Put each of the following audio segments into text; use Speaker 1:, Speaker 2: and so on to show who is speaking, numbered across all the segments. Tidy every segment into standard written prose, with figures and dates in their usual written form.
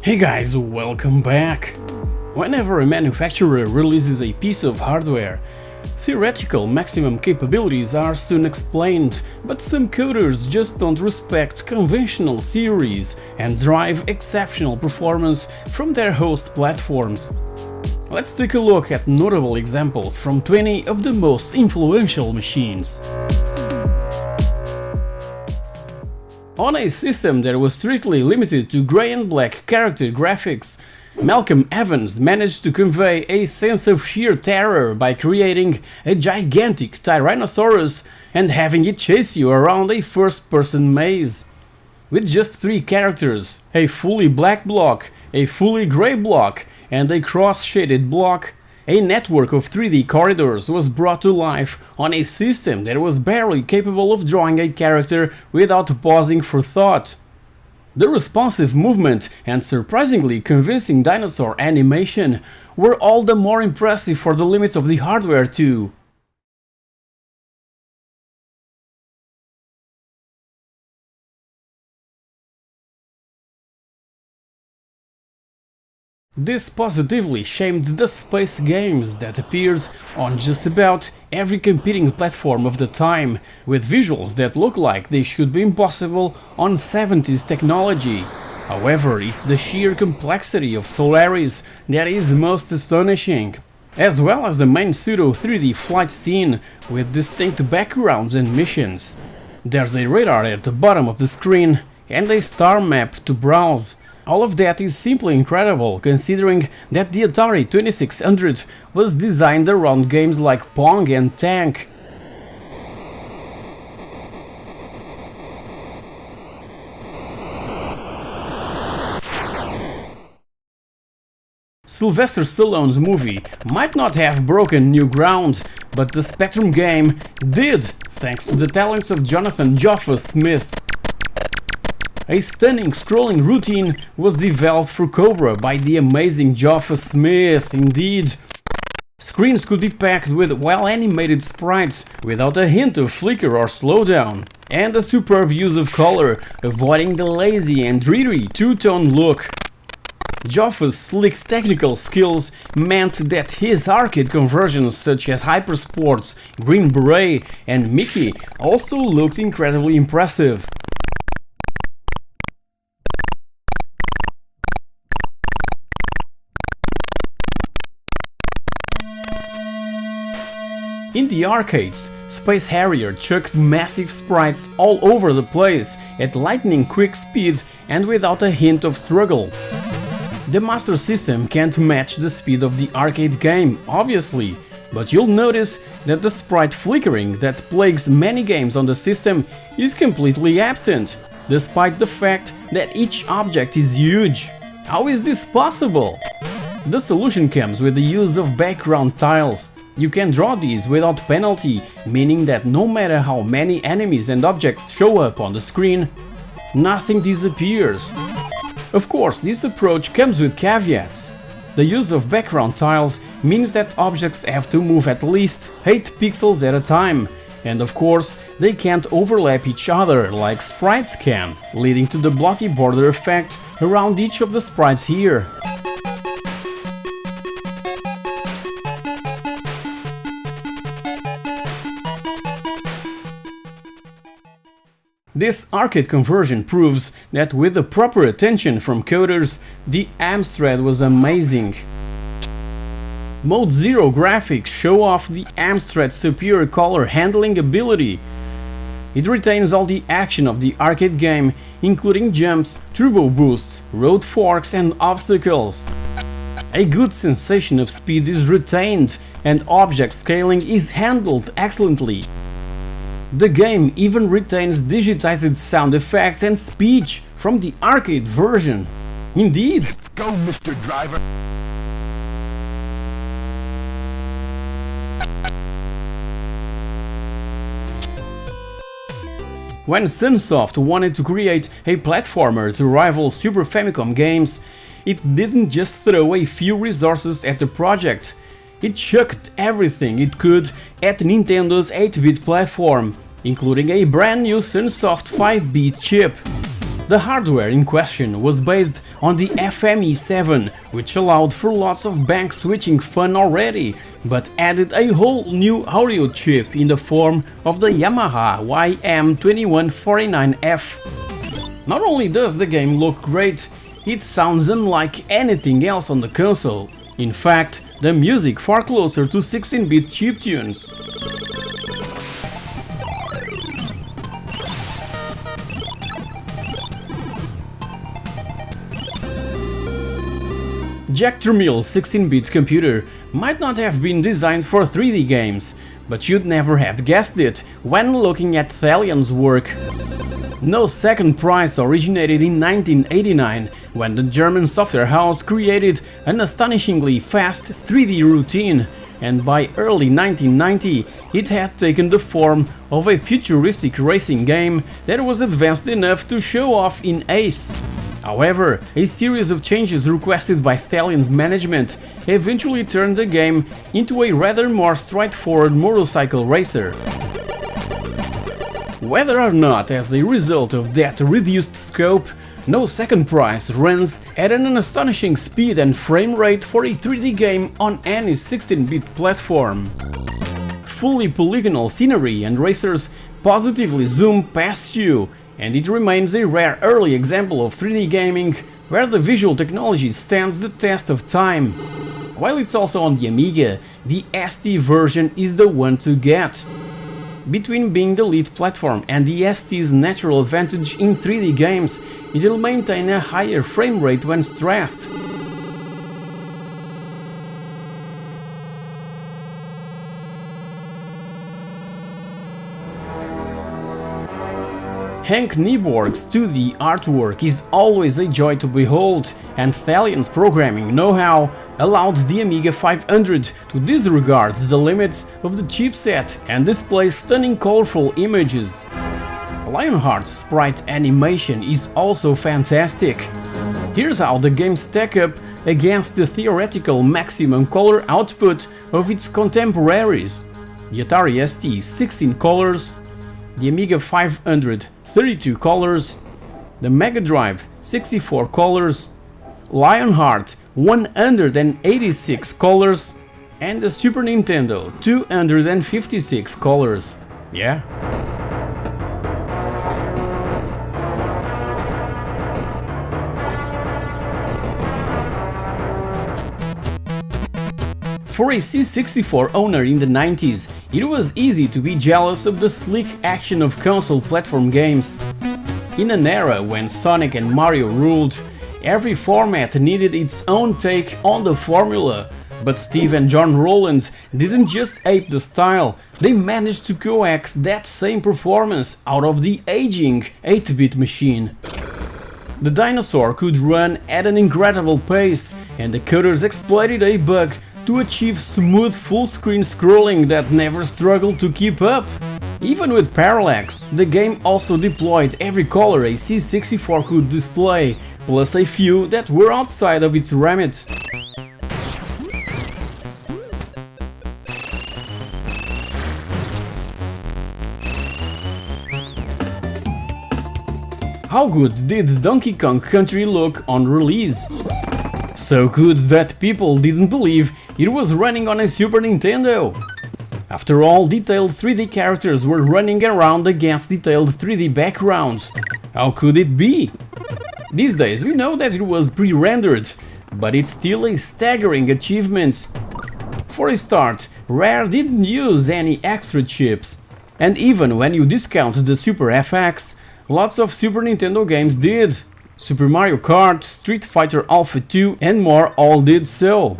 Speaker 1: Hey guys, welcome back! Whenever a manufacturer releases a piece of hardware, theoretical maximum capabilities are soon explained, but some coders just don't respect conventional theories and drive exceptional performance from their host platforms. Let's take a look at notable examples from 20 of the most influential machines. On a system that was strictly limited to grey and black character graphics, Malcolm Evans managed to convey a sense of sheer terror by creating a gigantic Tyrannosaurus and having it chase you around a first-person maze. With just 3 characters, a fully black block, a fully grey block, and a cross-shaded block, a network of 3D corridors was brought to life on a system that was barely capable of drawing a character without pausing for thought. The responsive movement and surprisingly convincing dinosaur animation were all the more impressive for the limits of the hardware too. This positively shamed the space games that appeared on just about every competing platform of the time, with visuals that look like they should be impossible on 70s technology. However, it's the sheer complexity of Solaris that is most astonishing, as well as the main pseudo 3D flight scene with distinct backgrounds and missions. There's a radar at the bottom of the screen and a star map to browse. All of that is simply incredible, considering that the Atari 2600 was designed around games like Pong and Tank. Sylvester Stallone's movie might not have broken new ground, but the Spectrum game did, thanks to the talents of Jonathan Joffa Smith. A stunning scrolling routine was developed for Cobra by the amazing Joffa Smith, indeed. Screens could be packed with well-animated sprites without a hint of flicker or slowdown, and a superb use of color, avoiding the lazy and dreary two-tone look. Joffa's slick technical skills meant that his arcade conversions such as Hypersports, Green Beret and Mickey also looked incredibly impressive. In the arcades, Space Harrier chucked massive sprites all over the place at lightning quick speed and without a hint of struggle. The Master System can't match the speed of the arcade game, obviously, but you'll notice that the sprite flickering that plagues many games on the system is completely absent, despite the fact that each object is huge. How is this possible? The solution comes with the use of background tiles. You can draw these without penalty, meaning that no matter how many enemies and objects show up on the screen, nothing disappears. Of course, this approach comes with caveats. The use of background tiles means that objects have to move at least 8 pixels at a time, and of course, they can't overlap each other like sprites can, leading to the blocky border effect around each of the sprites here. This arcade conversion proves that with the proper attention from coders, the Amstrad was amazing. Mode 0 graphics show off the Amstrad's superior color handling ability. It retains all the action of the arcade game, including jumps, turbo boosts, road forks and obstacles. A good sensation of speed is retained and object scaling is handled excellently. The game even retains digitized sound effects and speech from the arcade version. Indeed!
Speaker 2: Go, Mr. Driver!
Speaker 1: When Sunsoft wanted to create a platformer to rival Super Famicom games, it didn't just throw a few resources at the project. It chucked everything it could at Nintendo's 8-bit platform, including a brand new Sunsoft 5-bit chip. The hardware in question was based on the FME7, which allowed for lots of bank switching fun already, but added a whole new audio chip in the form of the Yamaha YM2149F. Not only does the game look great, it sounds unlike anything else on the console. In fact, the music far closer to 16-bit chiptunes. Jack Tremill's 16-bit computer might not have been designed for 3D games, but you'd never have guessed it when looking at Thalian's work. No second prize originated in 1989, when the German software house created an astonishingly fast 3D routine, and by early 1990 it had taken the form of a futuristic racing game that was advanced enough to show off in Ace. However, a series of changes requested by Thalian's management eventually turned the game into a rather more straightforward motorcycle racer. Whether or not as a result of that reduced scope, No Second Prize runs at an astonishing speed and frame rate for a 3D game on any 16-bit platform. Fully polygonal scenery and racers positively zoom past you, and it remains a rare early example of 3D gaming where the visual technology stands the test of time. While it's also on the Amiga, the ST version is the one to get. Between being the lead platform and the ST's natural advantage in 3D games, it'll maintain a higher frame rate when stressed. Henk Nieborg's 2D artwork is always a joy to behold, and Thalian's programming know-how allowed the Amiga 500 to disregard the limits of the chipset and display stunning colorful images. Lionheart's sprite animation is also fantastic. Here's how the games stack up against the theoretical maximum color output of its contemporaries. The Atari ST 16 colors, the Amiga 500 32 colors, the Mega Drive 64 colors, Lionheart 186 colors, and the Super Nintendo 256 colors. Yeah. For a C64 owner in the 90s, it was easy to be jealous of the sleek action of console platform games. In an era when Sonic and Mario ruled, every format needed its own take on the formula, but Steve and John Rowland didn't just ape the style, they managed to coax that same performance out of the aging 8-bit machine. The dinosaur could run at an incredible pace, and the coders exploited a bug to achieve smooth full-screen scrolling that never struggled to keep up. Even with parallax, the game also deployed every color a C64 could display, plus a few that were outside of its remit. How good did Donkey Kong Country look on release? So good that people didn't believe it was running on a Super Nintendo. After all, detailed 3D characters were running around against detailed 3D backgrounds. How could it be? These days we know that it was pre-rendered, but it's still a staggering achievement. For a start, Rare didn't use any extra chips. And even when you discount the Super FX, lots of Super Nintendo games did. Super Mario Kart, Street Fighter Alpha 2 and more all did so.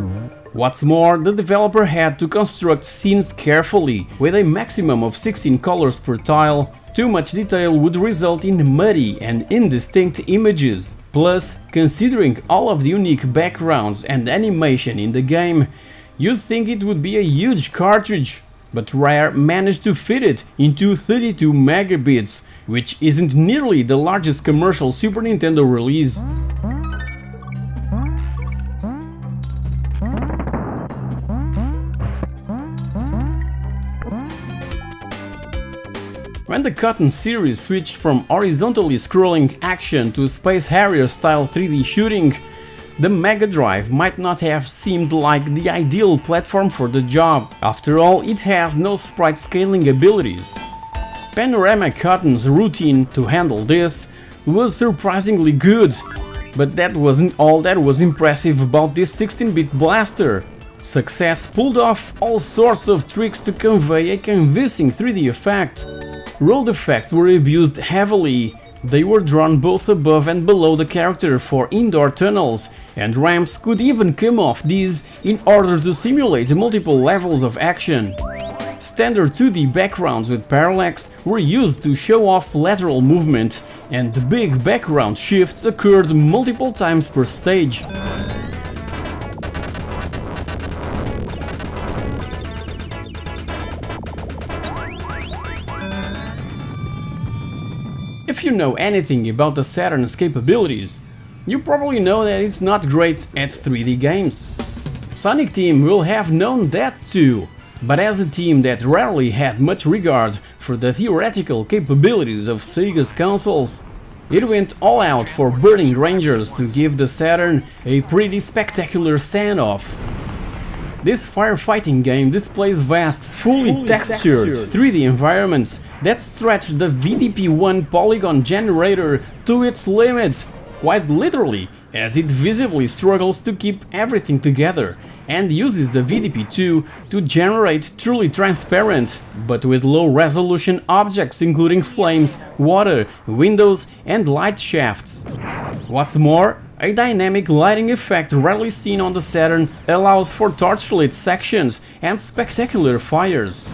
Speaker 1: What's more, the developer had to construct scenes carefully, with a maximum of 16 colors per tile. Too much detail would result in muddy and indistinct images. Plus, considering all of the unique backgrounds and animation in the game, you'd think it would be a huge cartridge, but Rare managed to fit it into 32 megabits, which isn't nearly the largest commercial Super Nintendo release. When the Cotton series switched from horizontally scrolling action to Space Harrier style 3D shooting, the Mega Drive might not have seemed like the ideal platform for the job. After all, it has no sprite scaling abilities. Panorama Cotton's routine to handle this was surprisingly good, but that wasn't all that was impressive about this 16-bit blaster. Success pulled off all sorts of tricks to convey a convincing 3D effect. Rolled effects were abused heavily. They were drawn both above and below the character for indoor tunnels, and ramps could even come off these in order to simulate multiple levels of action. Standard 2D backgrounds with parallax were used to show off lateral movement, and the big background shifts occurred multiple times per stage. If you know anything about the Saturn's capabilities, you probably know that it's not great at 3D games. Sonic Team will have known that too, but as a team that rarely had much regard for the theoretical capabilities of Sega's consoles, it went all out for Burning Rangers to give the Saturn a pretty spectacular send-off. This firefighting game displays vast, fully textured 3D environments that stretch the VDP-1 polygon generator to its limit, quite literally, as it visibly struggles to keep everything together and uses the VDP-2 to generate truly transparent, but with low-resolution objects including flames, water, windows and light shafts. What's more, a dynamic lighting effect rarely seen on the Saturn allows for torchlit sections and spectacular fires.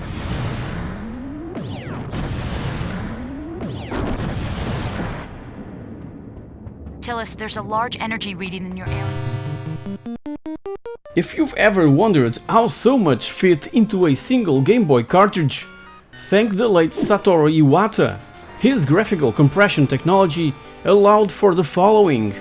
Speaker 2: Tillis, there's a large energy reading in your area.
Speaker 1: If you've ever wondered how so much fit into a single Game Boy cartridge, thank the late Satoru Iwata. His graphical compression technology allowed for the following.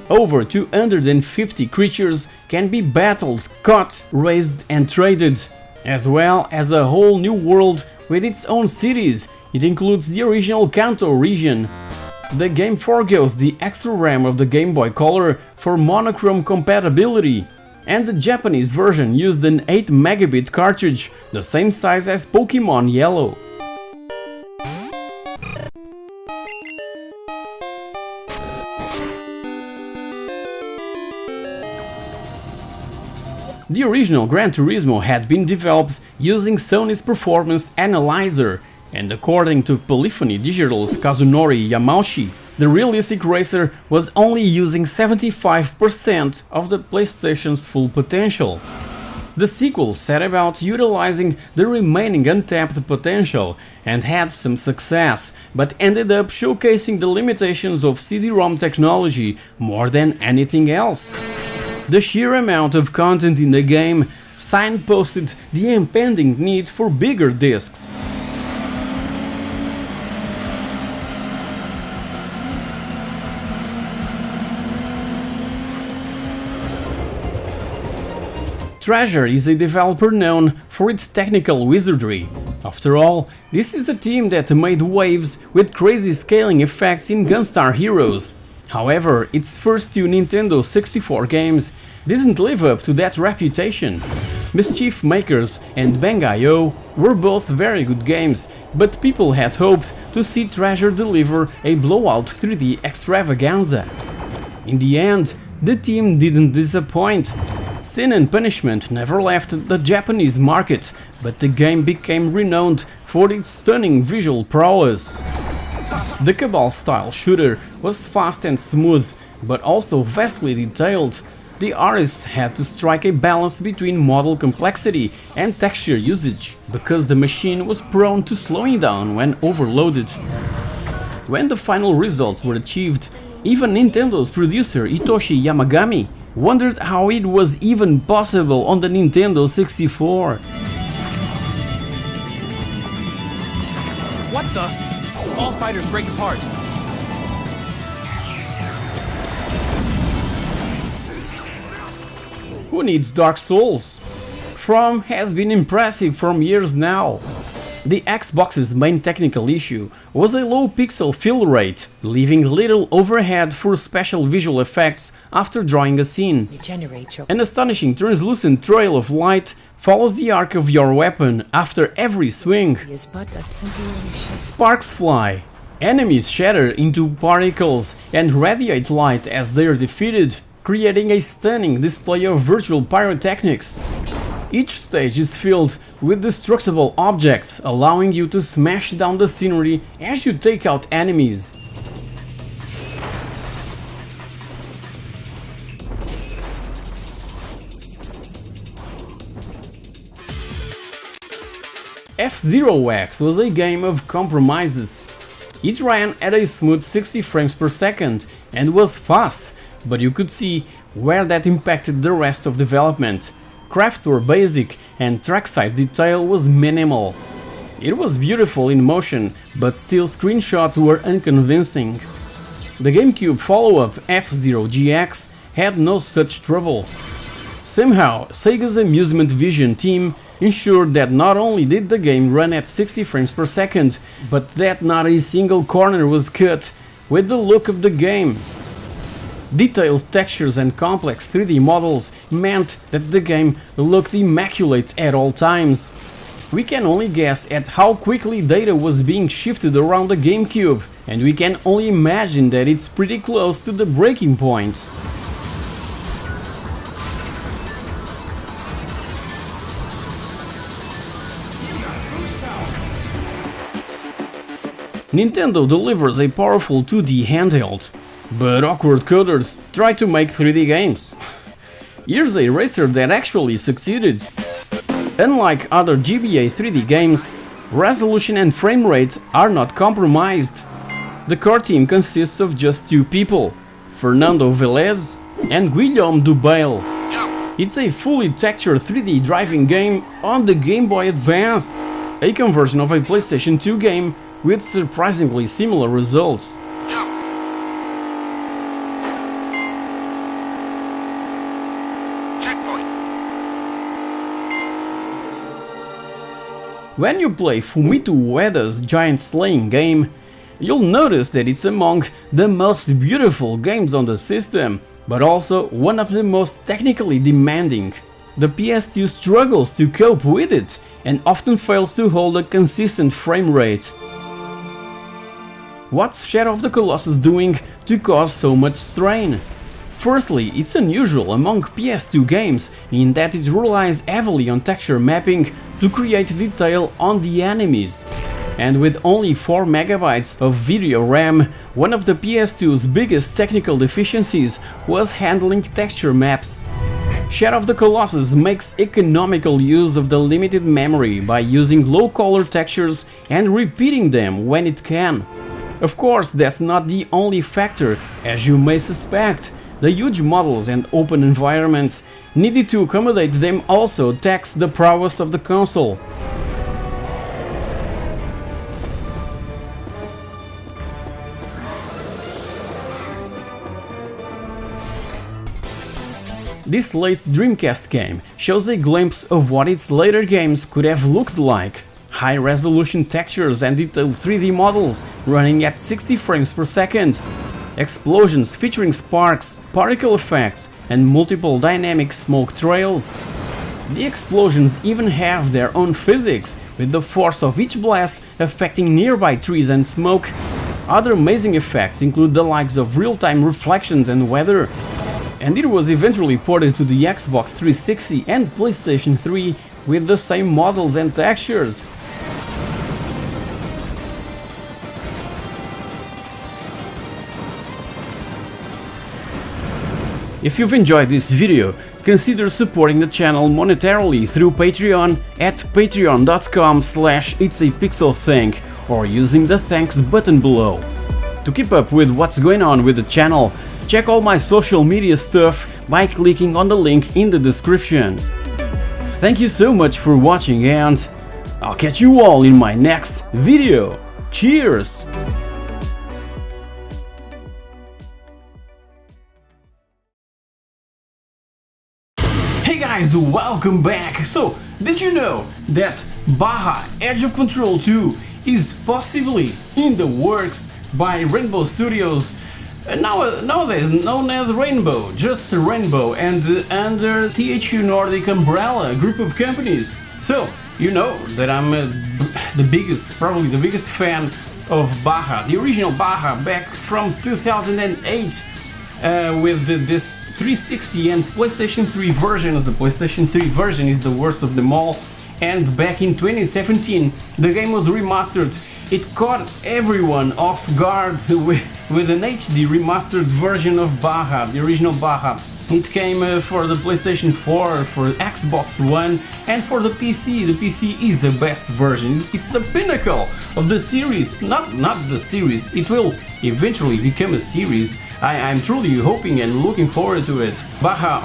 Speaker 1: Over 250 creatures can be battled, caught, raised and traded, as well as a whole new world with its own cities. It includes the original Kanto region. The game forgoes the extra RAM of the Game Boy Color for monochrome compatibility, and the Japanese version used an 8 megabit cartridge, the same size as Pokemon Yellow. The original Gran Turismo had been developed using Sony's Performance Analyzer, and according to Polyphony Digital's Kazunori Yamauchi, the realistic racer was only using 75% of the PlayStation's full potential. The sequel set about utilizing the remaining untapped potential and had some success, but ended up showcasing the limitations of CD-ROM technology more than anything else. The sheer amount of content in the game signposted the impending need for bigger discs. Treasure is a developer known for its technical wizardry. After all, this is a team that made waves with crazy scaling effects in Gunstar Heroes. However, its first two Nintendo 64 games didn't live up to that reputation. Mischief Makers and Bang.io were both very good games, but people had hoped to see Treasure deliver a blowout 3D extravaganza. In the end, the team didn't disappoint. Sin and Punishment never left the Japanese market, but the game became renowned for its stunning visual prowess. The Cabal-style shooter was fast and smooth, but also vastly detailed. The artists had to strike a balance between model complexity and texture usage, because the machine was prone to slowing down when overloaded. When the final results were achieved, even Nintendo's producer Hitoshi Yamagami wondered how it was even possible on the Nintendo 64.
Speaker 3: What the? All fighters break apart.
Speaker 1: Who needs Dark Souls? From has been impressive for years now. The Xbox's main technical issue was a low pixel fill rate, leaving little overhead for special visual effects after drawing a scene. An astonishing translucent trail of light follows the arc of your weapon after every swing. Sparks fly, enemies shatter into particles and radiate light as they are defeated, creating a stunning display of virtual pyrotechnics. Each stage is filled with destructible objects, allowing you to smash down the scenery as you take out enemies. F-Zero X was a game of compromises. It ran at a smooth 60 frames per second and was fast, but you could see where that impacted the rest of development. Crafts were basic and trackside detail was minimal. It was beautiful in motion, but still screenshots were unconvincing. The GameCube follow-up F-Zero GX had no such trouble. Somehow, Sega's Amusement Vision team ensured that not only did the game run at 60 frames per second, but that not a single corner was cut with the look of the game. Detailed textures and complex 3D models meant that the game looked immaculate at all times. We can only guess at how quickly data was being shifted around the GameCube, and we can only imagine that it's pretty close to the breaking point. Nintendo delivers a powerful 2D handheld, but awkward coders try to make 3D games. Here's a racer that actually succeeded. Unlike other GBA 3D games, resolution and frame rate are not compromised. The core team consists of just two people, Fernando Velez and Guillaume Dubail. It's a fully textured 3D driving game on the Game Boy Advance, a conversion of a PlayStation 2 game with surprisingly similar results. When you play Fumito Ueda's giant slaying game, you'll notice that it's among the most beautiful games on the system, but also one of the most technically demanding. The PS2 struggles to cope with it and often fails to hold a consistent frame rate. What's Shadow of the Colossus doing to cause so much strain? Firstly, it's unusual among PS2 games in that it relies heavily on texture mapping to create detail on the enemies. And with only 4 MB of video RAM, one of the PS2's biggest technical deficiencies was handling texture maps. Shadow of the Colossus makes economical use of the limited memory by using low color textures and repeating them when it can. Of course, that's not the only factor, as you may suspect. The huge models and open environments needed to accommodate them also tax the prowess of the console. This late Dreamcast game shows a glimpse of what its later games could have looked like. High-resolution textures and detailed 3D models running at 60 frames per second. Explosions featuring sparks, particle effects, and multiple dynamic smoke trails. The explosions even have their own physics, with the force of each blast affecting nearby trees and smoke. Other amazing effects include the likes of real-time reflections and weather. And it was eventually ported to the Xbox 360 and PlayStation 3 with the same models and textures. If you've enjoyed this video, consider supporting the channel monetarily through Patreon at patreon.com/itsapixelthing or using the thanks button below. To keep up with what's going on with the channel, check all my social media stuff by clicking on the link in the description. Thank you so much for watching, and I'll catch you all in my next video. Cheers!
Speaker 4: Hey
Speaker 1: guys, welcome back! So, did you know that BAJA Edge of Control 2 is possibly in the works by Rainbow Studios, nowadays known as Rainbow, just Rainbow, and under THQ Nordic umbrella group of companies. So, you know that I'm probably the biggest fan of BAJA, the original BAJA back from 2008 with this 360 and PlayStation 3 versions. The PlayStation 3 version is the worst of them all, and back in 2017 the game was remastered. It caught everyone off guard with an HD remastered version of BAJA, the original BAJA. It came for the PlayStation 4, for Xbox One, and for the PC. The PC is the best version. It's the pinnacle of the series. Not the series. It will eventually become a series. I'm truly hoping and looking forward to it. BAJA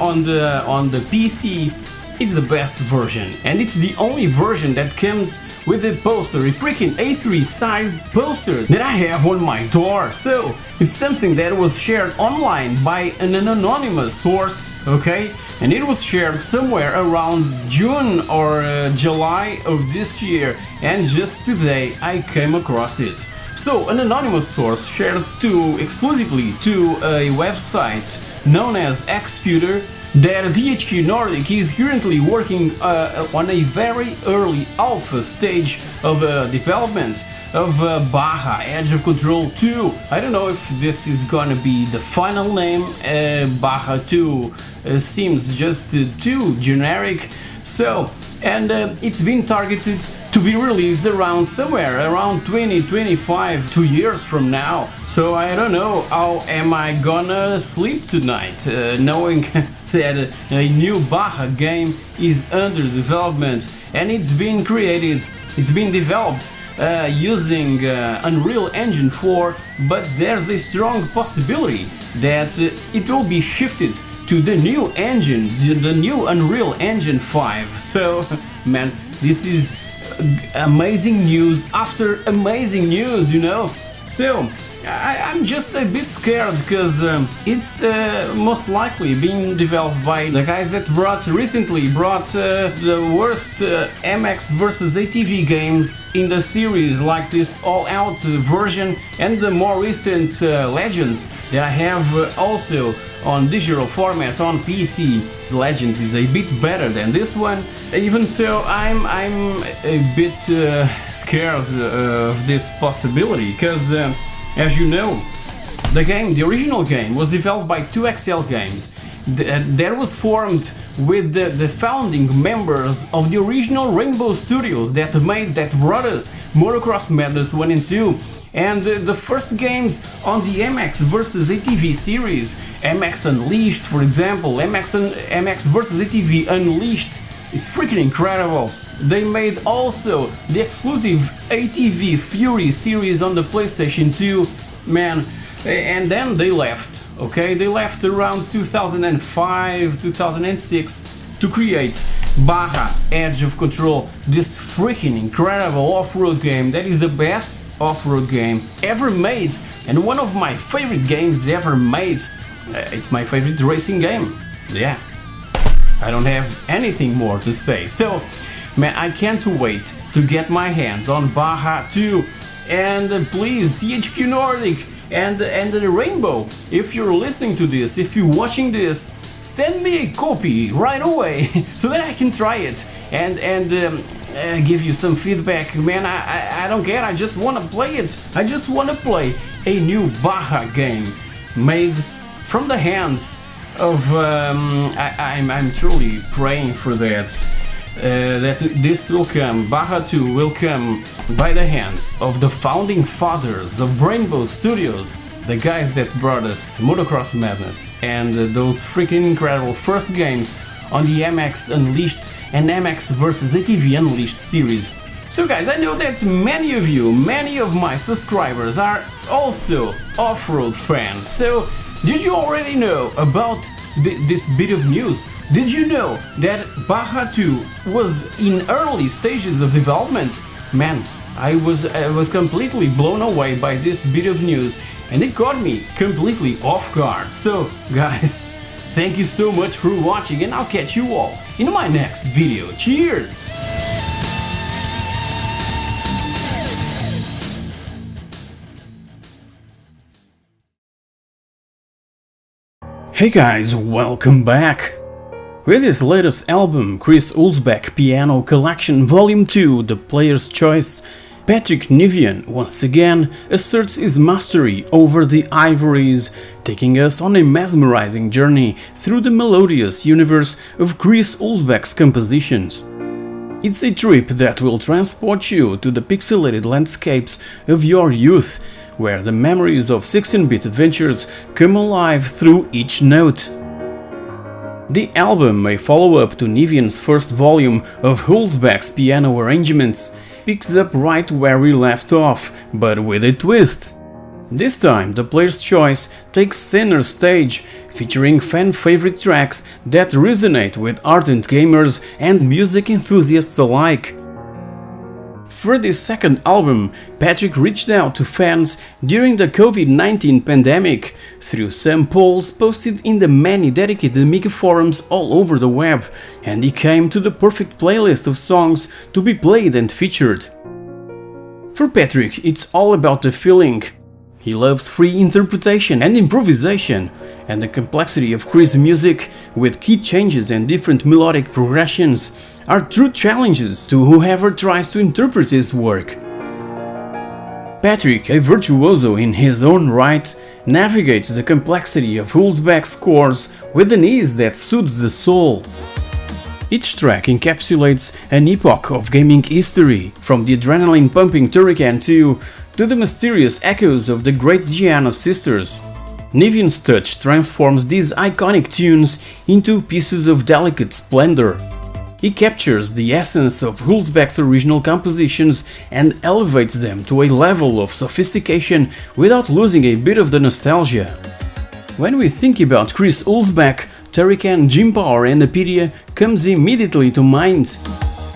Speaker 1: on the PC is the best version, and it's the only version that comes with a poster, a freaking A3 size poster that I have on my door. So it's something that was shared online by an anonymous source, okay, and it was shared somewhere around June or July of this year, and just today I came across it. So an anonymous source shared exclusively to a website known as Xputer that THQ Nordic is currently working on a very early alpha stage of development of BAJA Edge of Control 2. I don't know if this is gonna be the final name. BAJA 2 seems just too generic. So, and it's been targeted to be released somewhere around 2025, 2 years from now. So I don't know how am I gonna sleep tonight, knowing that a new BAJA game is under development, and it's been developed using Unreal Engine 4, but there's a strong possibility that it will be shifted to the new engine, the new Unreal Engine 5. So, man, this is amazing news after amazing news, you know. So I'm just a bit scared because it's most likely being developed by the guys that recently brought the worst MX vs ATV games in the series, like this all-out version and the more recent Legends that I have also on digital formats on PC. Legends is a bit better than this one. Even so, I'm a bit scared of this possibility, because as you know, the original game was developed by two XEL games that was formed with the founding members of the original Rainbow Studios that brought us Motocross Madness 1 and 2, and the first games on the MX vs ATV series, MX Unleashed, for example. MX vs ATV Unleashed is freaking incredible. They made also the exclusive ATV Fury series on the PlayStation 2, man, and then they left, okay? They left around 2005, 2006 to create BAJA Edge of Control, this freaking incredible off-road game that is the best off-road game ever made, and one of my favorite games ever made. It's my favorite racing game. Yeah, I don't have anything more to say. So, man, I can't wait to get my hands on BAJA 2, and please, THQ Nordic and the Rainbow, if you're listening to this, if you're watching this, send me a copy right away so that I can try it and give you some feedback. Man, I don't care, I just want to play it. I just want to play a new BAJA game made from the hands of I'm truly praying for that. That this will come, BAJA 2 will come by the hands of the founding fathers of Rainbow Studios, the guys that brought us Motocross Madness and those freaking incredible first games on the MX Unleashed and MX vs ATV Unleashed series. So guys, I know that many of my subscribers are also off-road fans. So did you already know about this bit of news? Did you know that BAJA 2 was in early stages of development? Man, I was completely blown away by this bit of news, and it got me completely off guard. So guys, thank you so much for watching, and I'll catch you all in my next video. Cheers! Hey guys, welcome back! With his latest album, Chris Huelsbeck Piano Collection Volume 2, The Player's Choice, Patrick Nivian once again asserts his mastery over the ivories, taking us on a mesmerizing journey through the melodious universe of Chris Huelsbeck's compositions. It's a trip that will transport you to the pixelated landscapes of your youth, where the memories of 16-bit adventures come alive through each note. The album, a follow-up to Nivian's first volume of Huelsbeck's piano arrangements, picks up right where we left off, but with a twist. This time, The Player's Choice takes center stage, featuring fan-favorite tracks that resonate with ardent gamers and music enthusiasts alike. For this second album, Patrick reached out to fans during the COVID-19 pandemic through some polls posted in the many dedicated Amiga forums all over the web, and he came to the perfect playlist of songs to be played and featured. For Patrick, it's all about the feeling. He loves free interpretation and improvisation, and the complexity of Chris' music, with key changes and different melodic progressions, are true challenges to whoever tries to interpret his work. Patrick, a virtuoso in his own right, navigates the complexity of Huelsbeck's scores with an ease that soothes the soul. Each track encapsulates an epoch of gaming history, from the adrenaline-pumping Turrican 2 to the mysterious echoes of the great Gianna sisters. Nivian's touch transforms these iconic tunes into pieces of delicate splendor. He captures the essence of Huelsbeck's original compositions and elevates them to a level of sophistication without losing a bit of the nostalgia. When we think about Chris Huelsbeck, Turrican, Jim Power and Apidia comes immediately to mind.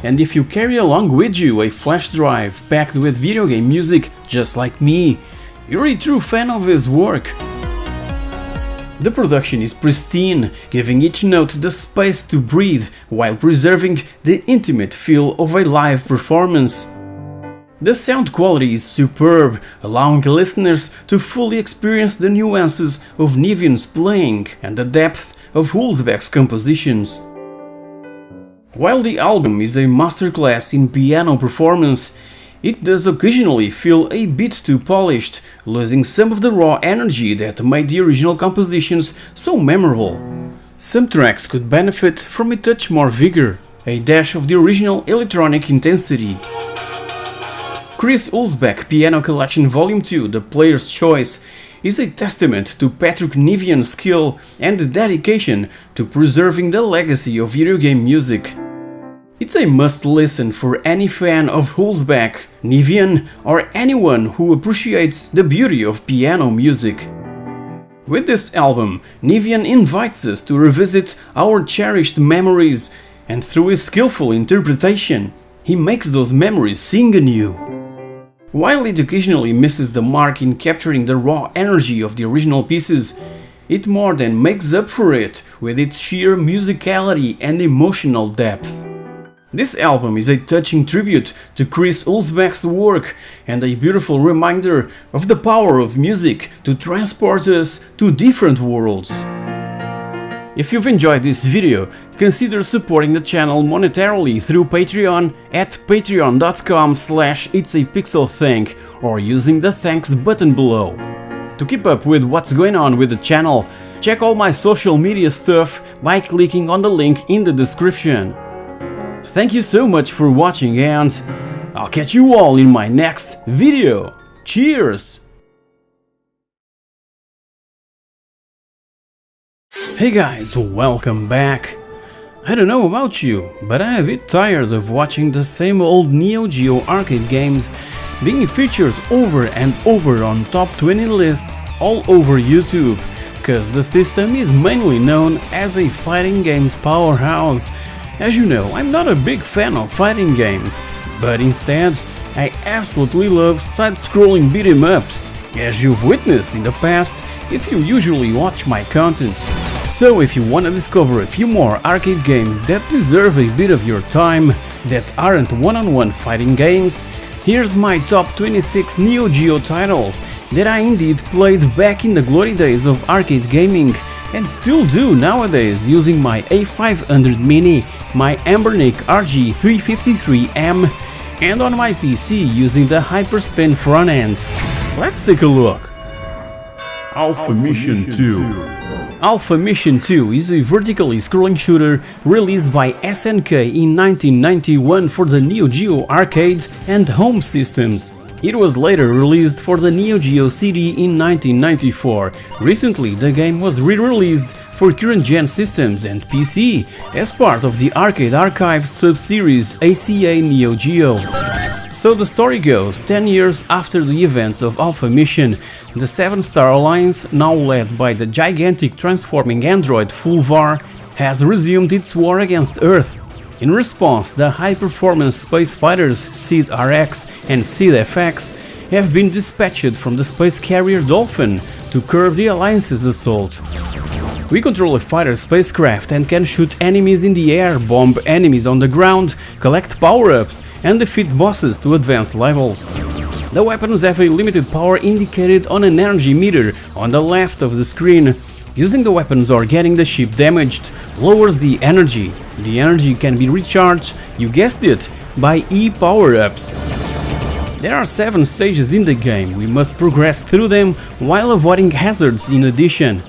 Speaker 1: And if you carry along with you a flash drive packed with video game music just like me, you're a true fan of his work. The production is pristine, giving each note the space to breathe while preserving the intimate feel of a live performance. The sound quality is superb, allowing listeners to fully experience the nuances of Nivian's playing and the depth of Huelsbeck's compositions. While the album is a masterclass in piano performance, it does occasionally feel a bit too polished, losing some of the raw energy that made the original compositions so memorable. Some tracks could benefit from a touch more vigor, a dash of the original electronic intensity. Chris Huelsbeck Piano Collection Volume 2, The Player's Choice, is a testament to Patrick Nivian's skill and dedication to preserving the legacy of video game music. It's a must-listen for any fan of Huelsbeck, Nivian, or anyone who appreciates the beauty of piano music. With this album, Nivian invites us to revisit our cherished memories, and through his skillful interpretation, he makes those memories sing anew. While it occasionally misses the mark in capturing the raw energy of the original pieces, it more than makes up for it with its sheer musicality and emotional depth. This album is a touching tribute to Chris Huelsbeck's work and a beautiful reminder of the power of music to transport us to different worlds. If you've enjoyed this video, consider supporting the channel monetarily through Patreon at patreon.com/itsapixelthing or using the thanks button below. To keep up with what's going on with the channel, check all my social media stuff by clicking on the link in the description. Thank you so much for watching, and I'll catch you all in my next video. Cheers! Hey guys, welcome back! I don't know about you, but I'm a bit tired of watching the same old Neo Geo arcade games being featured over and over on top 20 lists all over YouTube, cause the system is mainly known as a fighting games powerhouse. As you know, I'm not a big fan of fighting games, but instead, I absolutely love side-scrolling beat-em-ups, as you've witnessed in the past if you usually watch my content. So if you wanna discover a few more arcade games that deserve a bit of your time, that aren't one-on-one fighting games, here's my top 26 Neo Geo titles that I indeed played back in the glory days of arcade gaming and still do nowadays using my A500 Mini, my Ambernic RG353M, and on my PC using the Hyperspin front end. Let's take a look.
Speaker 4: Alpha Mission 2.
Speaker 1: Alpha Mission 2 is a vertically scrolling shooter released by SNK in 1991 for the Neo Geo arcade and home systems. It was later released for the Neo Geo CD in 1994. Recently, the game was re-released for current-gen systems and PC as part of the Arcade Archives sub-series ACA Neo Geo. So the story goes, 10 years after the events of Alpha Mission, the Seven Star Alliance, now led by the gigantic transforming android Fulvar, has resumed its war against Earth. In response, the high-performance space fighters SEED-RX and SEED-FX have been dispatched from the space carrier Dolphin to curb the Alliance's assault. We control a fighter spacecraft and can shoot enemies in the air, bomb enemies on the ground, collect power-ups and defeat bosses to advance levels. The weapons have a limited power indicated on an energy meter on the left of the screen. Using the weapons or getting the ship damaged lowers the energy. The energy can be recharged, you guessed it, by E-power-ups. There are 7 stages in the game, we must progress through them while avoiding hazards in addition.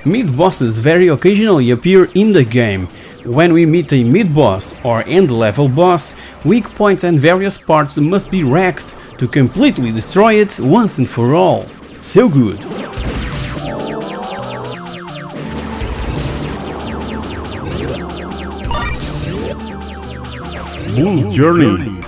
Speaker 1: Mid-bosses very occasionally appear in the game. When we meet a mid-boss or end-level boss, weak points and various parts must be wrecked to completely destroy it once and for all. So good!
Speaker 4: Blues Journey.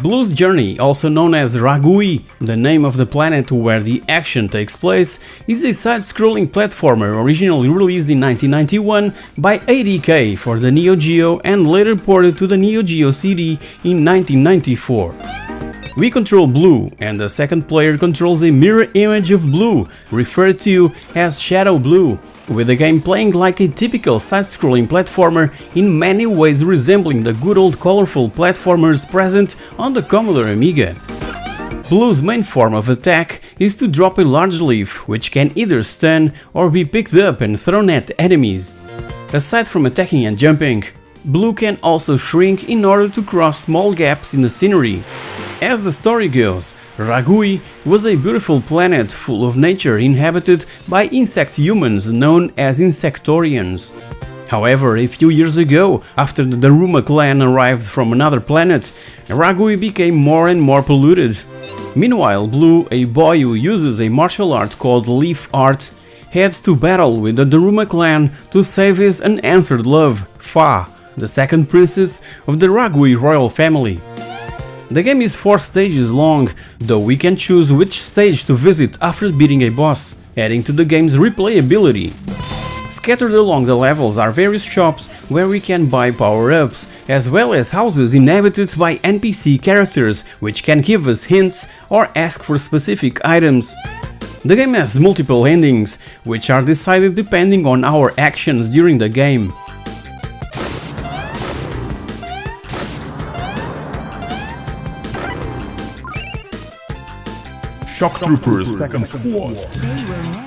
Speaker 1: Blues Journey, also known as Ragui, the name of the planet where the action takes place, is a side-scrolling platformer originally released in 1991 by ADK for the Neo Geo and later ported to the Neo Geo CD in 1994. We control Blue, and the second player controls a mirror image of Blue, referred to as Shadow Blue, with the game playing like a typical side-scrolling platformer, in many ways resembling the good old colorful platformers present on the Commodore Amiga. Blue's main form of attack is to drop a large leaf, which can either stun or be picked up and thrown at enemies. Aside from attacking and jumping, Blue can also shrink in order to cross small gaps in the scenery. As the story goes, Ragui was a beautiful planet full of nature inhabited by insect humans known as Insectorians. However, a few years ago, after the Daruma clan arrived from another planet, Ragui became more and more polluted. Meanwhile, Blue, a boy who uses a martial art called Leaf Art, heads to battle with the Daruma clan to save his unanswered love, Fa, the second princess of the Ragui royal family. The game is 4 stages long, though we can choose which stage to visit after beating a boss, adding to the game's replayability. Scattered along the levels are various shops where we can buy power-ups, as well as houses inhabited by NPC characters, which can give us hints or ask for specific items. The game has multiple endings, which are decided depending on our actions during the game.
Speaker 4: Shock Troopers Second Squad.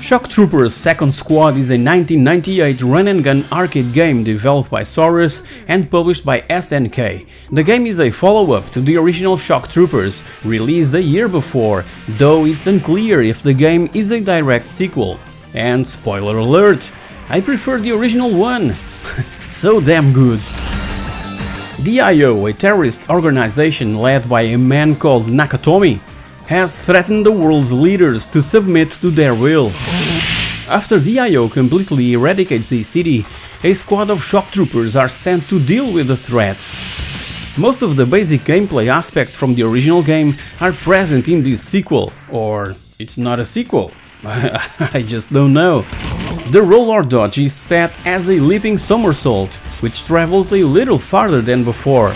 Speaker 1: Shock Troopers Second Squad is a 1998 run-and-gun arcade game developed by Saurus and published by SNK. The game is a follow-up to the original Shock Troopers, released a year before, though it's unclear if the game is a direct sequel. And spoiler alert, I prefer the original one. So damn good. DIO, a terrorist organization led by a man called Nakatomi, has threatened the world's leaders to submit to their will. After DIO completely eradicates a city, a squad of shock troopers are sent to deal with the threat. Most of the basic gameplay aspects from the original game are present in this sequel, or it's not a sequel, I just don't know. The roll or dodge is set as a leaping somersault, which travels a little farther than before.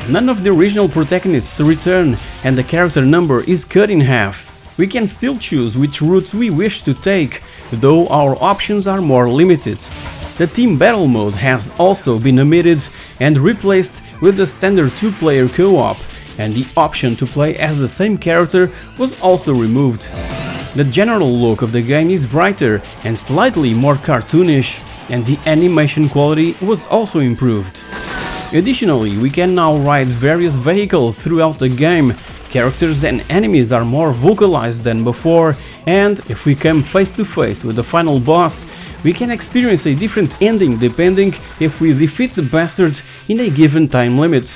Speaker 1: None of the original protagonists return and the character number is cut in half. We can still choose which routes we wish to take, though our options are more limited. The team battle mode has also been omitted and replaced with the standard 2-player co-op, and the option to play as the same character was also removed. The general look of the game is brighter and slightly more cartoonish, and the animation quality was also improved. Additionally, we can now ride various vehicles throughout the game. Characters and enemies are more vocalized than before, and if we come face to face with the final boss, we can experience a different ending depending if we defeat the bastard in a given time limit.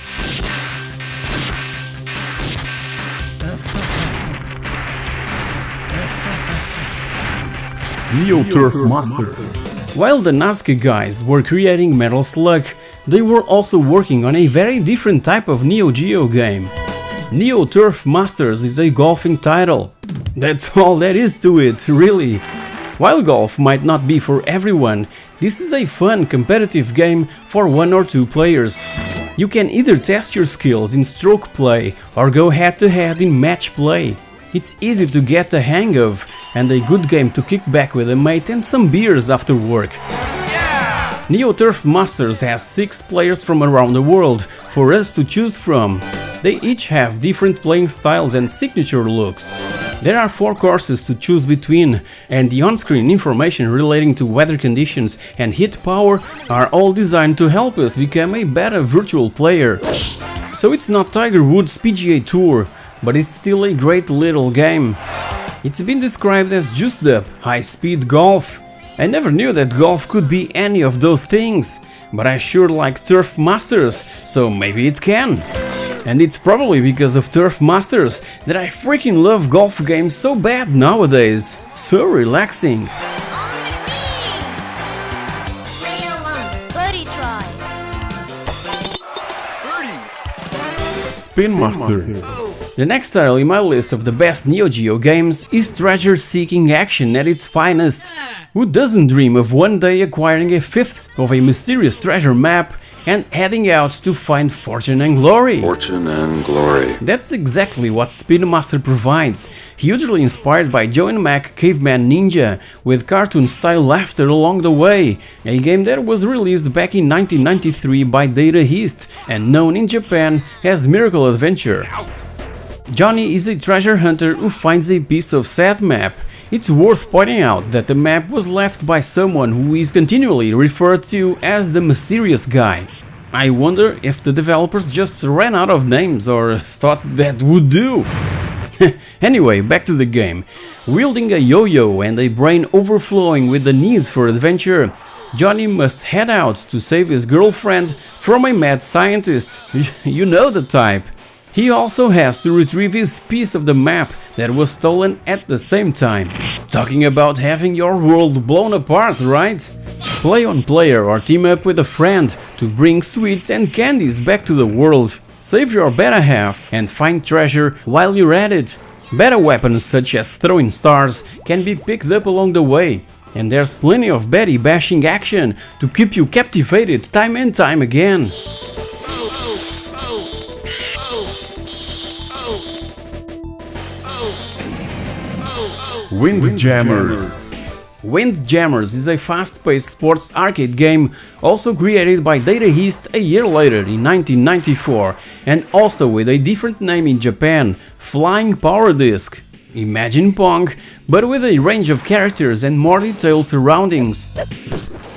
Speaker 4: Neo Turf Master.
Speaker 1: While the Nazca guys were creating Metal Slug, they were also working on a very different type of Neo Geo game. Neo Turf Masters is a golfing title. That's all there is to it, really. While golf might not be for everyone, this is a fun competitive game for 1 or 2 players. You can either test your skills in stroke play or go head to head in match play. It's easy to get the hang of, and a good game to kick back with a mate and some beers after work. Neo Turf Masters has 6 players from around the world for us to choose from. They each have different playing styles and signature looks. There are 4 courses to choose between, and the on-screen information relating to weather conditions and hit power are all designed to help us become a better virtual player. So it's not Tiger Woods' PGA Tour, but it's still a great little game. It's been described as juiced up, high-speed golf. I never knew that golf could be any of those things, but I sure like Turf Masters, so maybe it can. And it's probably because of Turf Masters that I freaking love golf games so bad nowadays. So relaxing.
Speaker 4: Spin Master.
Speaker 1: The next title in my list of the best Neo Geo games is treasure-seeking action at its finest. Who doesn't dream of one day acquiring a fifth of a mysterious treasure map and heading out to find fortune and glory?
Speaker 5: Fortune and glory.
Speaker 1: That's exactly what Spin Master provides, hugely inspired by Joe and Mac Caveman Ninja, with cartoon-style laughter along the way, a game that was released back in 1993 by Data East and known in Japan as Miracle Adventure. Johnny is a treasure hunter who finds a piece of sad map. It's worth pointing out that the map was left by someone who is continually referred to as the mysterious guy. I wonder if the developers just ran out of names or thought that would do. Anyway, back to the game. Wielding a yo-yo and a brain overflowing with the need for adventure, Johnny must head out to save his girlfriend from a mad scientist. You know the type. He also has to retrieve his piece of the map that was stolen at the same time. Talking about having your world blown apart, right? Play on player or team up with a friend to bring sweets and candies back to the world. Save your beta half and find treasure while you're at it. Beta weapons such as throwing stars can be picked up along the way. And there's plenty of Betty bashing action to keep you captivated time and time again.
Speaker 4: Windjammers.
Speaker 1: Windjammers is a fast-paced sports arcade game also created by Data East a year later in 1994 and also with a different name in Japan, Flying Power Disc. Imagine Pong, but with a range of characters and more detailed surroundings.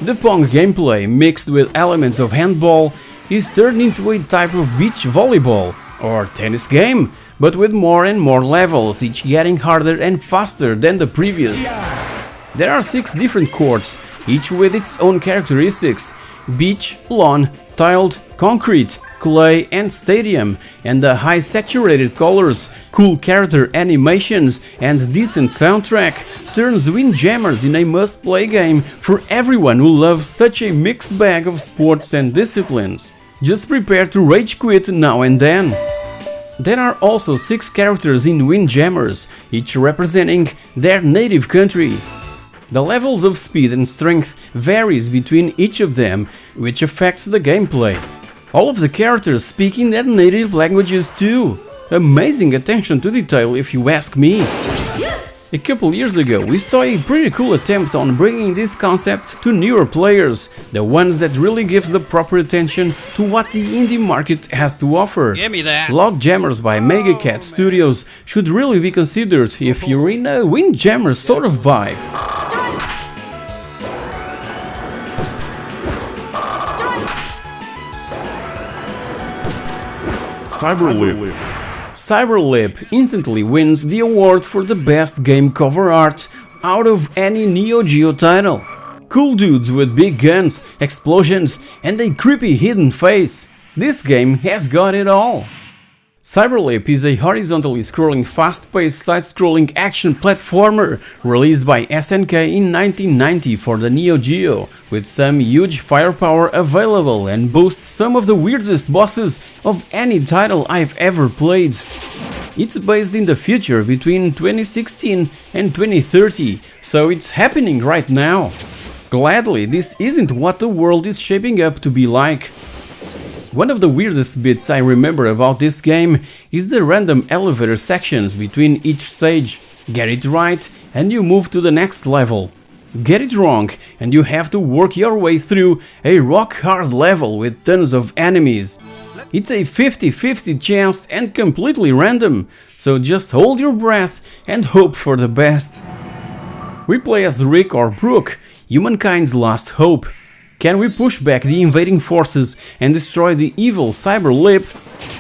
Speaker 1: The Pong gameplay, mixed with elements of handball, is turned into a type of beach volleyball or tennis game, but with more and more levels, each getting harder and faster than the previous. There are 6 different courts, each with its own characteristics: beach, lawn, tiled, concrete, clay and stadium, and the high saturated colors, cool character animations and decent soundtrack turns Windjammers in a must-play game for everyone who loves such a mixed bag of sports and disciplines. Just prepare to rage quit now and then. There are also 6 characters in Windjammers, each representing their native country. The levels of speed and strength varies between each of them, which affects the gameplay. All of the characters speak in their native languages too. Amazing attention to detail if you ask me. A couple years ago we saw a pretty cool attempt on bringing this concept to newer players, the ones that really gives the proper attention to what the indie market has to offer.
Speaker 3: Give me that.
Speaker 1: Logjammerz by Megacat Studios should really be considered if you're in a Windjammer sort of vibe.
Speaker 4: Cyberlip.
Speaker 1: Cyberlip instantly wins the award for the best game cover art out of any Neo Geo title. Cool dudes with big guns, explosions and a creepy hidden face. This game has got it all. Cyberlip is a horizontally scrolling fast-paced side-scrolling action platformer released by SNK in 1990 for the Neo Geo, with some huge firepower available and boasts some of the weirdest bosses of any title I've ever played. It's based in the future between 2016 and 2030, so it's happening right now. Gladly, this isn't what the world is shaping up to be like. One of the weirdest bits I remember about this game is the random elevator sections between each stage. Get it right and you move to the next level. Get it wrong and you have to work your way through a rock-hard level with tons of enemies. It's a 50-50 chance and completely random, so just hold your breath and hope for the best. We play as Rick or Brooke, humankind's last hope. Can we push back the invading forces and destroy the evil Cyberlip?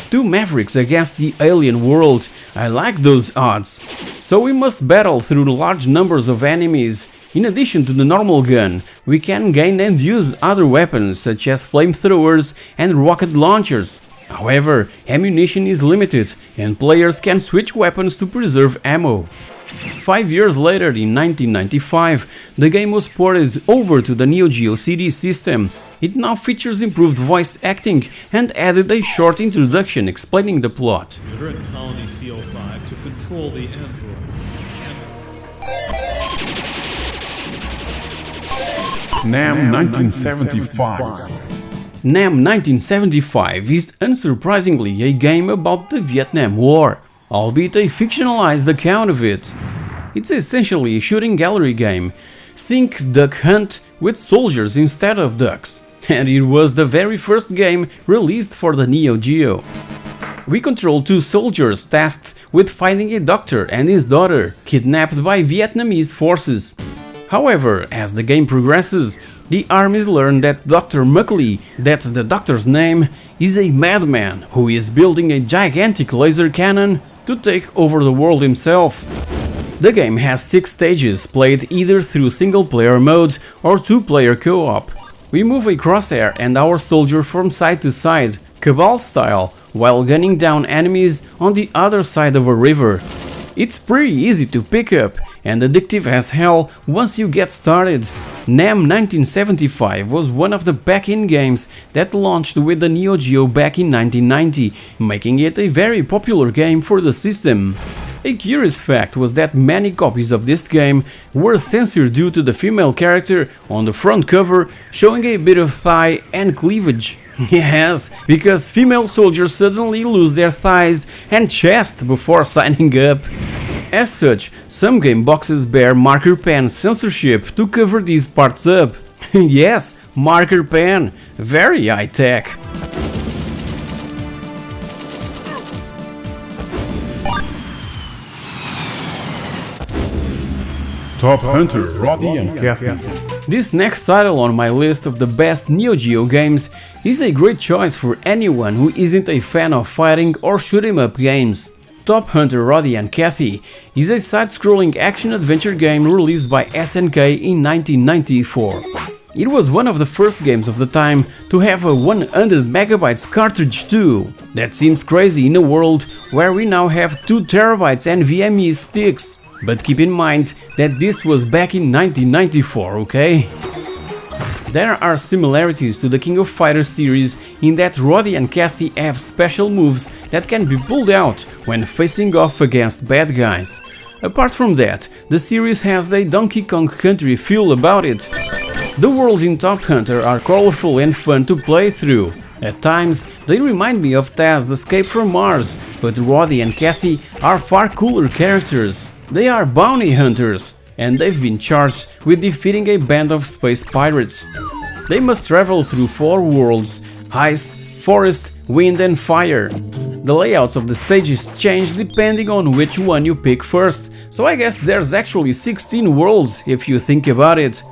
Speaker 1: Two mavericks against the alien world. I like those odds. So we must battle through large numbers of enemies. In addition to the normal gun, we can gain and use other weapons such as flamethrowers and rocket launchers. However, ammunition is limited and players can switch weapons to preserve ammo. 5 years later, in 1995, the game was ported over to the Neo Geo CD system. It now features improved voice acting and added a short introduction explaining the plot.
Speaker 5: You're in Colony CO5 to control the androids.
Speaker 4: NAM 1975.
Speaker 1: NAM 1975 is unsurprisingly a game about the Vietnam War, albeit a fictionalized account of it. It's essentially a shooting gallery game. Think Duck Hunt with soldiers instead of ducks. And it was the very first game released for the Neo Geo. We control two soldiers tasked with finding a doctor and his daughter, kidnapped by Vietnamese forces. However, as the game progresses, the armies learn that Dr. Muckley, that's the doctor's name, is a madman who is building a gigantic laser cannon to take over the world himself. The game has 6 stages, played either through single-player mode or 2-player co-op. We move a crosshair and our soldier from side to side, Cabal style, while gunning down enemies on the other side of a river. It's pretty easy to pick up and addictive as hell once you get started. NAM 1975 was one of the back-in games that launched with the Neo Geo back in 1990, making it a very popular game for the system. A curious fact was that many copies of this game were censored due to the female character on the front cover showing a bit of thigh and cleavage. Yes, because female soldiers suddenly lose their thighs and chest before signing up. As such, some game boxes bear marker pen censorship to cover these parts up. Yes, marker pen, very high-tech.
Speaker 4: Top Hunter, Roddy and Kathy.
Speaker 1: This next title on my list of the best Neo Geo games is a great choice for anyone who isn't a fan of fighting or shoot-'em-up games. Top Hunter, Roddy and Kathy is a side-scrolling action-adventure game released by SNK in 1994. It was one of the first games of the time to have a 100 MB cartridge too. That seems crazy in a world where we now have 2 TB NVMe sticks. But keep in mind that this was back in 1994, okay? There are similarities to the King of Fighters series in that Roddy and Kathy have special moves that can be pulled out when facing off against bad guys. Apart from that, the series has a Donkey Kong Country feel about it. The worlds in Top Hunter are colorful and fun to play through. At times, they remind me of Taz's Escape from Mars, but Roddy and Kathy are far cooler characters. They are bounty hunters, and they've been charged with defeating a band of space pirates. They must travel through 4 worlds: ice, forest, wind and fire. The layouts of the stages change depending on which one you pick first, so I guess there's actually 16 worlds if you think about it.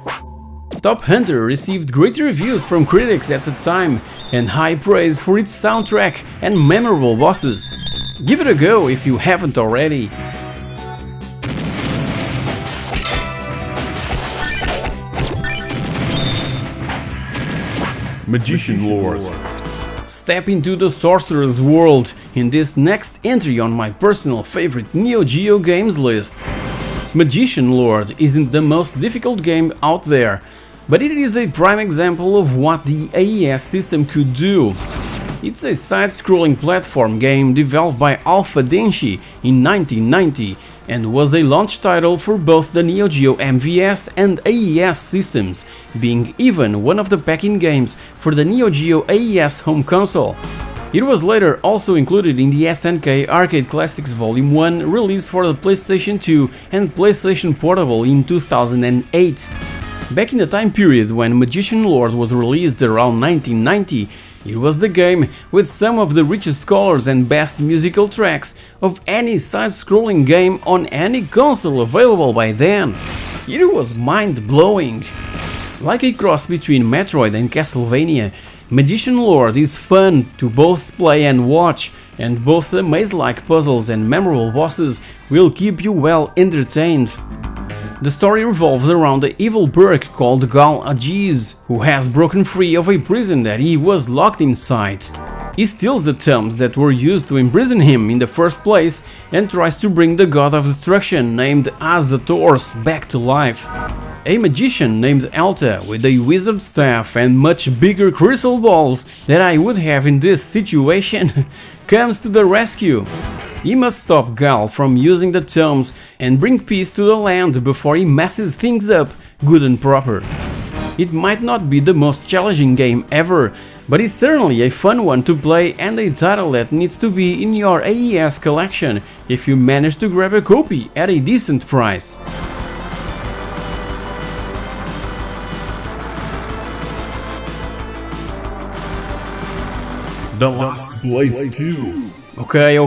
Speaker 1: Top Hunter received great reviews from critics at the time and high praise for its soundtrack and memorable bosses. Give it a go if you haven't already.
Speaker 4: Magician Lord.
Speaker 1: Step into the Sorcerer's world in this next entry on my personal favorite Neo Geo games list. Magician Lord isn't the most difficult game out there, but it is a prime example of what the AES system could do. It's a side-scrolling platform game developed by Alpha Denshi in 1990 and was a launch title for both the Neo Geo MVS and AES systems, being even one of the pack-in games for the Neo Geo AES home console. It was later also included in the SNK Arcade Classics Volume 1 released for the PlayStation 2 and PlayStation Portable in 2008. Back in the time period when Magician Lord was released around 1990, it was the game with some of the richest colors and best musical tracks of any side-scrolling game on any console available by then. It was mind-blowing. Like a cross between Metroid and Castlevania, Magician Lord is fun to both play and watch, and both the maze-like puzzles and memorable bosses will keep you well entertained. The story revolves around the evil Burk called Gal Ajiz, who has broken free of a prison that he was locked inside. He steals the tomes that were used to imprison him in the first place and tries to bring the god of destruction named Azators back to life. A magician named Alta with a wizard staff and much bigger crystal balls than I would have in this situation comes to the rescue. He must stop Gal from using the tomes and bring peace to the land before he messes things up good and proper. It might not be the most challenging game ever, but it's certainly a fun one to play and a title that needs to be in your AES collection if you manage to grab a copy at a decent price.
Speaker 4: The Last Blade 2.
Speaker 1: Okay,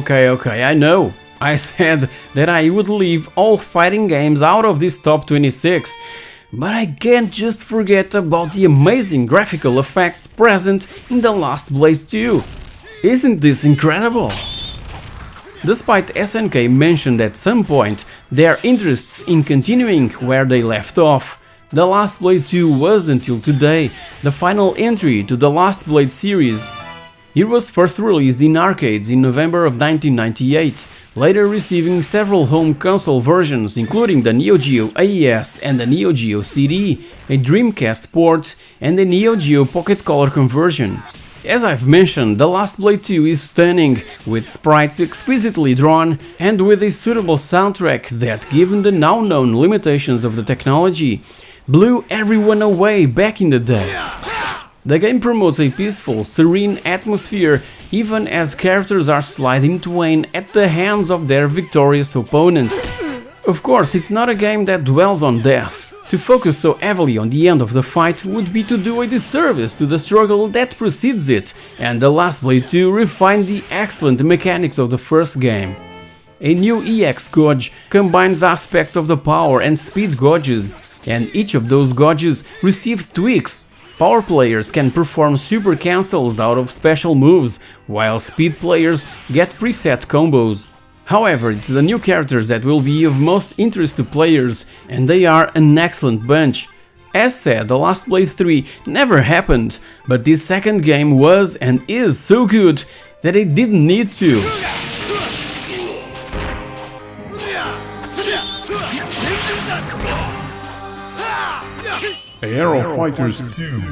Speaker 1: I know. I said that I would leave all fighting games out of this top 26, but I can't just forget about the amazing graphical effects present in The Last Blade 2. Isn't this incredible? Despite SNK mentioned at some point their interests in continuing where they left off, The Last Blade 2 was until today the final entry to the Last Blade series. It was first released in arcades in November of 1998, later receiving several home console versions including the Neo Geo AES and the Neo Geo CD, a Dreamcast port and a Neo Geo Pocket Color conversion. As I've mentioned, The Last Blade 2 is stunning, with sprites exquisitely drawn and with a suitable soundtrack that, given the now known limitations of the technology, blew everyone away back in the day. The game promotes a peaceful, serene atmosphere even as characters are sliding twain at the hands of their victorious opponents. Of course, it's not a game that dwells on death. To focus so heavily on the end of the fight would be to do a disservice to the struggle that precedes it, and The Last Blade 2 refined the excellent mechanics of the first game. A new EX gauge combines aspects of the power and speed gauges, and each of those gauges receives tweaks. Power players can perform super cancels out of special moves, while speed players get preset combos. However, it's the new characters that will be of most interest to players, and they are an excellent bunch. As said, The Last Blade 3 never happened, but this second game was and is so good that it didn't need to.
Speaker 4: Aero Fighters 2.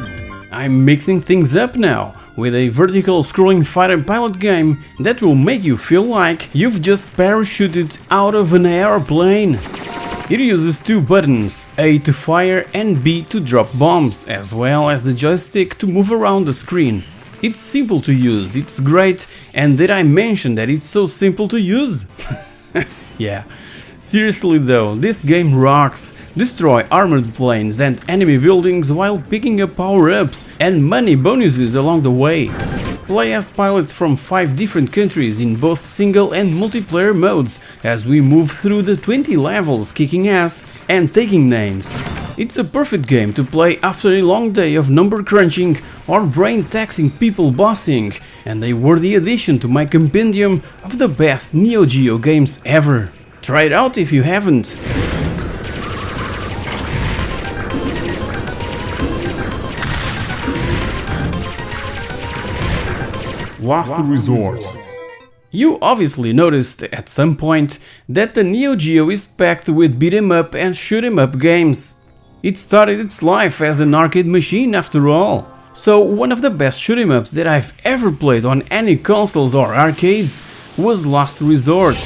Speaker 1: I'm mixing things up now, with a vertical scrolling fighter pilot game that will make you feel like you've just parachuted out of an airplane. It uses two buttons, A to fire and B to drop bombs, as well as the joystick to move around the screen. It's simple to use, it's great, and did I mention that it's so simple to use? Yeah. Seriously though, this game rocks. Destroy armored planes and enemy buildings while picking up power-ups and money bonuses along the way. Play as pilots from 5 different countries in both single and multiplayer modes as we move through the 20 levels kicking ass and taking names. It's a perfect game to play after a long day of number crunching or brain taxing people bossing, and a worthy addition to my compendium of the best Neo Geo games ever. Try it out if you haven't.
Speaker 4: Last Resort.
Speaker 1: You obviously noticed at some point that the Neo Geo is packed with beat 'em up and shoot 'em up games. It started its life as an arcade machine after all, so one of the best shoot 'em ups that I've ever played on any consoles or arcades was Last Resort.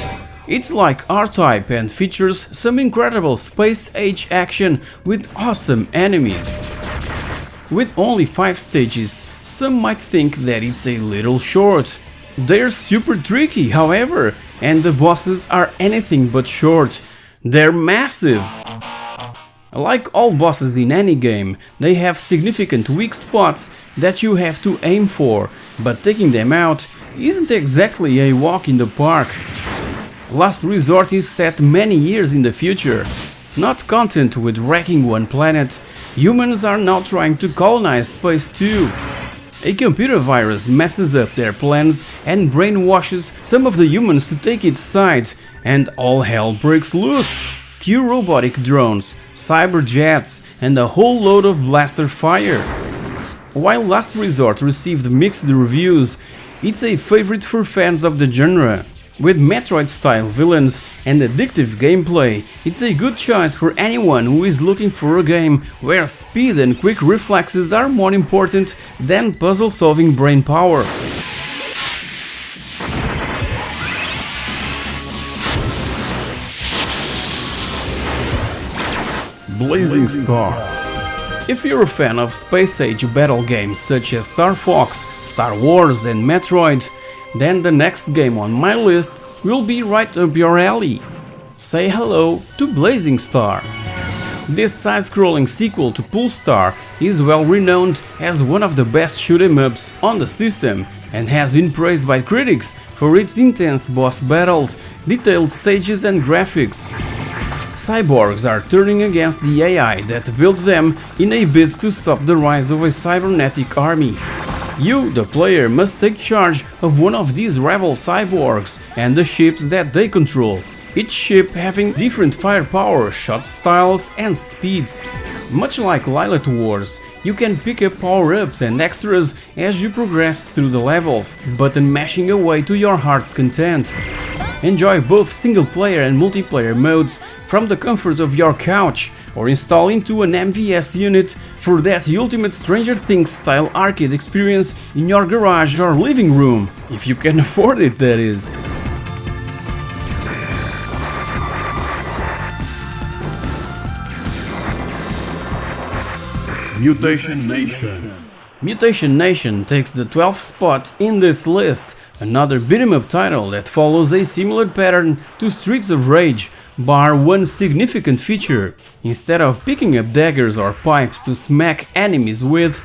Speaker 1: It's like R-Type and features some incredible space-age action with awesome enemies. With only 5 stages, some might think that it's a little short. They're super tricky, however, and the bosses are anything but short. They're massive. Like all bosses in any game, they have significant weak spots that you have to aim for, but taking them out isn't exactly a walk in the park. Last Resort is set many years in the future. Not content with wrecking one planet, humans are now trying to colonize space too. A computer virus messes up their plans and brainwashes some of the humans to take its side, and all hell breaks loose. Cue robotic drones, cyber jets, and a whole load of blaster fire. While Last Resort received mixed reviews, it's a favorite for fans of the genre. With Metroid-style villains and addictive gameplay, it's a good choice for anyone who is looking for a game where speed and quick reflexes are more important than puzzle-solving brain power.
Speaker 4: Blazing Star.
Speaker 1: If you're a fan of space-age battle games such as Star Fox, Star Wars and Metroid, then the next game on my list will be right up your alley. Say hello to Blazing Star. This side-scrolling sequel to Polestar is well renowned as one of the best shoot 'em ups on the system and has been praised by critics for its intense boss battles, detailed stages and graphics. Cyborgs are turning against the AI that built them in a bid to stop the rise of a cybernetic army. You, the player, must take charge of one of these rebel cyborgs and the ships that they control, each ship having different firepower, shot styles and speeds. Much like Lilith Wars, you can pick up power-ups and extras as you progress through the levels, button mashing away to your heart's content. Enjoy both single-player and multiplayer modes from the comfort of your couch, or install into an MVS unit for that ultimate Stranger Things style arcade experience in your garage or living room, if you can afford it, that is.
Speaker 4: Mutation Nation.
Speaker 1: Mutation Nation takes the 12th spot in this list, another beat-em-up title that follows a similar pattern to Streets of Rage, bar one significant feature. Instead of picking up daggers or pipes to smack enemies with,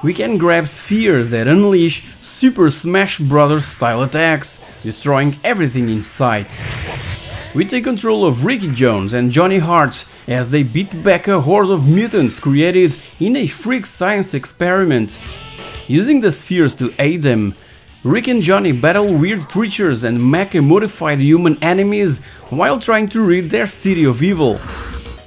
Speaker 1: we can grab spheres that unleash Super Smash Bros. Style attacks, destroying everything in sight. We take control of Ricky Jones and Johnny Hart as they beat back a horde of mutants created in a freak science experiment. Using the spheres to aid them, Rick and Johnny battle weird creatures and mecha-modified human enemies while trying to rid their city of evil.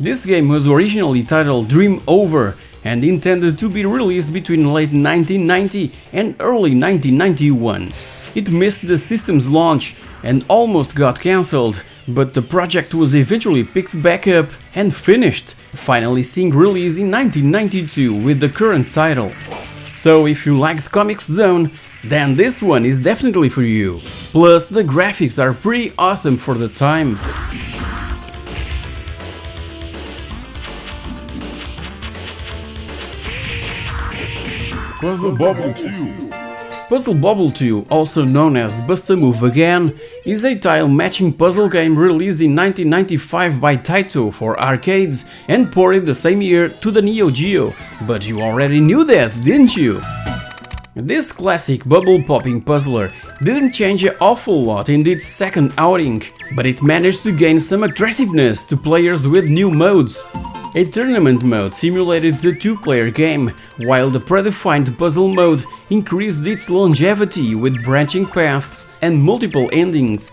Speaker 1: This game was originally titled Dream Over and intended to be released between late 1990 and early 1991. It missed the system's launch and almost got cancelled, but the project was eventually picked back up and finished, finally seeing release in 1992 with the current title. So if you liked Comic Zone, then this one is definitely for you. Plus, the graphics are pretty awesome for the time.
Speaker 4: Puzzle Bubble 2.
Speaker 1: Puzzle Bobble 2, also known as Bust a Move Again, is a tile-matching puzzle game released in 1995 by Taito for arcades and ported the same year to the Neo Geo. But you already knew that, didn't you? This classic bubble-popping puzzler didn't change an awful lot in its second outing, but it managed to gain some attractiveness to players with new modes. A tournament mode simulated the two-player game, while the predefined puzzle mode increased its longevity with branching paths and multiple endings.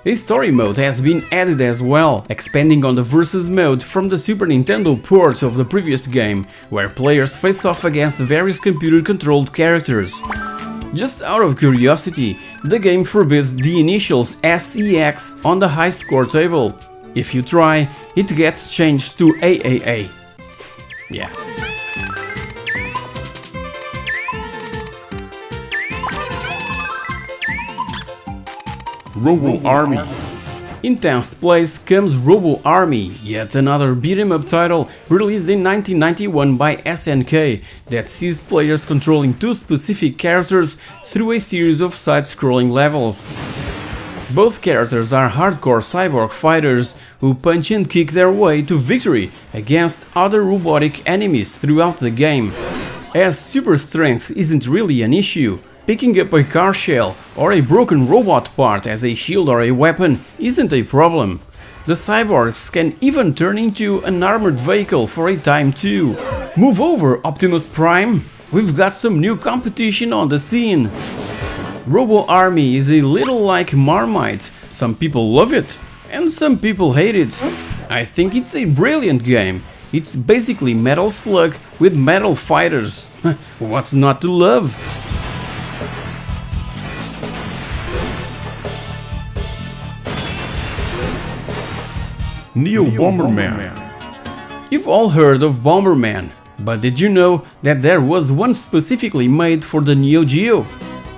Speaker 1: A story mode has been added as well, expanding on the versus mode from the Super Nintendo port of the previous game, where players face off against various computer-controlled characters. Just out of curiosity, the game forbids the initials SEX on the high score table. If you try, it gets changed to AAA. Yeah.
Speaker 4: Robo Army.
Speaker 1: In 10th place comes Robo Army, yet another beat-em-up title released in 1991 by SNK that sees players controlling two specific characters through a series of side-scrolling levels. Both characters are hardcore cyborg fighters who punch and kick their way to victory against other robotic enemies throughout the game. As super strength isn't really an issue, picking up a car shell or a broken robot part as a shield or a weapon isn't a problem. The cyborgs can even turn into an armored vehicle for a time too. Move over, Optimus Prime! We've got some new competition on the scene! Robo Army is a little like Marmite. Some people love it and some people hate it. I think it's a brilliant game. It's basically Metal Slug with metal fighters. What's not to love?
Speaker 4: Neo Bomberman.
Speaker 1: You've all heard of Bomberman, but did you know that there was one specifically made for the Neo Geo?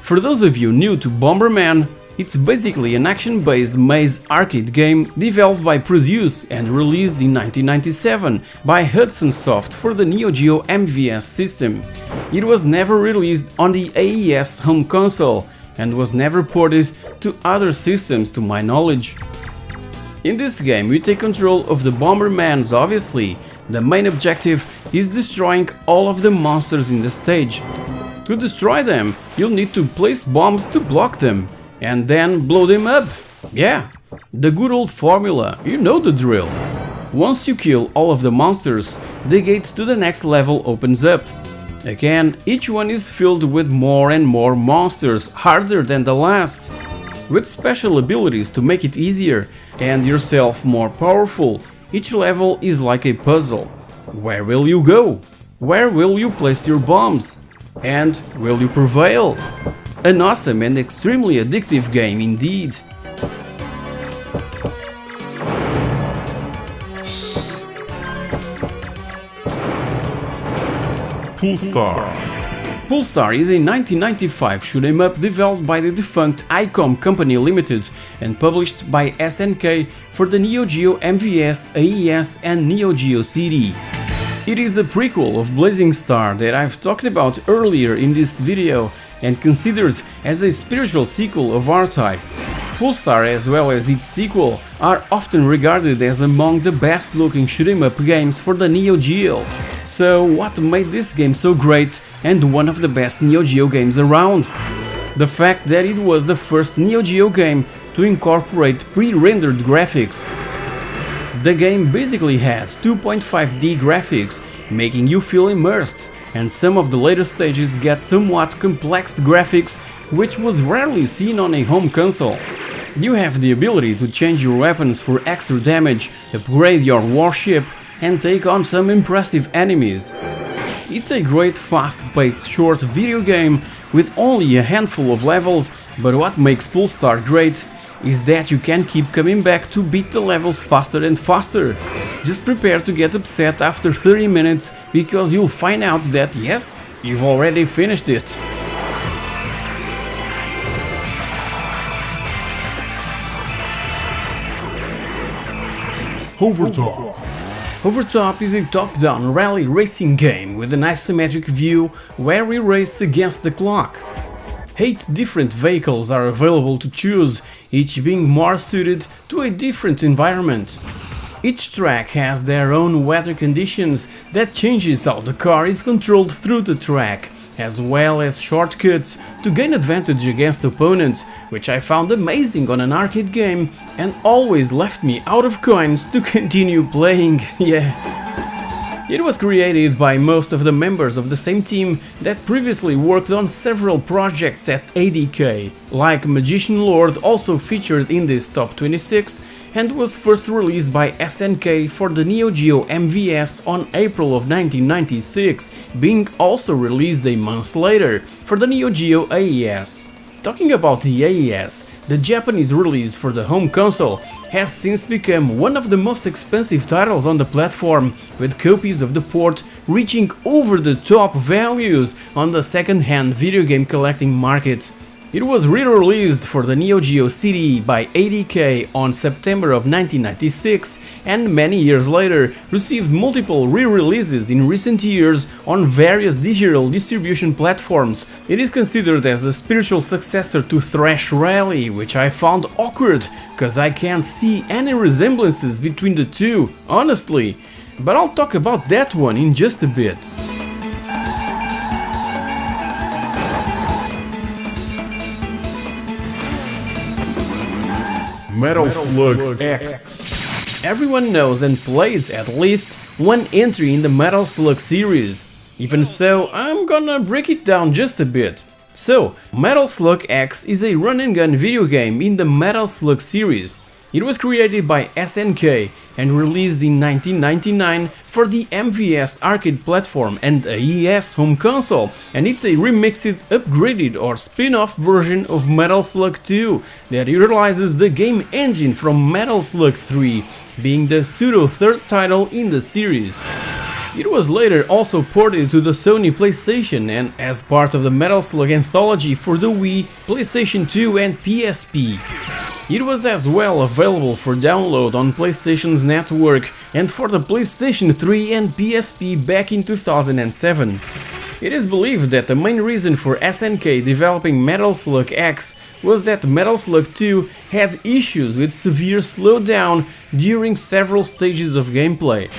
Speaker 1: For those of you new to Bomberman, it's basically an action-based maze arcade game developed by Produce and released in 1997 by Hudson Soft for the Neo Geo MVS system. It was never released on the AES home console and was never ported to other systems to my knowledge. In this game you take control of the Bombermans obviously. The main objective is destroying all of the monsters in the stage. To destroy them, you'll need to place bombs to block them, and then blow them up. Yeah, the good old formula, you know the drill. Once you kill all of the monsters, the gate to the next level opens up. Again, each one is filled with more and more monsters, harder than the last. With special abilities to make it easier and yourself more powerful, each level is like a puzzle. Where will you go? Where will you place your bombs? And will you prevail? An awesome and extremely addictive game indeed.
Speaker 4: Pulsar.
Speaker 1: Pulsar is a 1995 shoot-'em-up developed by the defunct ICOM Company Limited and published by SNK for the Neo Geo MVS, AES and Neo Geo CD. It is a prequel of Blazing Star that I've talked about earlier in this video and considered as a spiritual sequel of R-Type. Pulsar as well as its sequel are often regarded as among the best looking shoot-'em-up games for the Neo Geo. So what made this game so great and one of the best Neo Geo games around? The fact that it was the first Neo Geo game to incorporate pre-rendered graphics. The game basically has 2.5D graphics, making you feel immersed, and some of the later stages get somewhat complex graphics, which was rarely seen on a home console. You have the ability to change your weapons for extra damage, upgrade your warship, and take on some impressive enemies. It's a great fast-paced short video game with only a handful of levels, but what makes Pulsar great is that you can keep coming back to beat the levels faster and faster. Just prepare to get upset after 30 minutes because you'll find out that yes, you've already finished it.
Speaker 4: Overtop.
Speaker 1: Overtop is a top-down rally racing game with an isometric view where we race against the clock. 8 different vehicles are available to choose, each being more suited to a different environment. Each track has their own weather conditions that changes how the car is controlled through the track, as well as shortcuts to gain advantage against opponents, which I found amazing on an arcade game and always left me out of coins to continue playing, yeah. It was created by most of the members of the same team that previously worked on several projects at ADK, like Magician Lord also featured in this top 26 and was first released by SNK for the Neo Geo MVS on April of 1996, being also released a month later for the Neo Geo AES. Talking about the AES, the Japanese release for the home console has since become one of the most expensive titles on the platform, with copies of the port reaching over the top values on the second-hand video game collecting market. It was re-released for the Neo Geo CD by ADK on September of 1996 and many years later received multiple re-releases in recent years on various digital distribution platforms. It is considered as a spiritual successor to Thrash Rally, which I found awkward, cause I can't see any resemblances between the two, honestly. But I'll talk about that one in just a bit.
Speaker 4: Metal Slug X.
Speaker 1: Everyone knows and plays at least one entry in the Metal Slug series. Even so, I'm gonna break it down just a bit. So, Metal Slug X is a run-and-gun video game in the Metal Slug series. It was created by SNK and released in 1999 for the MVS arcade platform and AES home console, and it's a remixed, upgraded or spin-off version of Metal Slug 2 that utilizes the game engine from Metal Slug 3, being the pseudo-third title in the series. It was later also ported to the Sony PlayStation and as part of the Metal Slug anthology for the Wii, PlayStation 2 and PSP. It was as well available for download on PlayStation's network and for the PlayStation 3 and PSP back in 2007. It is believed that the main reason for SNK developing Metal Slug X was that Metal Slug 2 had issues with severe slowdown during several stages of gameplay.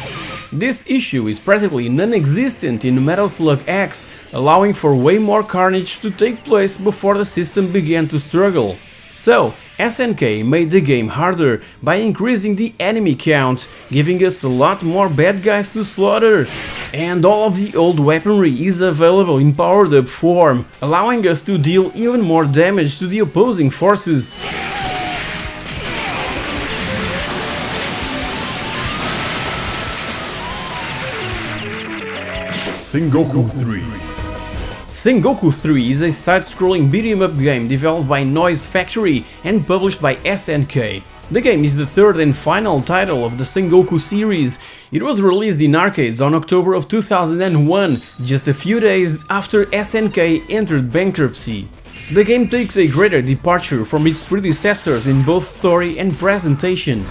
Speaker 1: This issue is practically non-existent in Metal Slug X, allowing for way more carnage to take place before the system began to struggle. So, SNK made the game harder by increasing the enemy count, giving us a lot more bad guys to slaughter. And all of the old weaponry is available in powered up form, allowing us to deal even more damage to the opposing forces.
Speaker 4: Sengoku 3.
Speaker 1: Sengoku 3 is a side-scrolling beat-em-up game developed by Noise Factory and published by SNK. The game is the third and final title of the Sengoku series. It was released in arcades on October of 2001, just a few days after SNK entered bankruptcy. The game takes a greater departure from its predecessors in both story and presentation.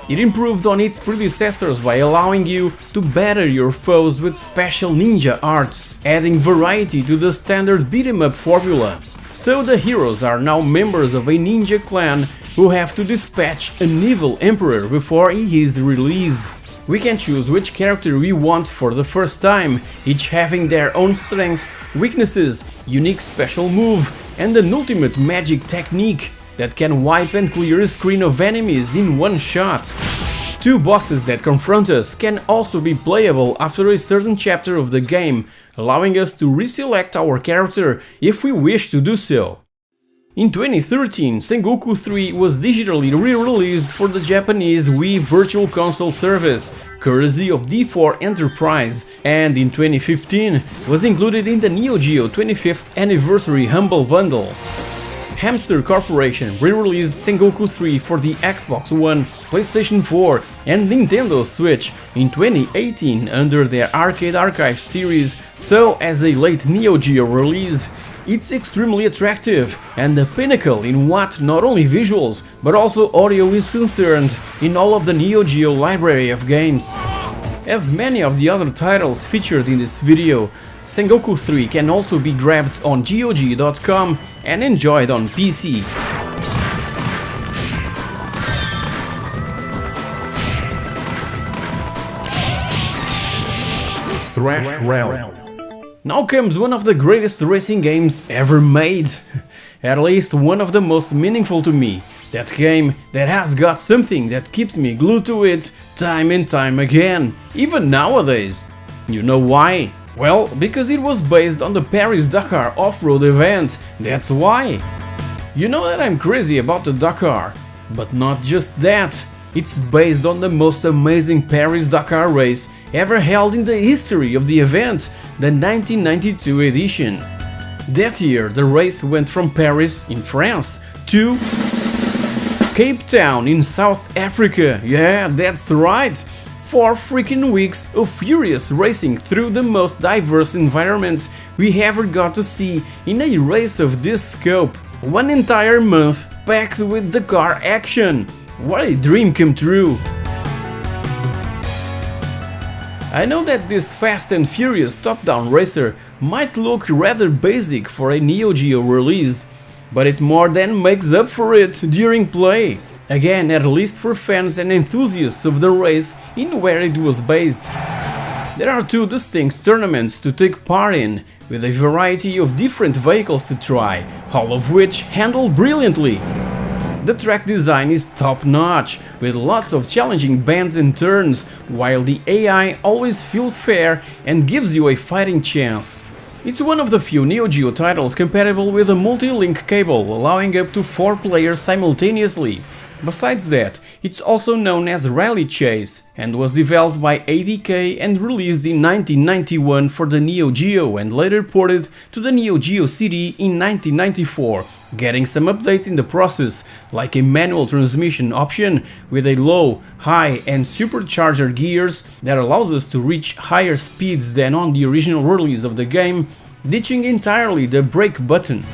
Speaker 1: It improved on its predecessors by allowing you to batter your foes with special ninja arts, adding variety to the standard beat-em-up formula. So the heroes are now members of a ninja clan who have to dispatch an evil emperor before he is released. We can choose which character we want for the first time, each having their own strengths, weaknesses, unique special move, and an ultimate magic technique that can wipe and clear a screen of enemies in one shot. Two bosses that confront us can also be playable after a certain chapter of the game, allowing us to reselect our character if we wish to do so. In 2013, Sengoku 3 was digitally re-released for the Japanese Wii Virtual Console service, courtesy of D4 Enterprise, and in 2015 was included in the Neo Geo 25th Anniversary Humble Bundle. Hamster Corporation re-released Sengoku 3 for the Xbox One, PlayStation 4 and Nintendo Switch in 2018 under their Arcade Archive series, so as a late Neo Geo release, it's extremely attractive and the pinnacle in what not only visuals but also audio is concerned in all of the Neo Geo library of games. As many of the other titles featured in this video, Sengoku 3 can also be grabbed on GOG.com and enjoyed on PC.
Speaker 4: Thrash Rally.
Speaker 1: Now comes one of the greatest racing games ever made. At least one of the most meaningful to me. That game that has got something that keeps me glued to it time and time again, even nowadays. You know why? Well, because it was based on the Paris-Dakar off-road event, that's why. You know that I'm crazy about the Dakar, but not just that. It's based on the most amazing Paris-Dakar race ever held in the history of the event, the 1992 edition. That year the race went from Paris in France to Cape Town in South Africa. Yeah, that's right! 4 freaking weeks of furious racing through the most diverse environments we ever got to see in a race of this scope. 1 entire month packed with Dakar action. What a dream come true! I know that this fast and furious top-down racer might look rather basic for a Neo Geo release, but it more than makes up for it during play. Again, at least for fans and enthusiasts of the race in where it was based. There are 2 distinct tournaments to take part in, with a variety of different vehicles to try, all of which handle brilliantly. The track design is top-notch, with lots of challenging bends and turns, while the AI always feels fair and gives you a fighting chance. It's one of the few Neo Geo titles compatible with a multi-link cable, allowing up to 4 players simultaneously. Besides that, it's also known as Rally Chase, and was developed by ADK and released in 1991 for the Neo Geo and later ported to the Neo Geo CD in 1994, getting some updates in the process, like a manual transmission option with a low, high and supercharger gears that allows us to reach higher speeds than on the original release of the game, ditching entirely the brake button.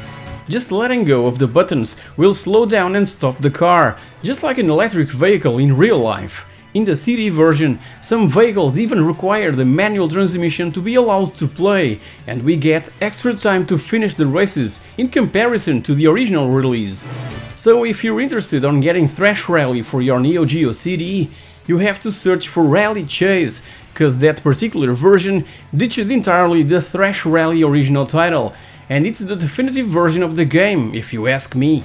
Speaker 1: Just letting go of the buttons will slow down and stop the car, just like an electric vehicle in real life. In the CD version, some vehicles even require the manual transmission to be allowed to play, and we get extra time to finish the races in comparison to the original release. So if you're interested on getting Thrash Rally for your Neo Geo CD, you have to search for Rally Chase, cause that particular version ditched entirely the Thrash Rally original title, and it's the definitive version of the game, if you ask me.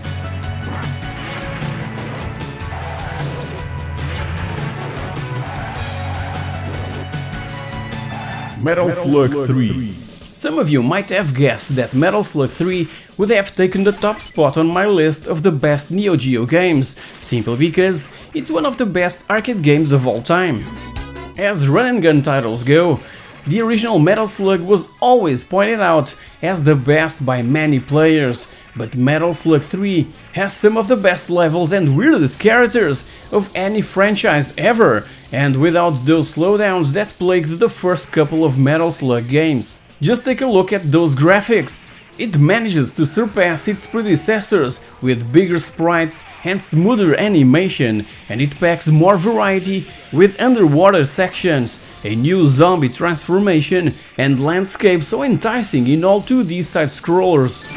Speaker 4: Metal Slug 3.
Speaker 1: Some of you might have guessed that Metal Slug 3 would have taken the top spot on my list of the best Neo Geo games, simply because it's one of the best arcade games of all time. As run and gun titles go, the original Metal Slug was always pointed out as the best by many players, but Metal Slug 3 has some of the best levels and weirdest characters of any franchise ever, and without those slowdowns that plagued the first couple of Metal Slug games. Just take a look at those graphics. It manages to surpass its predecessors with bigger sprites and smoother animation, and it packs more variety with underwater sections, a new zombie transformation and landscapes so enticing in all 2D side-scrollers.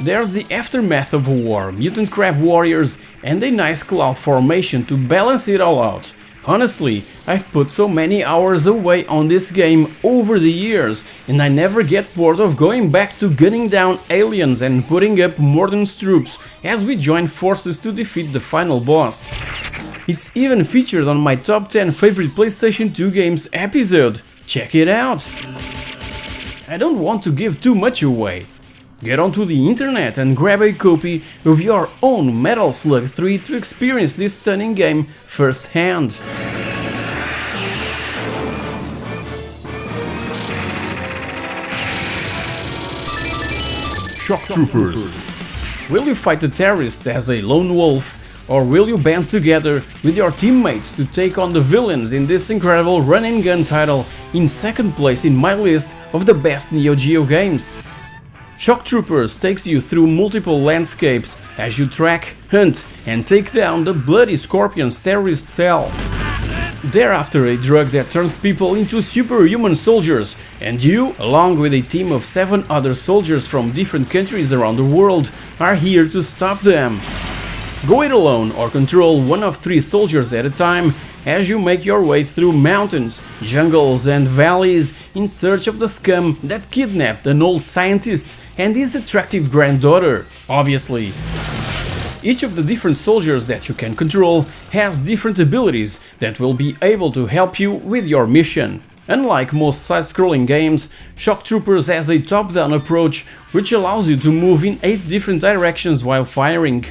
Speaker 1: There's the aftermath of a war, mutant crab warriors and a nice cloud formation to balance it all out. Honestly, I've put so many hours away on this game over the years, and I never get bored of going back to gunning down aliens and putting up Morden's troops as we join forces to defeat the final boss. It's even featured on my top 10 favorite PlayStation 2 games episode. Check it out! I don't want to give too much away. Get onto the internet and grab a copy of your own Metal Slug 3 to experience this stunning game firsthand.
Speaker 4: Shock Troopers.
Speaker 1: Will you fight the terrorists as a lone wolf, or will you band together with your teammates to take on the villains in this incredible run and gun title in second place in my list of the best Neo Geo games? Shock Troopers takes you through multiple landscapes as you track, hunt and take down the Bloody Scorpion's terrorist cell. Thereafter, a drug that turns people into superhuman soldiers, and you, along with a team of 7 other soldiers from different countries around the world, are here to stop them. Go it alone or control one of 3 soldiers at a time as you make your way through mountains, jungles and valleys in search of the scum that kidnapped an old scientist and his attractive granddaughter, obviously. Each of the different soldiers that you can control has different abilities that will be able to help you with your mission. Unlike most side-scrolling games, Shock Troopers has a top-down approach which allows you to move in 8 different directions while firing.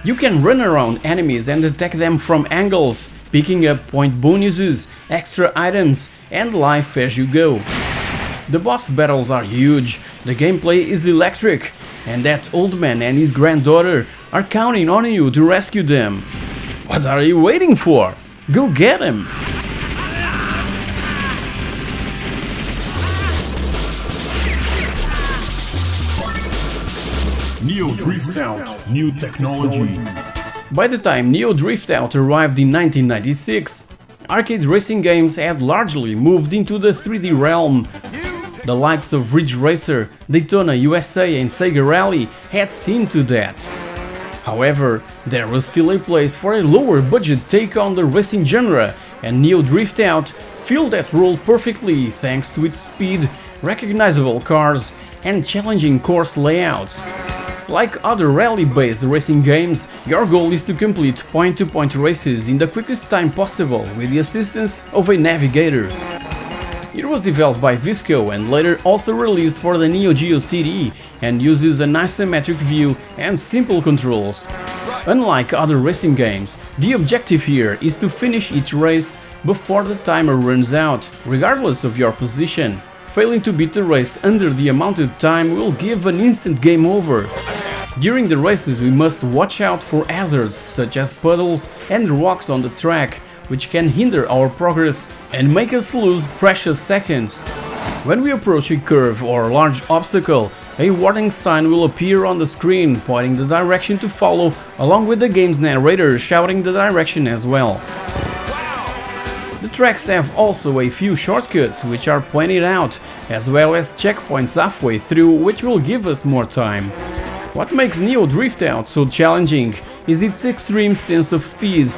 Speaker 1: You can run around enemies and attack them from angles, picking up point bonuses, extra items and life as you go. The boss battles are huge, the gameplay is electric, and that old man and his granddaughter are counting on you to rescue them. What are you waiting for? Go get him!
Speaker 4: Neo Drift Out, new technology.
Speaker 1: By the time Neo Drift Out arrived in 1996, arcade racing games had largely moved into the 3D realm. The likes of Ridge Racer, Daytona USA and Sega Rally had seen to that. However, there was still a place for a lower budget take on the racing genre, and Neo Drift Out filled that role perfectly thanks to its speed, recognizable cars and challenging course layouts. Like other rally-based racing games, your goal is to complete point-to-point races in the quickest time possible with the assistance of a navigator. It was developed by Visco and later also released for the Neo Geo CD and uses an isometric view and simple controls. Unlike other racing games, the objective here is to finish each race before the timer runs out, regardless of your position. Failing to beat the race under the amount time will give an instant game over. During the races we must watch out for hazards such as puddles and rocks on the track, which can hinder our progress and make us lose precious seconds. When we approach a curve or large obstacle, a warning sign will appear on the screen pointing the direction to follow, along with the game's narrator shouting the direction as well. The tracks have also a few shortcuts which are pointed out, as well as checkpoints halfway through which will give us more time. What makes Neo Drift Out so challenging is its extreme sense of speed.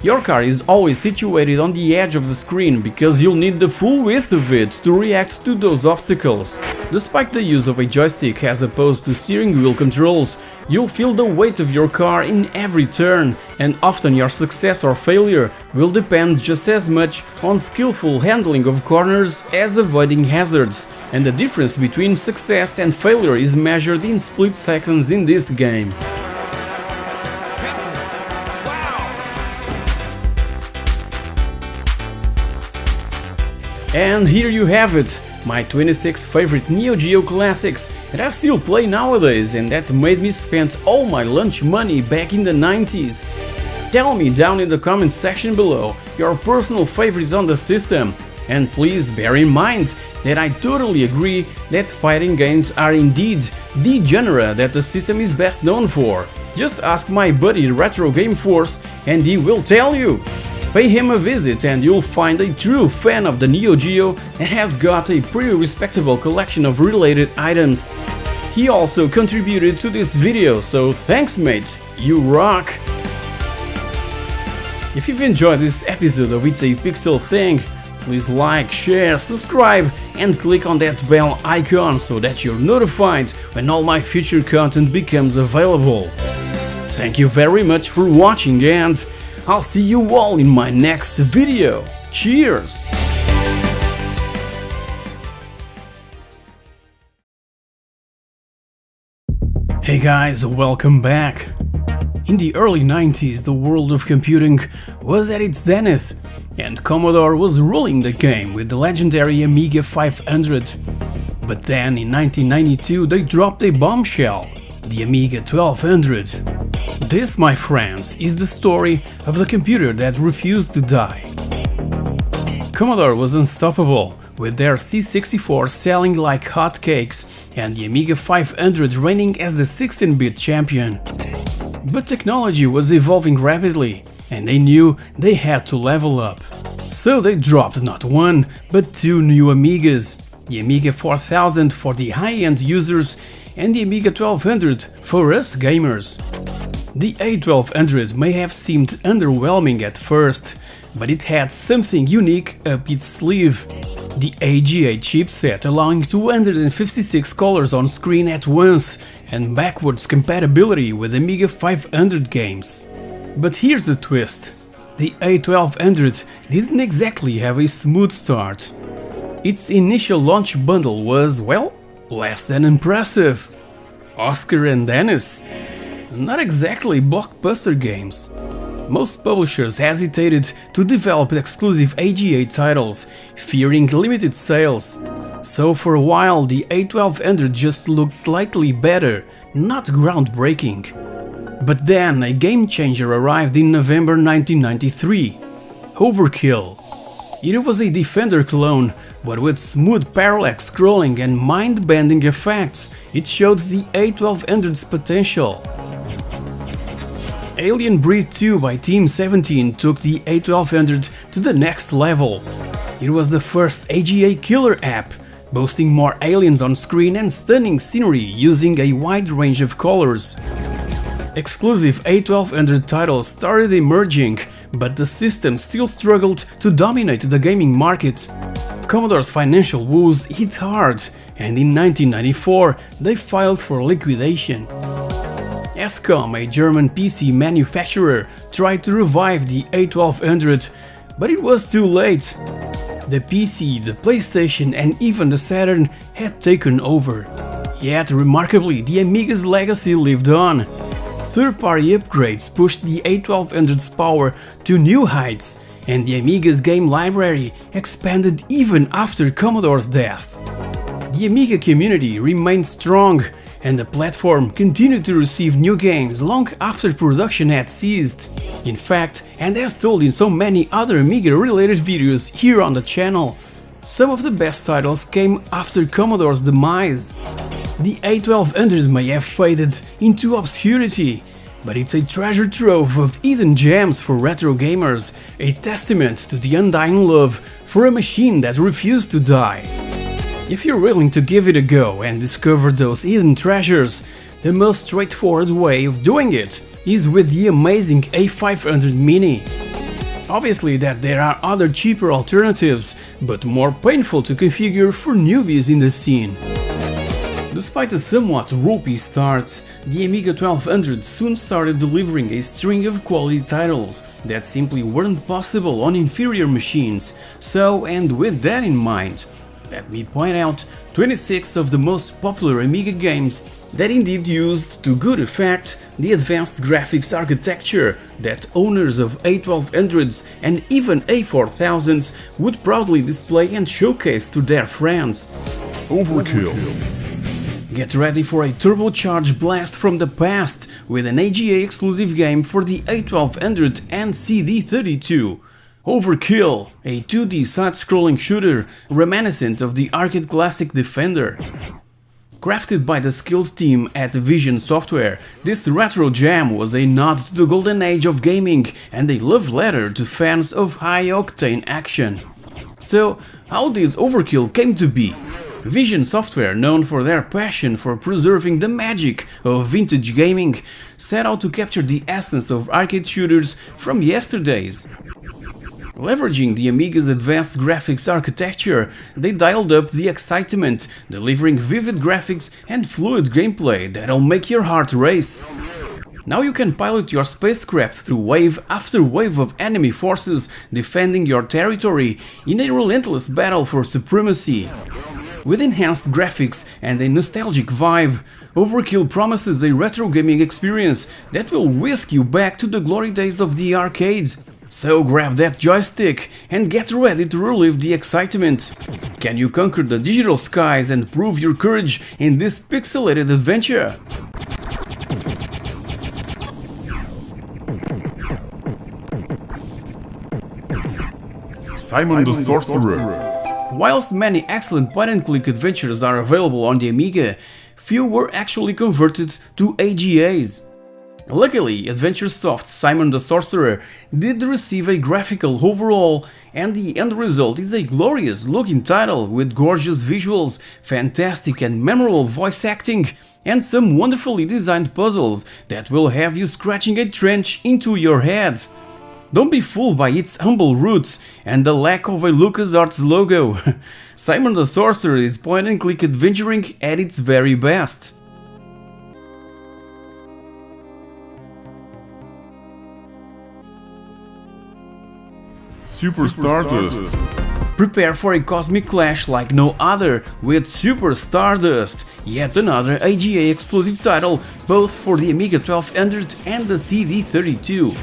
Speaker 1: Your car is always situated on the edge of the screen because you'll need the full width of it to react to those obstacles. Despite the use of a joystick as opposed to steering wheel controls, you'll feel the weight of your car in every turn, and often your success or failure will depend just as much on skillful handling of corners as avoiding hazards, and the difference between success and failure is measured in split seconds in this game. And here you have it, my 26 favorite Neo Geo classics that I still play nowadays and that made me spend all my lunch money back in the 90s. Tell me down in the comments section below your personal favorites on the system, and please bear in mind that I totally agree that fighting games are indeed the genre that the system is best known for. Just ask my buddy Retro Game Force and he will tell you. Pay him a visit and you'll find a true fan of the Neo Geo that has got a pretty respectable collection of related items. He also contributed to this video, so thanks mate, you rock! If you've enjoyed this episode of itsaPIXELthing, please like, share, subscribe and click on that bell icon so that you're notified when all my future content becomes available. Thank you very much for watching and I'll see you all in my next video. Cheers! Hey guys, welcome back! In the early 90s, the world of computing was at its zenith, and Commodore was ruling the game with the legendary Amiga 500. But then in 1992 they dropped a bombshell, the Amiga 1200. This, my friends, is the story of the computer that refused to die. Commodore was unstoppable, with their C64 selling like hotcakes and the Amiga 500 reigning as the 16-bit champion. But technology was evolving rapidly, and they knew they had to level up. So they dropped not one, but two new Amigas, the Amiga 4000 for the high-end users and the Amiga 1200 for us gamers. The A1200 may have seemed underwhelming at first, but it had something unique up its sleeve. The AGA chipset allowing 256 colors on screen at once and backwards compatibility with Amiga 500 games. But here's the twist. The A1200 didn't exactly have a smooth start. Its initial launch bundle was, well, less than impressive. Oscar and Dennis? Not exactly blockbuster games. Most publishers hesitated to develop exclusive AGA titles, fearing limited sales. So for a while the A1200 just looked slightly better, not groundbreaking. But then a game changer arrived in November 1993, Overkill. It was a Defender clone, but with smooth parallax scrolling and mind-bending effects. It showed the A1200's potential. Alien Breed 2 by Team 17 took the A1200 to the next level. It was the first AGA killer app, boasting more aliens on screen and stunning scenery using a wide range of colors. Exclusive A1200 titles started emerging, but the system still struggled to dominate the gaming market. Commodore's financial woes hit hard, and in 1994 they filed for liquidation. Escom, a German PC manufacturer, tried to revive the A1200, but it was too late. The PC, the PlayStation and even the Saturn had taken over. Yet, remarkably, the Amiga's legacy lived on. Third-party upgrades pushed the A1200's power to new heights, and the Amiga's game library expanded even after Commodore's death. The Amiga community remained strong, and the platform continued to receive new games long after production had ceased. In fact, and as told in so many other Amiga-related videos here on the channel, some of the best titles came after Commodore's demise. The A1200 may have faded into obscurity, but it's a treasure trove of hidden gems for retro gamers, a testament to the undying love for a machine that refused to die. If you're willing to give it a go and discover those hidden treasures, the most straightforward way of doing it is with the amazing A500 Mini. Obviously that there are other cheaper alternatives, but more painful to configure for newbies in the scene. Despite a somewhat ropey start, the Amiga 1200 soon started delivering a string of quality titles that simply weren't possible on inferior machines. So, and with that in mind, let me point out 26 of the most popular Amiga games that indeed used to good effect the advanced graphics architecture that owners of A1200s and even A4000s would proudly display and showcase to their friends.
Speaker 4: Overkill.
Speaker 1: Get ready for a turbocharged blast from the past with an AGA exclusive game for the A1200 and CD32. Overkill, a 2D side-scrolling shooter reminiscent of the arcade classic Defender. Crafted by the skilled team at Vision Software, this retro gem was a nod to the golden age of gaming and a love letter to fans of high-octane action. So, how did Overkill came to be? Vision Software, known for their passion for preserving the magic of vintage gaming, set out to capture the essence of arcade shooters from yesterdays. Leveraging the Amiga's advanced graphics architecture, they dialed up the excitement, delivering vivid graphics and fluid gameplay that'll make your heart race. Now you can pilot your spacecraft through wave after wave of enemy forces, defending your territory in a relentless battle for supremacy. With enhanced graphics and a nostalgic vibe, Overkill promises a retro gaming experience that will whisk you back to the glory days of the arcades. So grab that joystick and get ready to relive the excitement. Can you conquer the digital skies and prove your courage in this pixelated adventure?
Speaker 4: Simon the Sorcerer.
Speaker 1: Whilst many excellent point-and-click adventures are available on the Amiga, few were actually converted to AGAs. Luckily, AdventureSoft's Simon the Sorcerer did receive a graphical overhaul, and the end result is a glorious looking title with gorgeous visuals, fantastic and memorable voice acting, and some wonderfully designed puzzles that will have you scratching a trench into your head. Don't be fooled by its humble roots and the lack of a LucasArts logo. Simon the Sorcerer is point-and-click adventuring at its very best.
Speaker 4: Super Stardust.
Speaker 1: Prepare for a cosmic clash like no other with Super Stardust, yet another AGA exclusive title both for the Amiga 1200 and the CD32.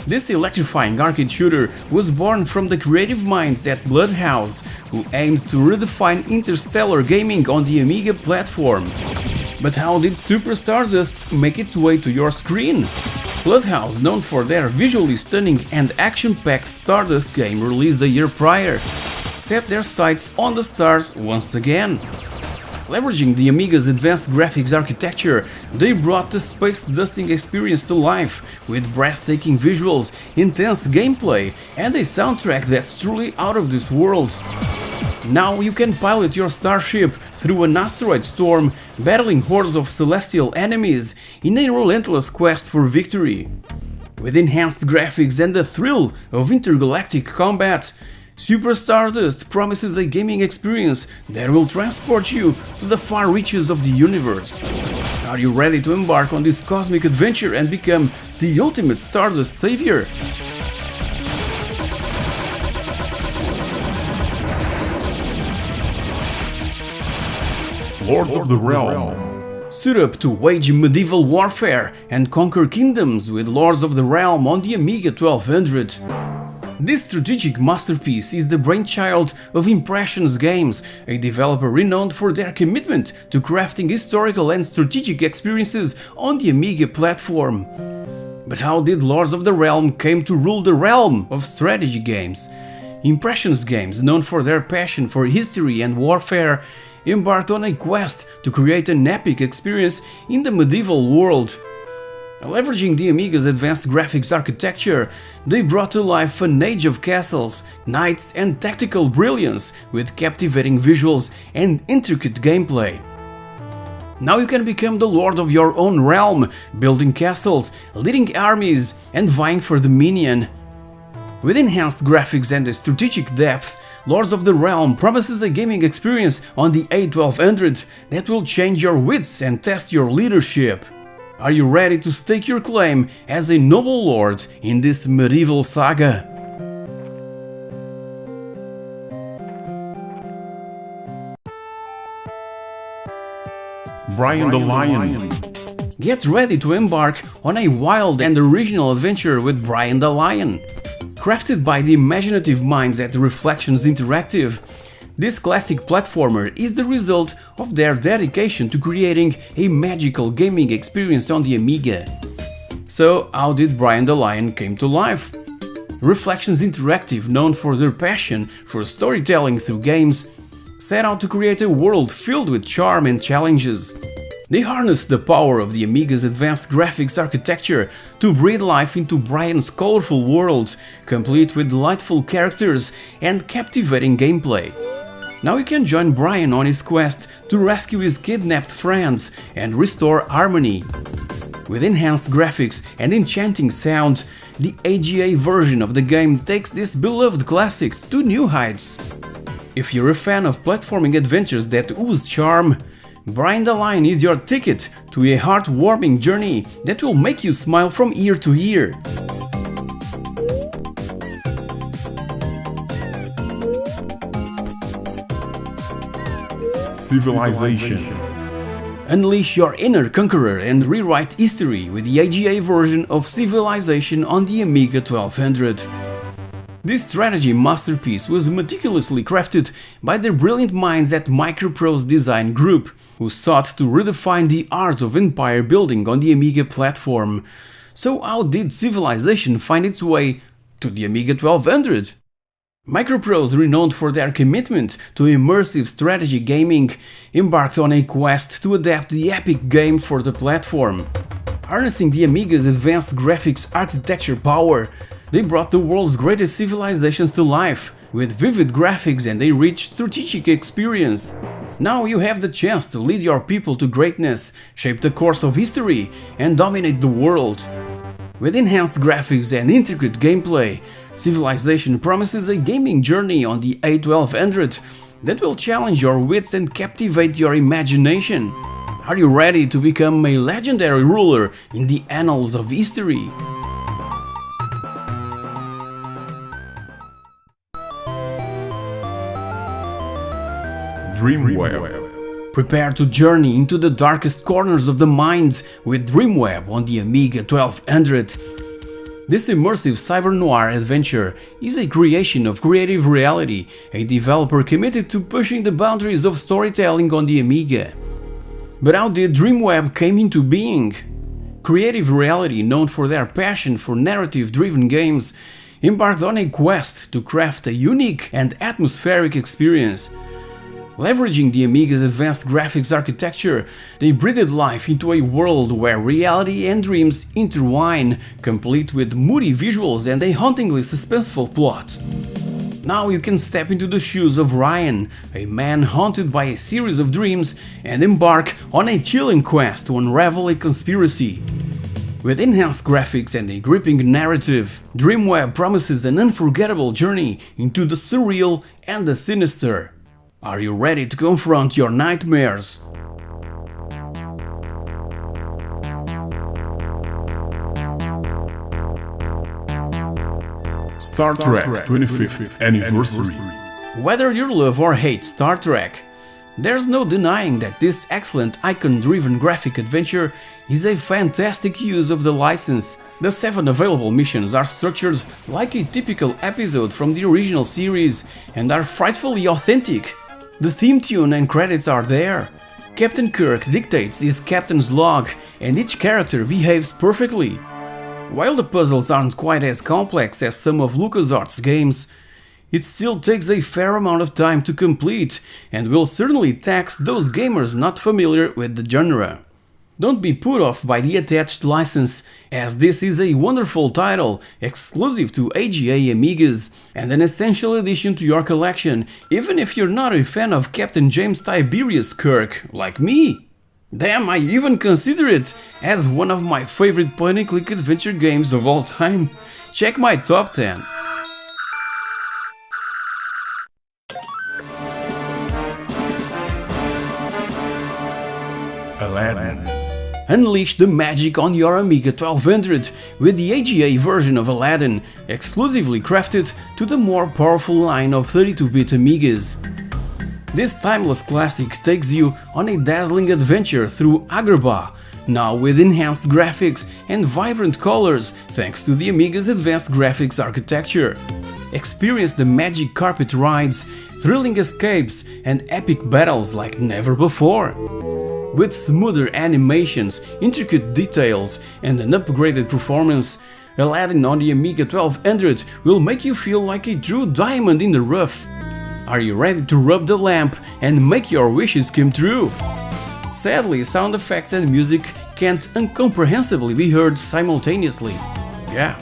Speaker 1: This electrifying arcade shooter was born from the creative minds at Bloodhouse, who aimed to redefine interstellar gaming on the Amiga platform. But how did Super Stardust make its way to your screen? Bloodhouse, known for their visually stunning and action-packed Stardust game released a year prior, set their sights on the stars once again. Leveraging the Amiga's advanced graphics architecture, they brought the space dusting experience to life, with breathtaking visuals, intense gameplay, and a soundtrack that's truly out of this world. Now you can pilot your starship through an asteroid storm, battling hordes of celestial enemies in a relentless quest for victory. With enhanced graphics and the thrill of intergalactic combat, Super Stardust promises a gaming experience that will transport you to the far reaches of the universe. Are you ready to embark on this cosmic adventure and become the ultimate Stardust savior?
Speaker 4: Lords of the Realm.
Speaker 1: Suit up to wage medieval warfare and conquer kingdoms with Lords of the Realm on the Amiga 1200. This strategic masterpiece is the brainchild of Impressions Games, a developer renowned for their commitment to crafting historical and strategic experiences on the Amiga platform. But how did Lords of the Realm came to rule the realm of strategy games? Impressions Games, known for their passion for history and warfare, embarked on a quest to create an epic experience in the medieval world. Leveraging the Amiga's advanced graphics architecture, they brought to life an age of castles, knights and tactical brilliance with captivating visuals and intricate gameplay. Now you can become the lord of your own realm, building castles, leading armies and vying for dominion. With enhanced graphics and a strategic depth, Lords of the Realm promises a gaming experience on the A1200 that will change your wits and test your leadership. Are you ready to stake your claim as a noble lord in this medieval saga?
Speaker 4: Brian the Lion.
Speaker 1: Get ready to embark on a wild and original adventure with Brian the Lion. Crafted by the imaginative minds at Reflections Interactive, this classic platformer is the result of their dedication to creating a magical gaming experience on the Amiga. So how did Brian the Lion came to life? Reflections Interactive, known for their passion for storytelling through games, set out to create a world filled with charm and challenges. They harnessed the power of the Amiga's advanced graphics architecture to breathe life into Brian's colorful world, complete with delightful characters and captivating gameplay. Now you can join Brian on his quest to rescue his kidnapped friends and restore harmony. With enhanced graphics and enchanting sound, the AGA version of the game takes this beloved classic to new heights. If you're a fan of platforming adventures that ooze charm, Brian the Lion is your ticket to a heartwarming journey that will make you smile from ear to ear.
Speaker 4: Civilization.
Speaker 1: Unleash your inner conqueror and rewrite history with the AGA version of Civilization on the Amiga 1200. This strategy masterpiece was meticulously crafted by the brilliant minds at Microprose Design Group, who sought to redefine the art of empire building on the Amiga platform. So how did Civilization find its way to the Amiga 1200? Microprose, renowned for their commitment to immersive strategy gaming, embarked on a quest to adapt the epic game for the platform. Harnessing the Amiga's advanced graphics architecture power, they brought the world's greatest civilizations to life, with vivid graphics and a rich strategic experience. Now you have the chance to lead your people to greatness, shape the course of history, and dominate the world. With enhanced graphics and intricate gameplay, Civilization promises a gaming journey on the A1200 that will challenge your wits and captivate your imagination. Are you ready to become a legendary ruler in the annals of history?
Speaker 4: Dreamweb.
Speaker 1: Prepare to journey into the darkest corners of the minds with Dreamweb on the Amiga 1200. This immersive cyber-noir adventure is a creation of Creative Reality, a developer committed to pushing the boundaries of storytelling on the Amiga. But how did Dreamweb came into being? Creative Reality, known for their passion for narrative-driven games, embarked on a quest to craft a unique and atmospheric experience. Leveraging the Amiga's advanced graphics architecture, they breathed life into a world where reality and dreams intertwine, complete with moody visuals and a hauntingly suspenseful plot. Now you can step into the shoes of Ryan, a man haunted by a series of dreams, and embark on a chilling quest to unravel a conspiracy. With enhanced graphics and a gripping narrative, Dreamweb promises an unforgettable journey into the surreal and the sinister. Are you ready to confront your nightmares?
Speaker 4: Star Trek 25th Anniversary.
Speaker 1: Whether you love or hate Star Trek, there's no denying that this excellent icon-driven graphic adventure is a fantastic use of the license. The 7 available missions are structured like a typical episode from the original series and are frightfully authentic. The theme tune and credits are there. Captain Kirk dictates his captain's log and each character behaves perfectly. While the puzzles aren't quite as complex as some of LucasArts' games, it still takes a fair amount of time to complete and will certainly tax those gamers not familiar with the genre. Don't be put off by the attached license, as this is a wonderful title exclusive to AGA Amigas and an essential addition to your collection, even if you're not a fan of Captain James Tiberius Kirk, like me. Damn, I even consider it as one of my favorite point-and-click adventure games of all time. Check my top 10.
Speaker 4: Aladdin.
Speaker 1: Unleash the magic on your Amiga 1200 with the AGA version of Aladdin, exclusively crafted to the more powerful line of 32-bit Amigas. This timeless classic takes you on a dazzling adventure through Agrabah, now with enhanced graphics and vibrant colors thanks to the Amiga's advanced graphics architecture. Experience the magic carpet rides, thrilling escapes, and epic battles like never before. With smoother animations, intricate details, and an upgraded performance, Aladdin on the Amiga 1200 will make you feel like a true diamond in the rough. Are you ready to rub the lamp and make your wishes come true? Sadly, sound effects and music can't incomprehensibly be heard simultaneously. Yeah.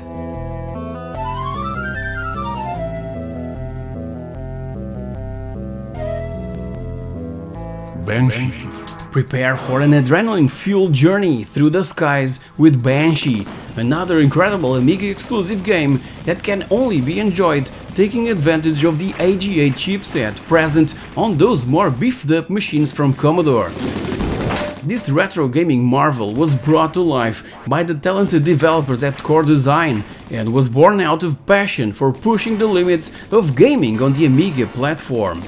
Speaker 4: Banshee.
Speaker 1: Prepare for an adrenaline-fueled journey through the skies with Banshee, another incredible Amiga exclusive game that can only be enjoyed taking advantage of the AGA chipset present on those more beefed-up machines from Commodore. This retro gaming marvel was brought to life by the talented developers at Core Design and was born out of passion for pushing the limits of gaming on the Amiga platform.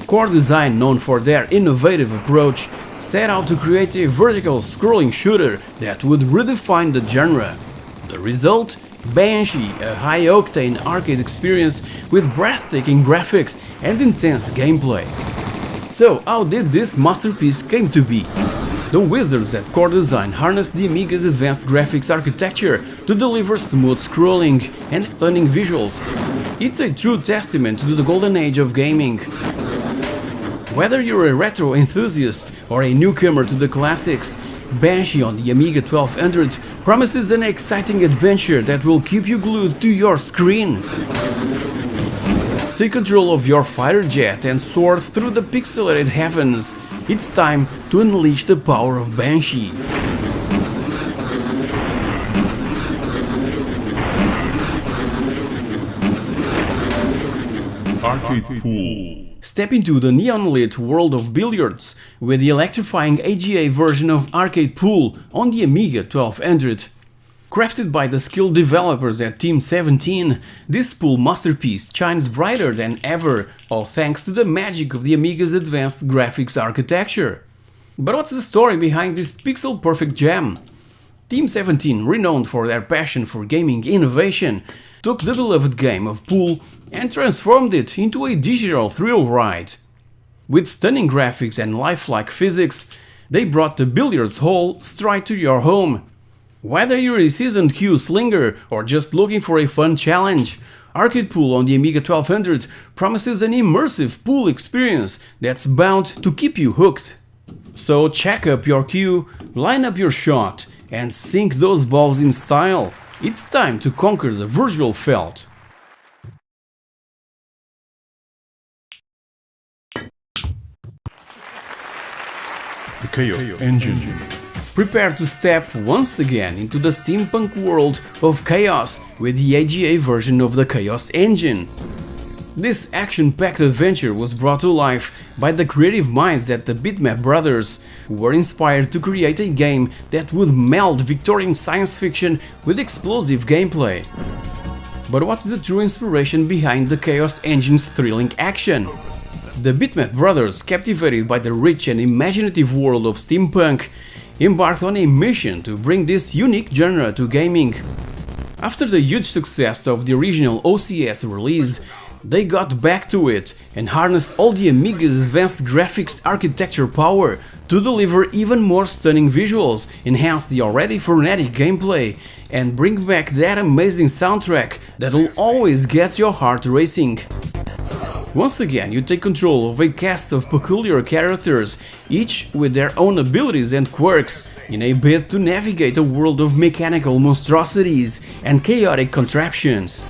Speaker 1: Core Design, known for their innovative approach, set out to create a vertical scrolling shooter that would redefine the genre. The result? Banshee, a high-octane arcade experience with breathtaking graphics and intense gameplay. So, how did this masterpiece came to be? The wizards at Core Design harnessed the Amiga's advanced graphics architecture to deliver smooth scrolling and stunning visuals. It's a true testament to the golden age of gaming. Whether you're a retro enthusiast or a newcomer to the classics, Banshee on the Amiga 1200 promises an exciting adventure that will keep you glued to your screen. Take control of your fighter jet and soar through the pixelated heavens. It's time to unleash the power of Banshee.
Speaker 4: Arcade Pool.
Speaker 1: Step into the neon-lit world of billiards with the electrifying AGA version of Arcade Pool on the Amiga 1200. Crafted by the skilled developers at Team 17, this pool masterpiece shines brighter than ever, all thanks to the magic of the Amiga's advanced graphics architecture. But what's the story behind this pixel-perfect gem? Team 17, renowned for their passion for gaming innovation, took the beloved game of pool and transformed it into a digital thrill ride. With stunning graphics and lifelike physics, they brought the billiards hole straight to your home. Whether you're a seasoned cue slinger or just looking for a fun challenge, Arcade Pool on the Amiga 1200 promises an immersive pool experience that's bound to keep you hooked. So check up your cue, line up your shot, and sink those balls in style. It's time to conquer the virtual felt.
Speaker 4: The Chaos Engine.
Speaker 1: Prepare to step once again into the steampunk world of chaos with the AGA version of the Chaos Engine. This action-packed adventure was brought to life by the creative minds at the Bitmap Brothers, who were inspired to create a game that would meld Victorian science fiction with explosive gameplay. But what's the true inspiration behind the Chaos Engine's thrilling action? The Bitmap Brothers, captivated by the rich and imaginative world of steampunk, embarked on a mission to bring this unique genre to gaming. After the huge success of the original OCS release, they got back to it and harnessed all the Amiga's advanced graphics architecture power to deliver even more stunning visuals, enhance the already frenetic gameplay, and bring back that amazing soundtrack that'll always get your heart racing. Once again, you take control of a cast of peculiar characters, each with their own abilities and quirks, in a bid to navigate a world of mechanical monstrosities and chaotic contraptions.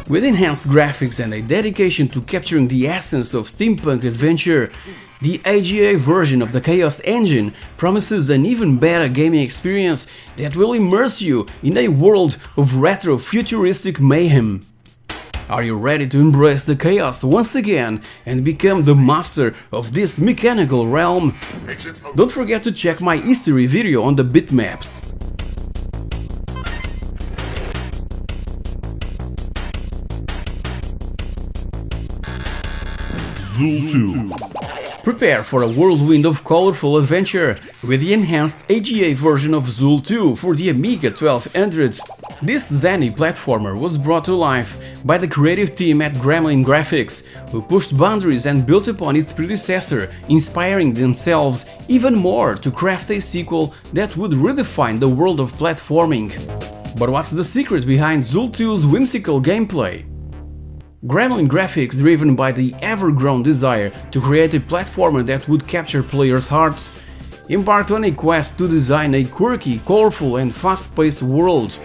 Speaker 1: With enhanced graphics and a dedication to capturing the essence of steampunk adventure, the AGA version of the Chaos Engine promises an even better gaming experience that will immerse you in a world of retro-futuristic mayhem. Are you ready to embrace the chaos once again and become the master of this mechanical realm? Don't forget to check my history video on the bitmaps.
Speaker 4: Zool 2.
Speaker 1: Prepare for a whirlwind of colorful adventure with the enhanced AGA version of Zool 2 for the Amiga 1200. This zany platformer was brought to life by the creative team at Gremlin Graphics, who pushed boundaries and built upon its predecessor, inspiring themselves even more to craft a sequel that would redefine the world of platforming. But what's the secret behind Zool 2's whimsical gameplay? Gremlin Graphics, driven by the ever-grown desire to create a platformer that would capture players' hearts, embarked on a quest to design a quirky, colorful and fast-paced world.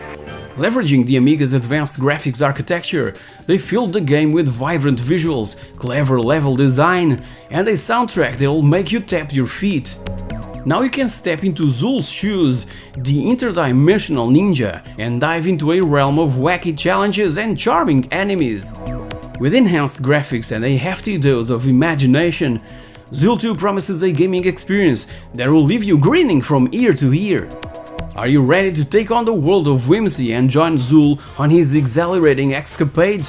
Speaker 1: Leveraging the Amiga's advanced graphics architecture, they filled the game with vibrant visuals, clever level design, and a soundtrack that'll make you tap your feet. Now you can step into Zool's shoes, the interdimensional ninja, and dive into a realm of wacky challenges and charming enemies. With enhanced graphics and a hefty dose of imagination, Zool 2 promises a gaming experience that will leave you grinning from ear to ear. Are you ready to take on the world of whimsy and join Zool on his exhilarating escapade?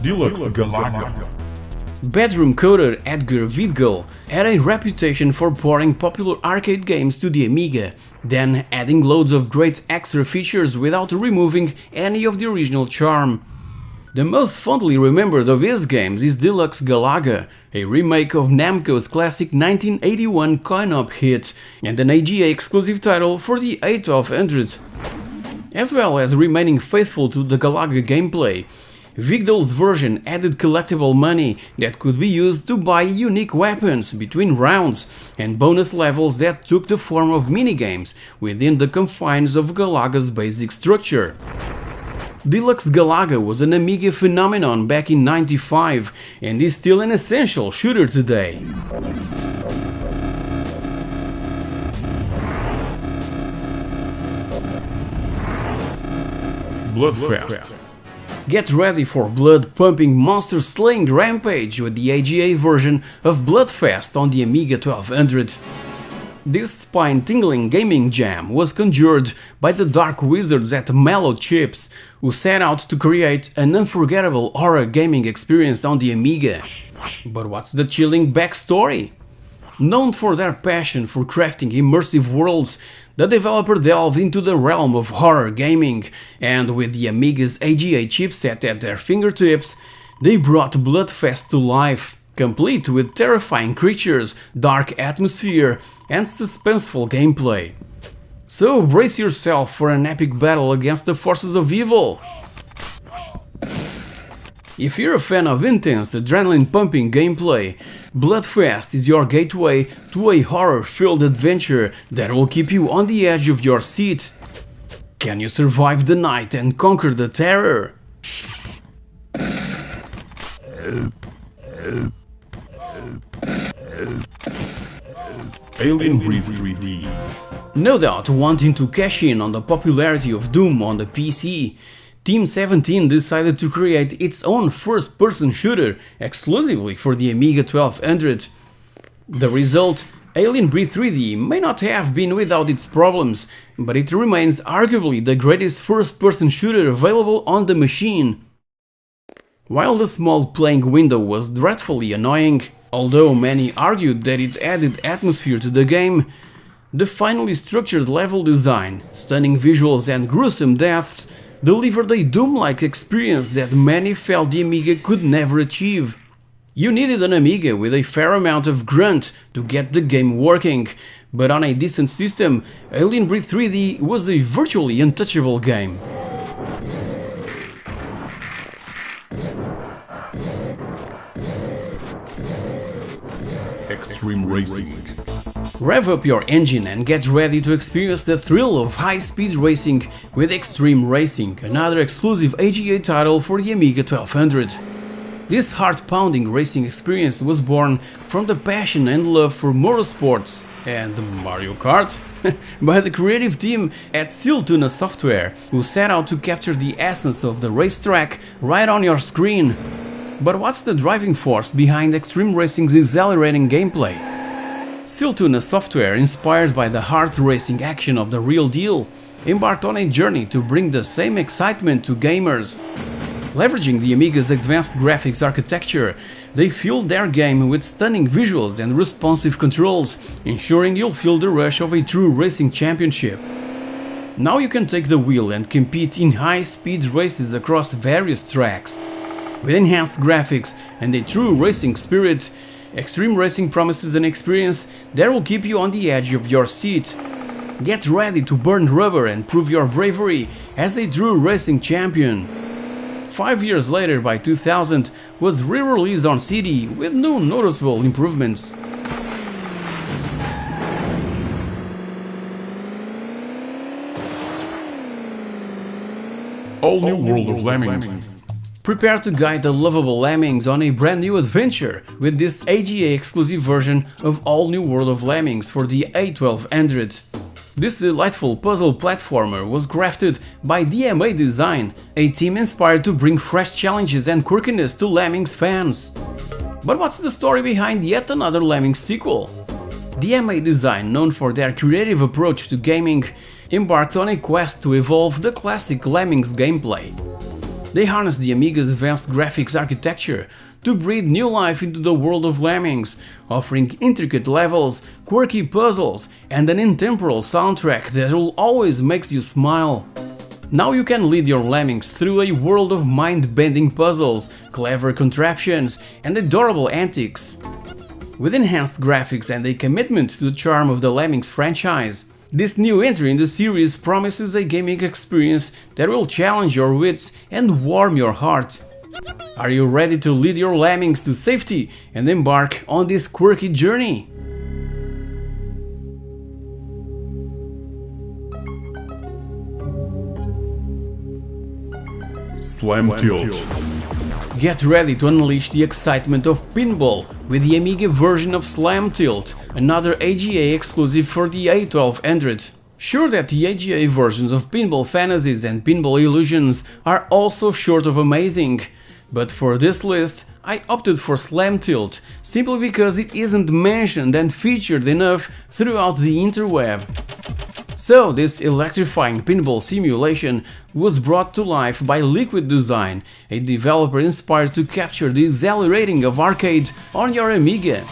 Speaker 4: Deluxe Galaga.
Speaker 1: Bedroom coder Edgar Vidgel had a reputation for porting popular arcade games to the Amiga, then adding loads of great extra features without removing any of the original charm. The most fondly remembered of his games is Deluxe Galaga, a remake of Namco's classic 1981 coin-op hit and an AGA exclusive title for the A1200. As well as remaining faithful to the Galaga gameplay, Vigdal's version added collectible money that could be used to buy unique weapons between rounds and bonus levels that took the form of minigames within the confines of Galaga's basic structure. Deluxe Galaga was an Amiga phenomenon back in '95 and is still an essential shooter today.
Speaker 4: Bloodfest.
Speaker 1: Get ready for blood-pumping monster-slaying rampage with the AGA version of Bloodfest on the Amiga 1200. This spine-tingling gaming jam was conjured by the dark wizards at Mellow Chips, who set out to create an unforgettable horror gaming experience on the Amiga. But what's the chilling backstory? Known for their passion for crafting immersive worlds, the developer delved into the realm of horror gaming, and with the Amiga's AGA chipset at their fingertips, they brought Bloodfest to life, complete with terrifying creatures, dark atmosphere, and suspenseful gameplay. So brace yourself for an epic battle against the forces of evil! If you're a fan of intense, adrenaline-pumping gameplay, Bloodfest is your gateway to a horror-filled adventure that will keep you on the edge of your seat. Can you survive the night and conquer the terror?
Speaker 4: Alien Breed 3D.
Speaker 1: No doubt wanting to cash in on the popularity of Doom on the PC, Team 17 decided to create its own first-person shooter exclusively for the Amiga 1200. The result, Alien Breed 3D, may not have been without its problems, but it remains arguably the greatest first-person shooter available on the machine. While the small playing window was dreadfully annoying, although many argued that it added atmosphere to the game, the finely structured level design, stunning visuals and gruesome deaths delivered a Doom-like experience that many felt the Amiga could never achieve. You needed an Amiga with a fair amount of grunt to get the game working, but on a decent system, Alien Breed 3D was a virtually untouchable game.
Speaker 4: Extreme Racing.
Speaker 1: Rev up your engine and get ready to experience the thrill of high-speed racing with Extreme Racing, another exclusive AGA title for the Amiga 1200. This heart-pounding racing experience was born from the passion and love for motorsports and Mario Kart by the creative team at XEL Software, who set out to capture the essence of the racetrack right on your screen. But what's the driving force behind Extreme Racing's exhilarating gameplay? XEL Software, inspired by the heart-racing action of the real deal, embarked on a journey to bring the same excitement to gamers. Leveraging the Amiga's advanced graphics architecture, they fueled their game with stunning visuals and responsive controls, ensuring you'll feel the rush of a true racing championship. Now you can take the wheel and compete in high-speed races across various tracks. With enhanced graphics and a true racing spirit, Extreme Racing promises an experience that will keep you on the edge of your seat. Get ready to burn rubber and prove your bravery as a true racing champion. 5 years later, by 2000, was re-released on CD with no noticeable improvements.
Speaker 4: All New World of Lemmings.
Speaker 1: Prepare to guide the lovable lemmings on a brand new adventure with this AGA exclusive version of All New World of Lemmings for the A1200. This delightful puzzle platformer was crafted by DMA Design, a team inspired to bring fresh challenges and quirkiness to Lemmings fans. But what's the story behind yet another Lemmings sequel? DMA Design, known for their creative approach to gaming, embarked on a quest to evolve the classic Lemmings gameplay. They harnessed the Amiga's advanced graphics architecture to breathe new life into the world of Lemmings, offering intricate levels, quirky puzzles, and an intemporal soundtrack that will always makes you smile. Now you can lead your Lemmings through a world of mind-bending puzzles, clever contraptions, and adorable antics. With enhanced graphics and a commitment to the charm of the Lemmings franchise, this new entry in the series promises a gaming experience that will challenge your wits and warm your heart. Are you ready to lead your lemmings to safety and embark on this quirky journey?
Speaker 4: Slam Tilt.
Speaker 1: Get ready to unleash the excitement of pinball with the Amiga version of Slam Tilt, another AGA exclusive for the A1200. Sure that the AGA versions of Pinball Fantasies and Pinball Illusions are also short of amazing, but for this list I opted for Slam Tilt simply because it isn't mentioned and featured enough throughout the interweb. So this electrifying pinball simulation was brought to life by Liquid Design, a developer inspired to capture the exhilarating of arcade on your Amiga.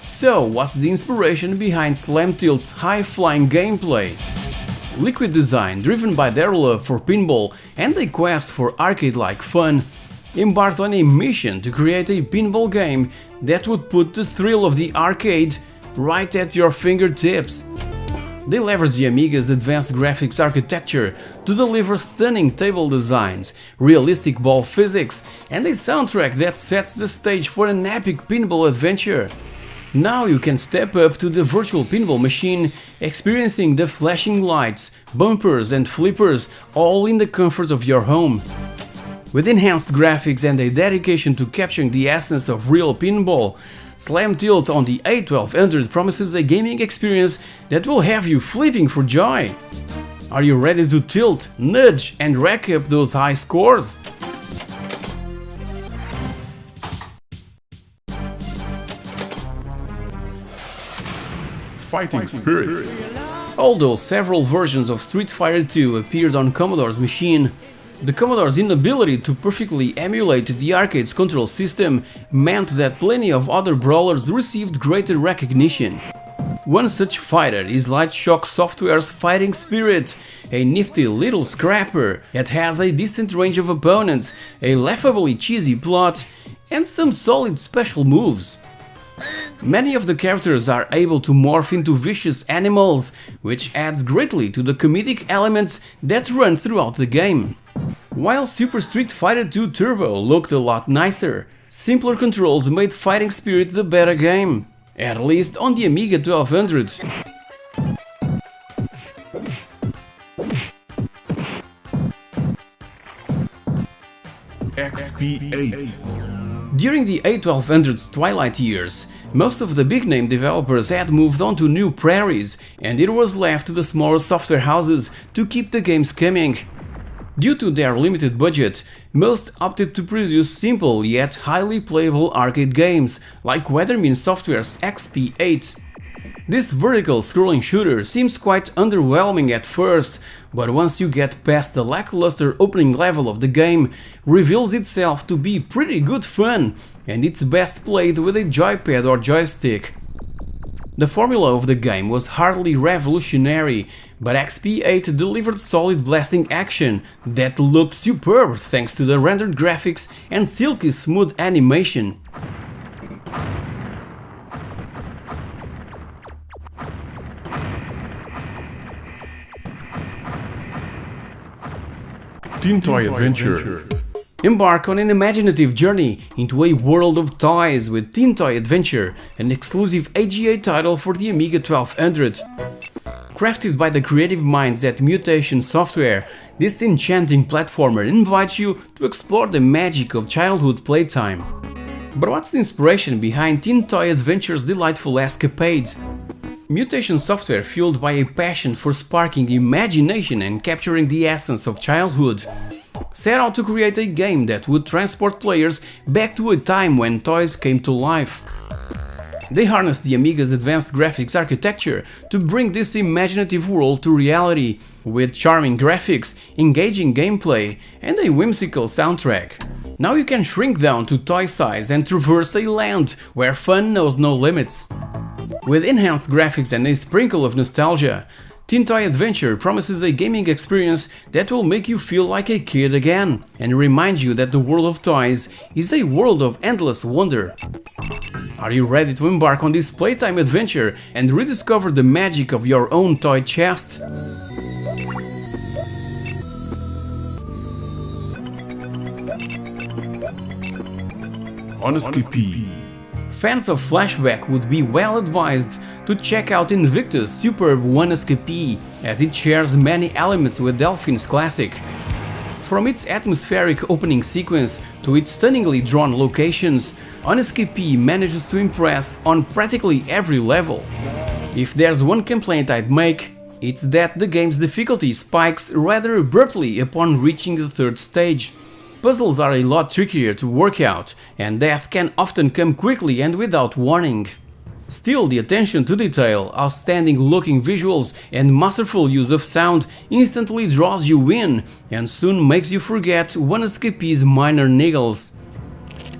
Speaker 1: So what's the inspiration behind Slam Tilt's high-flying gameplay? Liquid Design, driven by their love for pinball and a quest for arcade-like fun, embarked on a mission to create a pinball game that would put the thrill of the arcade right at your fingertips. They leveraged the Amiga's advanced graphics architecture to deliver stunning table designs, realistic ball physics, and a soundtrack that sets the stage for an epic pinball adventure. Now you can step up to the virtual pinball machine, experiencing the flashing lights, bumpers and flippers all in the comfort of your home. With enhanced graphics and a dedication to capturing the essence of real pinball, Slam Tilt on the A1200 promises a gaming experience that will have you flipping for joy. Are you ready to tilt, nudge and rack up those high scores?
Speaker 4: Fighting Spirit.
Speaker 1: Although several versions of Street Fighter II appeared on Commodore's machine, the Commodore's inability to perfectly emulate the arcade's control system meant that plenty of other brawlers received greater recognition. One such fighter is Light Shock Software's Fighting Spirit, a nifty little scrapper that has a decent range of opponents, a laughably cheesy plot, and some solid special moves. Many of the characters are able to morph into vicious animals, which adds greatly to the comedic elements that run throughout the game. While Super Street Fighter II Turbo looked a lot nicer, simpler controls made Fighting Spirit the better game, at least on the Amiga 1200.
Speaker 4: XP8.
Speaker 1: During the A1200's twilight years, most of the big-name developers had moved on to new prairies, and it was left to the smaller software houses to keep the games coming. Due to their limited budget, most opted to produce simple yet highly playable arcade games, like Weathermin Software's XP8. This vertical scrolling shooter seems quite underwhelming at first, but once you get past the lackluster opening level of the game, reveals itself to be pretty good fun, and it's best played with a joypad or joystick. The formula of the game was hardly revolutionary, but XP8 delivered solid blasting action that looked superb thanks to the rendered graphics and silky smooth animation.
Speaker 4: Teen Toy Adventure.
Speaker 1: Embark on an imaginative journey into a world of toys with Teen Toy Adventure, an exclusive AGA title for the Amiga 1200. Crafted by the creative minds at Mutation Software, this enchanting platformer invites you to explore the magic of childhood playtime. But what's the inspiration behind Teen Toy Adventure's delightful escapade? Mutation Software, fueled by a passion for sparking imagination and capturing the essence of childhood, set out to create a game that would transport players back to a time when toys came to life. They harnessed the Amiga's advanced graphics architecture to bring this imaginative world to reality, with charming graphics, engaging gameplay, and a whimsical soundtrack. Now you can shrink down to toy size and traverse a land where fun knows no limits. With enhanced graphics and a sprinkle of nostalgia, Teen Toy Adventure promises a gaming experience that will make you feel like a kid again, and remind you that the world of toys is a world of endless wonder. Are you ready to embark on this playtime adventure and rediscover the magic of your own toy chest?
Speaker 4: On Skippy.
Speaker 1: Fans of Flashback would be well advised to check out Invictus' superb One Escapee, as it shares many elements with Delphine's classic. From its atmospheric opening sequence to its stunningly drawn locations, On Escapee manages to impress on practically every level. If there's one complaint I'd make, it's that the game's difficulty spikes rather abruptly upon reaching the third stage. Puzzles are a lot trickier to work out, and death can often come quickly and without warning. Still, the attention to detail, outstanding looking visuals and masterful use of sound instantly draws you in and soon makes you forget One Escapee's minor niggles.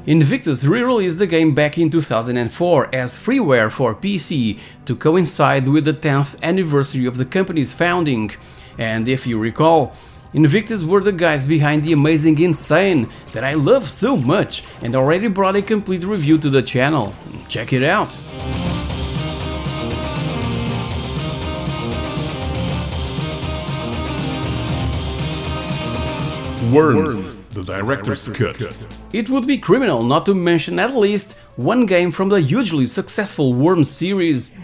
Speaker 1: Invictus re-released the game back in 2004 as freeware for PC to coincide with the 10th anniversary of the company's founding, and if you recall, Invictus were the guys behind the amazing Insane that I love so much and already brought a complete review to the channel. Check it out!
Speaker 4: Worms, the director's cut.
Speaker 1: It would be criminal not to mention at least one game from the hugely successful Worms series.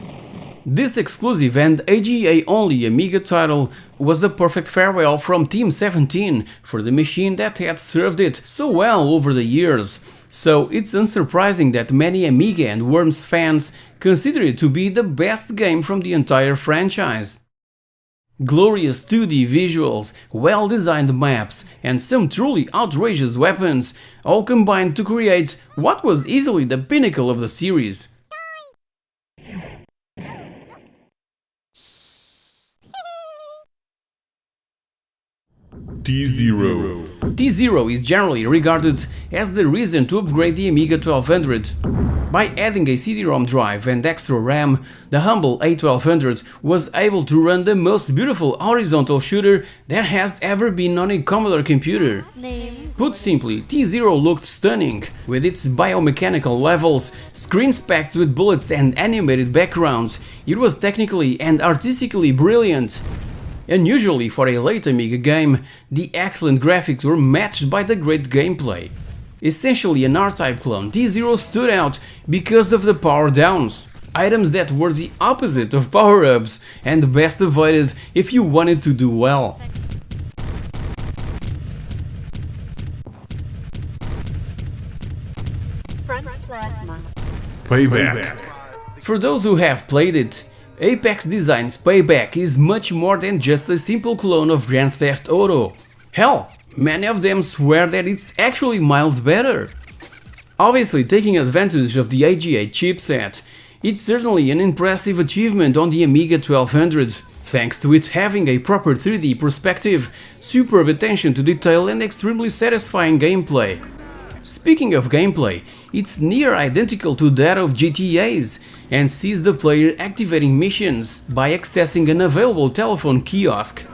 Speaker 1: This exclusive and AGA-only Amiga title was the perfect farewell from Team 17 for the machine that had served it so well over the years, so it's unsurprising that many Amiga and Worms fans consider it to be the best game from the entire franchise. Glorious 2D visuals, well-designed maps, and some truly outrageous weapons all combined to create what was easily the pinnacle of the series.
Speaker 4: T0.
Speaker 1: T0 is generally regarded as the reason to upgrade the Amiga 1200. By adding a CD-ROM drive and extra RAM, the humble A1200 was able to run the most beautiful horizontal shooter there has ever been on a Commodore computer. Put simply, T0 looked stunning, with its biomechanical levels, screens packed with bullets and animated backgrounds. It was technically and artistically brilliant. Unusually for a late Amiga game, the excellent graphics were matched by the great gameplay. Essentially an R-Type clone, T0 stood out because of the power downs, items that were the opposite of power-ups and best avoided if you wanted to do well.
Speaker 6: Front plasma.
Speaker 4: Payback.
Speaker 1: For those who have played it, Apex Design's Payback is much more than just a simple clone of Grand Theft Auto. Hell, many of them swear that it's actually miles better. Obviously, taking advantage of the AGA chipset, it's certainly an impressive achievement on the Amiga 1200, thanks to it having a proper 3D perspective, superb attention to detail and extremely satisfying gameplay. Speaking of gameplay, it's near identical to that of GTA's and sees the player activating missions by accessing an available telephone kiosk.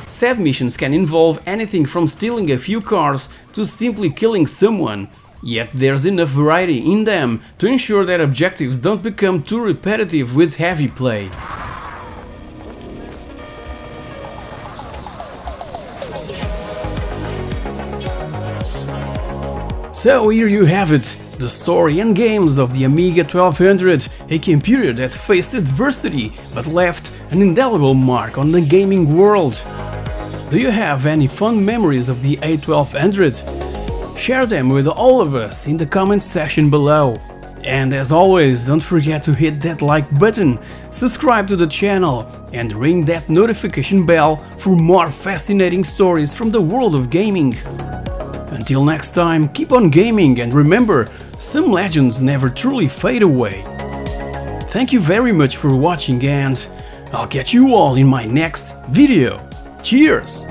Speaker 1: Said missions can involve anything from stealing a few cars to simply killing someone, yet there's enough variety in them to ensure that objectives don't become too repetitive with heavy play. So here you have it, the story and games of the Amiga 1200, a computer that faced adversity but left an indelible mark on the gaming world. Do you have any fond memories of the A1200? Share them with all of us in the comment section below. And as always, don't forget to hit that like button, subscribe to the channel and ring that notification bell for more fascinating stories from the world of gaming. Until next time, keep on gaming and remember, some legends never truly fade away. Thank you very much for watching and I'll catch you all in my next video. Cheers!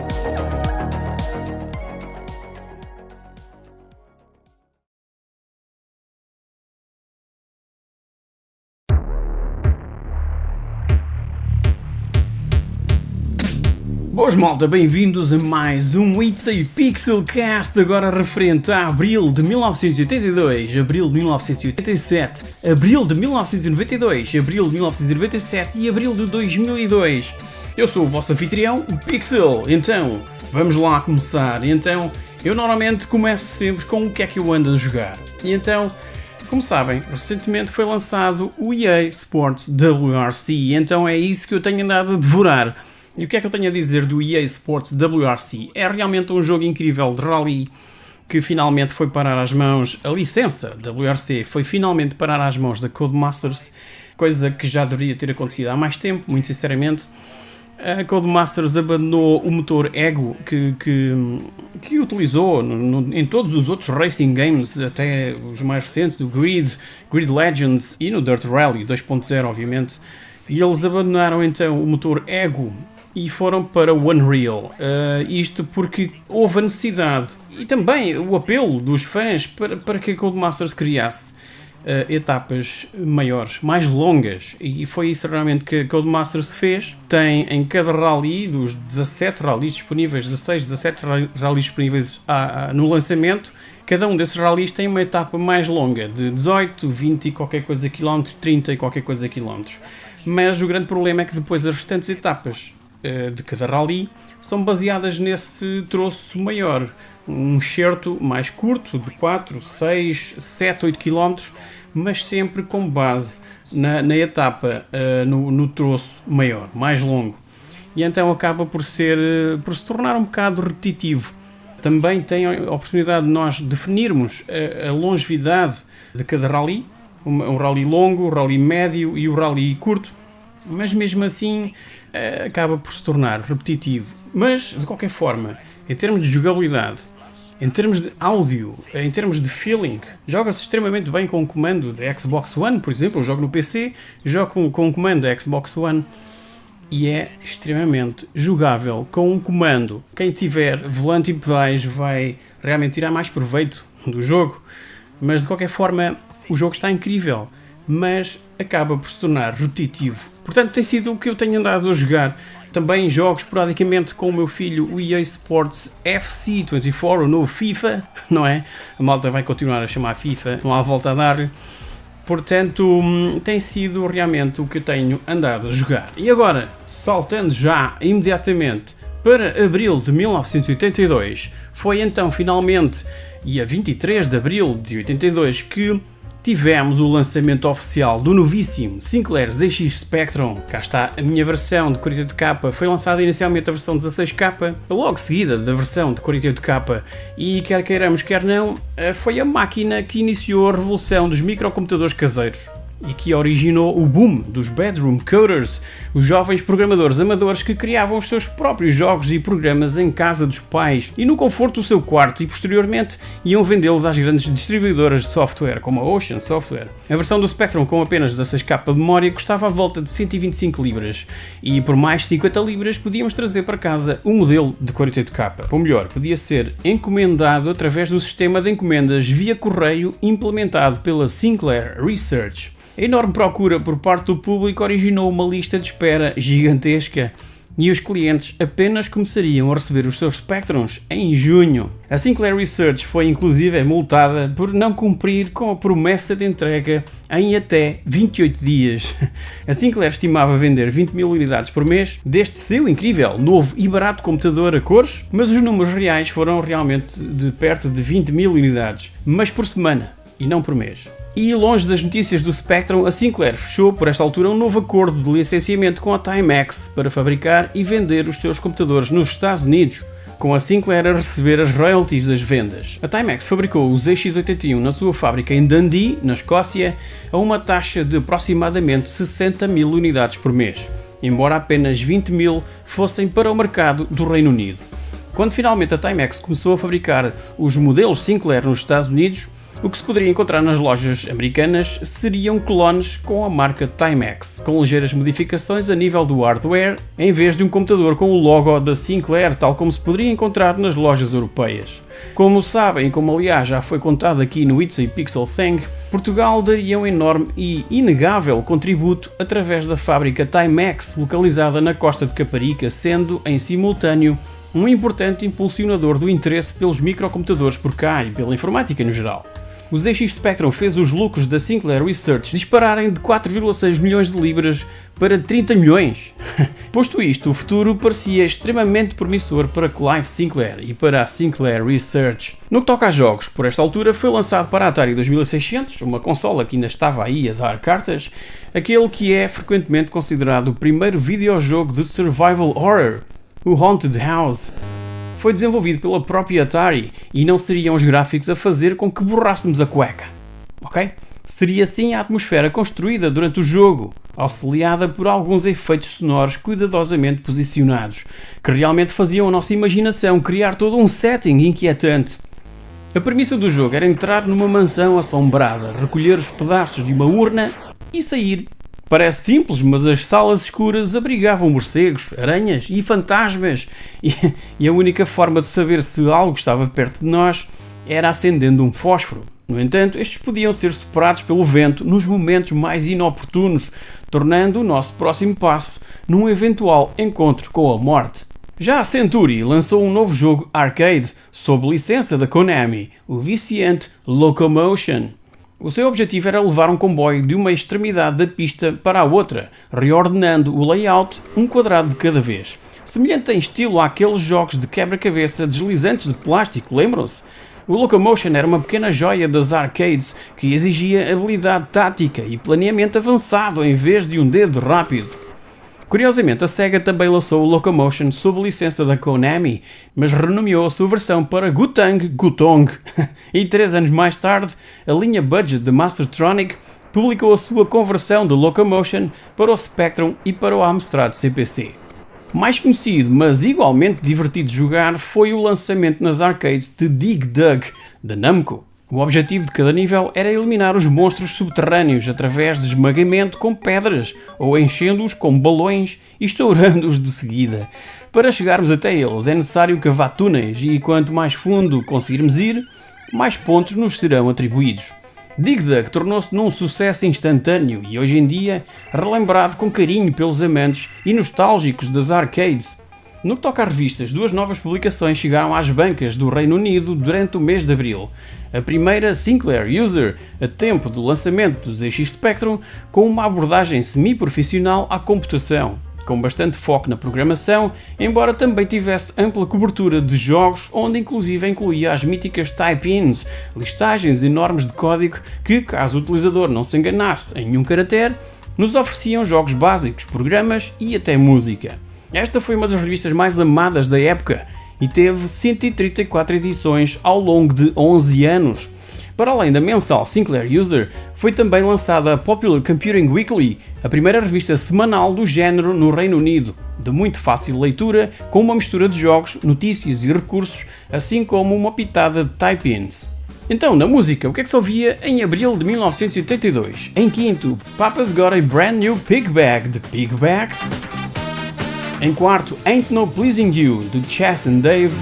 Speaker 1: Boas malta, bem-vindos a mais um itsaPIXELcast, agora referente a abril de 1982, abril de 1987, abril de 1992, abril de 1997 e abril de 2002. Eu sou o vosso anfitrião, o Pixel, então vamos lá começar. Então, Eu normalmente começo sempre com o que é que eu ando a jogar. E então, como sabem, recentemente foi lançado o EA Sports WRC, e então é isso que eu tenho andado a devorar. E o que é que eu tenho a dizer do EA Sports WRC? É realmente um jogo incrível de rally que finalmente foi parar às mãos, a licença WRC foi finalmente parar às mãos da Codemasters, coisa que já deveria ter acontecido há mais tempo, muito sinceramente. A Codemasters abandonou o motor Ego que utilizou em todos os outros racing games, até os mais recentes, o Grid Legends e no Dirt Rally 2.0, obviamente. E eles abandonaram então o motor Ego e foram para o Unreal. Isto porque houve a necessidade e também o apelo dos fãs para que a Codemasters criasse etapas maiores, mais longas, e foi isso realmente que a Codemasters fez. Tem em cada rally, dos 17 rallies disponíveis, 16, 17 rallies disponíveis no lançamento, cada um desses rallies tem uma etapa mais longa, de 18, 20 e qualquer coisa quilómetros, 30 e qualquer coisa quilómetros. Mas o grande problema é que depois as restantes etapas de cada rally são baseadas nesse troço maior, um enxerto mais curto de 4, 6, 7, 8 km, mas sempre com base na etapa, no troço maior, mais longo. E então acaba por se tornar um bocado repetitivo. Também tem a oportunidade de nós definirmos a longevidade de cada rally, um rally longo, o rally médio e o rally curto, mas mesmo assim acaba por se tornar repetitivo. Mas, de qualquer forma, em termos de jogabilidade, em termos de áudio, em termos de feeling, joga-se extremamente bem com o comando da Xbox One, por exemplo. Eu jogo no PC, jogo com o comando da Xbox One e é extremamente jogável com um comando. Quem tiver volante e pedais vai realmente tirar mais proveito do jogo, mas de qualquer forma o jogo está incrível, mas acaba por se tornar repetitivo. Portanto, tem sido o que eu tenho andado a jogar. Também jogo esporadicamente com o meu filho o EA Sports FC24, o novo FIFA, não é? A malta vai continuar a chamar FIFA, não há volta a dar-lhe. Portanto, tem sido realmente o que eu tenho andado a jogar. E agora, saltando já imediatamente para abril de 1982, foi então finalmente, e a 23 de abril de 82, que tivemos o lançamento oficial do novíssimo Sinclair ZX Spectrum. Cá está a minha versão de 48K, foi lançada inicialmente a versão 16K, logo seguida da versão de 48K, e quer queiramos quer não, foi a máquina que iniciou a revolução dos microcomputadores caseiros e que originou o boom dos bedroom coders, os jovens programadores amadores que criavam os seus próprios jogos e programas em casa dos pais e no conforto do seu quarto, e posteriormente iam vendê-los às grandes distribuidoras de software, como a Ocean Software. A versão do Spectrum com apenas 16K de memória custava à volta de 125 libras, e por mais 50 libras podíamos trazer para casa um modelo de 48K. Ou melhor, podia ser encomendado através do sistema de encomendas via correio implementado pela Sinclair Research. A enorme procura por parte do público originou uma lista de espera gigantesca e os clientes apenas começariam a receber os seus Spectrums em junho. A Sinclair Research foi inclusive multada por não cumprir com a promessa de entrega em até 28 dias. A Sinclair estimava vender 20 mil unidades por mês deste seu incrível, novo e barato computador a cores, mas os números reais foram realmente de perto de 20 mil unidades, mas por semana e não por mês. E longe das notícias do Spectrum, a Sinclair fechou por esta altura um novo acordo de licenciamento com a Timex para fabricar e vender os seus computadores nos Estados Unidos, com a Sinclair a receber as royalties das vendas. A Timex fabricou o ZX81 na sua fábrica em Dundee, na Escócia, a uma taxa de aproximadamente 60 mil unidades por mês, embora apenas 20 mil fossem para o mercado do Reino Unido. Quando finalmente a Timex começou a fabricar os modelos Sinclair nos Estados Unidos, o que se poderia encontrar nas lojas americanas seriam clones com a marca Timex, com ligeiras modificações a nível do hardware, em vez de um computador com o logo da Sinclair, tal como se poderia encontrar nas lojas europeias. Como sabem, como aliás já foi contado aqui no itsaPIXELthing, Portugal daria um enorme e inegável contributo através da fábrica Timex, localizada na costa de Caparica, sendo, em simultâneo, um importante impulsionador do interesse pelos microcomputadores por cá e pela informática no geral. o ZX Spectrum fez os lucros da Sinclair Research dispararem de 4,6 milhões de libras para 30 milhões. Posto isto, o futuro parecia extremamente promissor para a Clive Sinclair e para a Sinclair Research. No que toca a jogos, por esta altura foi lançado para a Atari 2600, uma consola que ainda estava aí a dar cartas, aquele que é frequentemente considerado o primeiro videojogo de survival horror, o Haunted House. Foi desenvolvido pela própria Atari e não seriam os gráficos a fazer com que borrássemos a cueca, ok? Seria sim a atmosfera construída durante o jogo, auxiliada por alguns efeitos sonoros cuidadosamente posicionados, que realmente faziam a nossa imaginação criar todo um setting inquietante. A premissa do jogo era entrar numa mansão assombrada, recolher os pedaços de uma urna e sair. Parece simples, mas as salas escuras abrigavam morcegos, aranhas e fantasmas, e a única forma de saber se algo estava perto de nós era acendendo um fósforo. No entanto, estes podiam ser soprados pelo vento nos momentos mais inoportunos, tornando o nosso próximo passo num eventual encontro com a morte. Já a Century lançou um novo jogo arcade sob licença da Konami, o viciante Locomotion. O seu objetivo era levar um comboio de uma extremidade da pista para a outra, reordenando o layout um quadrado de cada vez. Semelhante em estilo àqueles jogos de quebra-cabeça deslizantes de plástico, lembram-se? O Locomotion era uma pequena joia das arcades que exigia habilidade tática e planeamento avançado em vez de um dedo rápido. Curiosamente, a Sega também lançou o Locomotion sob licença da Konami, mas renomeou a sua versão para Gutong. E 3 anos mais tarde, a linha Budget da Mastertronic publicou a sua conversão do Locomotion para o Spectrum e para o Amstrad CPC. Mais conhecido, mas igualmente divertido de jogar, foi o lançamento nas arcades de Dig Dug, da Namco. O objetivo de cada nível era eliminar os monstros subterrâneos através de esmagamento com pedras ou enchendo-os com balões e estourando-os de seguida. Para chegarmos até eles é necessário cavar túneis e quanto mais fundo conseguirmos ir, mais pontos nos serão atribuídos. Dig Dug tornou-se num sucesso instantâneo e hoje em dia relembrado com carinho pelos amantes e nostálgicos das arcades. No que toca a revistas, 2 novas publicações chegaram às bancas do Reino Unido durante o mês de abril. A primeira, Sinclair User, a tempo do lançamento do ZX Spectrum, com uma abordagem semi-profissional à computação, com bastante foco na programação, embora também tivesse ampla cobertura de jogos, onde inclusive incluía as míticas type-ins, listagens enormes de código que, caso o utilizador não se enganasse em nenhum caractere, nos ofereciam jogos básicos, programas e até música. Esta foi uma das revistas mais amadas da época e teve 134 edições ao longo de 11 anos. Para além da mensal Sinclair User, foi também lançada a Popular Computing Weekly, a primeira revista semanal do género no Reino Unido, de muito fácil leitura, com uma mistura de jogos, notícias e recursos, assim como uma pitada de type-ins. Então, na música, o que é que se ouvia em abril de 1982? Em quinto, Papa's Got a Brand New Pig Bag, de Pig Bag. Em quarto, Ain't No Pleasing You, de Chess and Dave.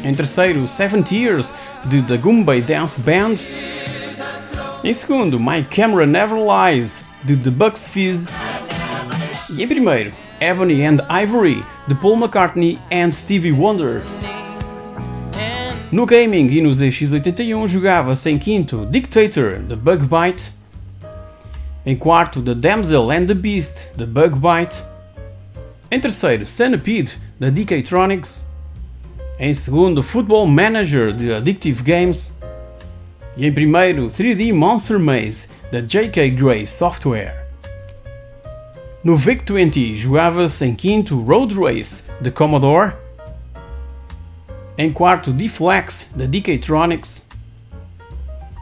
Speaker 1: Em terceiro, 7 Years, de The Goombay Dance Band. Em segundo, My Camera Never Lies, de The Bucks Fizz. E em primeiro, Ebony and Ivory, de Paul McCartney and Stevie Wonder. No gaming e no ZX81 jogava-se em quinto, Dictator, de Bug Bite. Em quarto, The Damsel and the Beast, de Bug Bite. Em terceiro, Centipede, da DK-Tronics. Em segundo, Football Manager, de Addictive Games. E em primeiro, 3D Monster Maze, da JK Gray Software. No VIC-20 jogava-se em quinto, Road Race, de Commodore. Em quarto, D-Flex, da DK-Tronics.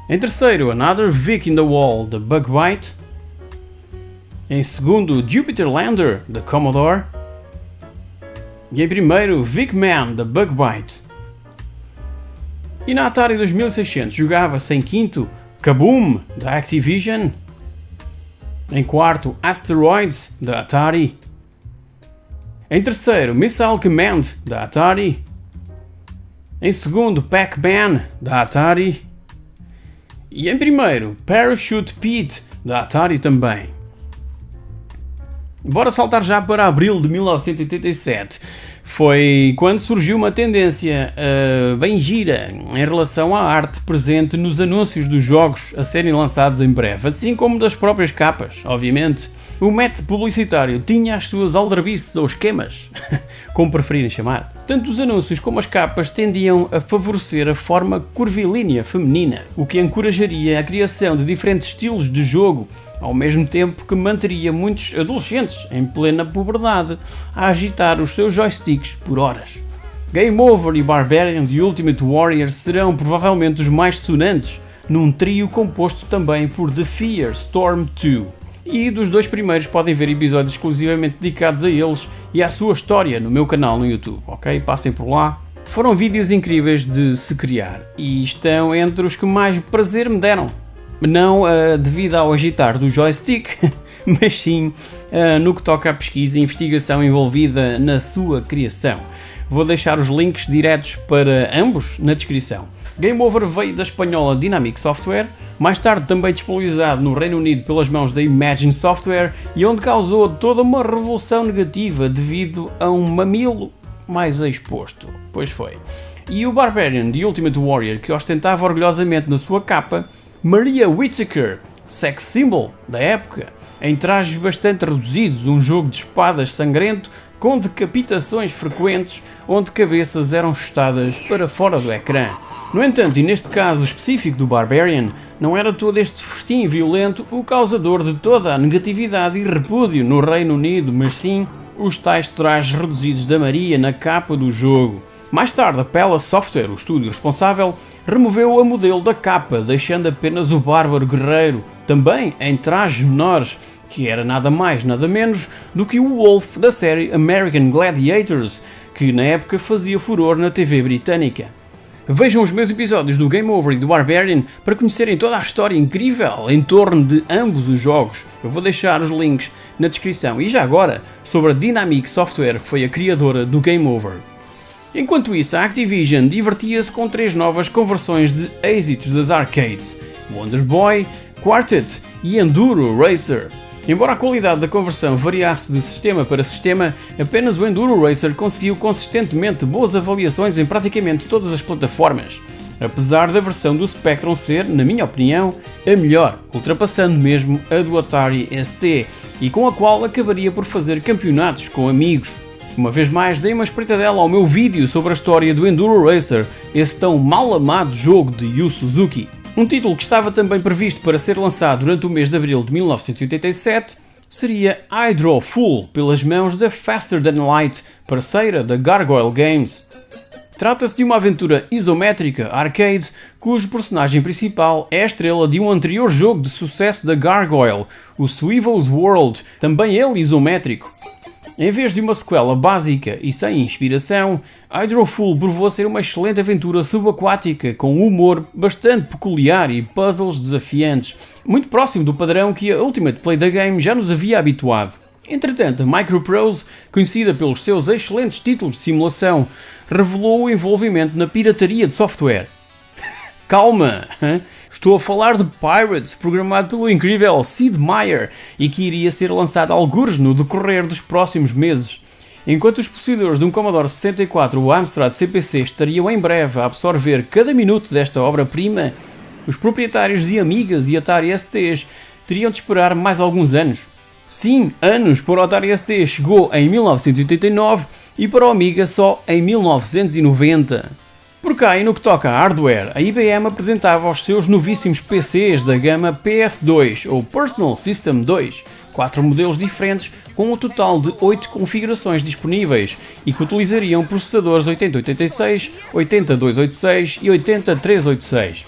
Speaker 1: Em terceiro, Another Vic in the Wall, da Bug Bite. Em segundo, Jupiter Lander, da Commodore. E em primeiro, Vic-Man, da Bug Bite. E na Atari 2600 jogava-se em quinto, Kaboom, da Activision. Em quarto, Asteroids, da Atari. Em terceiro, Missile Command, da Atari. Em segundo, Pac-Man, da Atari. E em primeiro, Parachute Pete, da Atari também. Bora saltar já para abril de 1987. Foi quando surgiu uma tendência bem gira em relação à arte presente nos anúncios dos jogos a serem lançados em breve, assim como das próprias capas, obviamente. O método publicitário tinha as suas aldrabices ou esquemas, como preferirem chamar. Tanto os anúncios como as capas tendiam a favorecer a forma curvilínea feminina, o que encorajaria a criação de diferentes estilos de jogo, ao mesmo tempo que manteria muitos adolescentes em plena puberdade a agitar os seus joysticks por horas. Game Over e Barbarian The Ultimate Warrior serão provavelmente os mais sonantes, num trio composto também por The Fear Storm 2. E dos dois primeiros podem ver episódios exclusivamente dedicados a eles e à sua história no meu canal no YouTube, ok? Passem por lá. Foram vídeos incríveis de se criar e estão entre os que mais prazer me deram. Não devido ao agitar do joystick, mas sim no que toca à pesquisa e investigação envolvida na sua criação. Vou deixar os links diretos para ambos na descrição. Game Over veio da espanhola Dynamic Software, mais tarde também disponibilizado no Reino Unido pelas mãos da Imagine Software e onde causou toda uma revolução negativa devido a um mamilo mais exposto. Pois foi. E o Barbarian The Ultimate Warrior, que ostentava orgulhosamente na sua capa Maria Whittaker, sex symbol da época, em trajes bastante reduzidos, um jogo de espadas sangrento com decapitações frequentes, onde cabeças eram chutadas para fora do ecrã. No entanto, e neste caso específico do Barbarian, não era todo este festim violento o causador de toda a negatividade e repúdio no Reino Unido, mas sim os tais trajes reduzidos da Maria na capa do jogo. Mais tarde, a Palace Software, o estúdio responsável, removeu a modelo da capa, deixando apenas o bárbaro guerreiro, também em trajes menores, que era nada mais, nada menos do que o Wolf da série American Gladiators, que na época fazia furor na TV britânica. Vejam os meus episódios do Game Over e do Barbarian para conhecerem toda a história incrível em torno de ambos os jogos. Eu vou deixar os links na descrição. E já agora, sobre a Dynamic Software, que foi a criadora do Game Over. Enquanto isso, a Activision divertia-se com 3 novas conversões de êxitos das arcades: Wonder Boy, Quartet e Enduro Racer. Embora a qualidade da conversão variasse de sistema para sistema, apenas o Enduro Racer conseguiu consistentemente boas avaliações em praticamente todas as plataformas, apesar da versão do Spectrum ser, na minha opinião, a melhor, ultrapassando mesmo a do Atari ST, e com a qual acabaria por fazer campeonatos com amigos. Uma vez mais, dei uma espreitadela ao meu vídeo sobre a história do Enduro Racer, esse tão mal amado jogo de Yu Suzuki. Um título que estava também previsto para ser lançado durante o mês de abril de 1987 seria Hydro Full, pelas mãos da Faster Than Light, parceira da Gargoyle Games. Trata-se de uma aventura isométrica arcade, cujo personagem principal é a estrela de um anterior jogo de sucesso da Gargoyle, o Swivel's World, também ele isométrico. Em vez de uma sequela básica e sem inspiração, Hydro Full provou ser uma excelente aventura subaquática com um humor bastante peculiar e puzzles desafiantes, muito próximo do padrão que a Ultimate Play the Game já nos havia habituado. Entretanto, a Microprose, conhecida pelos seus excelentes títulos de simulação, revelou o envolvimento na pirataria de software. Calma! Estou a falar de Pirates, programado pelo incrível Sid Meier e que iria ser lançado algures no decorrer dos próximos meses. Enquanto os possuidores de um Commodore 64 ou Amstrad CPC estariam em breve a absorver cada minuto desta obra-prima, os proprietários de Amigas e Atari STs teriam de esperar mais alguns anos. Sim, anos, para o Atari ST chegou em 1989 e para o Amiga só em 1990. Por cá, e no que toca a hardware, a IBM apresentava os seus novíssimos PCs da gama PS2 ou Personal System 2, 4 modelos diferentes com um total de 8 configurações disponíveis e que utilizariam processadores 8086, 80286 e 80386.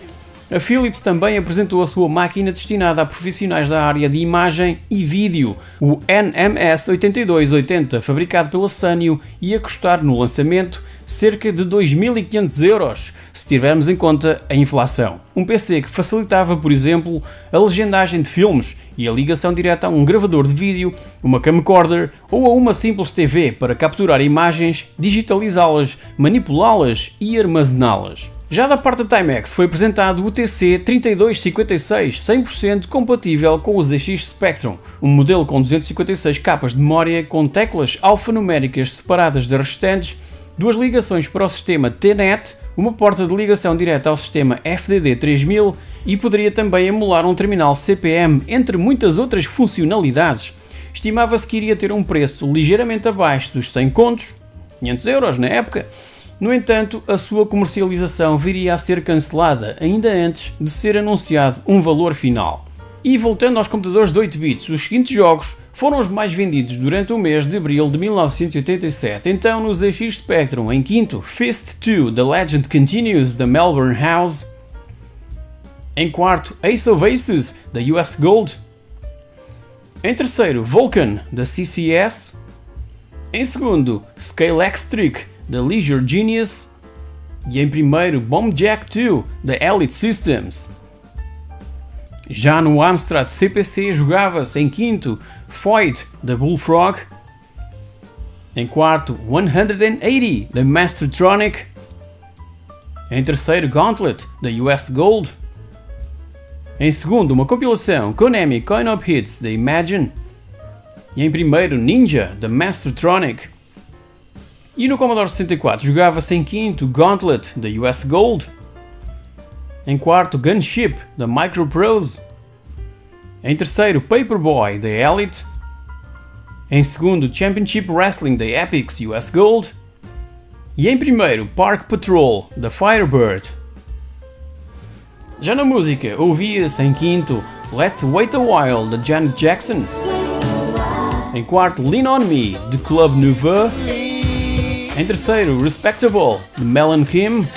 Speaker 1: A Philips também apresentou a sua máquina destinada a profissionais da área de imagem e vídeo, o NMS 8280, fabricado pela Sanyo e a custar no lançamento cerca de 2.500€, se tivermos em conta a inflação. Um PC que facilitava, por exemplo, a legendagem de filmes e a ligação direta a um gravador de vídeo, uma camcorder ou a uma simples TV para capturar imagens, digitalizá-las, manipulá-las e armazená-las. Já da parte da Timex foi apresentado o TC3256, 100% compatível com o ZX Spectrum, um modelo com 256 capas de memória com teclas alfanuméricas separadas das restantes, duas ligações para o sistema T-Net, uma porta de ligação direta ao sistema FDD 3000 e poderia também emular um terminal CP/M, entre muitas outras funcionalidades. Estimava-se que iria ter um preço ligeiramente abaixo dos 100 contos, 500 euros na época. No entanto, a sua comercialização viria a ser cancelada ainda antes de ser anunciado um valor final. E voltando aos computadores de 8 bits, os seguintes jogos foram os mais vendidos durante o mês de abril de 1987. Então, no ZX Spectrum, em quinto, Fist 2, The Legend Continues, da Melbourne House. Em quarto, Ace of Aces, da US Gold. Em terceiro, Vulcan, da CCS. Em segundo, Scale X-Trick, da Leisure Genius. E em primeiro, Bomb Jack 2, da Elite Systems. Já no Amstrad CPC jogava-se em quinto, Foyt, da Bullfrog. Em quarto, 180, da Mastertronic. Em terceiro, Gauntlet, da US Gold. Em segundo, uma compilação, Konami Coin-Op Hits, da Imagine. E em primeiro, Ninja, da Mastertronic. E no Commodore 64 jogava-se em quinto, Gauntlet, da US Gold. Em quarto, Gunship, da Microprose. Em terceiro, Paperboy, da Elite. Em segundo, Championship Wrestling, da Epix US Gold. E em primeiro, Park Patrol, da Firebird. Já na música, ouvia-se em quinto, Let's Wait a While, da Janet Jackson. Em quarto, Lean On Me, de Club Nouveau. Em terceiro, Respectable, de Mel Kim.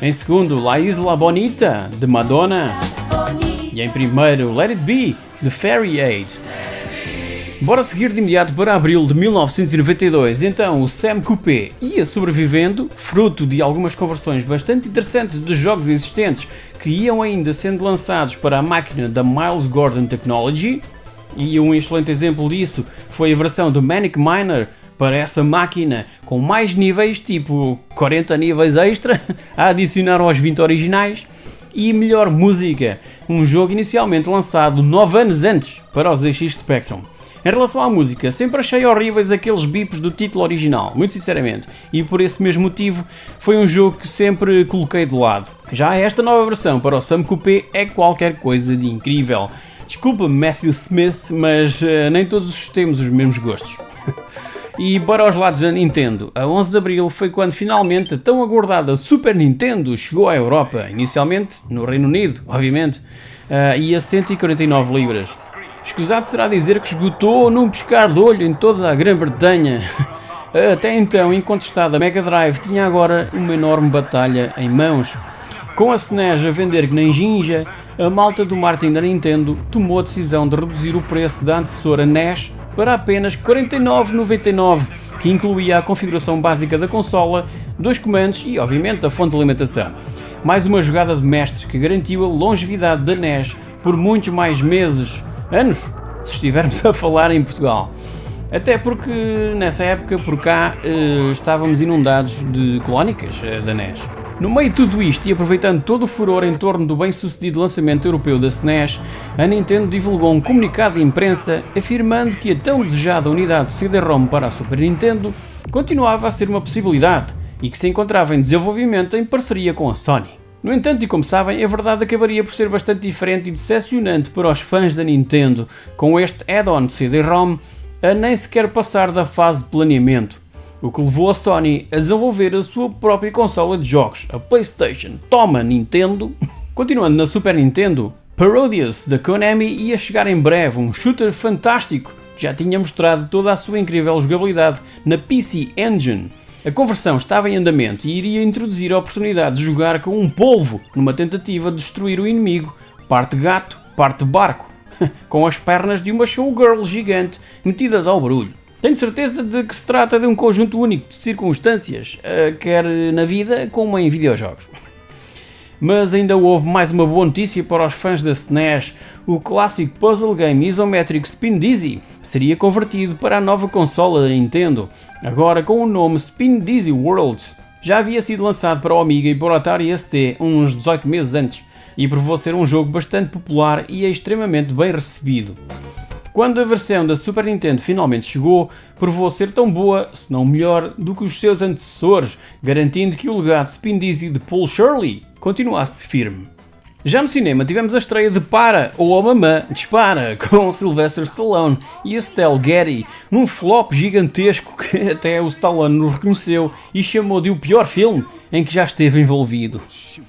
Speaker 1: Em segundo, La Isla Bonita, de Madonna. E em primeiro, Let It Be, de Fairy Aid. Bora seguir de imediato para abril de 1992. Então, o Sam Coupé ia sobrevivendo, fruto de algumas conversões bastante interessantes de jogos existentes que iam ainda sendo lançados para a máquina da Miles Gordon Technology. E um excelente exemplo disso foi a versão do Manic Miner para essa máquina, com mais níveis, tipo 40 níveis extra, a adicionar aos 20 originais, e melhor música, um jogo inicialmente lançado 9 anos antes para o ZX Spectrum. Em relação à música, sempre achei horríveis aqueles bips do título original, muito sinceramente, e por esse mesmo motivo foi um jogo que sempre coloquei de lado. Já esta nova versão para o Sam Coupé é qualquer coisa de incrível. Desculpa Matthew Smith, mas nem todos temos os mesmos gostos. E bora aos lados da Nintendo. A 11 de abril foi quando finalmente a tão aguardada Super Nintendo chegou à Europa, inicialmente no Reino Unido, obviamente, e a 149 libras. Escusado será dizer que esgotou num piscar de olho em toda a Grã-Bretanha. Até então, incontestada Mega Drive tinha agora uma enorme batalha em mãos. Com a SNES a vender que nem ginja, a malta do marketing da Nintendo tomou a decisão de reduzir o preço da antecessora NES para apenas 49,99, que incluía a configuração básica da consola, 2 comandos e, obviamente, a fonte de alimentação. Mais uma jogada de mestres que garantiu a longevidade da NES por muitos mais meses, anos, se estivermos a falar em Portugal. Até porque, nessa época, por cá, estávamos inundados de clónicas da NES. No meio de tudo isto e aproveitando todo o furor em torno do bem-sucedido lançamento europeu da SNES, a Nintendo divulgou um comunicado de imprensa afirmando que a tão desejada unidade de CD-ROM para a Super Nintendo continuava a ser uma possibilidade e que se encontrava em desenvolvimento em parceria com a Sony. No entanto, e como sabem, a verdade acabaria por ser bastante diferente e decepcionante para os fãs da Nintendo, com este add-on de CD-ROM a nem sequer passar da fase de planeamento. O que levou a Sony a desenvolver a sua própria consola de jogos, a PlayStation. Toma, Nintendo! Continuando na Super Nintendo, Parodius da Konami ia chegar em breve, um shooter fantástico que já tinha mostrado toda a sua incrível jogabilidade na PC Engine. A conversão estava em andamento e iria introduzir a oportunidade de jogar com um polvo numa tentativa de destruir o inimigo, parte gato, parte barco, com as pernas de uma showgirl gigante metidas ao barulho. Tenho certeza de que se trata de um conjunto único de circunstâncias, quer na vida como em videojogos. Mas ainda houve mais uma boa notícia para os fãs da SNES. O clássico puzzle game isométrico Spin Dizzy seria convertido para a nova consola da Nintendo, agora com o nome Spin Dizzy Worlds. já havia sido lançado para o Amiga e para o Atari ST uns 18 meses antes, e provou ser um jogo bastante popular e extremamente bem recebido. Quando a versão da Super Nintendo finalmente chegou, provou ser tão boa, se não melhor, do que os seus antecessores, garantindo que o legado Spin Dizzy de Paul Shirley continuasse firme. Já no cinema tivemos a estreia de Para, ou A Mamã Dispara, com Sylvester Stallone e Estelle Getty, num flop gigantesco que até o Stallone não reconheceu e chamou de o pior filme em que já esteve envolvido.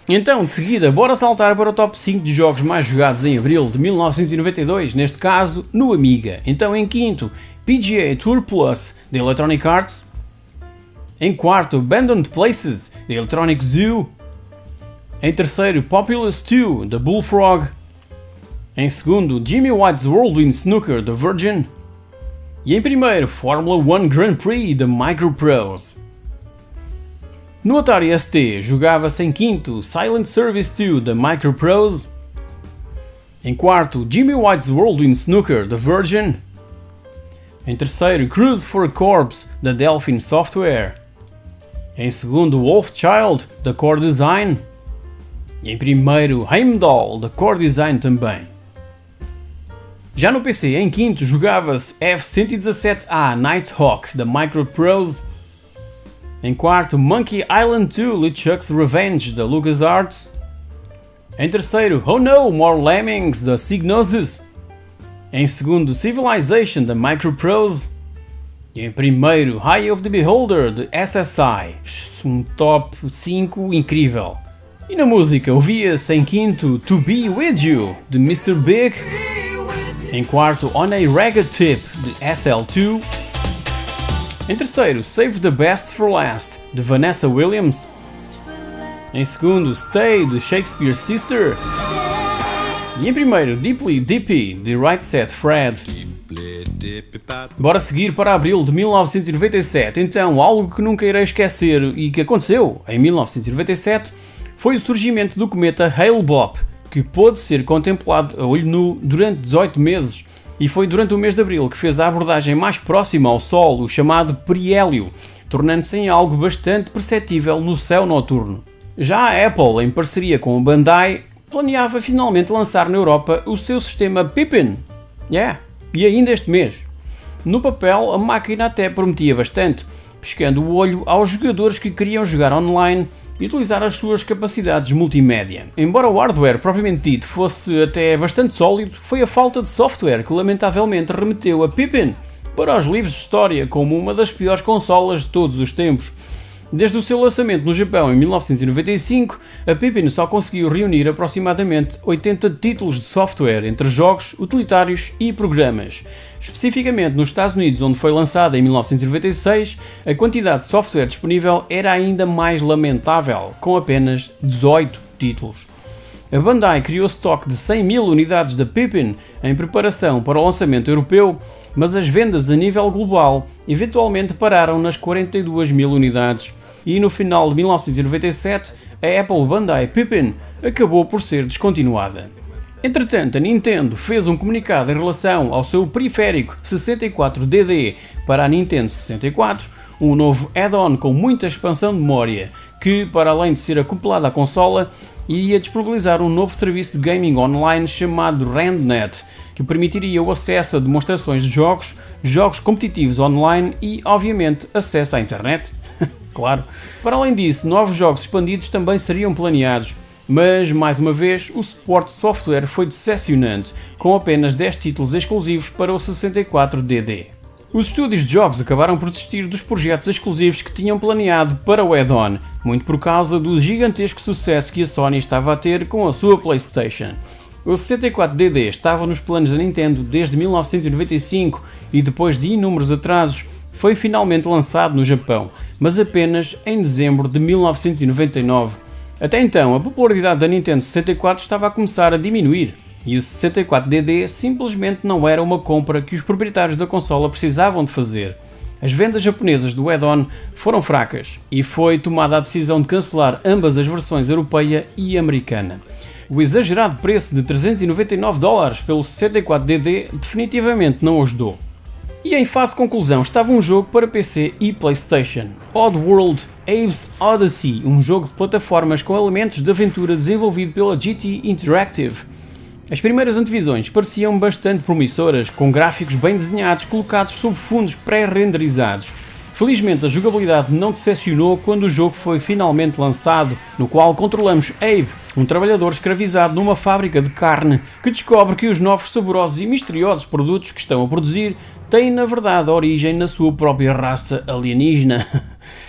Speaker 1: Então, de seguida, bora saltar para o top 5 de jogos mais jogados em abril de 1992, neste caso, no Amiga. Então, em quinto, PGA Tour Plus, de Electronic Arts. Em quarto, Abandoned Places, de Electronic Zoo. Em terceiro, Populous 2, da Bullfrog. Em segundo, Jimmy White's Whirlwind Snooker, da Virgin. E em primeiro, Formula 1 Grand Prix, da Microprose. No Atari ST, jogava-se em quinto, Silent Service 2, da Microprose. Em quarto, Jimmy White's Whirlwind Snooker, da Virgin. Em terceiro, Cruise for a Corpse, da Delphin Software. Em segundo, Wolfchild, da Core Design. E em primeiro, Heimdall, da Core Design também. Já no PC, em quinto, jogava-se F-117A Nighthawk, da Microprose. Em quarto, Monkey Island 2 LeChuck's Revenge, da LucasArts. Em terceiro, Oh No, More Lemmings, da Psygnosis. Em segundo, Civilization, da Microprose. E em primeiro, Eye of the Beholder, de SSI. Um top 5 incrível. E na música, ouvia-se em quinto, To Be With You, de Mr. Big. Em quarto, On a Ragged Tip, de XEL. Em terceiro, Save the Best for Last, de Vanessa Williams. Em segundo, Stay, de Shakespeare's Sister. E em primeiro, Deeply Dippy, de Right Said Fred. Bora seguir para abril de 1997. Então, algo que nunca irei esquecer e que aconteceu em 1997 foi o surgimento do cometa Hale-Bopp, que pôde ser contemplado a olho nu durante 18 meses. E foi durante o mês de abril que fez a abordagem mais próxima ao Sol, o chamado periélio, tornando-se em algo bastante perceptível no céu noturno. Já a Apple, em parceria com a Bandai, planeava finalmente lançar na Europa o seu sistema Pippin. E ainda este mês. No papel, a máquina até prometia bastante, pescando o olho aos jogadores que queriam jogar online e utilizar as suas capacidades multimédia. Embora o hardware propriamente dito fosse até bastante sólido, foi a falta de software que lamentavelmente remeteu a Pippin para os livros de história como uma das piores consolas de todos os tempos. Desde o seu lançamento no Japão em 1995, a Pippin só conseguiu reunir aproximadamente 80 títulos de software entre jogos, utilitários e programas. Especificamente nos Estados Unidos, onde foi lançada em 1996, a quantidade de software disponível era ainda mais lamentável, com apenas 18 títulos. A Bandai criou estoque de 100 mil unidades da Pippin em preparação para o lançamento europeu, mas as vendas a nível global eventualmente pararam nas 42 mil unidades e no final de 1997 a Apple Bandai Pippin acabou por ser descontinuada. Entretanto, a Nintendo fez um comunicado em relação ao seu periférico 64DD para a Nintendo 64, um novo add-on com muita expansão de memória que, para além de ser acoplado à consola, iria disponibilizar um novo serviço de gaming online chamado RandNet, que permitiria o acesso a demonstrações de jogos, jogos competitivos online e, obviamente, acesso à internet. Claro. Para além disso, novos jogos expandidos também seriam planeados, mas, mais uma vez, o suporte de software foi decepcionante, com apenas 10 títulos exclusivos para o 64DD. Os estúdios de jogos acabaram por desistir dos projetos exclusivos que tinham planeado para o add-on, muito por causa do gigantesco sucesso que a Sony estava a ter com a sua PlayStation. O 64DD estava nos planos da Nintendo desde 1995 e depois de inúmeros atrasos foi finalmente lançado no Japão, mas apenas em dezembro de 1999. Até então, a popularidade da Nintendo 64 estava a começar a diminuir e o 64DD simplesmente não era uma compra que os proprietários da consola precisavam de fazer. As vendas japonesas do add-on foram fracas e foi tomada a decisão de cancelar ambas as versões europeia e americana. O exagerado preço de $399 pelo 64DD definitivamente não ajudou. E em fase de conclusão estava um jogo para PC e PlayStation, Oddworld Abe's Odyssey, um jogo de plataformas com elementos de aventura desenvolvido pela GT Interactive. As primeiras antevisões pareciam bastante promissoras, com gráficos bem desenhados colocados sob fundos pré-renderizados. Felizmente a jogabilidade não decepcionou quando o jogo foi finalmente lançado, no qual controlamos Abe, um trabalhador escravizado numa fábrica de carne, que descobre que os novos saborosos e misteriosos produtos que estão a produzir têm na verdade origem na sua própria raça alienígena.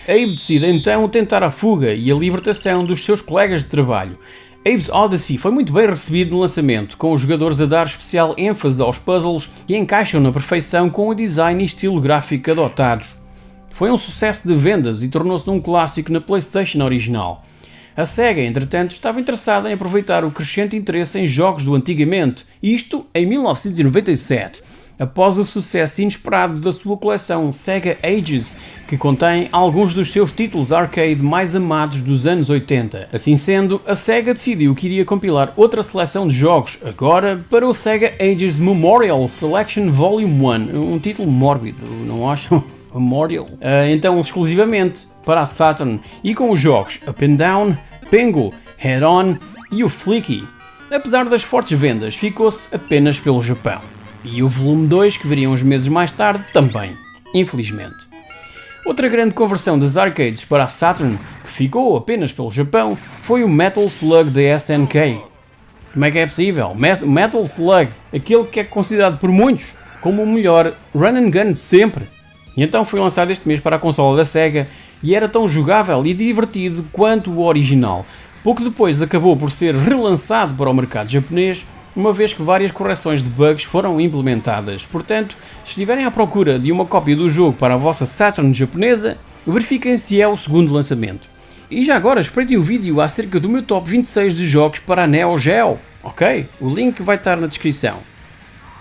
Speaker 1: Abe decide então tentar a fuga e a libertação dos seus colegas de trabalho. Abe's Odyssey foi muito bem recebido no lançamento, com os jogadores a dar especial ênfase aos puzzles que encaixam na perfeição com o design e estilo gráfico adotados. Foi um sucesso de vendas e tornou-se um clássico na PlayStation original. A SEGA, entretanto, estava interessada em aproveitar o crescente interesse em jogos do antigamente, isto em 1997, após o sucesso inesperado da sua coleção Sega Ages, que contém alguns dos seus títulos arcade mais amados dos anos 80. Assim sendo, a SEGA decidiu que iria compilar outra seleção de jogos, agora para o Sega Ages Memorial Selection Volume 1, um título mórbido, não acham? Memorial. Então exclusivamente para a Saturn e com os jogos Up and Down, Pengo, Head On e o Flicky. Apesar das fortes vendas, ficou-se apenas pelo Japão. E o volume 2, que viria uns meses mais tarde, também, infelizmente. Outra grande conversão das arcades para a Saturn, que ficou apenas pelo Japão, foi o Metal Slug da SNK. Como é que é possível? Metal Slug, aquele que é considerado por muitos como o melhor run and gun de sempre. E então foi lançado este mês para a consola da Sega e era tão jogável e divertido quanto o original. Pouco depois acabou por ser relançado para o mercado japonês, uma vez que várias correções de bugs foram implementadas. Portanto, se estiverem à procura de uma cópia do jogo para a vossa Saturn japonesa, verifiquem se é o segundo lançamento. E já agora espreitem o vídeo acerca do meu top 26 de jogos para a Neo Geo, ok? O link vai estar na descrição.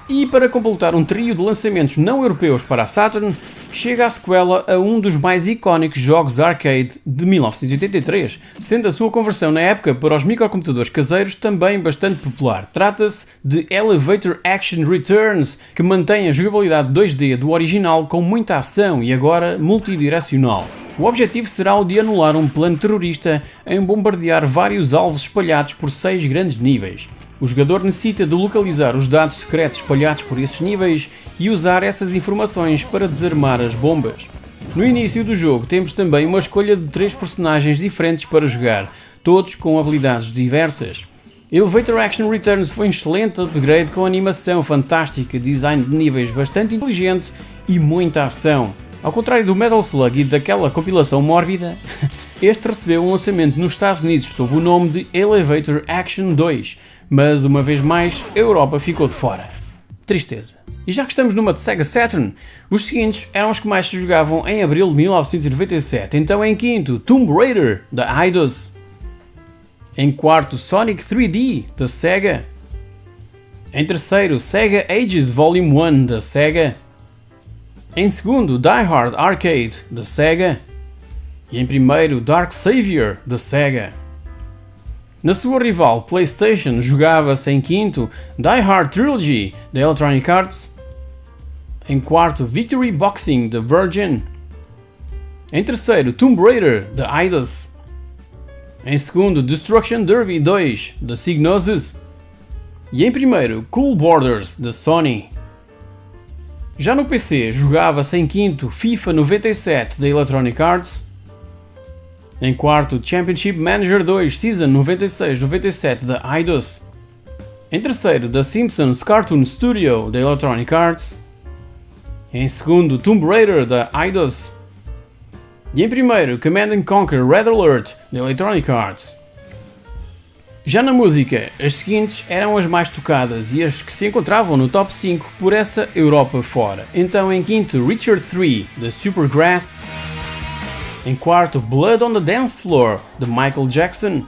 Speaker 1: E para completar um trio de lançamentos não europeus para a Saturn, chega a sequela a um dos mais icónicos jogos arcade de 1983, sendo a sua conversão na época para os microcomputadores caseiros também bastante popular. Trata-se de Elevator Action Returns, que mantém a jogabilidade 2D do original com muita ação e agora multidirecional. O objetivo será o de anular um plano terrorista em bombardear vários alvos espalhados por 6 grandes níveis. O jogador necessita de localizar os dados secretos espalhados por esses níveis e usar essas informações para desarmar as bombas. No início do jogo temos também uma escolha de 3 personagens diferentes para jogar, todos com habilidades diversas. Elevator Action Returns foi um excelente upgrade com animação fantástica, design de níveis bastante inteligente e muita ação. Ao contrário do Metal Slug e daquela compilação mórbida, este recebeu um lançamento nos Estados Unidos sob o nome de Elevator Action 2, mas uma vez mais a Europa ficou de fora. Tristeza. E já que estamos numa de Sega Saturn, os seguintes eram os que mais se jogavam em abril de 1997. Então em quinto, Tomb Raider, da Eidos. Em quarto, Sonic 3D, da Sega. Em terceiro, Sega Ages Volume 1, da Sega. Em segundo, Die Hard Arcade, da Sega. E em primeiro, Dark Savior, da Sega. Na sua rival PlayStation jogava-se em quinto Die Hard Trilogy, da Electronic Arts. Em quarto, Victory Boxing, da Virgin. Em terceiro, Tomb Raider, da Eidos. Em segundo, Destruction Derby 2, da Psygnosis. E em primeiro, Cool Borders, da Sony. Já no PC jogava-se em quinto FIFA 97, da Electronic Arts. Em quarto, Championship Manager 2 Season 96-97 da Eidos. Em terceiro, The Simpsons Cartoon Studio da Electronic Arts. Em segundo, Tomb Raider da Eidos. E em primeiro, Command & Conquer Red Alert da Electronic Arts. Já na música, as seguintes eram as mais tocadas e as que se encontravam no top 5 por essa Europa fora. Então em quinto, Richard 3 da Supergrass. Em quarto, Blood on the Dance Floor, de Michael Jackson.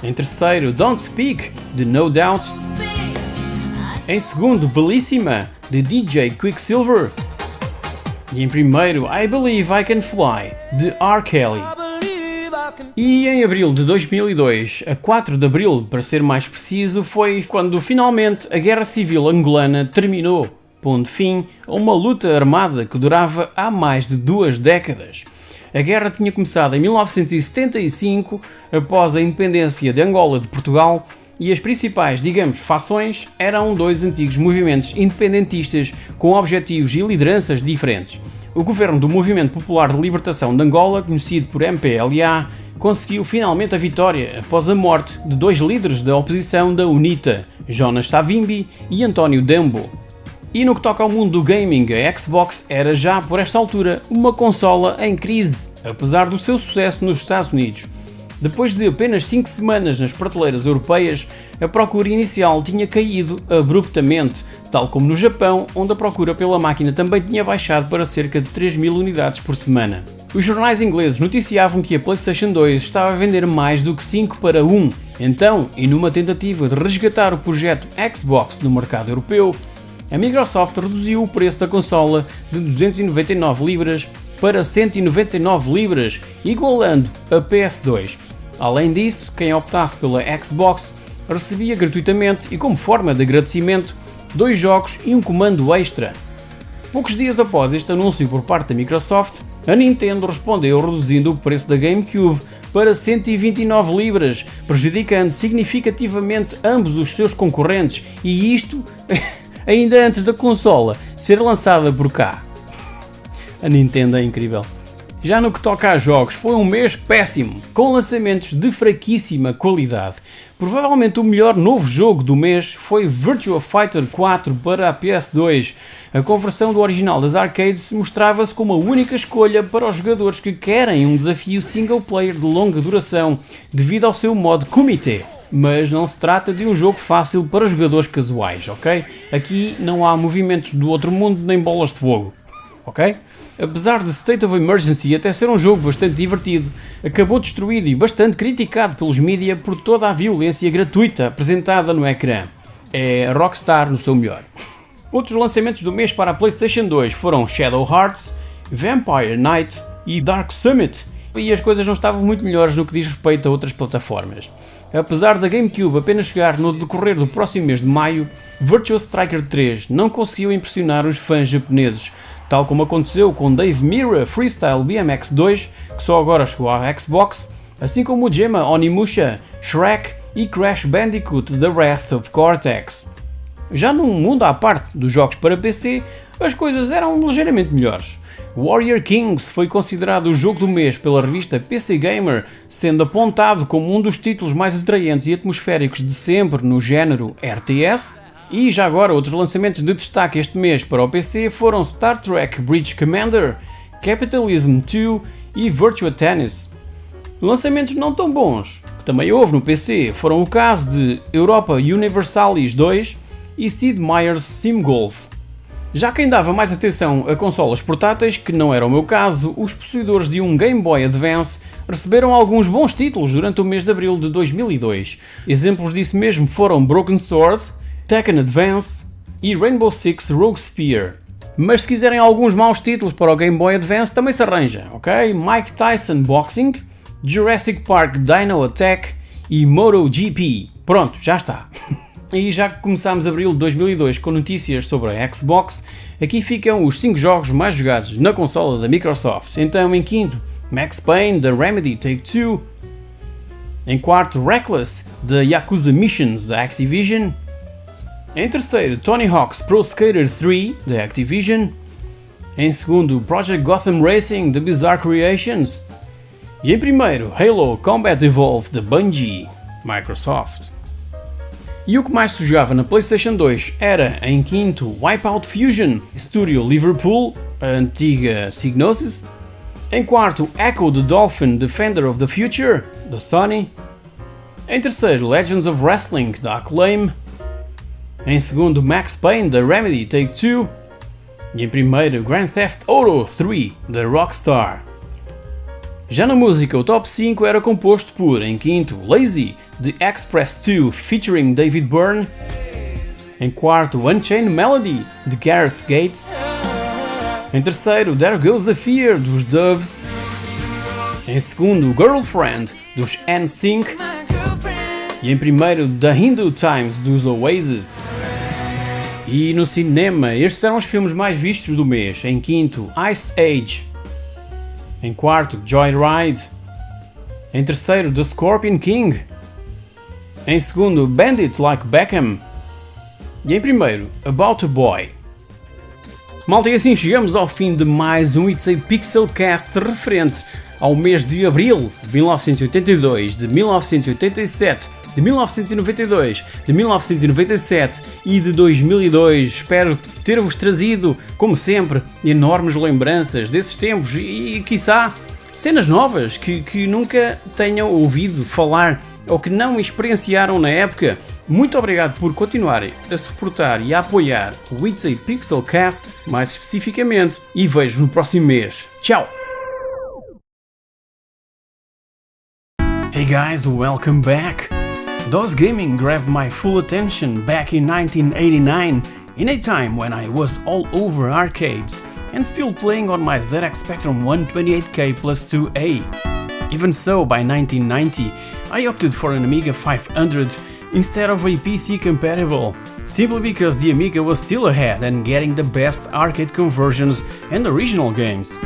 Speaker 1: Em terceiro, Don't Speak, de No Doubt. Em segundo, Bellissima, de DJ Quicksilver. E em primeiro, I Believe I Can Fly, de R. Kelly. E em abril de 2002, a 4 de abril para ser mais preciso, foi quando finalmente a Guerra Civil Angolana terminou. pondo fim a uma luta armada que durava há mais de 2 décadas. A guerra tinha começado em 1975, após a independência de Angola de Portugal, e as principais, digamos, fações eram 2 antigos movimentos independentistas com objetivos e lideranças diferentes. O governo do Movimento Popular de Libertação de Angola, conhecido por MPLA, conseguiu finalmente a vitória após a morte de 2 líderes da oposição da UNITA, Jonas Savimbi e António Dembo. E no que toca ao mundo do gaming, a Xbox era já por esta altura uma consola em crise, apesar do seu sucesso nos Estados Unidos. Depois de apenas 5 semanas nas prateleiras europeias, a procura inicial tinha caído abruptamente, tal como no Japão, onde a procura pela máquina também tinha baixado para cerca de 3.000 unidades por semana. Os jornais ingleses noticiavam que a PlayStation 2 estava a vender mais do que 5 para 1, então, e numa tentativa de resgatar o projeto Xbox no mercado europeu, a Microsoft reduziu o preço da consola de 299 libras para 199 libras, igualando a PS2. Além disso, quem optasse pela Xbox recebia gratuitamente e como forma de agradecimento 2 jogos e um comando extra. Poucos dias após este anúncio por parte da Microsoft, a Nintendo respondeu reduzindo o preço da GameCube para 129 libras, prejudicando significativamente ambos os seus concorrentes, e isto ainda antes da consola ser lançada por cá. A Nintendo é incrível. Já no que toca a jogos, foi um mês péssimo, com lançamentos de fraquíssima qualidade. Provavelmente o melhor novo jogo do mês foi Virtua Fighter 4 para a PS2. A conversão do original das arcades mostrava-se como a única escolha para os jogadores que querem um desafio single player de longa duração, devido ao seu modo Kumite. Mas não se trata de um jogo fácil para jogadores casuais, ok? Aqui não há movimentos do outro mundo nem bolas de fogo, ok? Apesar de State of Emergency até ser um jogo bastante divertido, acabou destruído e bastante criticado pelos mídia por toda a violência gratuita apresentada no ecrã. É a Rockstar no seu melhor. Outros lançamentos do mês para a PlayStation 2 foram Shadow Hearts, Vampire Knight e Dark Summit, e as coisas não estavam muito melhores no que diz respeito a outras plataformas. Apesar da GameCube apenas chegar no decorrer do próximo mês de maio, Virtua Striker 3 não conseguiu impressionar os fãs japoneses, tal como aconteceu com Dave Mirra Freestyle BMX 2, que só agora chegou à Xbox, assim como o Gema Onimusha, Shrek e Crash Bandicoot The Wrath of Cortex. Já num mundo à parte dos jogos para PC, as coisas eram ligeiramente melhores. Warrior Kings foi considerado o jogo do mês pela revista PC Gamer, sendo apontado como um dos títulos mais atraentes e atmosféricos de sempre no género RTS. E já agora, outros lançamentos de destaque este mês para o PC foram Star Trek Bridge Commander, Capitalism 2 e Virtua Tennis. Lançamentos não tão bons, que também houve no PC, foram o caso de Europa Universalis 2 e Sid Meier's Sim Golf. Já quem dava mais atenção a consolas portáteis, que não era o meu caso, os possuidores de um Game Boy Advance receberam alguns bons títulos durante o mês de abril de 2002. Exemplos disso mesmo foram Broken Sword, Tekken Advance e Rainbow Six Rogue Spear. Mas se quiserem alguns maus títulos para o Game Boy Advance também se arranja, ok? Mike Tyson Boxing, Jurassic Park Dino Attack e MotoGP. Pronto, já está. E já que começámos abril de 2002 com notícias sobre a Xbox, aqui ficam os 5 jogos mais jogados na consola da Microsoft. Então em quinto, Max Payne da Remedy Take-Two. Em quarto, Reckless da Yakuza Missions da Activision. Em terceiro, Tony Hawk's Pro Skater 3 da Activision. Em segundo, Project Gotham Racing da Bizarre Creations. E em primeiro, Halo Combat Evolved da Bungie, Microsoft. E o que mais se jogava na PlayStation 2 era, em quinto, Wipeout Fusion, Studio Liverpool, a antiga Psygnosis. Em quarto, Echo the Dolphin Defender of the Future, da Sony. Em terceiro, Legends of Wrestling, da Acclaim. Em segundo, Max Payne, da Remedy Take-Two. E em primeiro, Grand Theft Auto 3, da Rockstar. Já na música, o top 5 era composto por, em quinto, Lazy, The Express 2 featuring David Byrne. Em quarto, Unchained Melody, de Gareth Gates. Em terceiro, There Goes the Fear, dos Doves. Em segundo, Girlfriend, dos NSYNC. E em primeiro, The Hindu Times, dos Oasis. E no cinema, estes eram os filmes mais vistos do mês. Em quinto, Ice Age. Em quarto, Joyride. Em terceiro, The Scorpion King. Em segundo, Bandit Like Beckham. E em primeiro, About a Boy. Malta, e assim chegamos ao fim de mais um itsaPIXELcast referente ao mês de abril de 1982, de 1987, de 1992, de 1997 e de 2002. Espero ter-vos trazido, como sempre, enormes lembranças desses tempos e, quiçá, cenas novas que nunca tenham ouvido falar ou que não experienciaram na época. Muito obrigado por continuarem a suportar e a apoiar o itsaPIXELcast, mais especificamente, e vejo no próximo mês. Tchau! Hey guys, welcome back! DOS gaming grabbed my full attention back in 1989, in a time when I was all over arcades and still playing on my ZX Spectrum 128K plus 2A. Even so, by 1990, I opted for an Amiga 500 instead of a PC compatible, simply because the Amiga was still ahead and getting the best arcade conversions and original games.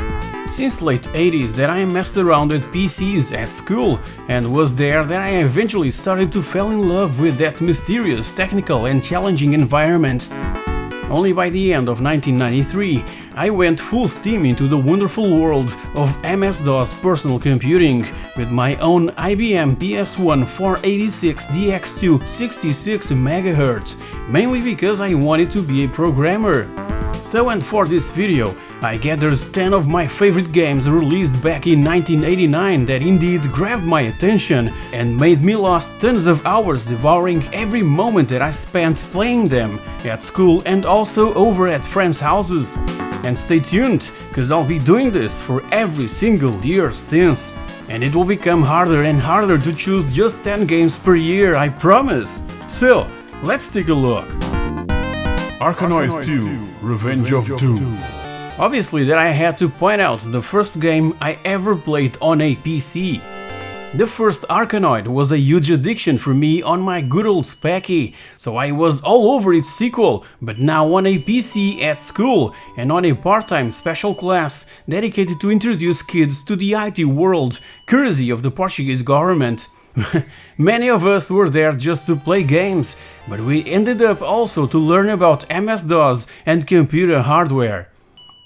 Speaker 1: Since late 80s that I messed around with PCs at school, and was there that I eventually started to fall in love with that mysterious, technical and challenging environment. Only by the end of 1993, I went full steam into the wonderful world of MS-DOS personal computing with my own IBM PS1 486 DX2 66 MHz, mainly because I wanted to be a programmer. So, and for this video, I gathered 10 of my favorite games released back in 1989 that indeed grabbed my attention and made me lost tons of hours devouring every moment that I spent playing them at school and also over at friends' houses. And stay tuned, cause I'll be doing this for every single year since. And it will become harder and harder to choose just 10 games per year, I promise. So, let's take a look.
Speaker 4: Arkanoid 2, Revenge of Doom.
Speaker 1: Obviously that I had to point out the first game I ever played on a PC. The first Arkanoid was a huge addiction for me on my good old Specky, so I was all over its sequel, but now on a PC at school and on a part-time special class dedicated to introduce kids to the IT world, courtesy of the Portuguese government. Many of us were there just to play games, but we ended up also to learn about MS-DOS and computer hardware.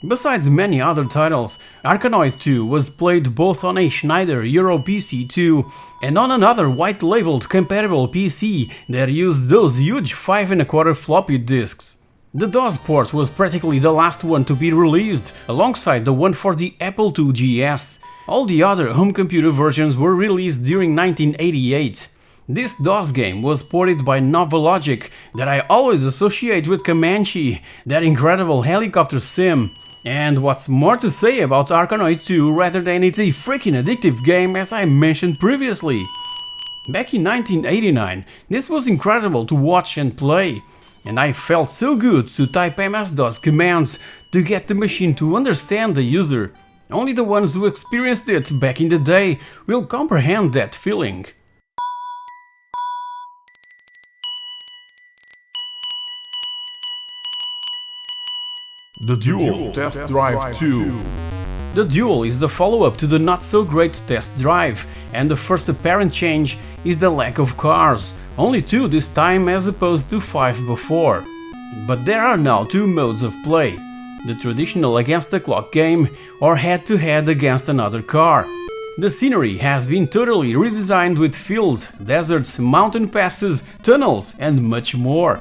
Speaker 1: Besides many other titles, Arkanoid 2 was played both on a Schneider Euro PC 2 and on another white-labeled compatible PC that used those huge 5¼ floppy disks. The DOS port was practically the last one to be released, alongside the one for the Apple II GS. All the other home computer versions were released during 1988. This DOS game was ported by Novalogic that I always associate with Comanche, that incredible helicopter sim. And what's more to say about Arkanoid 2 rather than it's a freaking addictive game, as I mentioned previously. Back in 1989, this was incredible to watch and play, and I felt so good to type MS-DOS commands to get the machine to understand the user. Only the ones who experienced it back in the day will comprehend that feeling.
Speaker 4: The Duel Test Drive 2.
Speaker 1: The Duel is the follow-up to the not-so-great Test Drive, and the first apparent change is the lack of cars, only 2 this time as opposed to 5 before. But there are now 2 modes of play, the traditional against-the-clock game or head-to-head against another car. The scenery has been totally redesigned with fields, deserts, mountain passes, tunnels and much more.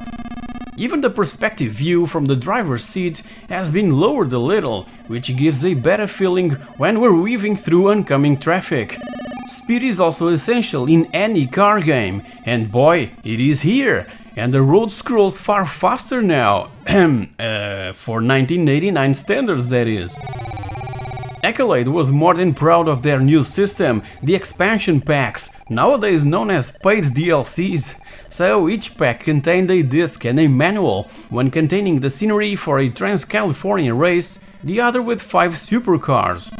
Speaker 1: Even the perspective view from the driver's seat has been lowered a little, which gives a better feeling when we're weaving through oncoming traffic. Speed is also essential in any car game, and boy, it is here, and the road scrolls far faster now, for 1989 standards that is. Accolade was more than proud of their new system, the expansion packs, nowadays known as paid DLCs. So each pack contained a disc and a manual, one containing the scenery for a Trans-California race, the other with 5 supercars.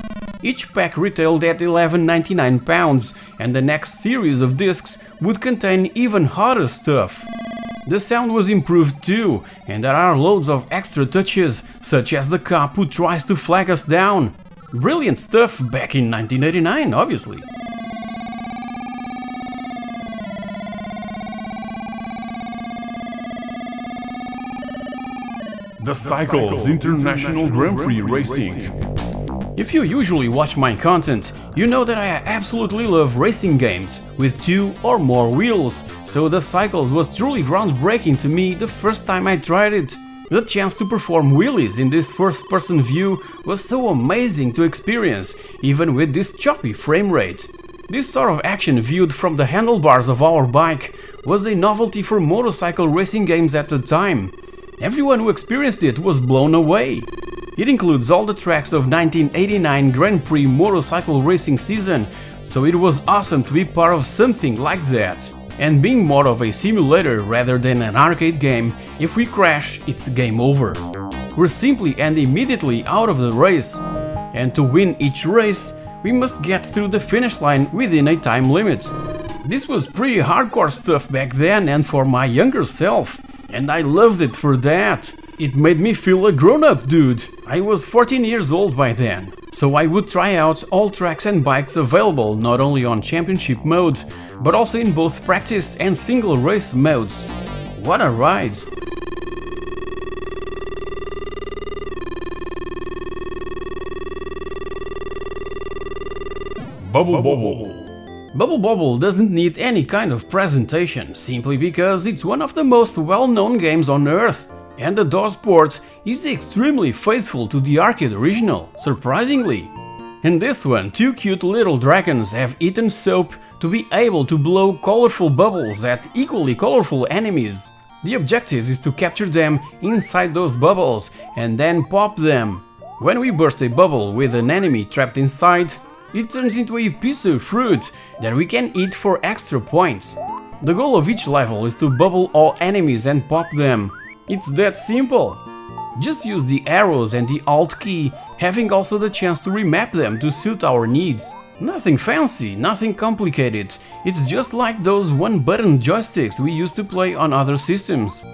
Speaker 1: Each pack retailed at £11.99, and the next series of discs would contain even hotter stuff. The sound was improved too, and there are loads of extra touches, such as the cop who tries to flag us down. Brilliant stuff back in 1989, obviously.
Speaker 4: The Cycles International Grand Prix Racing.
Speaker 1: If you usually watch my content, you know that I absolutely love racing games with 2 or more wheels, so the Cycles was truly groundbreaking to me the first time I tried it. The chance to perform wheelies in this first-person view was so amazing to experience, even with this choppy frame rate. This sort of action viewed from the handlebars of our bike was a novelty for motorcycle racing games at the time. Everyone who experienced it was blown away. It includes all the tracks of 1989 Grand Prix motorcycle racing season, so it was awesome to be part of something like that. And being more of a simulator rather than an arcade game, if we crash, it's game over. We're simply and immediately out of the race. And to win each race, we must get through the finish line within a time limit. This was pretty hardcore stuff back then and for my younger self, and I loved it for that. It made me feel a grown-up dude. I was 14 years old by then, so I would try out all tracks and bikes available not only on championship mode, but also in both practice and single race modes. What a ride!
Speaker 4: Bubble Bobble.
Speaker 1: Bubble Bobble doesn't need any kind of presentation, simply because it's one of the most well-known games on Earth. And the DOS port is extremely faithful to the arcade original, surprisingly. In this one, 2 cute little dragons have eaten soap to be able to blow colorful bubbles at equally colorful enemies. The objective is to capture them inside those bubbles and then pop them. When we burst a bubble with an enemy trapped inside, it turns into a piece of fruit that we can eat for extra points. The goal of each level is to bubble all enemies and pop them. It's that simple. Just use the arrows and the Alt key, having also the chance to remap them to suit our needs. Nothing fancy, nothing complicated. It's just like those one-button joysticks we used to play on other systems.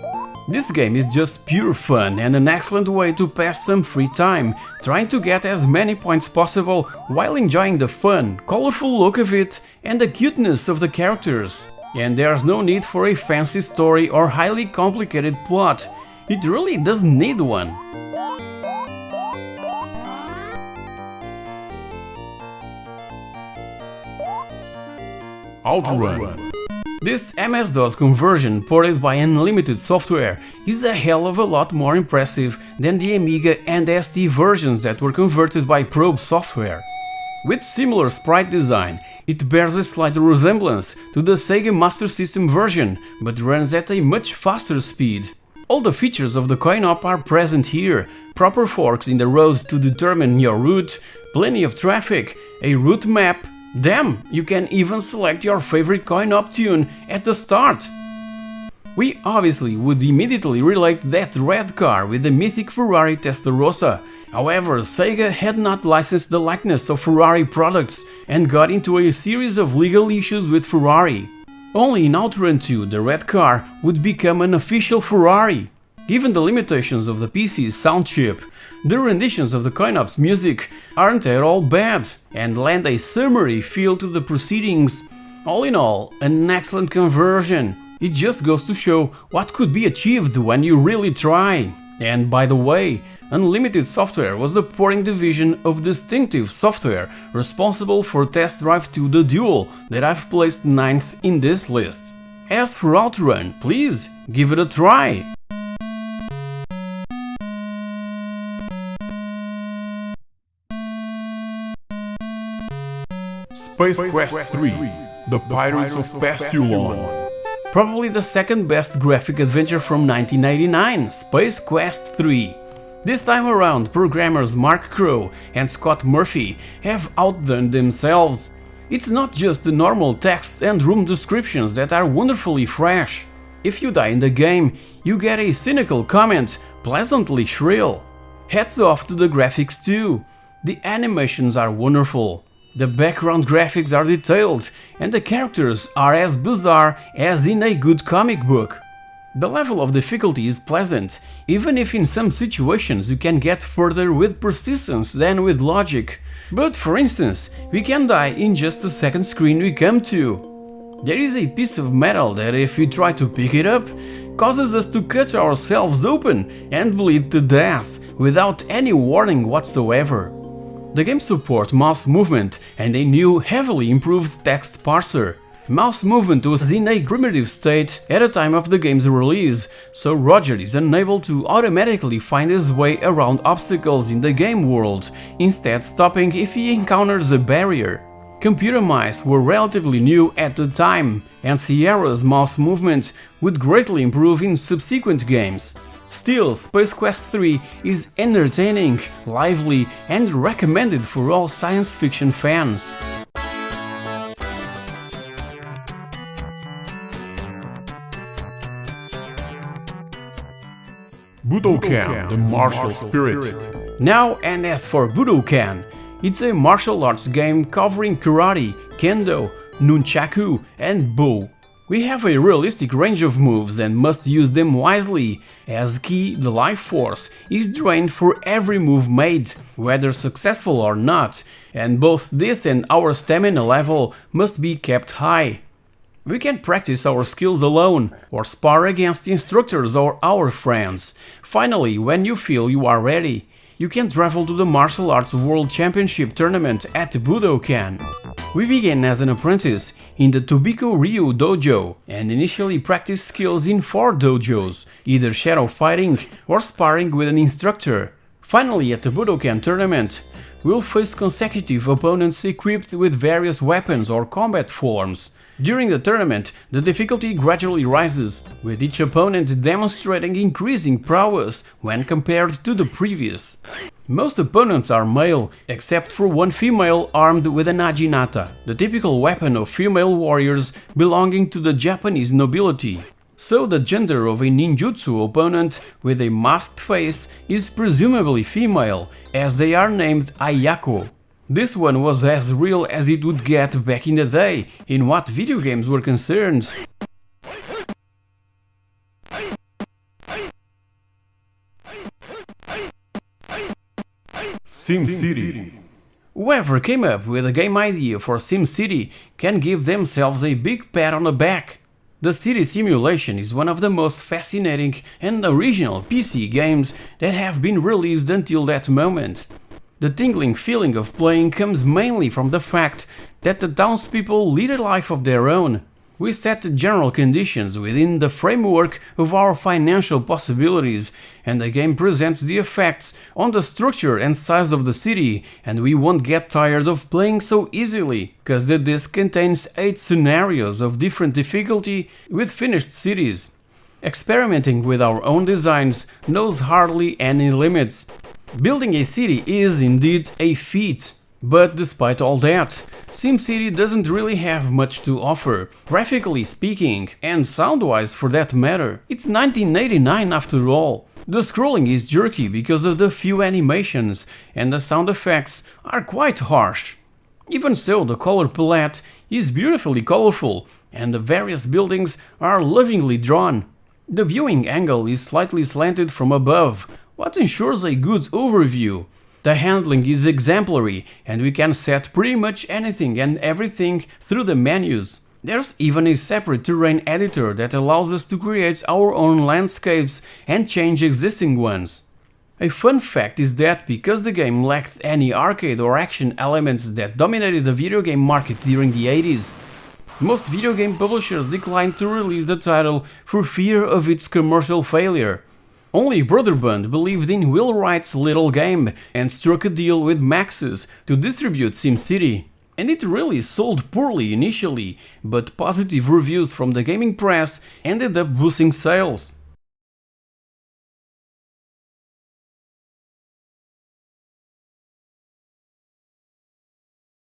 Speaker 1: This game is just pure fun and an excellent way to pass some free time, trying to get as many points possible while enjoying the fun, colorful look of it and the cuteness of the characters. And there's no need for a fancy story or highly complicated plot. It really doesn't need one.
Speaker 4: OutRun.
Speaker 1: This MS-DOS conversion ported by Unlimited Software is a hell of a lot more impressive than the Amiga and ST versions that were converted by Probe Software. With similar sprite design, it bears a slight resemblance to the Sega Master System version, but runs at a much faster speed. All the features of the coin-op are present here: proper forks in the road to determine your route, plenty of traffic, a route map. Damn, you can even select your favorite coin-op tune at the start! We obviously would immediately relate that red car with the mythic Ferrari Testarossa. However, Sega had not licensed the likeness of Ferrari products and got into a series of legal issues with Ferrari. Only in OutRun 2 the red car would become an official Ferrari. Given the limitations of the PC's sound chip, the renditions of the coin-op's music aren't at all bad and lend a summery feel to the proceedings. All in all, an excellent conversion. It just goes to show what could be achieved when you really try. And by the way, Unlimited Software was the porting division of Distinctive Software, responsible for Test Drive 2 The Duel that I've placed 9th in this list. As for OutRun, please give it a try!
Speaker 4: Space Quest 3, The Pirates of Pastulon.
Speaker 1: Probably the second best graphic adventure from 1999, Space Quest 3. This time around, programmers Mark Crow and Scott Murphy have outdone themselves. It's not just the normal text and room descriptions that are wonderfully fresh. If you die in the game, you get a cynical comment, pleasantly shrill. Hats off to the graphics too. The animations are wonderful. The background graphics are detailed, and the characters are as bizarre as in a good comic book. The level of difficulty is pleasant, even if in some situations you can get further with persistence than with logic. But for instance, we can die in just the second screen we come to. There is a piece of metal that, if we try to pick it up, causes us to cut ourselves open and bleed to death without any warning whatsoever. The game supports mouse movement and a new, heavily improved text parser. Mouse movement was in a primitive state at the time of the game's release, so Roger is unable to automatically find his way around obstacles in the game world, instead stopping if he encounters a barrier. Computer mice were relatively new at the time, and Sierra's mouse movement would greatly improve in subsequent games. Still, Space Quest 3 is entertaining, lively, and recommended for all science fiction fans.
Speaker 4: Budokan, the martial spirit.
Speaker 1: Now, and as for Budokan, it's a martial arts game covering karate, kendo, nunchaku, and bo. We have a realistic range of moves and must use them wisely, as Ki, the life force, is drained for every move made, whether successful or not, and both this and our stamina level must be kept high. We can practice our skills alone, or spar against instructors or our friends. Finally, when you feel you are ready, you can travel to the Martial Arts World Championship tournament at Budokan. We begin as an apprentice in the Tobiko Ryu dojo and initially practice skills in 4 dojos, either shadow fighting or sparring with an instructor. Finally, at the Budokan tournament, we'll face consecutive opponents equipped with various weapons or combat forms. During the tournament, the difficulty gradually rises, with each opponent demonstrating increasing prowess when compared to the previous. Most opponents are male, except for one female armed with an ajinata, the typical weapon of female warriors belonging to the Japanese nobility. So the gender of a ninjutsu opponent with a masked face is presumably female, as they are named Ayako. This one was as real as it would get back in the day, in what video games were concerned.
Speaker 4: SimCity.
Speaker 1: Whoever came up with a game idea for SimCity can give themselves a big pat on the back. The city simulation is one of the most fascinating and original PC games that have been released until that moment. The tingling feeling of playing comes mainly from the fact that the townspeople lead a life of their own. We set the general conditions within the framework of our financial possibilities, and the game presents the effects on the structure and size of the city, and we won't get tired of playing so easily, cause the disc contains 8 scenarios of different difficulty with finished cities. Experimenting with our own designs knows hardly any limits. Building a city is indeed a feat, but despite all that, SimCity doesn't really have much to offer, graphically speaking, and sound-wise for that matter. It's 1989 after all. The scrolling is jerky because of the few animations, and the sound effects are quite harsh. Even so, the color palette is beautifully colorful, and the various buildings are lovingly drawn. The viewing angle is slightly slanted from above, what ensures a good overview. The handling is exemplary, and we can set pretty much anything and everything through the menus. There's even a separate terrain editor that allows us to create our own landscapes and change existing ones. A fun fact is that because the game lacked any arcade or action elements that dominated the video game market during the 80s, most video game publishers declined to release the title for fear of its commercial failure. Only Brotherbund believed in Will Wright's little game and struck a deal with Maxis to distribute SimCity. And it really sold poorly initially, but positive reviews from the gaming press ended up boosting sales.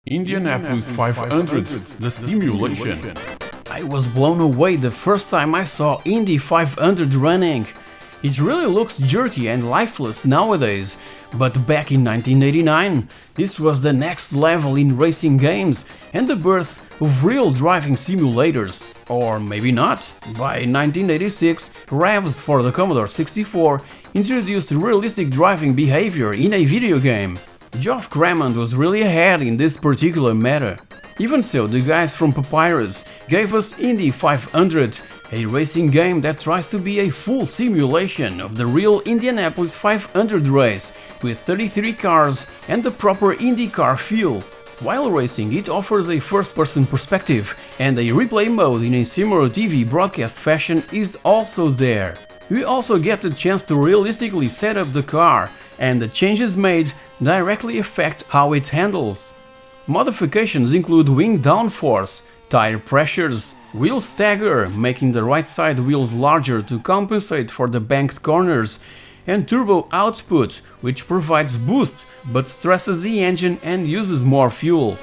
Speaker 4: Indianapolis 500, the simulation.
Speaker 1: I was blown away the first time I saw Indy 500 running. It really looks jerky and lifeless nowadays, but back in 1989, this was the next level in racing games and the birth of real driving simulators. Or maybe not. By 1986, Revs for the Commodore 64 introduced realistic driving behavior in a video game. Geoff Crammond was really ahead in this particular matter. Even so, the guys from Papyrus gave us Indy 500, a racing game that tries to be a full simulation of the real Indianapolis 500 race, with 33 cars and the proper IndyCar feel. While racing, it offers a first-person perspective, and a replay mode in a similar TV broadcast fashion is also there. We also get the chance to realistically set up the car, and the changes made directly affect how it handles. Modifications include wing downforce, tire pressures, wheel stagger, making the right side wheels larger to compensate for the banked corners, and turbo output, which provides boost but stresses the engine and uses more fuel.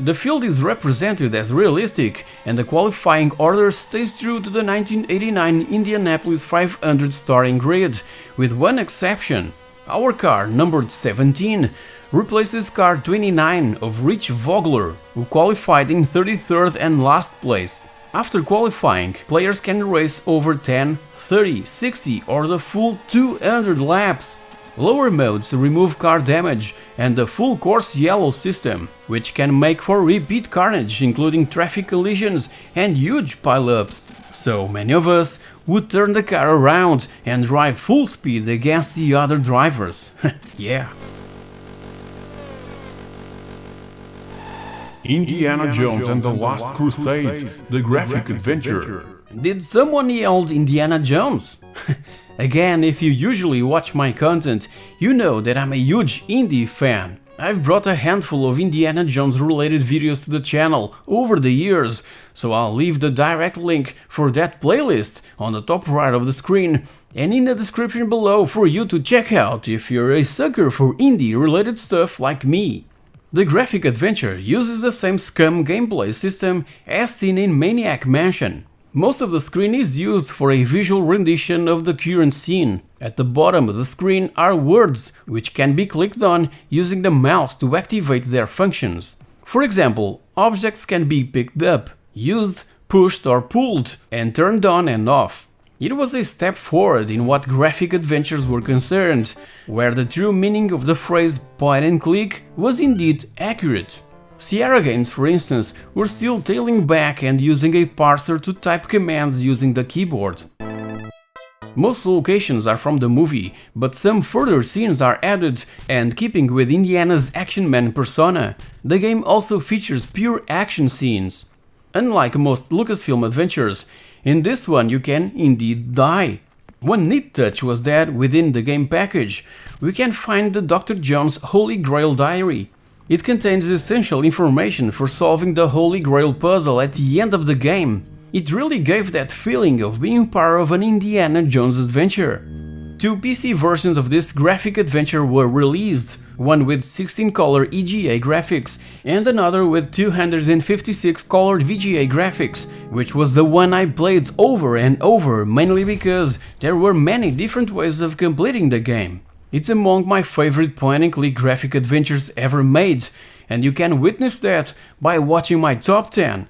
Speaker 1: The field is represented as realistic, and the qualifying order stays true to the 1989 Indianapolis 500 starting grid, with one exception. Our car, numbered 17, replaces car 29 of Rich Vogler, who qualified in 33rd and last place. After qualifying, players can race over 10, 30, 60 or the full 200 laps. Lower modes remove car damage and the full course yellow system, which can make for repeat carnage, including traffic collisions and huge pileups. So many of us would turn the car around and drive full speed against the other drivers. Yeah.
Speaker 4: Indiana Jones and the Last Crusade, the graphic adventure.
Speaker 1: Did someone yell Indiana Jones? Again, if you usually watch my content, you know that I'm a huge indie fan. I've brought a handful of Indiana Jones related videos to the channel over the years, so I'll leave the direct link for that playlist on the top right of the screen and in the description below for you to check out if you're a sucker for indie related stuff like me. The graphic adventure uses the same SCUM gameplay system as seen in Maniac Mansion. Most of the screen is used for a visual rendition of the current scene. At the bottom of the screen are words, which can be clicked on using the mouse to activate their functions. For example, objects can be picked up, used, pushed or pulled, and turned on and off. It was a step forward in what graphic adventures were concerned, where the true meaning of the phrase point and click was indeed accurate. Sierra games, for instance, were still tailing back and using a parser to type commands using the keyboard. Most locations are from the movie, but some further scenes are added, and keeping with Indiana's action man persona, the game also features pure action scenes. Unlike most Lucasfilm adventures, in this one you can indeed die. One neat touch was that within the game package, we can find the Dr. Jones Holy Grail diary. It contains essential information for solving the Holy Grail puzzle at the end of the game. It really gave that feeling of being part of an Indiana Jones adventure. Two PC versions of this graphic adventure were released, one with 16-color EGA graphics and another with 256-colored VGA graphics, which was the one I played over and over, mainly because there were many different ways of completing the game. It's among my favorite point-and-click graphic adventures ever made, and you can witness that by watching my top 10.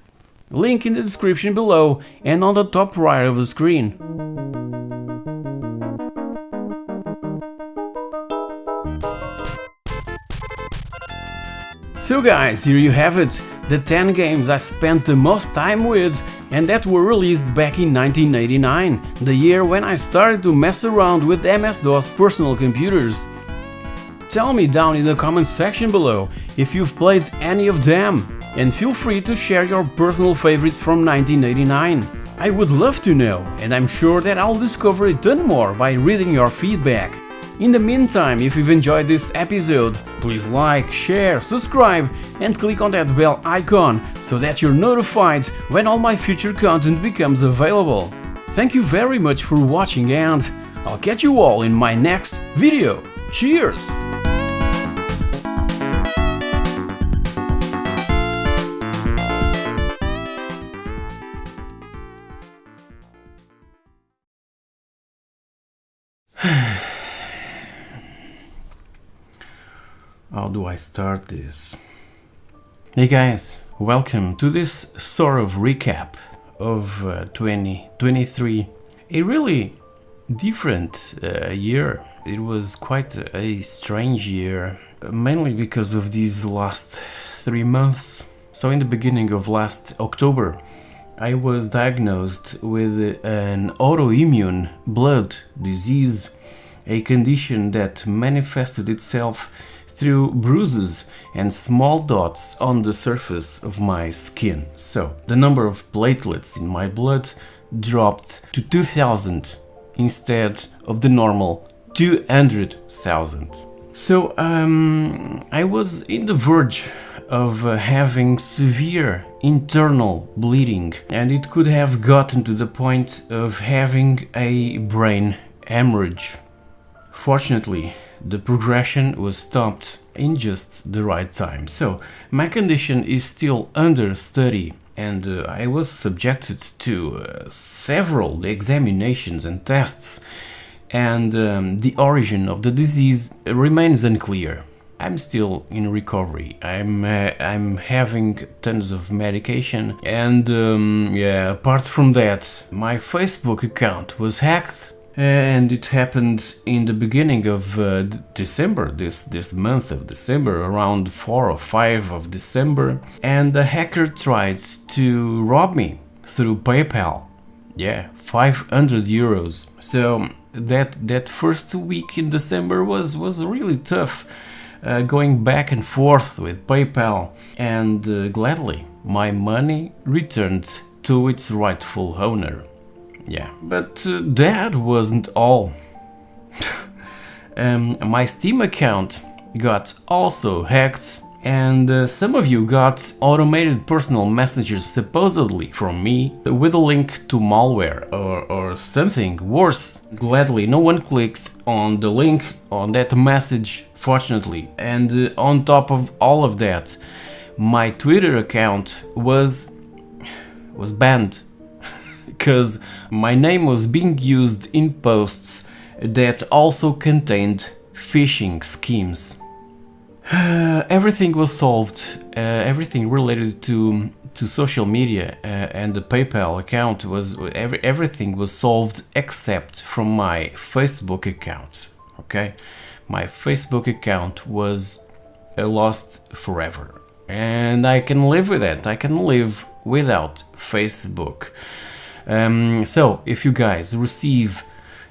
Speaker 1: Link in the description below and on the top right of the screen. So guys, here you have it, the 10 games I spent the most time with and that were released back in 1989, the year when I started to mess around with MS-DOS personal computers. Tell me down in the comment section below if you've played any of them, and feel free to share your personal favorites from 1989. I would love to know, and I'm sure that I'll discover a ton more by reading your feedback. In the meantime, if you've enjoyed this episode, please like, share, subscribe and click on that bell icon so that you're notified when all my future content becomes available. Thank you very much for watching and I'll catch you all in my next video. Cheers! How do I start this? Hey guys, welcome to this sort of recap of 2023. A really different year. It was quite a strange year, mainly because of these last 3 months. So in the beginning of last October, I was diagnosed with an autoimmune blood disease, a condition that manifested itself through bruises and small dots on the surface of my skin. So the number of platelets in my blood dropped to 2000 instead of the normal 200,000. So I was in the verge of having severe internal bleeding, and it could have gotten to the point of having a brain hemorrhage. Fortunately, the progression was stopped in just the right time. So my condition is still under study, and I was subjected to several examinations and tests, and the origin of the disease remains unclear. I'm still in recovery. I'm having tons of medication, and yeah, apart from that, my Facebook account was hacked, and it happened in the beginning of December, this month of December, around 4 or 5 of December, and the hacker tried to rob me through PayPal. Yeah, 500 euros. So that first week in December was really tough. Going back and forth with PayPal, and gladly my money returned to its rightful owner. Yeah, but that wasn't all. My Steam account got also hacked, and some of you got automated personal messages supposedly from me with a link to malware or something worse. Gladly no one clicked on the link on that message, fortunately, and on top of all of that, my Twitter account was banned because my name was being used in posts that also contained phishing schemes. Everything was solved, everything related to social media and the PayPal account was everything was solved except from my Facebook account. Okay, my Facebook account was lost forever, and I can live with that. I can live without Facebook. So if you guys receive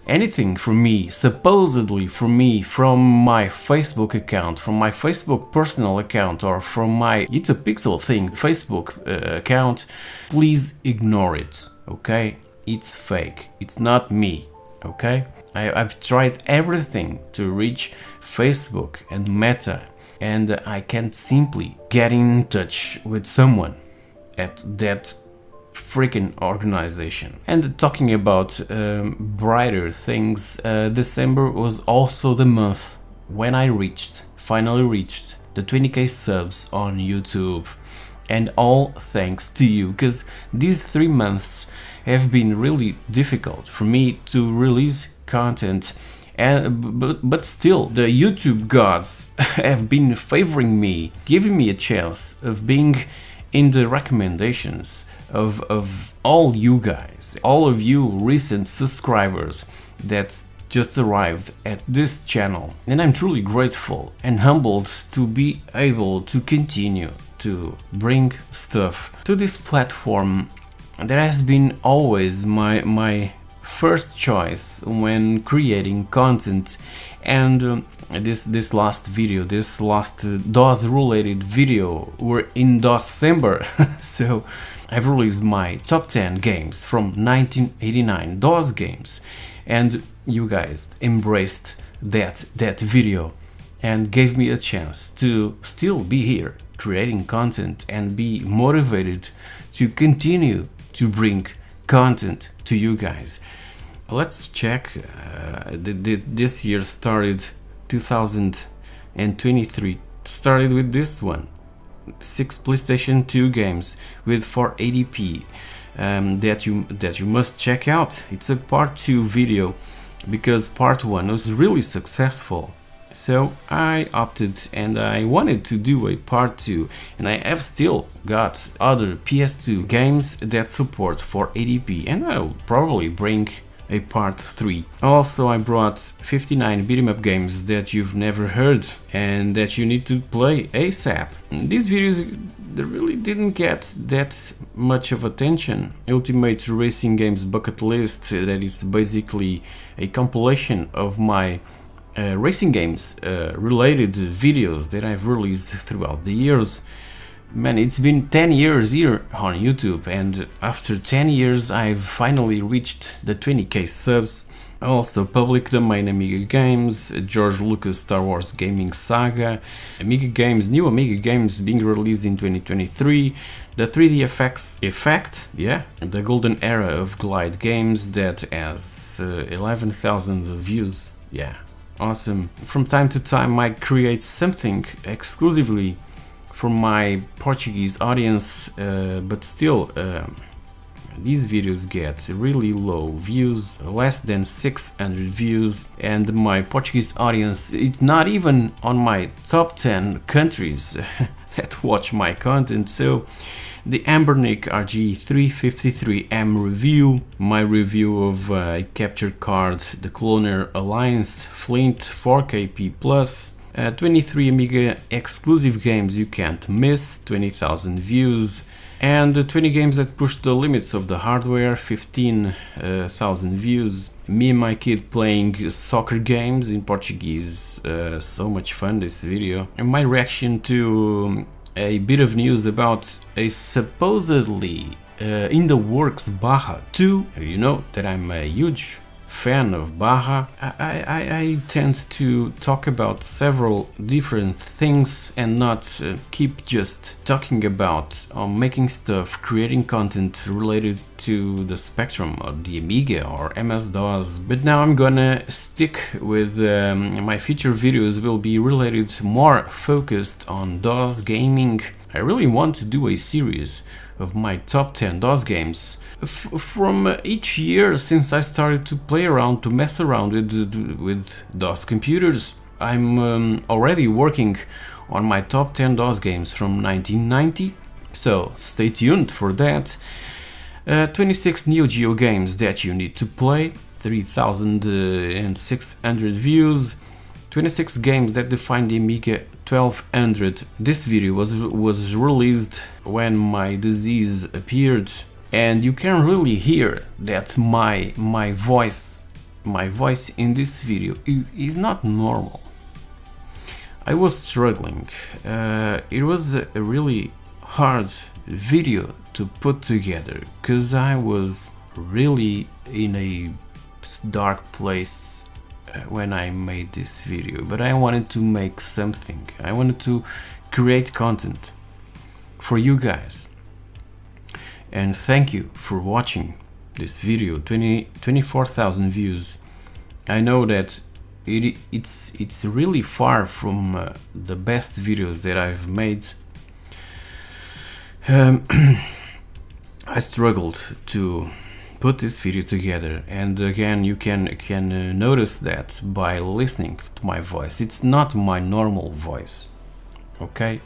Speaker 1: anything from me, supposedly from me, from my Facebook account, from my Facebook personal account, or from my itsaPIXELthing Facebook account, please ignore it, okay? It's fake, it's not me, okay? I've tried everything to reach Facebook and Meta, and I can't simply get in touch with someone at that freaking organization. And talking about brighter things, December was also the month when I finally reached the 20k subs on YouTube, and all thanks to you, because these 3 months have been really difficult for me to release content, and but still the YouTube gods have been favoring me, giving me a chance of being in the recommendations of all you guys, all of you recent subscribers that just arrived at this channel, and I'm truly grateful and humbled to be able to continue to bring stuff to this platform that has been always my first choice when creating content. And this last video, this last DOS related video, were in December. So I've released my top 10 games from 1989 DOS games, and you guys embraced that video and gave me a chance to still be here creating content and be motivated to continue to bring content to you guys. Let's check. This year started 2023 started with this one, 6 PlayStation 2 games with 480p that you must check out. It's a part 2 video because part 1 was really successful. So I opted and I wanted to do a part 2, and I have still got other PS2 games that support 480p, and I'll probably bring a part 3. Also, I brought 59 beat 'em up games that you've never heard and that you need to play ASAP. These videos, they really didn't get that much of attention. Ultimate Racing Games Bucket List, that is basically a compilation of my racing games related videos that I've released throughout the years. Man, it's been 10 years here on YouTube, and after 10 years I've finally reached the 20k subs. Also, public domain Amiga games, George Lucas Star Wars gaming saga, Amiga games, new Amiga games being released in 2023, the 3D effect, yeah, the golden era of Glide games that has 11,000 views, yeah, awesome. From time to time I create something exclusively for my Portuguese audience, but still these videos get really low views, less than 600 views, and my Portuguese audience, it's not even on my top 10 countries that watch my content. So the Ambernick RG353M review, my review of a capture card, the Cloner Alliance Flint 4KP Plus, 23 Amiga exclusive games you can't miss, 20,000 views, and 20 games that push the limits of the hardware, 15,000 views. Me and my kid playing soccer games in Portuguese, so much fun this video. And my reaction to a bit of news about a supposedly in the works BAJA 2. You know that I'm a huge fan of BAJA. I tend to talk about several different things and not keep just talking about making stuff, creating content related to the Spectrum or the Amiga or MS-DOS. But now I'm gonna stick with my future videos will be related, more focused on DOS gaming. I really want to do a series of my top 10 DOS games from each year since I started to play around, to mess around with DOS computers. I'm already working on my top 10 DOS games from 1990, so stay tuned for that. 26 Neo Geo games that you need to play, 3,600 views, 26 games that define the Amiga 1200. This video was released when my disease appeared, and you can really hear that my voice in this video is not normal. I was struggling. It was a really hard video to put together because I was really in a dark place when I made this video, but I wanted to make something. I wanted to create content for you guys. And thank you for watching this video. 24,000 views. I know that it's really far from the best videos that I've made. I struggled to put this video together, and again you can notice that by listening to my voice. It's not my normal voice, okay?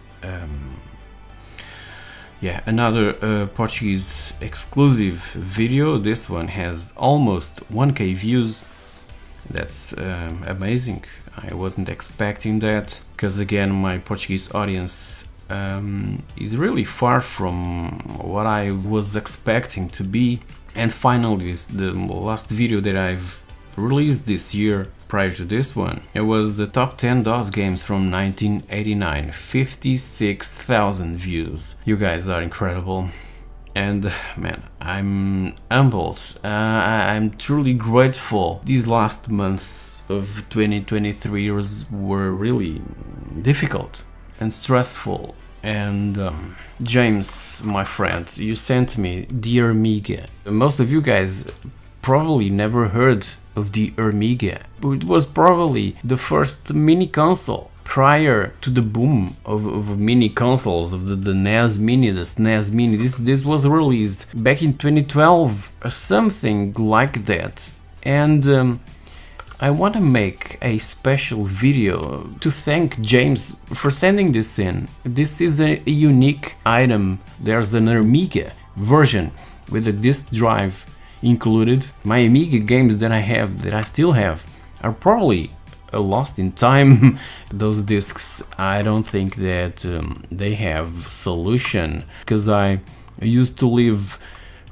Speaker 1: Yeah, another Portuguese exclusive video. This one has almost 1k views. That's amazing. I wasn't expecting that, because again my Portuguese audience is really far from what I was expecting to be. And finally, the last video that I've released this year prior to this one, it was the top 10 DOS games from 1989, 56,000 views. You guys are incredible, and man, I'm humbled. I'm truly grateful. These last months of 2023 were really difficult and stressful. And James, my friend, you sent me the Amiga. Most of you guys probably never heard of the Amiga. It was probably the first mini console prior to the boom of mini consoles, of the NES Mini, the SNES Mini. This was released back in 2012, or something like that. And I want to make a special video to thank James for sending this in. This is a unique item. There's an Amiga version with a disk drive included. My Amiga games that I still have, are probably lost in time. Those discs, I don't think that they have solution, because I used to live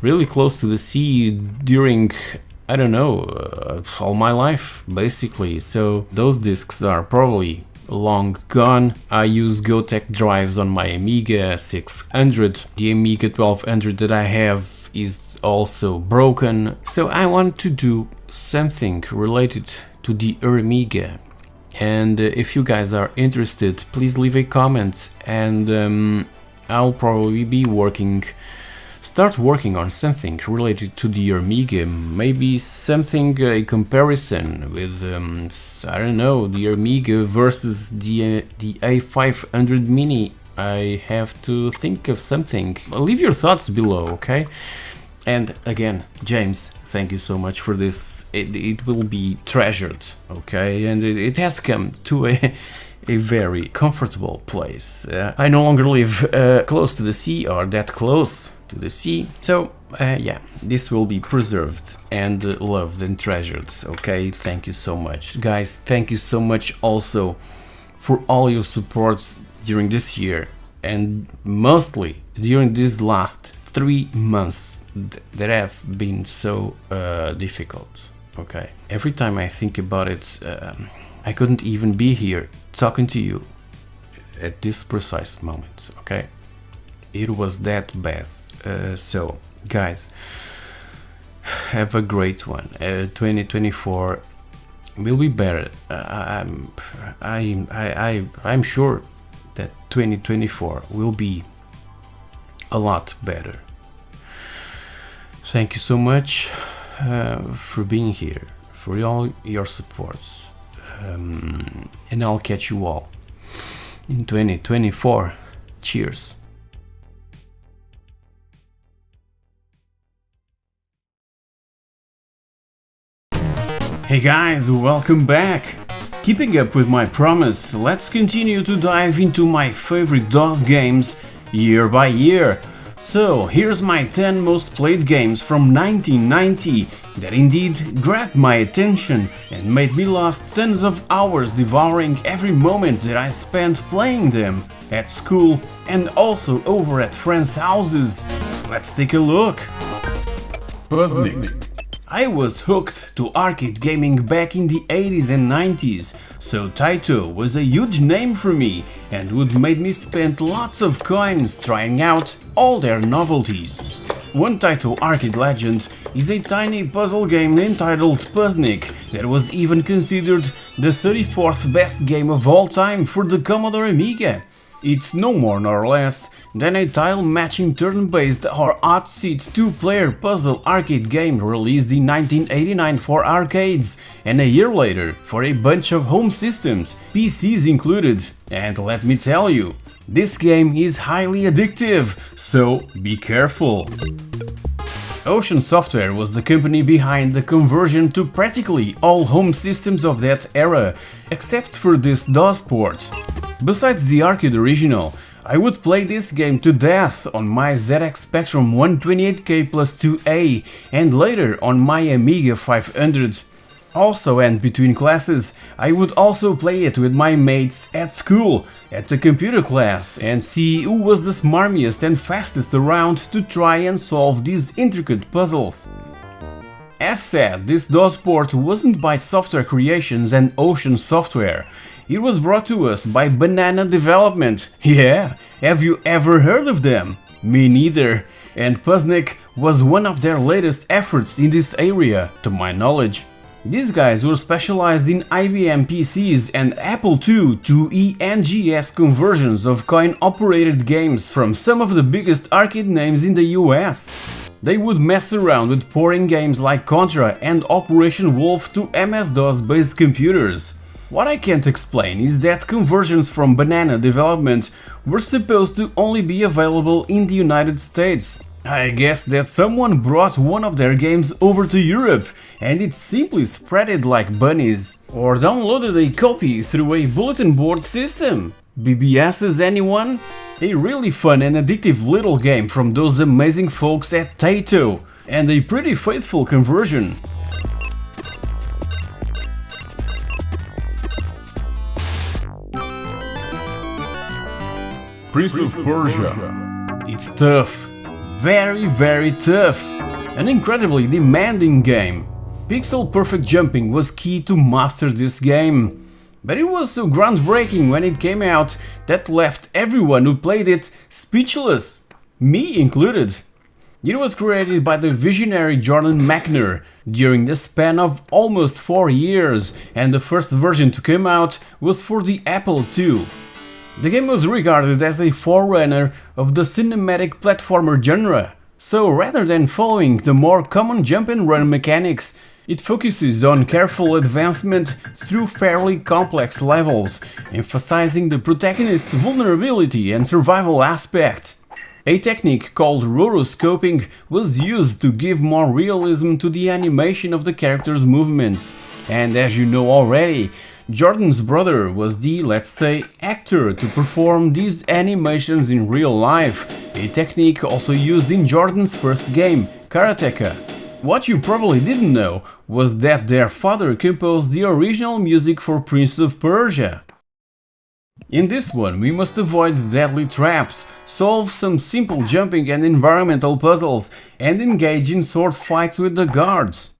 Speaker 1: really close to the sea during, I don't know, all my life basically, so those discs are probably long gone. I use Gotek drives on my Amiga 600. The Amiga 1200 that I have is also broken, so I want to do something related to the Amiga. And if you guys are interested, please leave a comment, and I'll probably be start working on something related to the Amiga, maybe something, a comparison with, I don't know, the Amiga versus the A500 Mini. I have to think of something. Leave your thoughts below, okay? And again, James, thank you so much for this. It will be treasured, okay? And it has come to a very comfortable place. I no longer live close to the sea, or that close to the sea, so yeah, this will be preserved and loved and treasured, okay? Thank you so much, guys. Thank you so much also for all your support during this year, and mostly during these last 3 months that have been so difficult, okay? Every time I think about it, I couldn't even be here talking to you at this precise moment, okay? It was that bad. So guys, have a great one. 2024 will be better. I'm sure that 2024 will be a lot better. Thank you so much for being here, for all your supports, and I'll catch you all in 2024. Cheers. Hey guys, welcome back! Keeping up with my promise, let's continue to dive into my favorite DOS games year by year. So here's my 10 most played games from 1990 that indeed grabbed my attention and made me last tons of hours devouring every moment that I spent playing them at school and also over at friends' houses. Let's take a look!
Speaker 4: Puzzling.
Speaker 1: I was hooked to arcade gaming back in the 80s and 90s, so Taito was a huge name for me and would make me spend lots of coins trying out all their novelties. One Taito arcade legend is a tiny puzzle game entitled Puzznik that was even considered the 34th best game of all time for the Commodore Amiga. It's no more nor less than a tile-matching turn-based or hot-seat two-player puzzle arcade game released in 1989 for arcades, and a year later for a bunch of home systems, PCs included. And let me tell you, this game is highly addictive, so be careful. Ocean Software was the company behind the conversion to practically all home systems of that era, except for this DOS port. Besides the arcade original, I would play this game to death on my ZX Spectrum 128K plus 2A and later on my Amiga 500. Also, and between classes, I would also play it with my mates at school, at the computer class, and see who was the smarmiest and fastest around to try and solve these intricate puzzles. As said, this DOS port wasn't by Software Creations and Ocean Software. It was brought to us by Banana Development. Yeah, have you ever heard of them? Me neither. And Puzznik was one of their latest efforts in this area, to my knowledge. These guys were specialized in IBM PCs and Apple II to ENGS conversions of coin-operated games from some of the biggest arcade names in the US. They would mess around with porting games like Contra and Operation Wolf to MS-DOS based computers. What I can't explain is that conversions from Banana Development were supposed to only be available in the United States. I guess that someone brought one of their games over to Europe and it simply spread it like bunnies, or downloaded a copy through a bulletin board system. BBS's anyone? A really fun and addictive little game from those amazing folks at Taito, and a pretty faithful conversion.
Speaker 4: Prince of Persia.
Speaker 1: It's tough. Very tough. An incredibly demanding game. Pixel perfect jumping was key to master this game. But it was so groundbreaking when it came out that left everyone who played it speechless, me included. It was created by the visionary Jordan Mechner during the span of almost 4 years, and the first version to come out was for the Apple II. The game was regarded as a forerunner of the cinematic platformer genre, so rather than following the more common jump and run mechanics, it focuses on careful advancement through fairly complex levels, emphasizing the protagonist's vulnerability and survival aspect. A technique called rotoscoping was used to give more realism to the animation of the character's movements, and as you know already, Jordan's brother was the, let's say, actor to perform these animations in real life, a technique also used in Jordan's first game, Karateka. What you probably didn't know was that their father composed the original music for Prince of Persia. In this one, we must avoid deadly traps, solve some simple jumping and environmental puzzles, and engage in sword fights with the guards.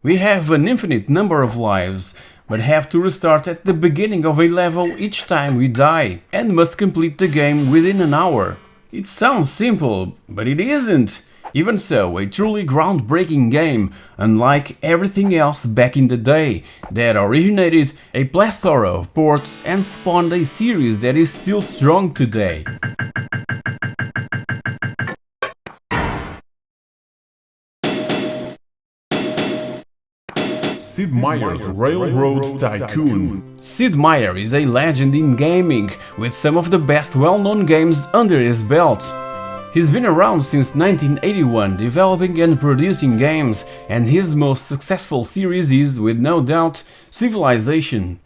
Speaker 1: We have an infinite number of lives, but have to restart at the beginning of a level each time we die, and must complete the game within an hour. It sounds simple, but it isn't. Even so, a truly groundbreaking game, unlike everything else back in the day, that originated a plethora of ports and spawned a series that is still strong today.
Speaker 4: Sid Meier's Railroad Tycoon.
Speaker 1: Sid Meier is a legend in gaming, with some of the best well-known games under his belt. He's been around since 1981, developing and producing games, and his most successful series is, with no doubt, Civilization.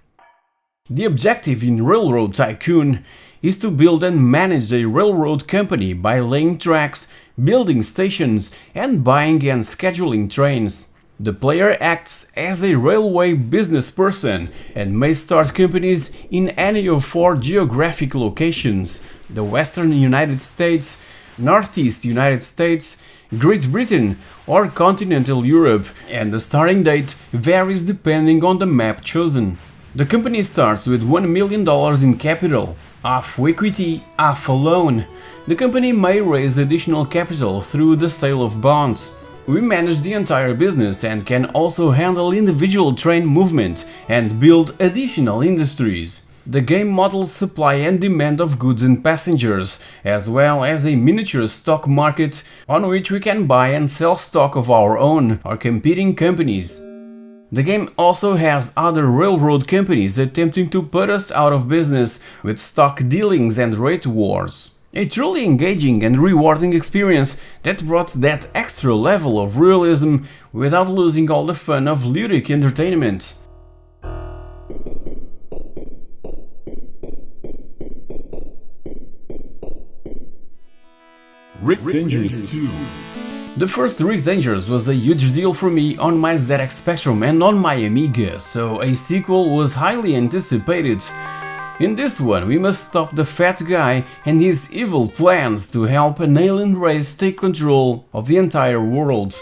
Speaker 1: The objective in Railroad Tycoon is to build and manage a railroad company by laying tracks, building stations, and buying and scheduling trains. The player acts as a railway business person and may start companies in any of 4 geographic locations: the Western United States, Northeast United States, Great Britain or Continental Europe, and the starting date varies depending on the map chosen. The company starts with $1 million in capital, half equity, half a loan. The company may raise additional capital through the sale of bonds. We manage the entire business and can also handle individual train movement and build additional industries. The game models supply and demand of goods and passengers, as well as a miniature stock market on which we can buy and sell stock of our own or competing companies. The game also has other railroad companies attempting to put us out of business with stock dealings and rate wars. A truly engaging and rewarding experience that brought that extra level of realism without losing all the fun of ludic entertainment.
Speaker 4: Rick Dangerous 2.
Speaker 1: The first Rick Dangerous was a huge deal for me on my ZX Spectrum and on my Amiga, so a sequel was highly anticipated. In this one, we must stop the fat guy and his evil plans to help an alien race take control of the entire world.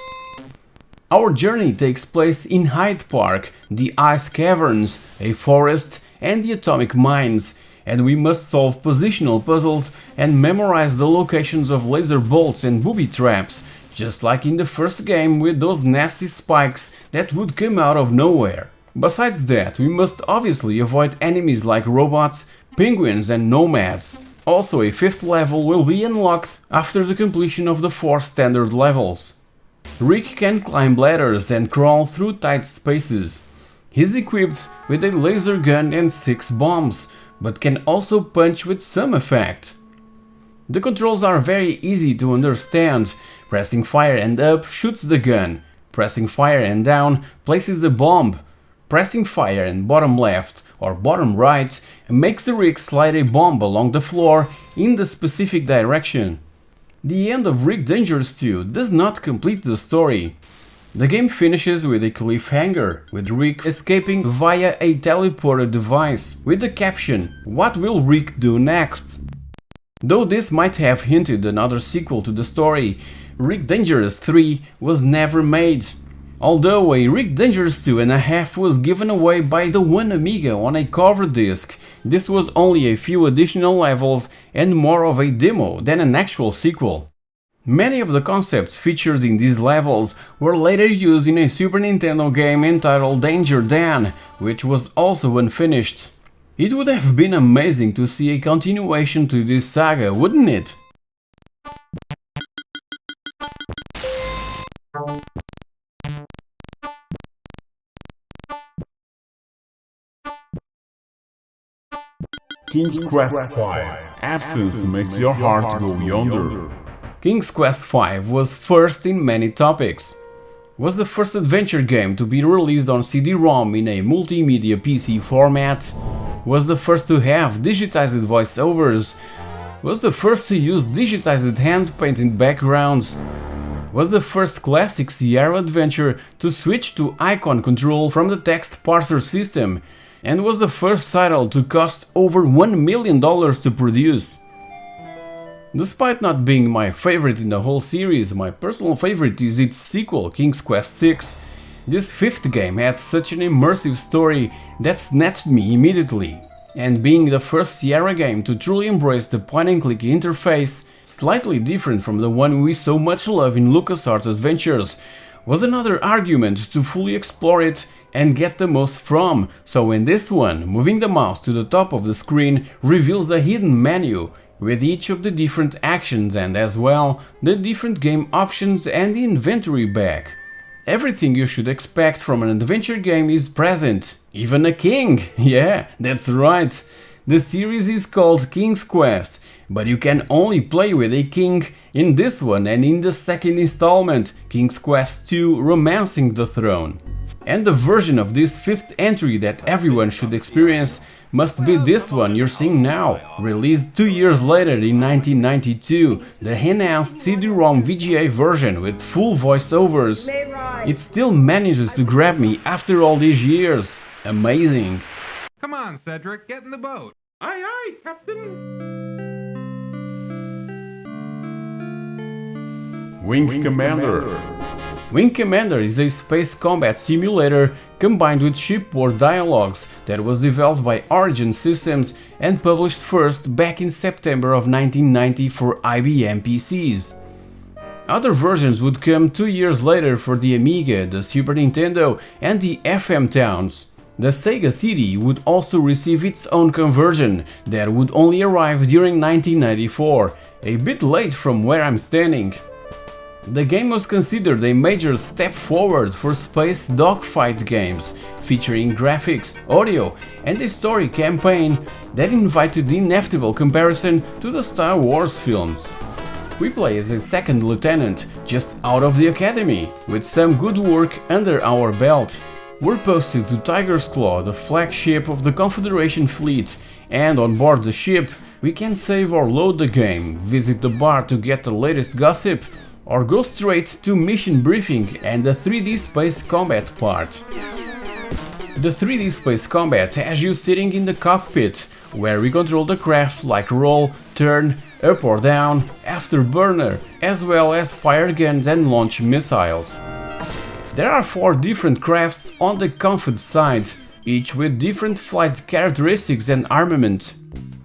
Speaker 1: Our journey takes place in Hyde Park, the ice caverns, a forest and the atomic mines, and we must solve positional puzzles and memorize the locations of laser bolts and booby traps, just like in the first game with those nasty spikes that would come out of nowhere. Besides that, we must obviously avoid enemies like robots, penguins and nomads. Also, a 5th level will be unlocked after the completion of the 4 standard levels. Rick can climb ladders and crawl through tight spaces. He's equipped with a laser gun and 6 bombs, but can also punch with some effect. The controls are very easy to understand, Pressing fire and up shoots the gun. Pressing fire and down places the bomb. Pressing fire and bottom left or bottom right makes the rig slide a bomb along the floor in the specific direction. The end of Rig Dangerous 2 does not complete the story. The game finishes with a cliffhanger, with Rick escaping via a teleporter device, with the caption, "What will Rick do next?" Though this might have hinted another sequel to the story, Rig Dangerous 3 was never made. Although a Rig Dangerous 2.5 was given away by the one Amiga on a cover disc, this was only a few additional levels and more of a demo than an actual sequel. Many of the concepts featured in these levels were later used in a Super Nintendo game entitled Danger Dan, which was also unfinished. It would have been amazing to see a continuation to this saga, wouldn't it?
Speaker 4: King's Quest V. Absence makes your heart go yonder.
Speaker 1: King's Quest V was first in many topics. Was the first adventure game to be released on CD-ROM in a multimedia PC format. Was the first to have digitized voiceovers. Was the first to use digitized hand-painted backgrounds. Was the first classic Sierra adventure to switch to icon control from the text parser system, and was the first title to cost over $1 million to produce. Despite not being my favorite in the whole series, my personal favorite is its sequel, King's Quest VI. This fifth game had such an immersive story that snatched me immediately, and being the first Sierra game to truly embrace the point-and-click interface, slightly different from the one we so much love in LucasArts adventures, was another argument to fully explore it and get the most from. So in this one, moving the mouse to the top of the screen reveals a hidden menu with each of the different actions and as well the different game options and the inventory bag. Everything you should expect from an adventure game is present, even a king. Yeah, that's right. The series is called King's Quest, but you can only play with a king in this one and in the second installment, King's Quest II Romancing the Throne. And the version of this fifth entry that everyone should experience must be this one you're seeing now, released 2 years later in 1992, the enhanced CD-ROM VGA version with full voiceovers. It still manages to grab me after all these years. Amazing.
Speaker 3: Come on, Cedric, get in the boat.
Speaker 4: Aye, aye, Captain. Wing Commander.
Speaker 1: Wing Commander is a space combat simulator combined with shipboard dialogues that was developed by Origin Systems and published first back in September of 1990 for IBM PCs. Other versions would come 2 years later for the Amiga, the Super Nintendo and the FM Towns. The Sega CD would also receive its own conversion that would only arrive during 1994, a bit late from where I'm standing. The game was considered a major step forward for space dogfight games, featuring graphics, audio and a story campaign that invited the inevitable comparison to the Star Wars films. We play as a second lieutenant, just out of the academy, with some good work under our belt. We're posted to Tiger's Claw, the flagship of the Confederation fleet, and on board the ship, we can save or load the game, visit the bar to get the latest gossip, or go straight to mission briefing and the 3D space combat part. The 3D space combat has you sitting in the cockpit, where we control the craft like roll, turn, up or down, afterburner, as well as fire guns and launch missiles. There are 4 different crafts on the comfort side, each with different flight characteristics and armament.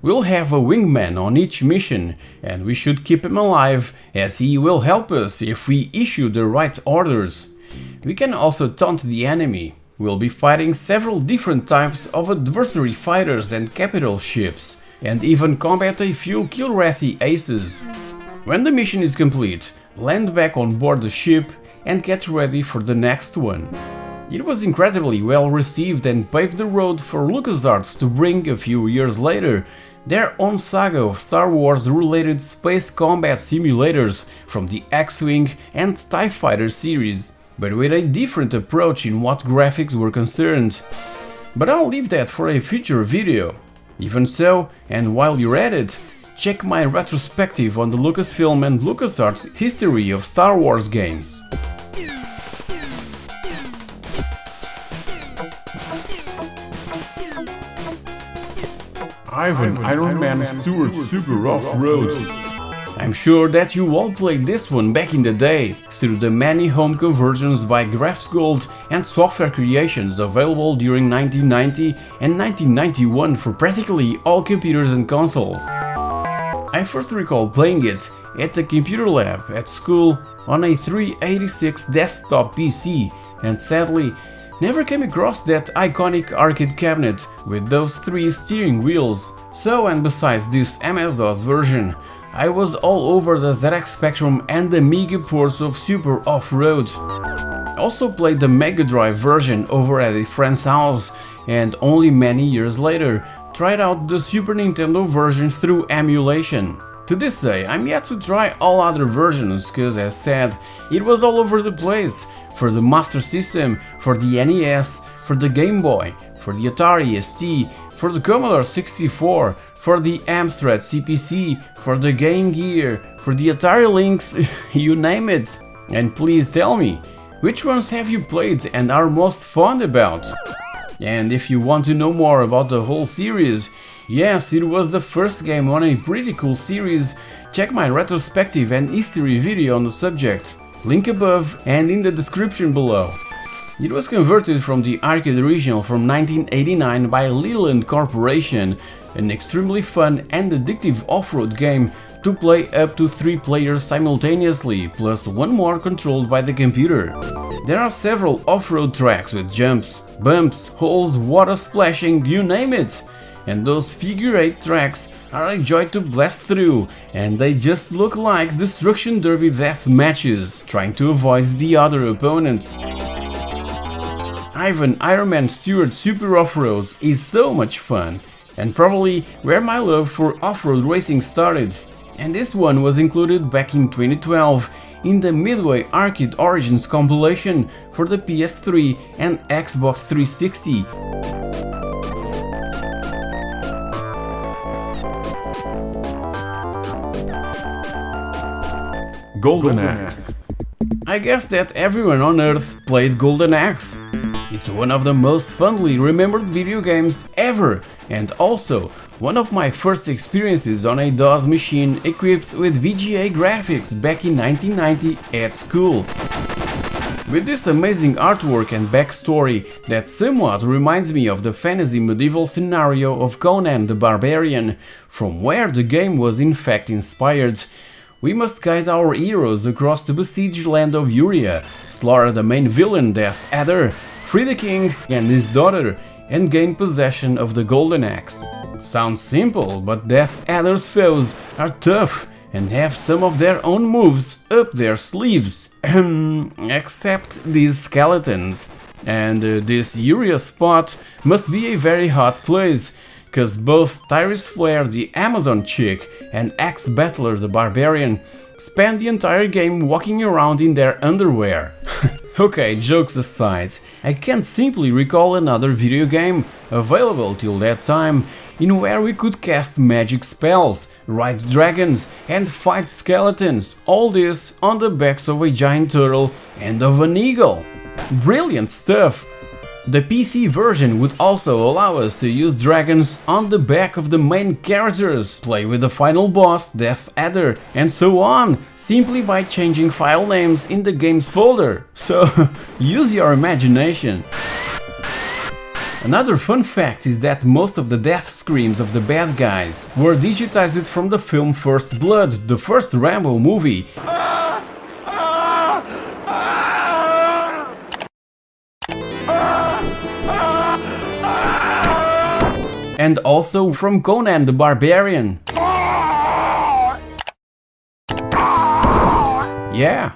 Speaker 1: We'll have a wingman on each mission, and we should keep him alive, as he will help us if we issue the right orders. We can also taunt the enemy. We'll be fighting several different types of adversary fighters and capital ships, and even combat a few Kilrathi aces. When the mission is complete, land back on board the ship and get ready for the next one. It was incredibly well received and paved the road for LucasArts to bring a few years later their own saga of Star Wars related space combat simulators from the X-Wing and TIE Fighter series, but with a different approach in what graphics were concerned. But I'll leave that for a future video. Even so, and while you're at it, check my retrospective on the Lucasfilm and LucasArts history of Star Wars games.
Speaker 4: Ivan Iron Man Stewart Super Off-Road.
Speaker 1: I'm sure that you all played this one back in the day, through the many home conversions by GrafsGold and Software Creations available during 1990 and 1991 for practically all computers and consoles. I first recall playing it at the computer lab at school on a 386 desktop PC, and sadly never came across that iconic arcade cabinet with those 3 steering wheels. So, and besides this MS-DOS version, I was all over the ZX Spectrum and the Amiga ports of Super Off-Road. Also played the Mega Drive version over at a friend's house, and only many years later tried out the Super Nintendo version through emulation. To this day, I'm yet to try all other versions, cause as said, it was all over the place, for the Master System, for the NES, for the Game Boy, for the Atari ST, for the Commodore 64, for the Amstrad CPC, for the Game Gear, for the Atari Lynx, you name it. And please tell me, which ones have you played and are most fond about? And if you want to know more about the whole series, yes, it was the first game on a pretty cool series, check my retrospective and history video on the subject, link above and in the description below. It was converted from the arcade original from 1989 by Leland Corporation, an extremely fun and addictive off-road game to play up to 3 players simultaneously, plus 1 more controlled by the computer. There are several off-road tracks with jumps, bumps, holes, water splashing, you name it. And those figure 8 tracks are a joy to blast through, and they just look like Destruction Derby death matches, trying to avoid the other opponents. Ivan Iron Man Stewart Super Off-Road is so much fun, and probably where my love for off-road racing started. And this one was included back in 2012 in the Midway Arcade Origins compilation for the PS3 and Xbox 360.
Speaker 4: Golden Axe.
Speaker 1: I guess that everyone on Earth played Golden Axe. It's one of the most fondly remembered video games ever, and also one of my first experiences on a DOS machine equipped with VGA graphics back in 1990 at school. With this amazing artwork and backstory that somewhat reminds me of the fantasy medieval scenario of Conan the Barbarian, from where the game was in fact inspired, we must guide our heroes across the besieged land of Uria, slaughter the main villain Death Adder, free the king and his daughter, and gain possession of the Golden Axe. Sounds simple, but Death Adder's foes are tough and have some of their own moves up their sleeves. Except these skeletons. And this Uria spot must be a very hot place, cause both Tyrese Flare the Amazon chick and Axe Battler the Barbarian spend the entire game walking around in their underwear. Okay, jokes aside, I can't simply recall another video game available till that time in where we could cast magic spells, ride dragons and fight skeletons, all this on the backs of a giant turtle and of an eagle. Brilliant stuff! The PC version would also allow us to use dragons on the back of the main characters, play with the final boss, Death Adder, and so on, simply by changing file names in the game's folder. So, use your imagination. Another fun fact is that most of the death screams of the bad guys were digitized from the film First Blood, the first Rambo movie. And also from Conan the Barbarian. Yeah.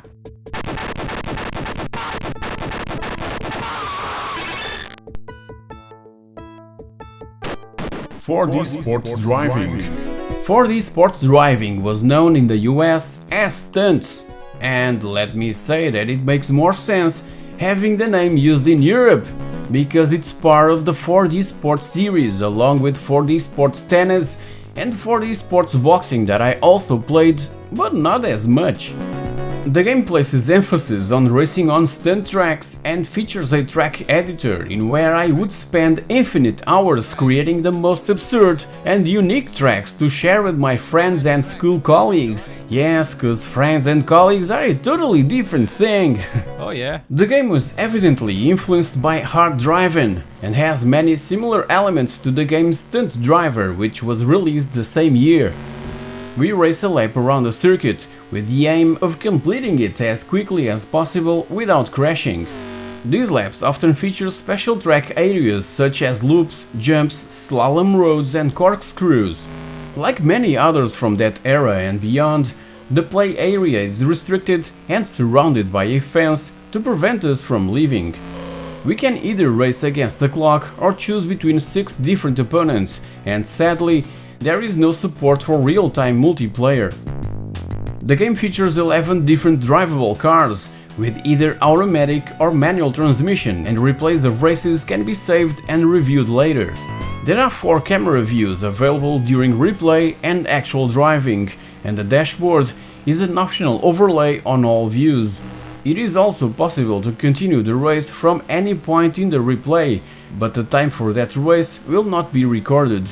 Speaker 4: 4D Sports Driving.
Speaker 1: 4D Sports Driving was known in the US as stunts, and let me say that it makes more sense having the name used in Europe, because it's part of the 4D Sports series along with 4D Sports Tennis and 4D Sports Boxing that I also played, but not as much. The game places emphasis on racing on stunt tracks and features a track editor in where I would spend infinite hours creating the most absurd and unique tracks to share with my friends and school colleagues. Yes, cause friends and colleagues are a totally different thing.
Speaker 6: Oh yeah.
Speaker 1: The game was evidently influenced by hard driving and has many similar elements to the game Stunt Driver, which was released the same year. We race a lap around the circuit with the aim of completing it as quickly as possible without crashing. These laps often feature special track areas such as loops, jumps, slalom roads and corkscrews. Like many others from that era and beyond, the play area is restricted and surrounded by a fence to prevent us from leaving. We can either race against the clock or choose between 6 different opponents, and sadly, there is no support for real-time multiplayer. The game features 11 different drivable cars, with either automatic or manual transmission, and replays of races can be saved and reviewed later. There are 4 camera views available during replay and actual driving, and the dashboard is an optional overlay on all views. It is also possible to continue the race from any point in the replay, but the time for that race will not be recorded.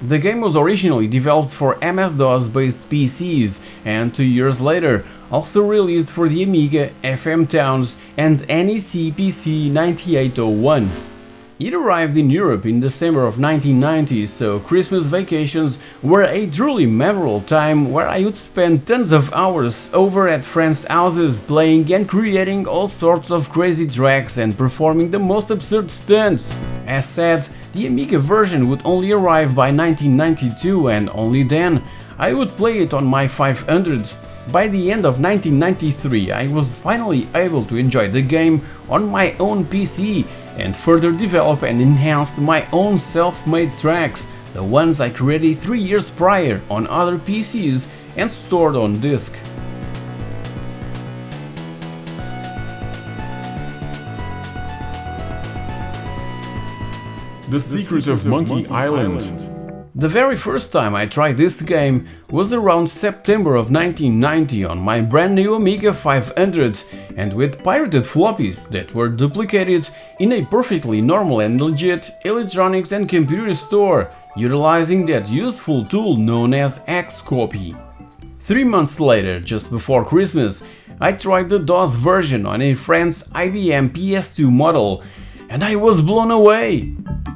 Speaker 1: The game was originally developed for MS-DOS based PCs and 2 years later also released for the Amiga, FM Towns and NEC PC 9801. It arrived in Europe in December of 1990, so Christmas vacations were a truly memorable time where I would spend tons of hours over at friends' houses playing and creating all sorts of crazy tracks and performing the most absurd stunts. As said, the Amiga version would only arrive by 1992, and only then I would play it on my 500. By the end of 1993, I was finally able to enjoy the game on my own PC and further develop and enhance my own self-made tracks, the ones I created 3 years prior on other PCs and stored on disk.
Speaker 4: The Secret of Monkey Island.
Speaker 1: The very first time I tried this game was around September of 1990 on my brand new Amiga 500 and with pirated floppies that were duplicated in a perfectly normal and legit electronics and computer store, utilizing that useful tool known as Xcopy. 3 months later, just before Christmas, I tried the DOS version on a friend's IBM PS2 model, and I was blown away.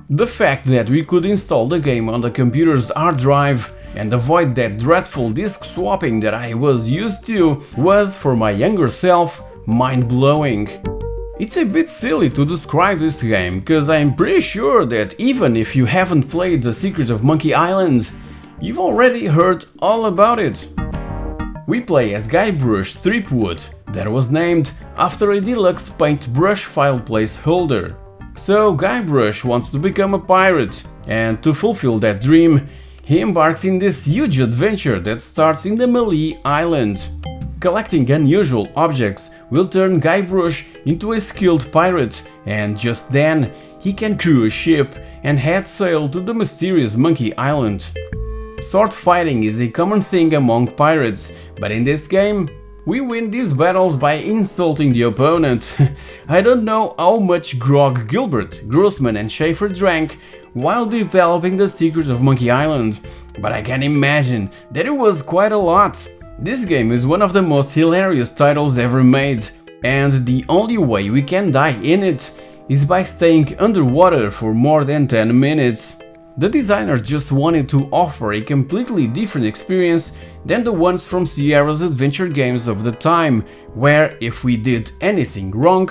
Speaker 1: The fact that we could install the game on the computer's hard drive and avoid that dreadful disk swapping that I was used to was, for my younger self, mind-blowing. It's a bit silly to describe this game, cause I'm pretty sure that even if you haven't played The Secret of Monkey Island, you've already heard all about it. We play as Guybrush Threepwood, that was named after a deluxe paintbrush file placeholder. So Guybrush wants to become a pirate, and to fulfill that dream, he embarks in this huge adventure that starts in the Melee Island. Collecting unusual objects will turn Guybrush into a skilled pirate, and just then he can crew a ship and head sail to the mysterious Monkey Island. Sword fighting is a common thing among pirates, but in this game, we win these battles by insulting the opponent. I don't know how much grog Gilbert, Grossman and Schaefer drank while developing The Secret of Monkey Island, but I can imagine that it was quite a lot. This game is one of the most hilarious titles ever made, and the only way we can die in it is by staying underwater for more than 10 minutes. The designers just wanted to offer a completely different experience than the ones from Sierra's adventure games of the time, where if we did anything wrong,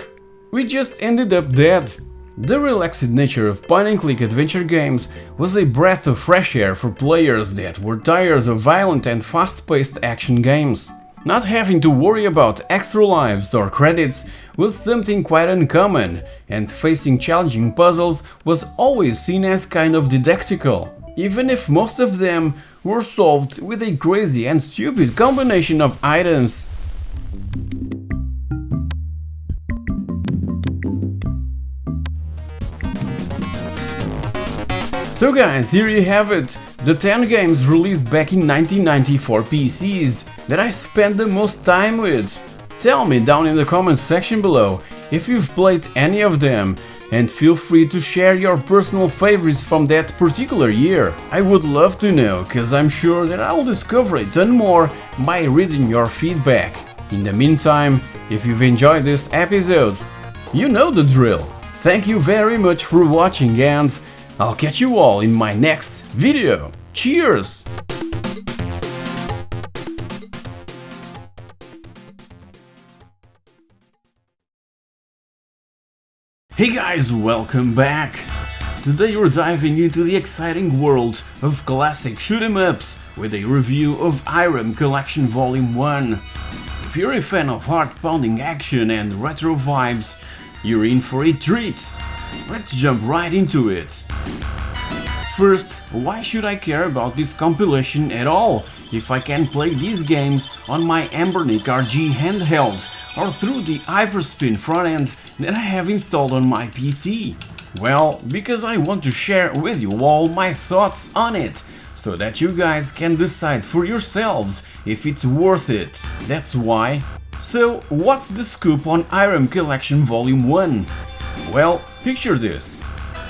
Speaker 1: we just ended up dead. The relaxed nature of point-and-click adventure games was a breath of fresh air for players that were tired of violent and fast-paced action games. Not having to worry about extra lives or credits was something quite uncommon, and facing challenging puzzles was always seen as kind of didactical. even if most of them were solved with a crazy and stupid combination of items. So guys, here you have it, the 10 games released back in 1990 for PCs that I spent the most time with. Tell me down in the comments section below if you've played any of them, and feel free to share your personal favorites from that particular year. I would love to know, cause I'm sure that I'll discover a ton more by reading your feedback. In the meantime, if you've enjoyed this episode, you know the drill. Thank you very much for watching, and I'll catch you all in my next video. Cheers! Hey guys, welcome back! Today we're diving into the exciting world of classic shoot-em-ups with a review of IREM Collection Volume 1. If you're a fan of heart-pounding action and retro vibes, you're in for a treat. Let's jump right into it. First, why should I care about this compilation at all if I can play these games on my Embernic RG handheld or through the Hyperspin frontend that I have installed on my PC? Well, because I want to share with you all my thoughts on it, so that you guys can decide for yourselves if it's worth it. That's why. So, what's the scoop on IREM Collection Volume 1? Well, picture this.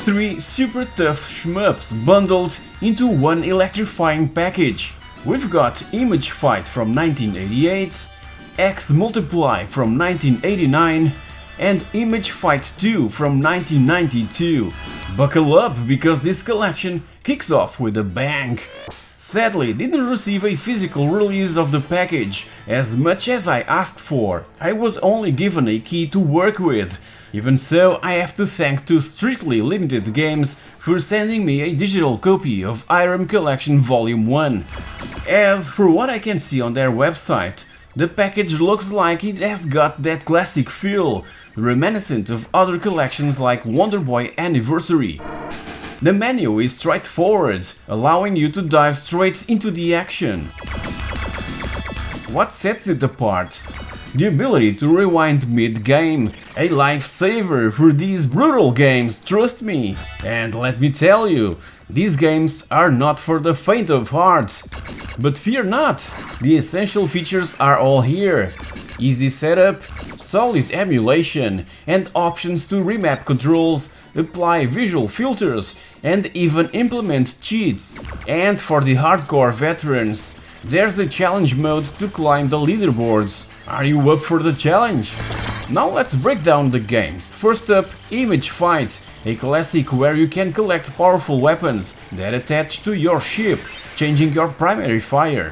Speaker 1: 3 super tough shmups bundled into one electrifying package. We've got Image Fight from 1988, X Multiply from 1989, and Image Fight 2 from 1992. Buckle up, because this collection kicks off with a bang. Sadly, didn't receive a physical release of the package, as much as I asked for. I was only given a key to work with. Even so, I have to thank 2 Strictly Limited Games for sending me a digital copy of IREM Collection Volume 1. As for what I can see on their website, the package looks like it has got that classic feel, reminiscent of other collections like Wonder Boy Anniversary. The menu is straightforward, allowing you to dive straight into the action. What sets it apart? The ability to rewind mid-game, a lifesaver for these brutal games, trust me. And let me tell you, these games are not for the faint of heart. But fear not, the essential features are all here. Easy setup, solid emulation, and options to remap controls, apply visual filters, and even implement cheats. And for the hardcore veterans, there's a challenge mode to climb the leaderboards. Are you up for the challenge? Now let's break down the games. First up, Image Fight, a classic where you can collect powerful weapons that attach to your ship, changing your primary fire.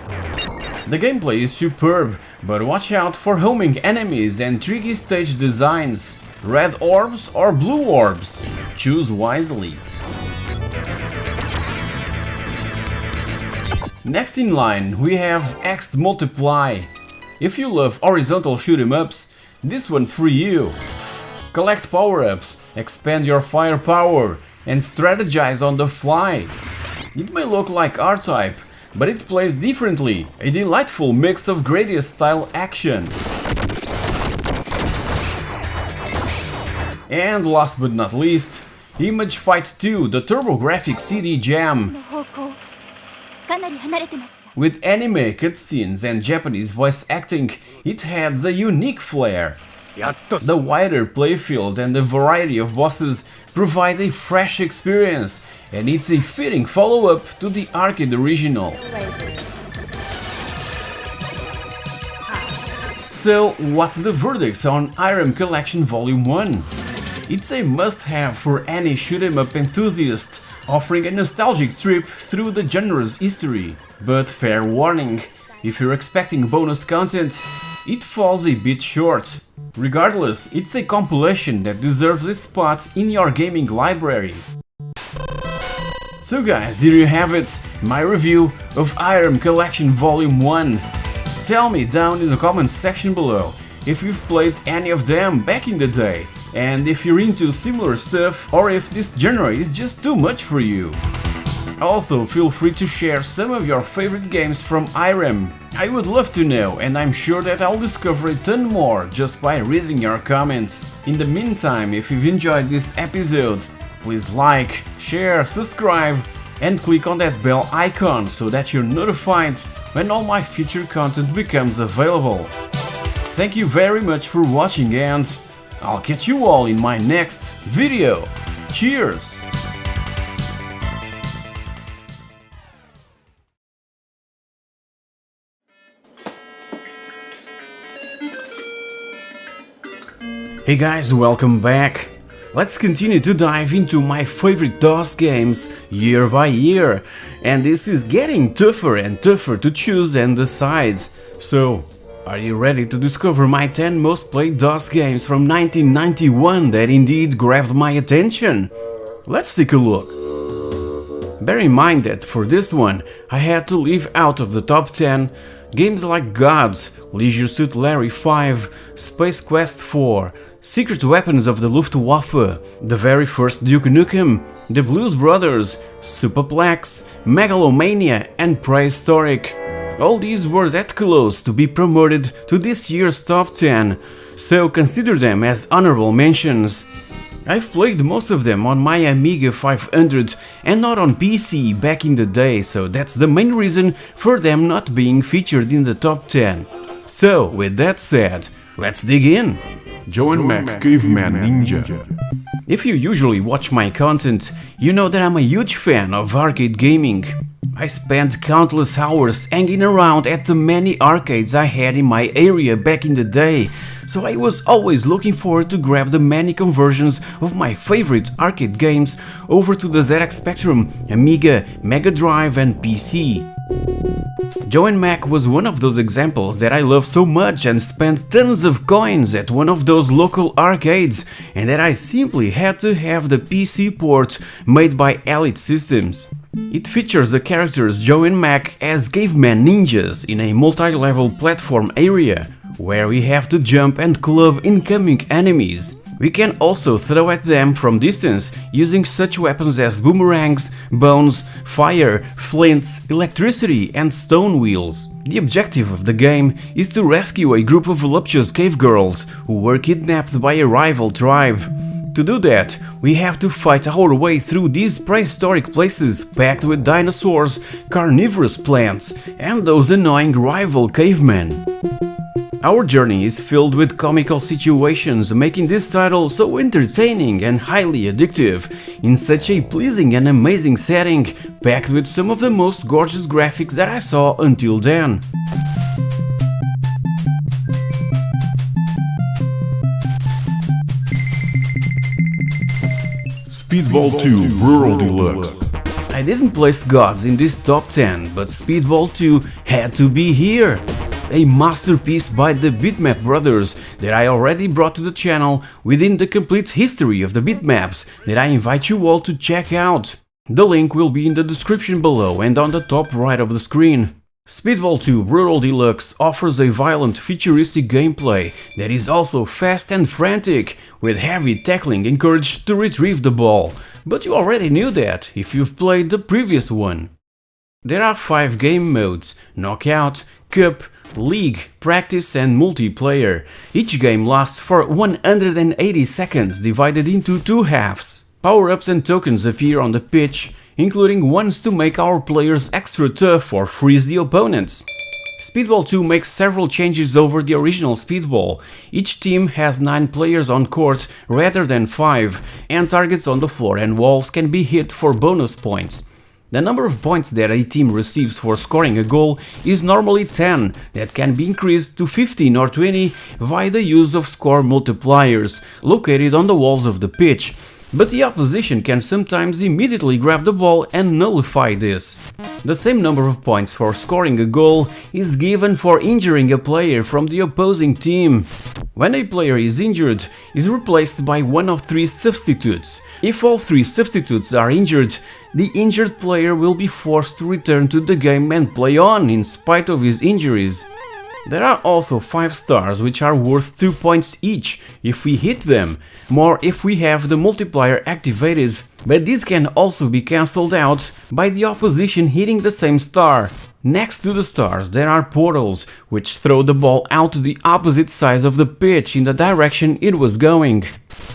Speaker 1: The gameplay is superb, but watch out for homing enemies and tricky stage designs. Red orbs or blue orbs? Choose wisely. Next in line, we have X Multiply. If you love horizontal shoot-em-ups, this one's for you. Collect power-ups, expand your firepower, and strategize on the fly. It may look like R-Type, but it plays differently, a delightful mix of Gradius-style action. And last but not least, Image Fight 2, the TurboGrafx CD Jam. With anime cutscenes and Japanese voice acting, it adds a unique flair. The wider playfield and the variety of bosses provide a fresh experience, and it's a fitting follow-up to the arcade original. So, what's the verdict on IREM Collection Volume 1? It's a must-have for any shoot-em-up enthusiast, offering a nostalgic trip through the genre's history. But fair warning, if you're expecting bonus content, it falls a bit short. Regardless, it's a compilation that deserves a spot in your gaming library. So guys, here you have it, my review of IREM Collection Volume 1. Tell me down in the comments section below if you've played any of them back in the day, and if you're into similar stuff or if this genre is just too much for you. Also, feel free to share some of your favorite games from IREM. I would love to know, and I'm sure that I'll discover a ton more just by reading your comments. In the meantime, if you've enjoyed this episode, please like, share, subscribe, and click on that bell icon so that you're notified when all my future content becomes available. Thank you very much for watching, and I'll catch you all in my next video. Cheers! Hey guys, welcome back! Let's continue to dive into my favorite DOS games year by year, and this is getting tougher and tougher to choose and decide. So, are you ready to discover my 10 most played DOS games from 1991 that indeed grabbed my attention? Let's take a look. Bear in mind that for this one I had to leave out of the top 10 games like Gods, Leisure Suit Larry 5, Space Quest 4, Secret Weapons of the Luftwaffe, the very first Duke Nukem, the Blues Brothers, Superplex, Megalomania and Prehistoric. All these were that close to be promoted to this year's top 10, so consider them as honorable mentions. I've played most of them on my Amiga 500 and not on PC back in the day, so that's the main reason for them not being featured in the top 10. So, with that said, let's dig in!
Speaker 4: Joe and Mac Caveman Ninja.
Speaker 1: If you usually watch my content, you know that I'm a huge fan of arcade gaming. I spent countless hours hanging around at the many arcades I had in my area back in the day, so I was always looking forward to grab the many conversions of my favorite arcade games over to the ZX Spectrum, Amiga, Mega Drive and PC. Joe and Mac was one of those examples that I love so much and spent tons of coins at one of those local arcades, and that I simply had to have the PC port made by Elite Systems. It features the characters Joe and Mac as caveman ninjas in a multi-level platform area, where we have to jump and club incoming enemies. We can also throw at them from distance using such weapons as boomerangs, bones, fire, flints, electricity and stone wheels. The objective of the game is to rescue a group of voluptuous cave girls who were kidnapped by a rival tribe. To do that, we have to fight our way through these prehistoric places packed with dinosaurs, carnivorous plants and those annoying rival cavemen. Our journey is filled with comical situations, making this title so entertaining and highly addictive, in such a pleasing and amazing setting, packed with some of the most gorgeous graphics that I saw until then.
Speaker 4: Speedball 2 Rural Deluxe.
Speaker 1: I didn't place Gods in this top 10, but Speedball 2 had to be here. A masterpiece by the Bitmap brothers that I already brought to the channel within the complete history of the bitmaps that I invite you all to check out. The link will be in the description below and on the top right of the screen. Speedball 2 Rural Deluxe offers a violent, futuristic gameplay that is also fast and frantic, with heavy tackling encouraged to retrieve the ball, but you already knew that if you've played the previous one. There are 5 game modes: Knockout, Cup, League, Practice and Multiplayer. Each game lasts for 180 seconds, divided into 2 halves. Power-ups and tokens appear on the pitch, including ones to make our players extra tough or freeze the opponents. Speedball 2 makes several changes over the original Speedball. Each team has 9 players on court rather than 5, and targets on the floor and walls can be hit for bonus points. The number of points that a team receives for scoring a goal is normally 10, that can be increased to 15 or 20 via the use of score multipliers located on the walls of the pitch, but the opposition can sometimes immediately grab the ball and nullify this. The same number of points for scoring a goal is given for injuring a player from the opposing team. When a player is injured, is replaced by one of 3 substitutes. If all 3 substitutes are injured, the injured player will be forced to return to the game and play on in spite of his injuries. There are also 5 stars which are worth 2 points each if we hit them, more if we have the multiplier activated, but this can also be cancelled out by the opposition hitting the same star. Next to the stars there are portals, which throw the ball out to the opposite side of the pitch in the direction it was going.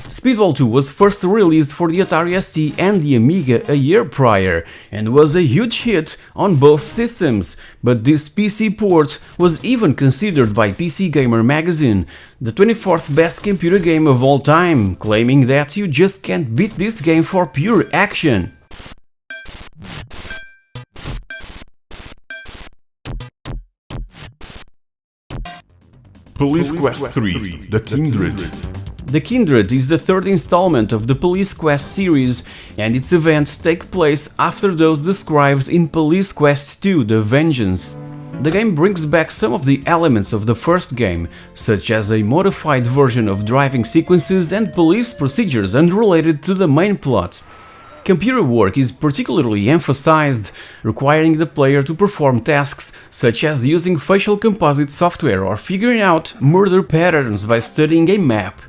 Speaker 1: Speedball 2 was first released for the Atari ST and the Amiga a year prior, and was a huge hit on both systems, but this PC port was even considered by PC Gamer magazine the 24th best computer game of all time, claiming that you just can't beat this game for pure action.
Speaker 4: Police Quest 3: The Kindred.
Speaker 1: The Kindred is the third installment of the Police Quest series, and its events take place after those described in Police Quest 2: The Vengeance. The game brings back some of the elements of the first game, such as a modified version of driving sequences and police procedures unrelated to the main plot. Computer work is particularly emphasized, requiring the player to perform tasks such as using facial composite software or figuring out murder patterns by studying a map.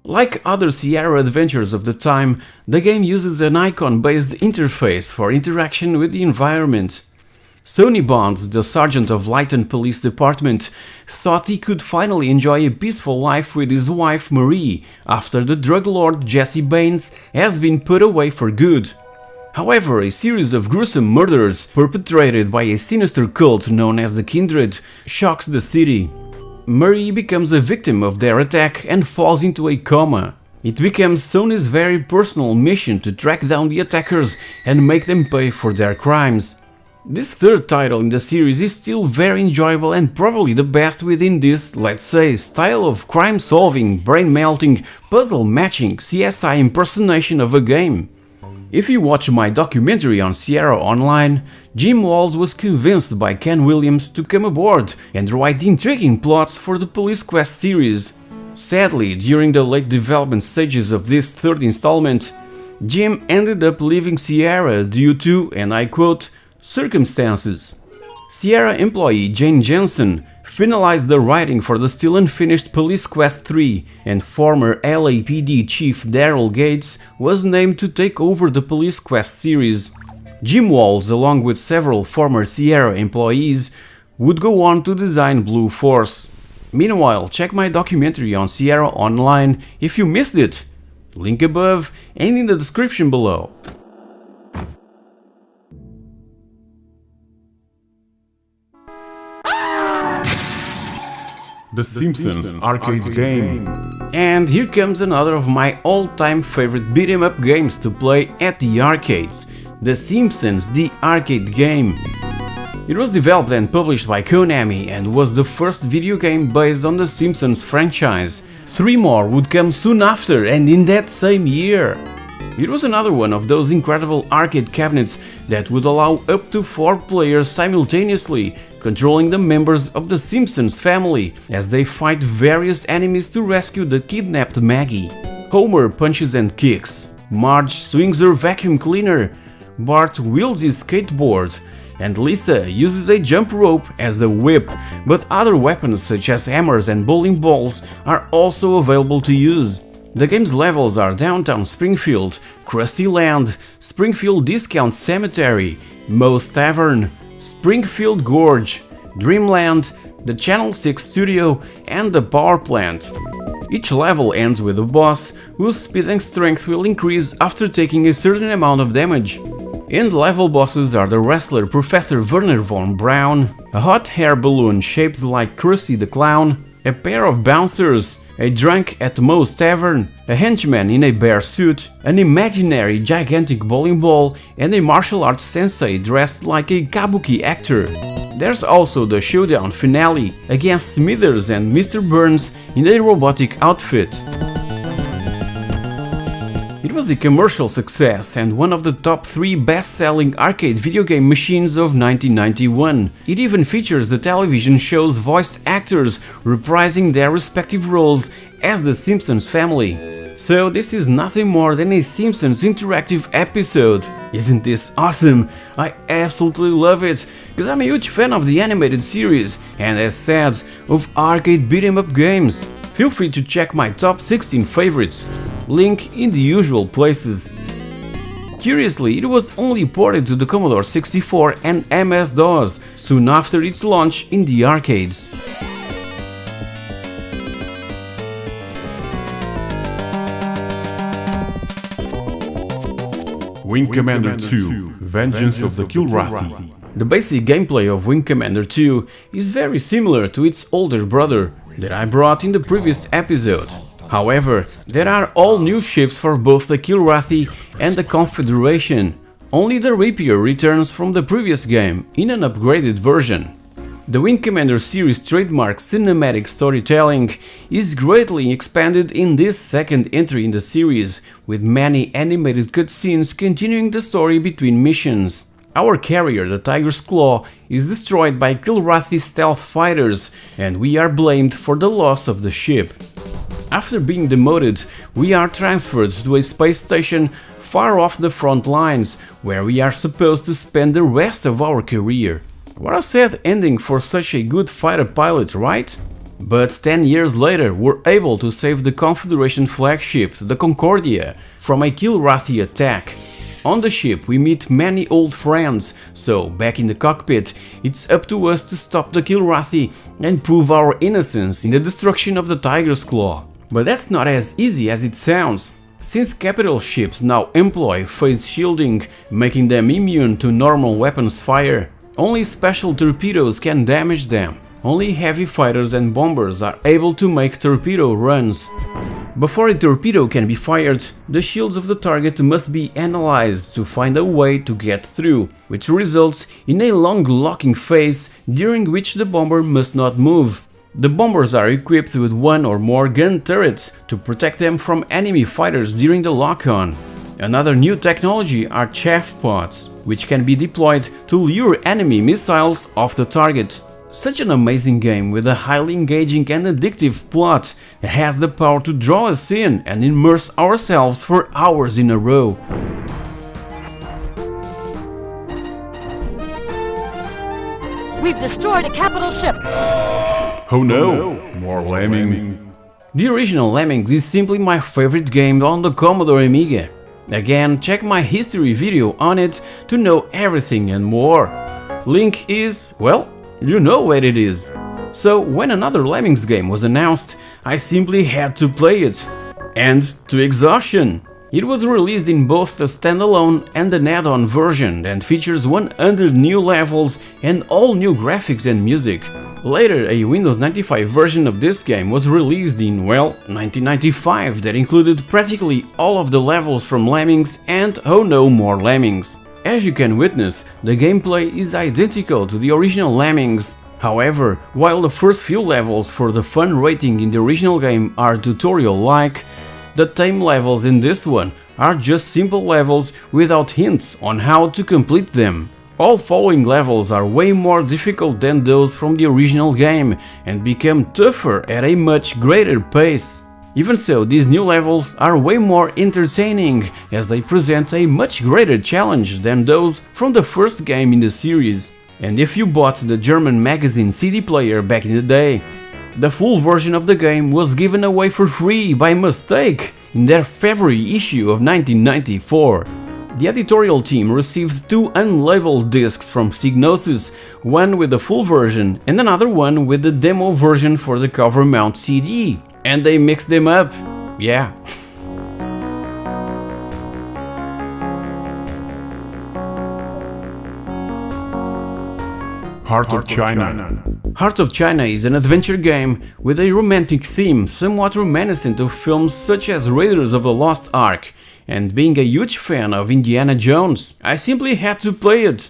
Speaker 1: Like other Sierra adventures of the time, the game uses an icon-based interface for interaction with the environment. Sonny Bonds, the sergeant of Lighton Police Department, thought he could finally enjoy a peaceful life with his wife Marie after the drug lord Jesse Baines has been put away for good. However, a series of gruesome murders perpetrated by a sinister cult known as the Kindred shocks the city. Marie becomes a victim of their attack and falls into a coma. It becomes Sonny's very personal mission to track down the attackers and make them pay for their crimes. This third title in the series is still very enjoyable and probably the best within this, let's say, style of crime solving, brain melting, puzzle matching, CSI impersonation of a game. If you watch my documentary on Sierra Online, Jim Walls was convinced by Ken Williams to come aboard and write intriguing plots for the Police Quest series. Sadly, during the late development stages of this third installment, Jim ended up leaving Sierra due to, and I quote, circumstances. Sierra employee Jane Jensen finalized the writing for the still unfinished Police Quest 3, and former LAPD chief Daryl Gates was named to take over the Police Quest series. Jim Walls, along with several former Sierra employees, would go on to design Blue Force. Meanwhile, check my documentary on Sierra Online if you missed it. Link above and in the description below.
Speaker 4: The Simpsons arcade game.
Speaker 1: And here comes another of my all-time favorite beat-em-up games to play at the arcades, The Simpsons, the arcade game. It was developed and published by Konami and was the first video game based on the Simpsons franchise. 3 more would come soon after and in that same year. It was another one of those incredible arcade cabinets that would allow up to 4 players simultaneously, controlling the members of the Simpsons family as they fight various enemies to rescue the kidnapped Maggie. Homer punches and kicks, Marge swings her vacuum cleaner, Bart wields his skateboard, and Lisa uses a jump rope as a whip, but other weapons such as hammers and bowling balls are also available to use. The game's levels are Downtown Springfield, Krusty Land, Springfield Discount Cemetery, Moe's Tavern, Springfield Gorge, Dreamland, the Channel 6 Studio, and the Power Plant. Each level ends with a boss whose speed and strength will increase after taking a certain amount of damage. End-level bosses are the wrestler Professor Werner von Braun, a hot air balloon shaped like Krusty the Clown, a pair of bouncers, a drunk at Moe's Tavern, a henchman in a bear suit, an imaginary gigantic bowling ball, and a martial arts sensei dressed like a kabuki actor. There's also the showdown finale against Smithers and Mr. Burns in a robotic outfit. It was a commercial success and one of the top 3 best-selling arcade video game machines of 1991. It even features the television show's voice actors reprising their respective roles as the Simpsons family. So this is nothing more than a Simpsons interactive episode. Isn't this awesome? I absolutely love it, because I'm a huge fan of the animated series and, as said, of arcade beat-em up games. Feel free to check my top 16 favorites, link in the usual places. Curiously, it was only ported to the Commodore 64 and MS-DOS soon after its launch in the arcades.
Speaker 4: Wing Commander 2 Vengeance of the Kilrathi.
Speaker 1: The basic gameplay of Wing Commander 2 is very similar to its older brother that I brought in the previous episode. However, there are all new ships for both the Kilrathi and the Confederation. Only the Rapier returns from the previous game in an upgraded version. The Wing Commander series trademark cinematic storytelling is greatly expanded in this second entry in the series, with many animated cutscenes continuing the story between missions. Our carrier, the Tiger's Claw, is destroyed by Kilrathi stealth fighters, and we are blamed for the loss of the ship. After being demoted, we are transferred to a space station far off the front lines, where we are supposed to spend the rest of our career. What a sad ending for such a good fighter pilot, right? But 10 years later, we're able to save the Confederation flagship, the Concordia, from a Kilrathi attack. On the ship we meet many old friends, so back in the cockpit, it's up to us to stop the Kilrathi and prove our innocence in the destruction of the Tiger's Claw. But that's not as easy as it sounds. Since capital ships now employ phase shielding, making them immune to normal weapons fire, only special torpedoes can damage them. Only heavy fighters and bombers are able to make torpedo runs. Before a torpedo can be fired, the shields of the target must be analyzed to find a way to get through, which results in a long locking phase during which the bomber must not move. The bombers are equipped with one or more gun turrets to protect them from enemy fighters during the lock-on. Another new technology are chaff pods, which can be deployed to lure enemy missiles off the target. Such an amazing game with a highly engaging and addictive plot that has the power to draw us in and immerse ourselves for hours in a row.
Speaker 6: We've destroyed a capital ship!
Speaker 4: Oh no, more lemmings.
Speaker 1: The original Lemmings is simply my favorite game on the Commodore Amiga. Again, check my history video on it to know everything and more. Link is, well, you know where it is. So when another Lemmings game was announced, I simply had to play it. And to exhaustion. It was released in both the standalone and an add-on version and features 100 new levels and all new graphics and music. Later, a Windows 95 version of this game was released in, well, 1995 that included practically all of the levels from Lemmings and oh no, more Lemmings. As you can witness, the gameplay is identical to the original Lemmings. However, while the first few levels for the fun rating in the original game are tutorial-like, the tame levels in this one are just simple levels without hints on how to complete them. All following levels are way more difficult than those from the original game and become tougher at a much greater pace. Even so, these new levels are way more entertaining as they present a much greater challenge than those from the first game in the series. And if you bought the German magazine CD player back in the day, the full version of the game was given away for free by mistake in their February issue of 1994. The editorial team received 2 unlabeled discs from Psygnosis, one with the full version and another one with the demo version for the cover mount CD, and they mixed them up. Yeah.
Speaker 4: Heart of China.
Speaker 1: Heart of China is an adventure game with a romantic theme somewhat reminiscent of films such as Raiders of the Lost Ark, and being a huge fan of Indiana Jones, I simply had to play it.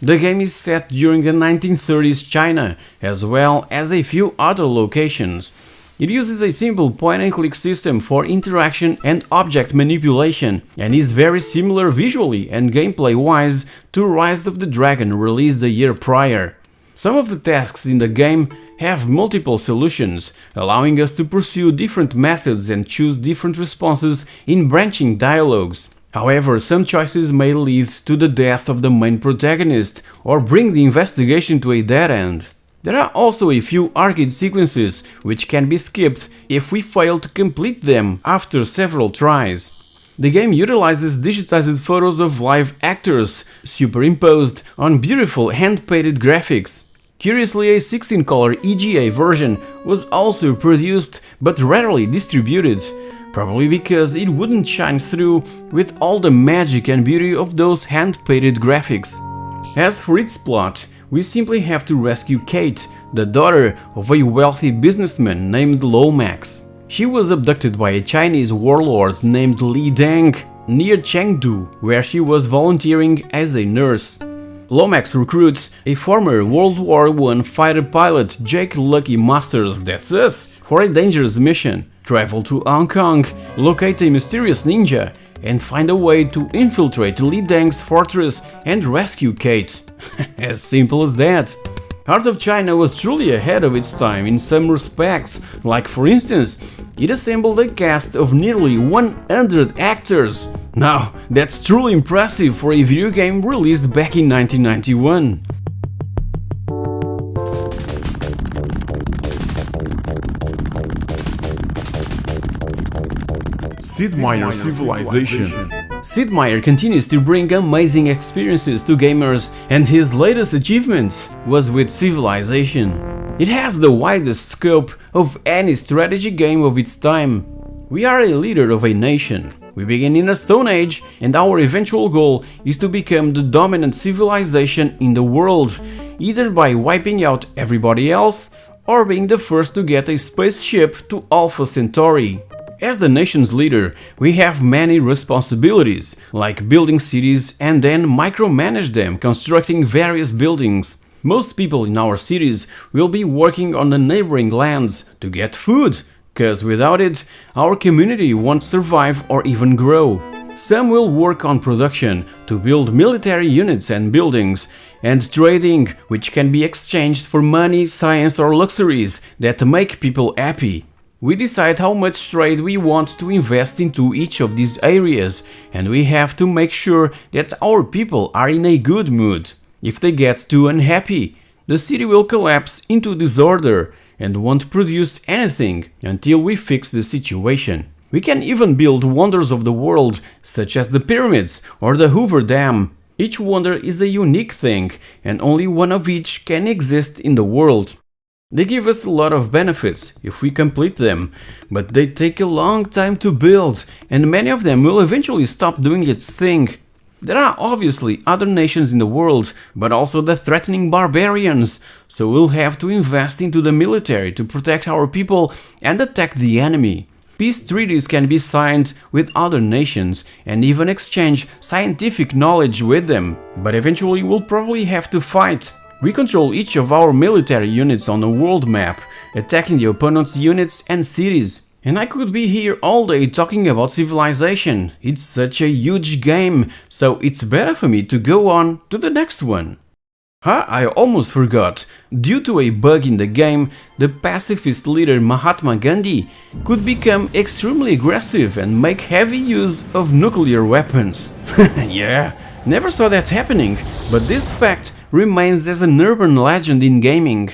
Speaker 1: The game is set during the 1930s China, as well as a few other locations. It uses a simple point-and-click system for interaction and object manipulation, and is very similar visually and gameplay-wise to Rise of the Dragon, released a year prior. Some of the tasks in the game have multiple solutions, allowing us to pursue different methods and choose different responses in branching dialogues. However, some choices may lead to the death of the main protagonist or bring the investigation to a dead end. There are also a few arcade sequences which can be skipped if we fail to complete them after several tries. The game utilizes digitized photos of live actors superimposed on beautiful hand-painted graphics. Curiously, a 16-color EGA version was also produced but rarely distributed, probably because it wouldn't shine through with all the magic and beauty of those hand-painted graphics. As for its plot, we simply have to rescue Kate, the daughter of a wealthy businessman named Lomax. She was abducted by a Chinese warlord named Li Deng near Chengdu, where she was volunteering as a nurse. Lomax recruits a former World War I fighter pilot, Jake Lucky Masters, that's us, for a dangerous mission. Travel to Hong Kong, locate a mysterious ninja, and find a way to infiltrate Li Deng's fortress and rescue Kate. As simple as that. Heart of China was truly ahead of its time in some respects, like for instance, it assembled a cast of nearly 100 actors. Now, that's truly impressive for a video game released back in 1991.
Speaker 4: Sid Meier's Civilization.
Speaker 1: Sid Meier continues to bring amazing experiences to gamers, and his latest achievement was with Civilization. It has the widest scope of any strategy game of its time. We are a leader of a nation. We begin in a Stone Age, and our eventual goal is to become the dominant civilization in the world, either by wiping out everybody else or being the first to get a spaceship to Alpha Centauri. As the nation's leader, we have many responsibilities, like building cities and then micromanage them, constructing various buildings. Most people in our cities will be working on the neighboring lands to get food, cause without it, our community won't survive or even grow. Some will work on production to build military units and buildings, and trading, which can be exchanged for money, science or luxuries that make people happy. We decide how much trade we want to invest into each of these areas, and we have to make sure that our people are in a good mood. If they get too unhappy, the city will collapse into disorder and won't produce anything until we fix the situation. We can even build wonders of the world, such as the pyramids or the Hoover Dam. Each wonder is a unique thing, and only one of each can exist in the world. They give us a lot of benefits if we complete them, but they take a long time to build, and many of them will eventually stop doing its thing. There are obviously other nations in the world, but also the threatening barbarians, so we'll have to invest into the military to protect our people and attack the enemy. Peace treaties can be signed with other nations and even exchange scientific knowledge with them, but eventually we'll probably have to fight. We control each of our military units on a world map, attacking the opponent's units and cities. And I could be here all day talking about Civilization. It's such a huge game, so it's better for me to go on to the next one. I almost forgot. Due to a bug in the game, the pacifist leader Mahatma Gandhi could become extremely aggressive and make heavy use of nuclear weapons. Yeah, never saw that happening, but this fact remains as an urban legend in gaming.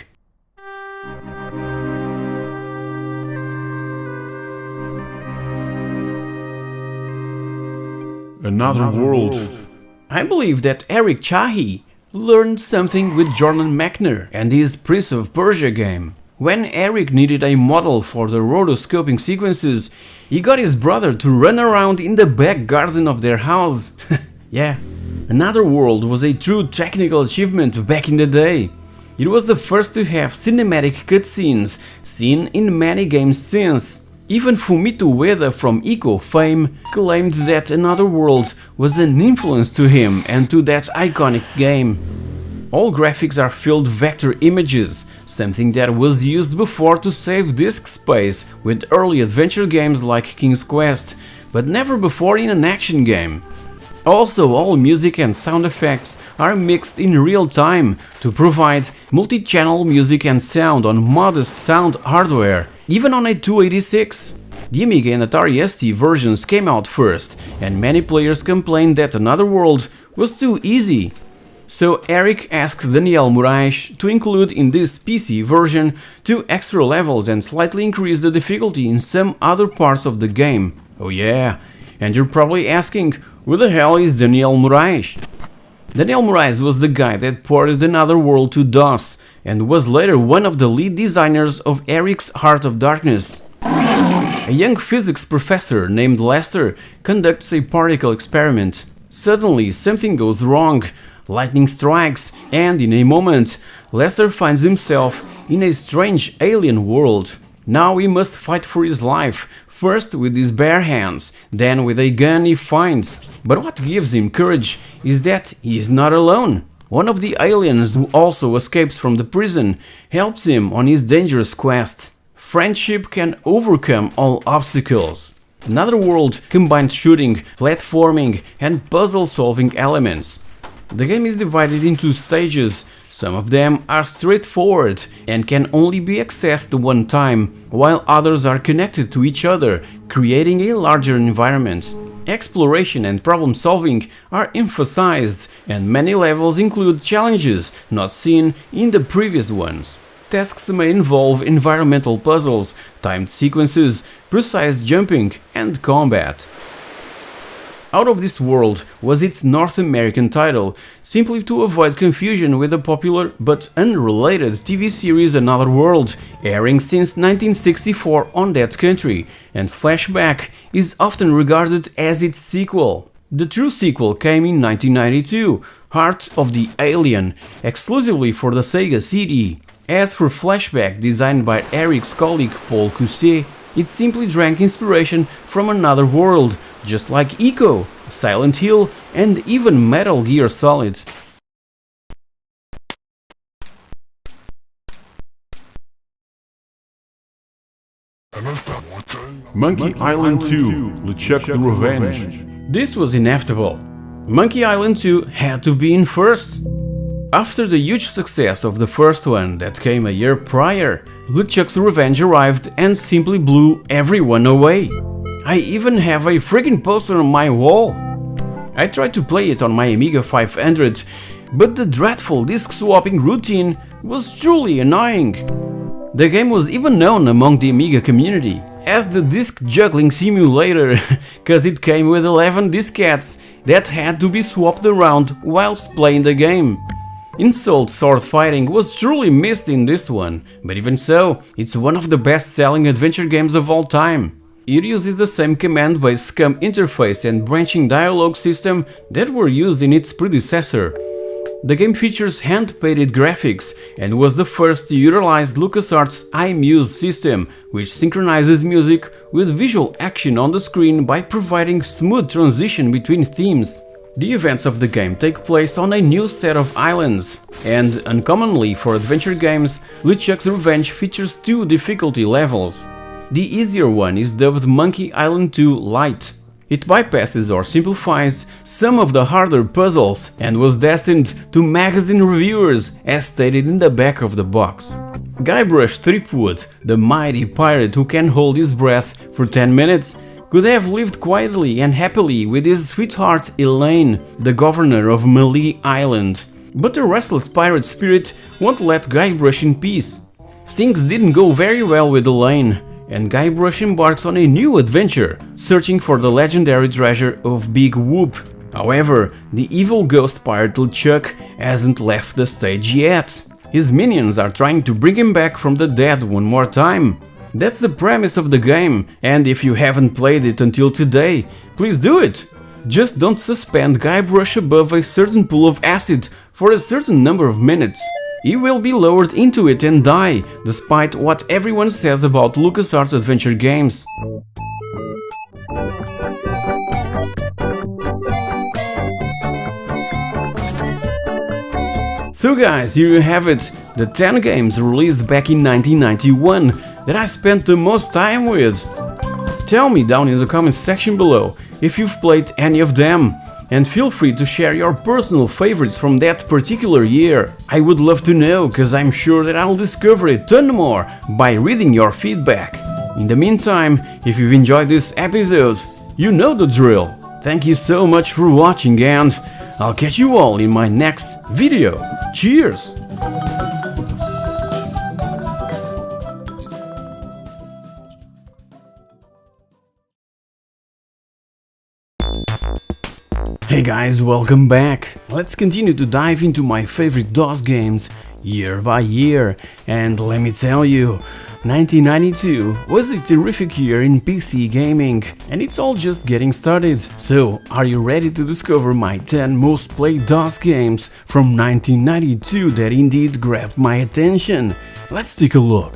Speaker 4: Another World.
Speaker 1: I believe that Eric Chahi learned something with Jordan Mechner and his Prince of Persia game. When Eric needed a model for the rotoscoping sequences, he got his brother to run around in the back garden of their house. Yeah. Another World was a true technical achievement back in the day. It was the first to have cinematic cutscenes, seen in many games since. Even Fumito Ueda from Ico fame claimed that Another World was an influence to him and to that iconic game. All graphics are filled vector images, something that was used before to save disk space with early adventure games like King's Quest, but never before in an action game. Also, all music and sound effects are mixed in real time to provide multi-channel music and sound on modest sound hardware, even on a 286. The Amiga and Atari ST versions came out first, and many players complained that Another World was too easy. So Eric asked Daniel Moraes to include in this PC version 2 extra levels and slightly increase the difficulty in some other parts of the game. Oh yeah, and you're probably asking, who the hell is Daniel Moraes? Daniel Moraes was the guy that ported Another World to DOS and was later one of the lead designers of Eric's Heart of Darkness. A young physics professor named Lester conducts a particle experiment. Suddenly something goes wrong. Lightning strikes, and in a moment, Lester finds himself in a strange alien world. Now he must fight for his life, first with his bare hands, then with a gun he finds. But what gives him courage is that he is not alone. One of the aliens, who also escapes from the prison, helps him on his dangerous quest. Friendship can overcome all obstacles. Another World combines shooting, platforming, and puzzle-solving elements. The game is divided into stages. Some of them are straightforward and can only be accessed one time, while others are connected to each other, creating a larger environment. Exploration and problem solving are emphasized, and many levels include challenges not seen in the previous ones. Tasks may involve environmental puzzles, timed sequences, precise jumping, and combat. Out of This World was its North American title, simply to avoid confusion with the popular but unrelated TV series Another World, airing since 1964 on that country, and Flashback is often regarded as its sequel. The true sequel came in 1992, Heart of the Alien, exclusively for the Sega CD. As for Flashback, designed by Eric's colleague Paul Cousset, it simply drank inspiration from Another World, just like Echo, Silent Hill, and even Metal Gear Solid.
Speaker 4: Monkey Island 2, LeChuck's Revenge.
Speaker 1: This was inevitable. Monkey Island 2 had to be in first. After the huge success of the first one that came a year prior, LeChuck's Revenge arrived and simply blew everyone away. I even have a freaking poster on my wall. I tried to play it on my Amiga 500, but the dreadful disc swapping routine was truly annoying. The game was even known among the Amiga community as the disc juggling simulator, cause it came with 11 diskettes that had to be swapped around whilst playing the game. Insult sword fighting was truly missed in this one, but even so, it's one of the best-selling adventure games of all time. It uses the same command-based SCUM interface and branching dialogue system that were used in its predecessor. The game features hand-painted graphics and was the first to utilize LucasArts' iMuse system, which synchronizes music with visual action on the screen by providing smooth transition between themes. The events of the game take place on a new set of islands, and uncommonly for adventure games, LeChuck's Revenge features 2 difficulty levels. The easier one is dubbed Monkey Island 2 Lite. It bypasses or simplifies some of the harder puzzles and was destined to magazine reviewers, as stated in the back of the box. Guybrush Threepwood, the mighty pirate who can hold his breath for 10 minutes, could have lived quietly and happily with his sweetheart Elaine, the governor of Melee Island. But the restless pirate spirit won't let Guybrush in peace. Things didn't go very well with Elaine, and Guybrush embarks on a new adventure, searching for the legendary treasure of Big Whoop. However, the evil ghost pirate LeChuck hasn't left the stage yet. His minions are trying to bring him back from the dead one more time. That's the premise of the game, and if you haven't played it until today, please do it! Just don't suspend Guybrush above a certain pool of acid for a certain number of minutes. He will be lowered into it and die, despite what everyone says about LucasArts adventure games. So guys, here you have it, the 10 games released back in 1991 that I spent the most time with. Tell me down in the comments section below if you've played any of them. And feel free to share your personal favorites from that particular year. I would love to know, cause I'm sure that I'll discover a ton more by reading your feedback. In the meantime, if you've enjoyed this episode, you know the drill. Thank you so much for watching, and I'll catch you all in my next video. Cheers! Hey guys, welcome back! Let's continue to dive into my favorite DOS games year by year, and let me tell you, 1992 was a terrific year in PC gaming, and it's all just getting started. So, are you ready to discover my 10 most played DOS games from 1992 that indeed grabbed my attention? Let's take a look.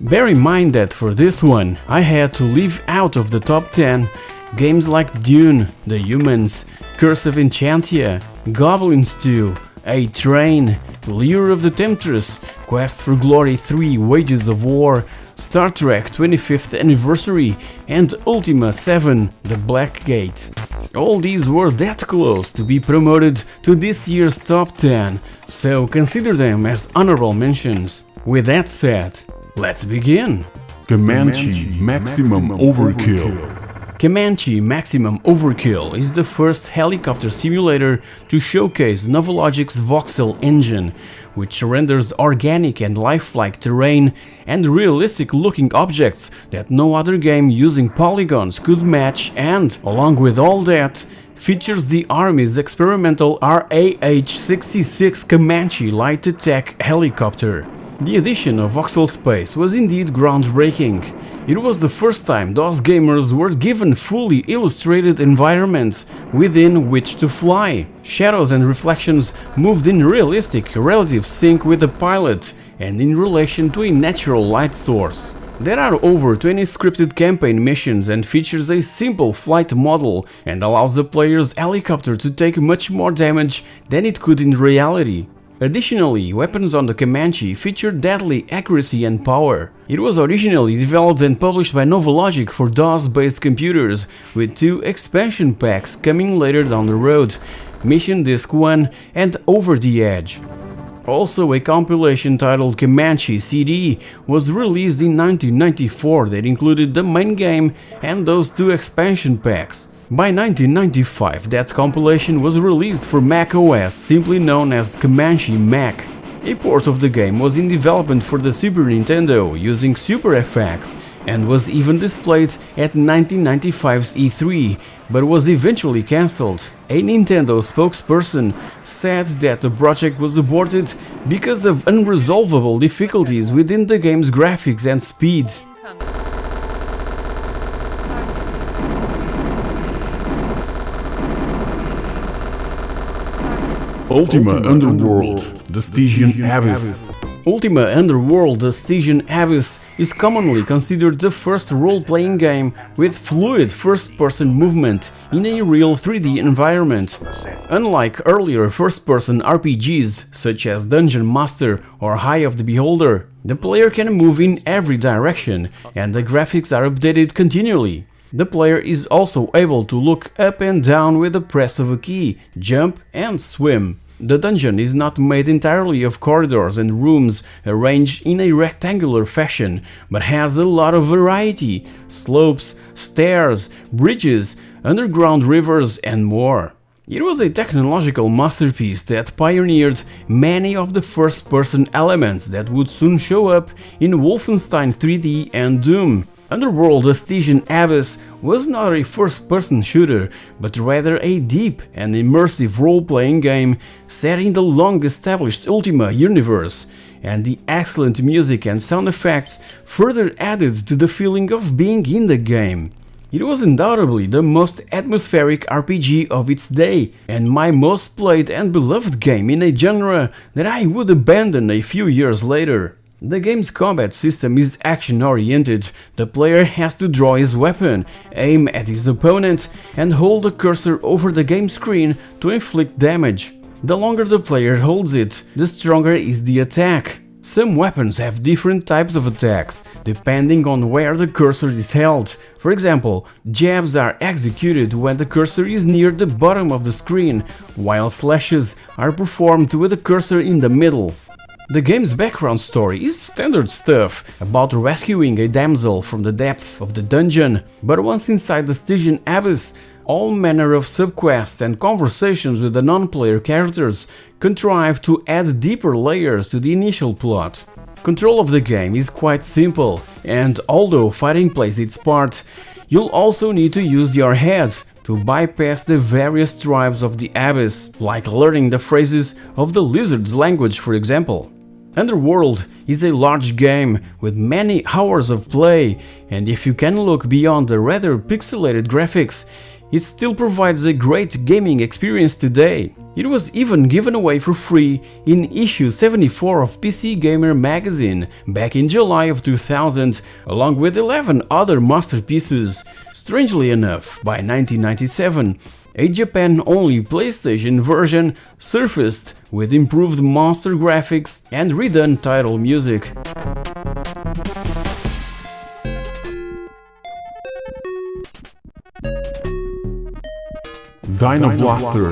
Speaker 1: Bear in mind that for this one, I had to leave out of the top 10 games like Dune, The Humans, Curse of Enchantia, Goblins 2, A-Train, Lure of the Temptress, Quest for Glory 3 Wages of War, Star Trek 25th Anniversary, and Ultima 7 The Black Gate. All these were that close to be promoted to this year's top 10, so consider them as honorable mentions. With that said, let's begin!
Speaker 4: Comanche Maximum Overkill.
Speaker 1: Comanche Maximum Overkill is the first helicopter simulator to showcase Novologic's voxel engine, which renders organic and lifelike terrain and realistic-looking objects that no other game using polygons could match, and, along with all that, features the Army's experimental RAH-66 Comanche light attack helicopter. The addition of voxel space was indeed groundbreaking. It was the first time DOS gamers were given fully illustrated environments within which to fly. Shadows and reflections moved in realistic relative sync with the pilot and in relation to a natural light source. There are over 20 scripted campaign missions and features a simple flight model and allows the player's helicopter to take much more damage than it could in reality. Additionally, weapons on the Comanche feature deadly accuracy and power. It was originally developed and published by Novologic for DOS-based computers, with 2 expansion packs coming later down the road, Mission Disc 1 and Over the Edge. Also, a compilation titled Comanche CD was released in 1994 that included the main game and those 2 expansion packs. By 1995, that compilation was released for Mac OS, simply known as Comanche Mac. A port of the game was in development for the Super Nintendo using Super FX and was even displayed at 1995's E3, but was eventually cancelled. A Nintendo spokesperson said that the project was aborted because of unresolvable difficulties within the game's graphics and speed.
Speaker 4: Ultima Underworld, The Stygian Abyss.
Speaker 1: Ultima Underworld, The Stygian Abyss is commonly considered the first role-playing game with fluid first-person movement in a real 3D environment. Unlike earlier first-person RPGs such as Dungeon Master or Eye of the Beholder, the player can move in every direction and the graphics are updated continually. The player is also able to look up and down with the press of a key, jump and swim. The dungeon is not made entirely of corridors and rooms arranged in a rectangular fashion, but has a lot of variety: slopes, stairs, bridges, underground rivers and more. It was a technological masterpiece that pioneered many of the first-person elements that would soon show up in Wolfenstein 3D and Doom. Underworld: The Stygian Abyss was not a first-person shooter, but rather a deep and immersive role-playing game set in the long-established Ultima universe, and the excellent music and sound effects further added to the feeling of being in the game. It was undoubtedly the most atmospheric RPG of its day, and my most played and beloved game in a genre that I would abandon a few years later. The game's combat system is action-oriented. The player has to draw his weapon, aim at his opponent, and hold the cursor over the game screen to inflict damage. The longer the player holds it, the stronger is the attack. Some weapons have different types of attacks, depending on where the cursor is held. For example, jabs are executed when the cursor is near the bottom of the screen, while slashes are performed with the cursor in the middle. The game's background story is standard stuff about rescuing a damsel from the depths of the dungeon, but once inside the Stygian Abyss, all manner of subquests and conversations with the non-player characters contrive to add deeper layers to the initial plot. Control of the game is quite simple, and although fighting plays its part, you'll also need to use your head to bypass the various tribes of the Abyss, like learning the phrases of the lizard's language, for example. Underworld is a large game with many hours of play, and if you can look beyond the rather pixelated graphics, it still provides a great gaming experience today. It was even given away for free in issue 74 of PC Gamer magazine back in July of 2000, along with 11 other masterpieces. Strangely enough, by 1997, a Japan-only PlayStation version surfaced with improved monster graphics and redone title music.
Speaker 4: Dino Blaster.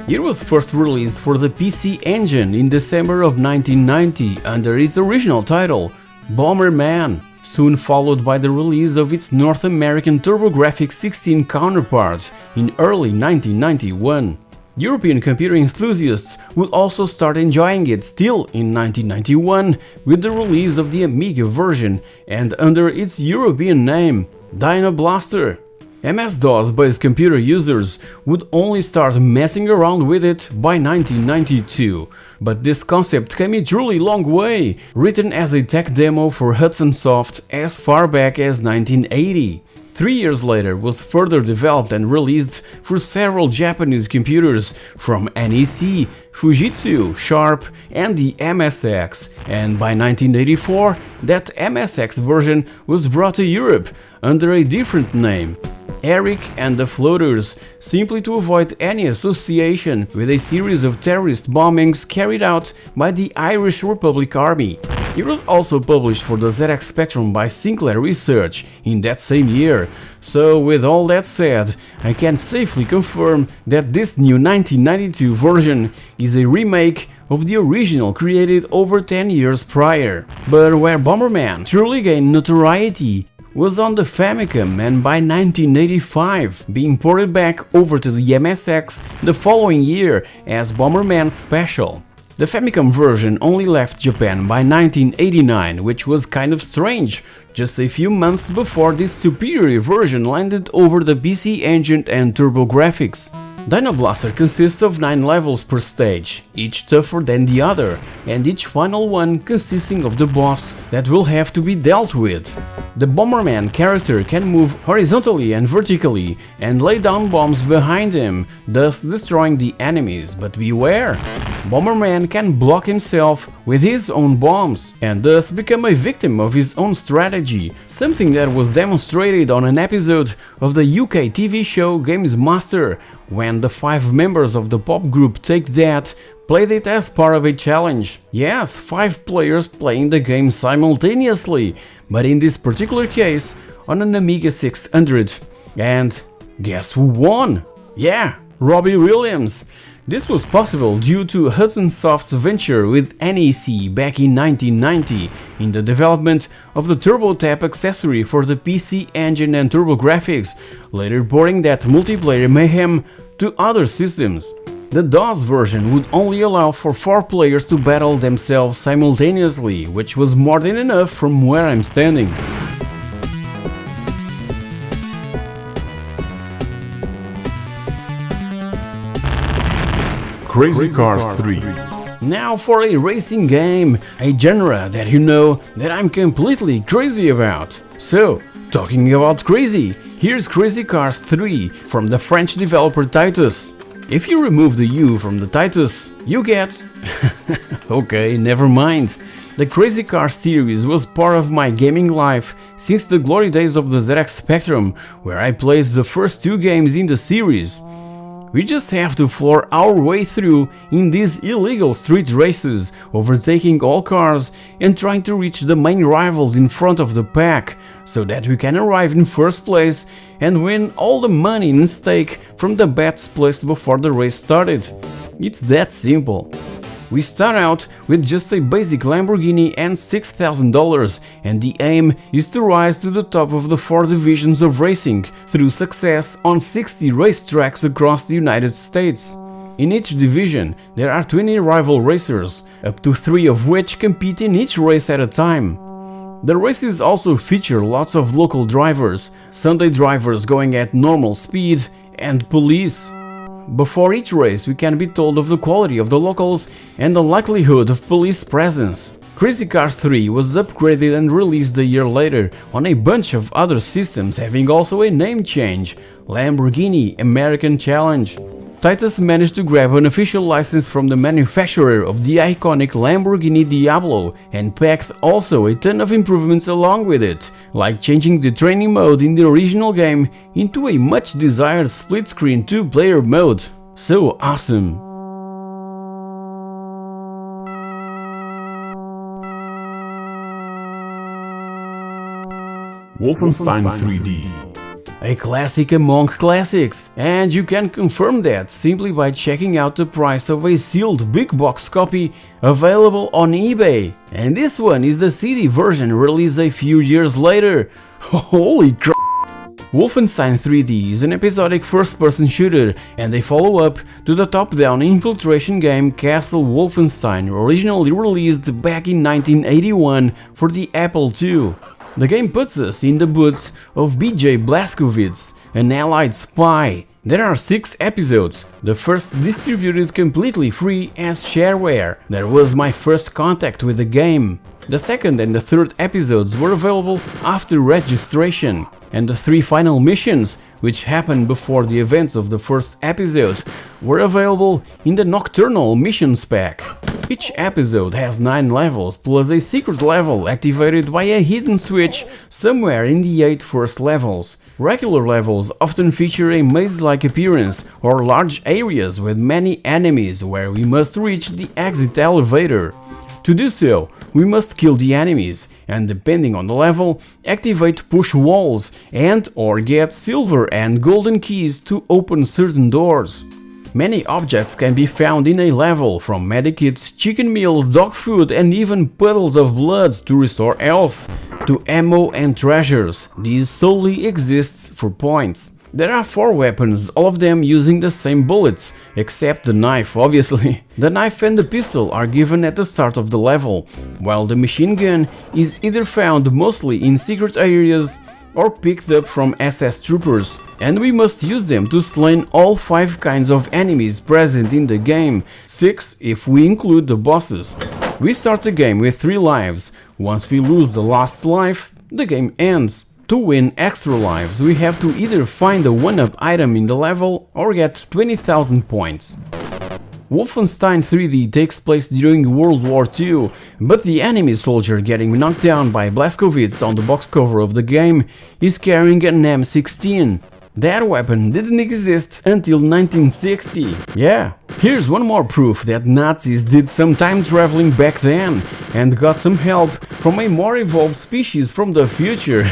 Speaker 1: It was first released for the PC Engine in December of 1990 under its original title, Bomberman, soon followed by the release of its North American TurboGrafx 16 counterpart in early 1991. European computer enthusiasts would also start enjoying it still in 1991 with the release of the Amiga version and under its European name, Dino Blaster. MS-DOS-based computer users would only start messing around with it by 1992, but this concept came a truly long way, written as a tech demo for Hudson Soft as far back as 1980. 3 years later was further developed and released for several Japanese computers from NEC, Fujitsu, Sharp and the MSX, and by 1984 that MSX version was brought to Europe under a different name, Eric and the Floaters, simply to avoid any association with a series of terrorist bombings carried out by the Irish Republic Army. It was also published for the ZX Spectrum by Sinclair Research in that same year, so with all that said, I can safely confirm that this new 1992 version is a remake of the original created over 10 years prior. But where Bomberman truly gained notoriety was on the Famicom, and by 1985 being ported back over to the MSX the following year as Bomberman Special. The Famicom version only left Japan by 1989, which was kind of strange, just a few months before this superior version landed over the PC Engine and TurboGrafx. Dino Blaster consists of 9 levels per stage, each tougher than the other, and each final one consisting of the boss that will have to be dealt with. The Bomberman character can move horizontally and vertically and lay down bombs behind him, thus destroying the enemies, but beware! Bomberman can block himself with his own bombs and thus become a victim of his own strategy, something that was demonstrated on an episode of the UK TV show Games Master, when the 5 members of the pop group Take That played it as part of a challenge. Yes, 5 players playing the game simultaneously, but in this particular case on an Amiga 600. And guess who won? Yeah, Robbie Williams. This was possible due to Hudson Soft's venture with NEC back in 1990 in the development of the TurboTap accessory for the PC Engine and TurboGrafx, later porting that multiplayer mayhem to other systems. The DOS version would only allow for 4 players to battle themselves simultaneously, which was more than enough from where I'm standing.
Speaker 4: Crazy Cars 3.
Speaker 1: Now for a racing game, a genre that you know that I'm completely crazy about. So, talking about crazy, here's Crazy Cars 3 from the French developer Titus. If you remove the U from the Titus, you get... okay, never mind. The Crazy Cars series was part of my gaming life since the glory days of the ZX Spectrum, where I played the first 2 games in the series. We just have to floor our way through in these illegal street races, overtaking all cars and trying to reach the main rivals in front of the pack, so that we can arrive in first place and win all the money in stake from the bets placed before the race started. It's that simple. We start out with just a basic Lamborghini and $6,000, and the aim is to rise to the top of the 4 divisions of racing through success on 60 racetracks across the United States. In each division there are 20 rival racers, up to 3 of which compete in each race at a time. The races also feature lots of local drivers, Sunday drivers going at normal speed, and police. Before each race we can be told of the quality of the locals and the likelihood of police presence. Crazy Cars 3 was upgraded and released a year later on a bunch of other systems, having also a name change, Lamborghini American Challenge. Titus managed to grab an official license from the manufacturer of the iconic Lamborghini Diablo and packed also a ton of improvements along with it, like changing the training mode in the original game into a much desired split-screen 2-player mode. So awesome!
Speaker 4: Wolfenstein 3D.
Speaker 1: A classic among classics, and you can confirm that simply by checking out the price of a sealed big box copy available on eBay. And this one is the CD version released a few years later. Holy crap! Wolfenstein 3D is an episodic first-person shooter and a follow-up to the top-down infiltration game Castle Wolfenstein, originally released back in 1981 for the Apple II. The game puts us in the boots of BJ Blazkowicz, an Allied spy. There are 6 episodes, the first distributed completely free as shareware. That was my first contact with the game. The second and the third episodes were available after registration, and the 3 final missions, which happened before the events of the first episode, were available in the Nocturnal Missions pack. Each episode has 9 levels plus a secret level activated by a hidden switch somewhere in the 8 first levels. Regular levels often feature a maze-like appearance or large areas with many enemies where we must reach the exit elevator. To do so, we must kill the enemies and, depending on the level, activate push walls and or get silver and golden keys to open certain doors. Many objects can be found in a level, from medikits, chicken meals, dog food and even puddles of blood to restore health, to ammo and treasures. These solely exist for points. There are 4 weapons, all of them using the same bullets, except the knife, obviously. The knife and the pistol are given at the start of the level, while the machine gun is either found mostly in secret areas or picked up from SS troopers, and we must use them to slay all 5 kinds of enemies present in the game, 6 if we include the bosses. We start the game with 3 lives. Once we lose the last life, the game ends. To win extra lives, we have to either find a 1-up item in the level or get 20,000 points. Wolfenstein 3D takes place during World War II, but the enemy soldier getting knocked down by Blazkowicz on the box cover of the game is carrying an M16. That weapon didn't exist until 1960. Yeah, here's one more proof that Nazis did some time traveling back then and got some help from a more evolved species from the future.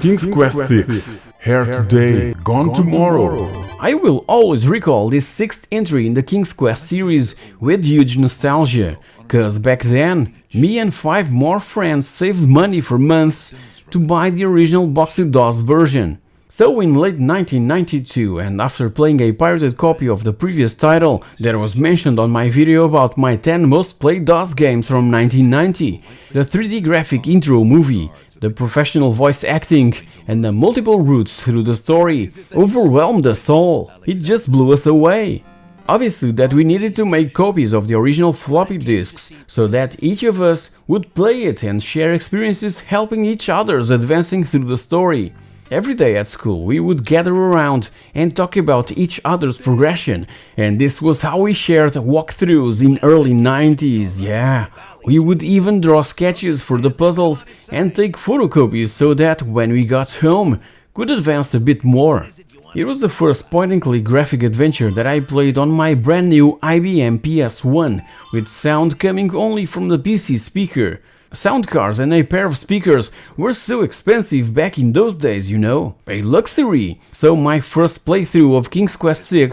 Speaker 4: King's Quest 6. Here today, gone tomorrow.
Speaker 1: I will always recall this 6th entry in the King's Quest series with huge nostalgia, cause back then, me and 5 more friends saved money for months to buy the original boxed DOS version. So in late 1992, and after playing a pirated copy of the previous title that was mentioned on my video about my 10 most played DOS games from 1990, the 3D graphic intro movie, the professional voice acting, and the multiple routes through the story overwhelmed us all. It just blew us away. Obviously that we needed to make copies of the original floppy disks, so that each of us would play it and share experiences helping each other's advancing through the story. Every day at school we would gather around and talk about each other's progression, and this was how we shared walkthroughs in early 90s, yeah. We would even draw sketches for the puzzles and take photocopies so that when we got home, could advance a bit more. It was the first point-and-click graphic adventure that I played on my brand new IBM PS1, with sound coming only from the PC speaker. Sound cards and a pair of speakers were so expensive back in those days, you know, a luxury. So my first playthrough of King's Quest VI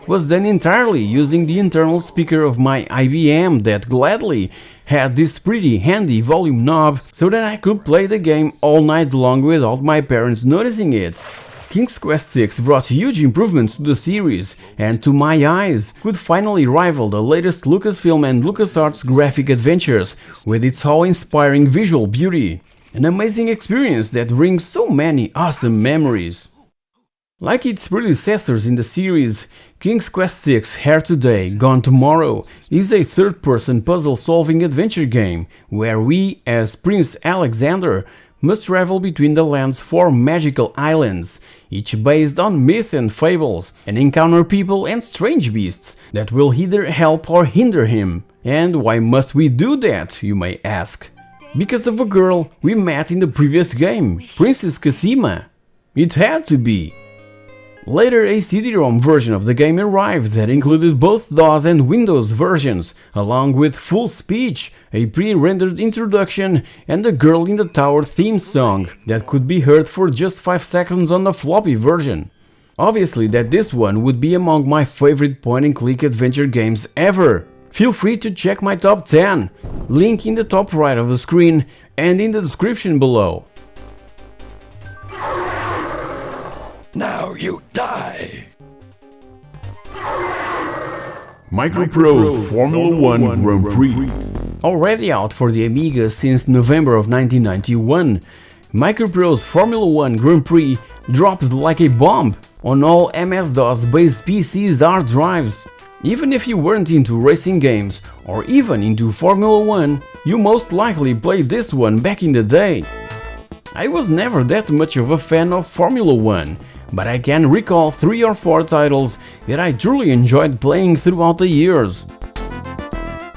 Speaker 1: was done entirely using the internal speaker of my IBM that gladly had this pretty handy volume knob so that I could play the game all night long without my parents noticing it. King's Quest VI brought huge improvements to the series, and to my eyes, could finally rival the latest Lucasfilm and LucasArts graphic adventures with its awe-inspiring visual beauty. An amazing experience that brings so many awesome memories. Like its predecessors in the series, King's Quest VI Here Today, Gone Tomorrow is a third-person puzzle-solving adventure game where we, as Prince Alexander, must travel between the land's 4 magical islands, each based on myth and fables, and encounter people and strange beasts that will either help or hinder him. And why must we do that, you may ask? Because of a girl we met in the previous game, Princess Cassima. It had to be. Later, a CD-ROM version of the game arrived that included both DOS and Windows versions, along with full speech, a pre-rendered introduction, and the Girl in the Tower theme song that could be heard for just 5 seconds on the floppy version. Obviously that this one would be among my favorite point-and-click adventure games ever. Feel free to check my top 10, link in the top right of the screen and in the description below.
Speaker 7: Now you die!
Speaker 4: Microprose Formula 1 Grand Prix.
Speaker 1: Already out for the Amiga since November of 1991, Microprose Formula 1 Grand Prix dropped like a bomb on all MS-DOS based PC's hard drives. Even if you weren't into racing games or even into Formula 1, you most likely played this one back in the day. I was never that much of a fan of Formula 1, but I can recall 3 or 4 titles that I truly enjoyed playing throughout the years.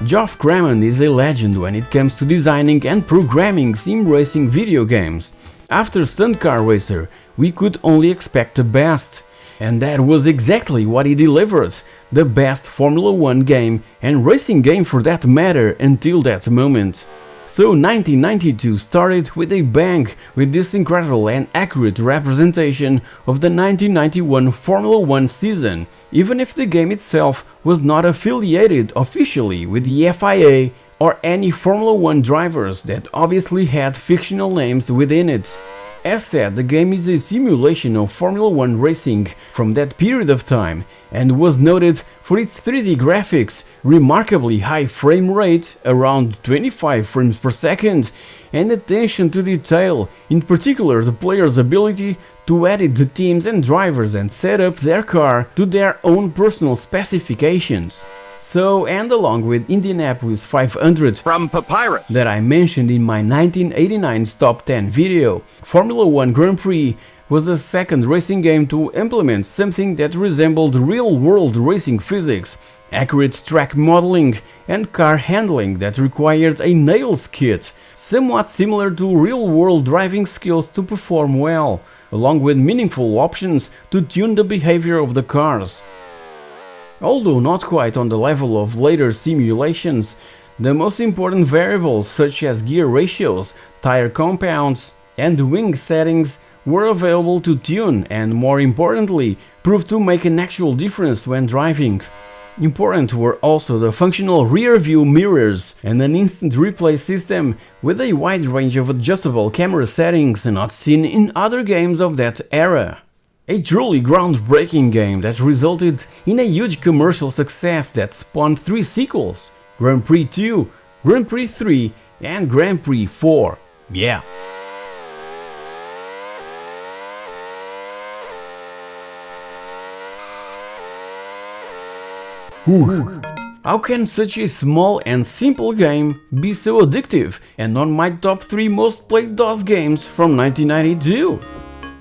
Speaker 1: Geoff Crammond is a legend when it comes to designing and programming sim racing video games. After Stunt Car Racer, we could only expect the best. And that was exactly what he delivered, the best Formula 1 game and racing game for that matter until that moment. So 1992 started with a bang with this incredible and accurate representation of the 1991 Formula 1 season, even if the game itself was not affiliated officially with the FIA or any Formula 1 drivers that obviously had fictional names within it. As said, the game is a simulation of Formula 1 racing from that period of time and was noted for its 3D graphics, remarkably high frame rate, around 25 frames per second, and attention to detail, in particular the player's ability to edit the teams and drivers and set up their car to their own personal specifications. So, and along with Indianapolis 500
Speaker 7: From Papyrus
Speaker 1: that I mentioned in my 1989's Top 10 video, Formula 1 Grand Prix was the second racing game to implement something that resembled real-world racing physics, accurate track modeling, and car handling that required a nails kit, somewhat similar to real-world driving skills to perform well, along with meaningful options to tune the behavior of the cars. Although not quite on the level of later simulations, the most important variables such as gear ratios, tire compounds, and wing settings were available to tune and, more importantly, proved to make an actual difference when driving. Important were also the functional rear-view mirrors and an instant replay system with a wide range of adjustable camera settings not seen in other games of that era. A truly groundbreaking game that resulted in a huge commercial success that spawned 3 sequels: Grand Prix 2, Grand Prix 3 and Grand Prix 4. Yeah. How can such a small and simple game be so addictive and on my top 3 most played DOS games from 1992?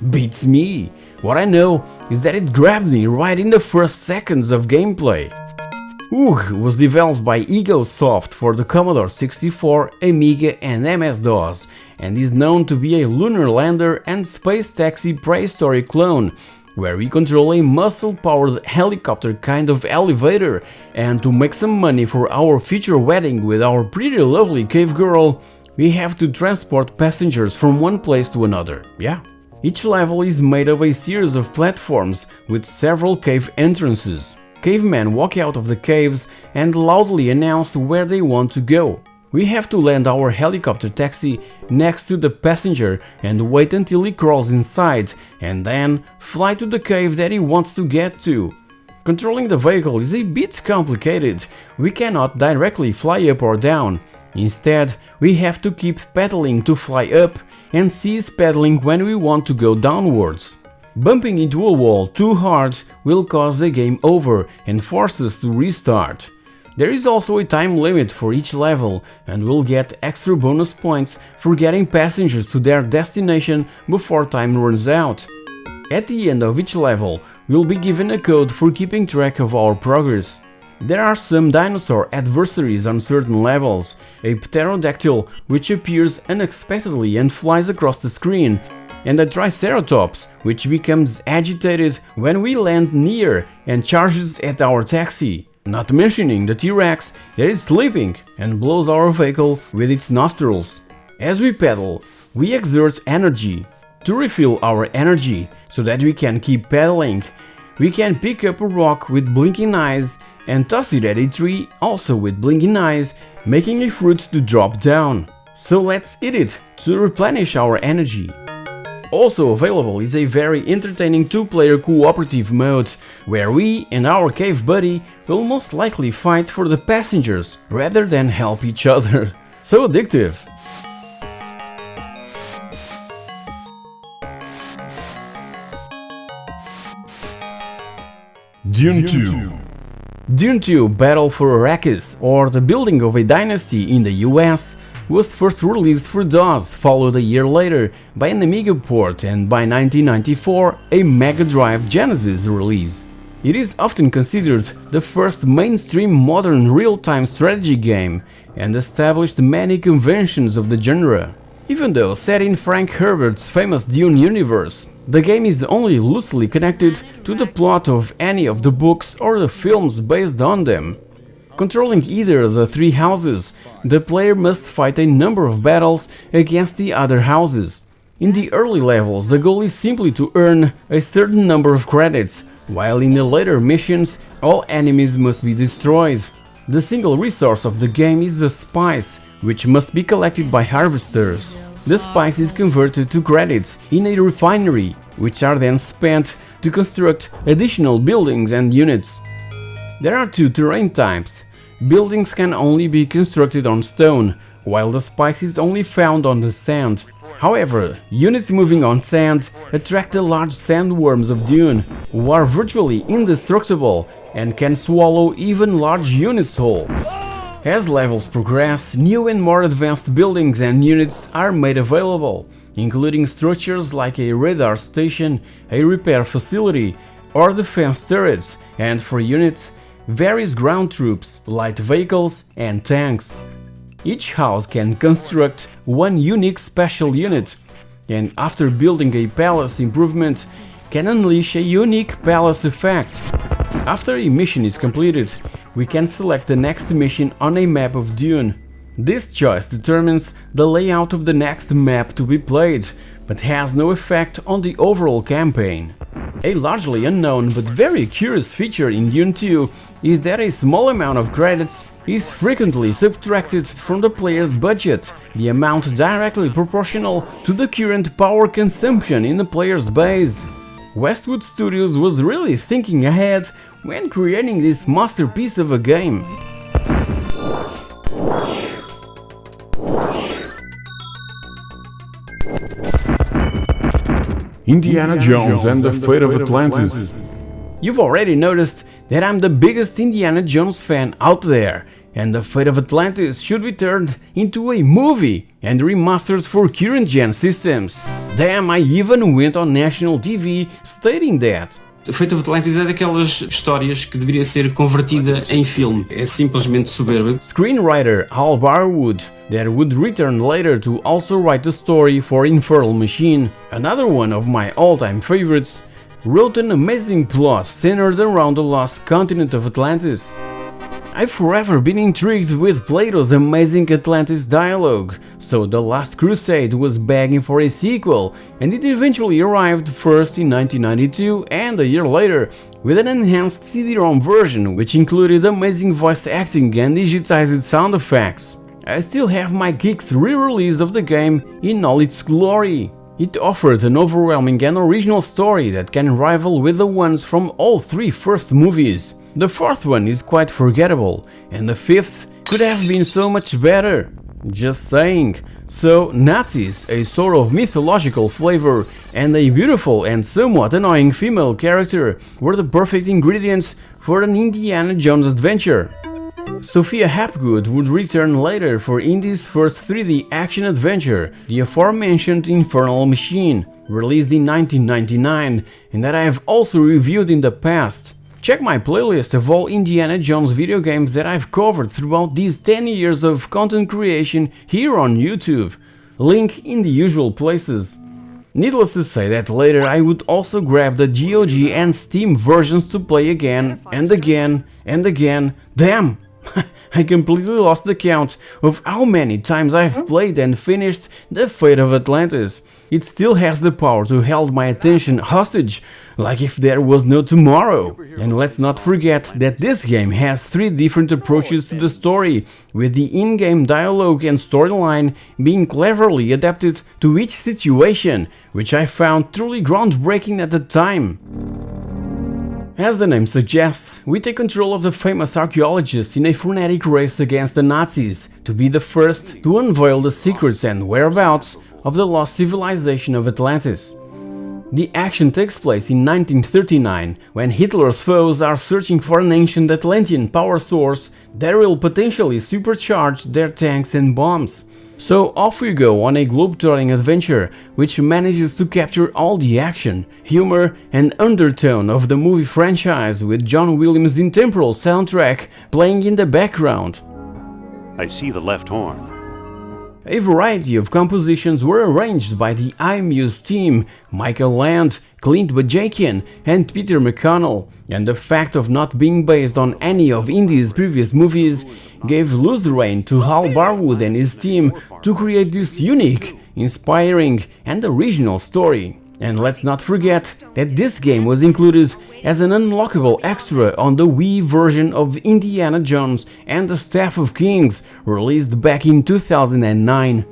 Speaker 1: Beats me. What I know is that it grabbed me right in the first seconds of gameplay. UG was developed by EgoSoft for the Commodore 64, Amiga and MS-DOS, and is known to be a lunar lander and space taxi prehistoric clone, where we control a muscle-powered helicopter kind of elevator, and to make some money for our future wedding with our pretty lovely cave girl, we have to transport passengers from one place to another, yeah. Each level is made of a series of platforms with several cave entrances. Cavemen walk out of the caves and loudly announce where they want to go. We have to land our helicopter taxi next to the passenger and wait until he crawls inside, and then fly to the cave that he wants to get to. Controlling the vehicle is a bit complicated. We cannot directly fly up or down. Instead, we have to keep pedaling to fly up and cease pedaling when we want to go downwards. Bumping into a wall too hard will cause the game over and force us to restart. There is also a time limit for each level, and we'll get extra bonus points for getting passengers to their destination before time runs out. At the end of each level, we'll be given a code for keeping track of our progress. There are some dinosaur adversaries on certain levels, a pterodactyl which appears unexpectedly and flies across the screen, and a triceratops which becomes agitated when we land near and charges at our taxi. Not mentioning the T-Rex that is sleeping and blows our vehicle with its nostrils. As we pedal, we exert energy. To refill our energy so that we can keep pedaling, we can pick up a rock with blinking eyes and toss it at a tree also with blinking eyes, making a fruit to drop down. So let's eat it to replenish our energy. Also available is a very entertaining two-player cooperative mode, where we and our cave buddy will most likely fight for the passengers rather than help each other. So addictive!
Speaker 4: Dune 2.
Speaker 1: Dune 2 Battle for Arrakis, or the building of a dynasty in the US, was first released for DOS, followed a year later by an Amiga port, and by 1994 a Mega Drive Genesis release. It is often considered the first mainstream modern real-time strategy game and established many conventions of the genre. Even though set in Frank Herbert's famous Dune universe, the game is only loosely connected to the plot of any of the books or the films based on them. Controlling either of the three houses, the player must fight a number of battles against the other houses. In the early levels, the goal is simply to earn a certain number of credits, while in the later missions, all enemies must be destroyed. The single resource of the game is the spice, which must be collected by harvesters. The spice is converted to credits in a refinery, which are then spent to construct additional buildings and units. There are two terrain types. Buildings can only be constructed on stone, while the spice is only found on the sand. However, units moving on sand attract the large sandworms of Dune, who are virtually indestructible and can swallow even large units whole. As levels progress, new and more advanced buildings and units are made available, including structures like a radar station, a repair facility, or defense turrets, and for units, various ground troops, light vehicles, and tanks. Each house can construct one unique special unit, and after building a palace improvement, can unleash a unique palace effect. After a mission is completed, we can select the next mission on a map of Dune. This choice determines the layout of the next map to be played, but has no effect on the overall campaign. A largely unknown but very curious feature in Dune 2 is that a small amount of credits is frequently subtracted from the player's budget, the amount directly proportional to the current power consumption in the player's base. Westwood Studios was really thinking ahead when creating this masterpiece of a game.
Speaker 4: Indiana Jones and the Fate of Atlantis.
Speaker 1: You've already noticed that I'm the biggest Indiana Jones fan out there, and the Fate of Atlantis should be turned into a movie and remastered for current gen systems. Damn, I even went on national TV stating that.
Speaker 8: Fate of Atlantis é daquelas histórias que deveria ser convertida em filme. É simplesmente soberba.
Speaker 1: Screenwriter Hal Barwood, that would return later to also write the story for Infernal Machine, another one of my all-time favorites, wrote an amazing plot centered around the lost continent of Atlantis. I've forever been intrigued with Plato's amazing Atlantis dialogue, so The Last Crusade was begging for a sequel, and it eventually arrived first in 1992 and a year later with an enhanced CD-ROM version which included amazing voice acting and digitized sound effects. I still have my Geeks re-release of the game in all its glory. It offered an overwhelming and original story that can rival with the ones from all three first movies. The fourth one is quite forgettable, and the fifth could have been so much better. Just saying. So Nazis, a sort of mythological flavor, and a beautiful and somewhat annoying female character were the perfect ingredients for an Indiana Jones adventure. Sophia Hapgood would return later for Indy's first 3D action adventure, the aforementioned Infernal Machine, released in 1999, and that I have also reviewed in the past. Check my playlist of all Indiana Jones video games that I've covered throughout these 10 years of content creation here on YouTube. Link in the usual places. Needless to say that later I would also grab the GOG and Steam versions to play again and again and again. Damn! I completely lost the count of how many times I've played and finished the Fate of Atlantis. It still has the power to hold my attention hostage, like if there was no tomorrow. And let's not forget that this game has 3 different approaches to the story, with the in-game dialogue and storyline being cleverly adapted to each situation, which I found truly groundbreaking at the time. As the name suggests, we take control of the famous archaeologists in a frenetic race against the Nazis to be the first to unveil the secrets and whereabouts of the lost civilization of Atlantis. The action takes place in 1939, when Hitler's foes are searching for an ancient Atlantean power source that will potentially supercharge their tanks and bombs. So off we go on a globe-trotting adventure, which manages to capture all the action, humor and undertone of the movie franchise, with John Williams' intemporal soundtrack playing in the background.
Speaker 9: I see the left horn.
Speaker 1: A variety of compositions were arranged by the iMuse team, Michael Land, Clint Bajakian and Peter McConnell, and the fact of not being based on any of Indy's previous movies gave loose rein to Hal Barwood and his team to create this unique, inspiring and original story. And let's not forget that this game was included as an unlockable extra on the Wii version of Indiana Jones and the Staff of Kings, released back in 2009.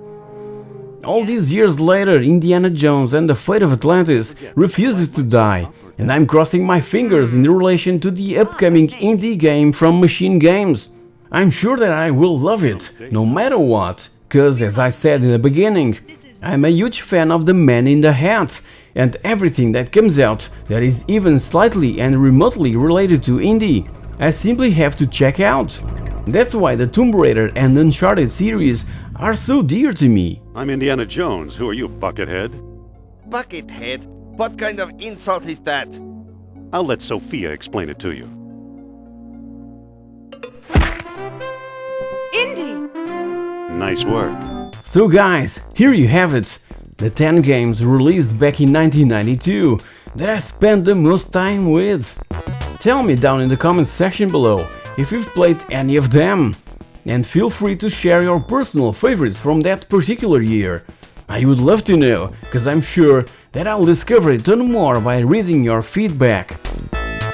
Speaker 1: All these years later, Indiana Jones and the Fate of Atlantis refuses to die, and I'm crossing my fingers in relation to the upcoming indie game from Machine Games. I'm sure that I will love it, no matter what, cause as I said in the beginning, I'm a huge fan of the Man in the Hat, and everything that comes out that is even slightly and remotely related to indie, I simply have to check out. That's why the Tomb Raider and Uncharted series are so dear to me.
Speaker 9: I'm Indiana Jones. Who are you, Buckethead?
Speaker 10: Buckethead? What kind of insult is that?
Speaker 9: I'll let Sophia explain it to you.
Speaker 6: Indy!
Speaker 9: Nice work.
Speaker 1: So guys, here you have it, the 10 games released back in 1992 that I spent the most time with. Tell me down in the comments section below if you've played any of them, and feel free to share your personal favorites from that particular year. I would love to know, cause I'm sure that I'll discover a ton more by reading your feedback.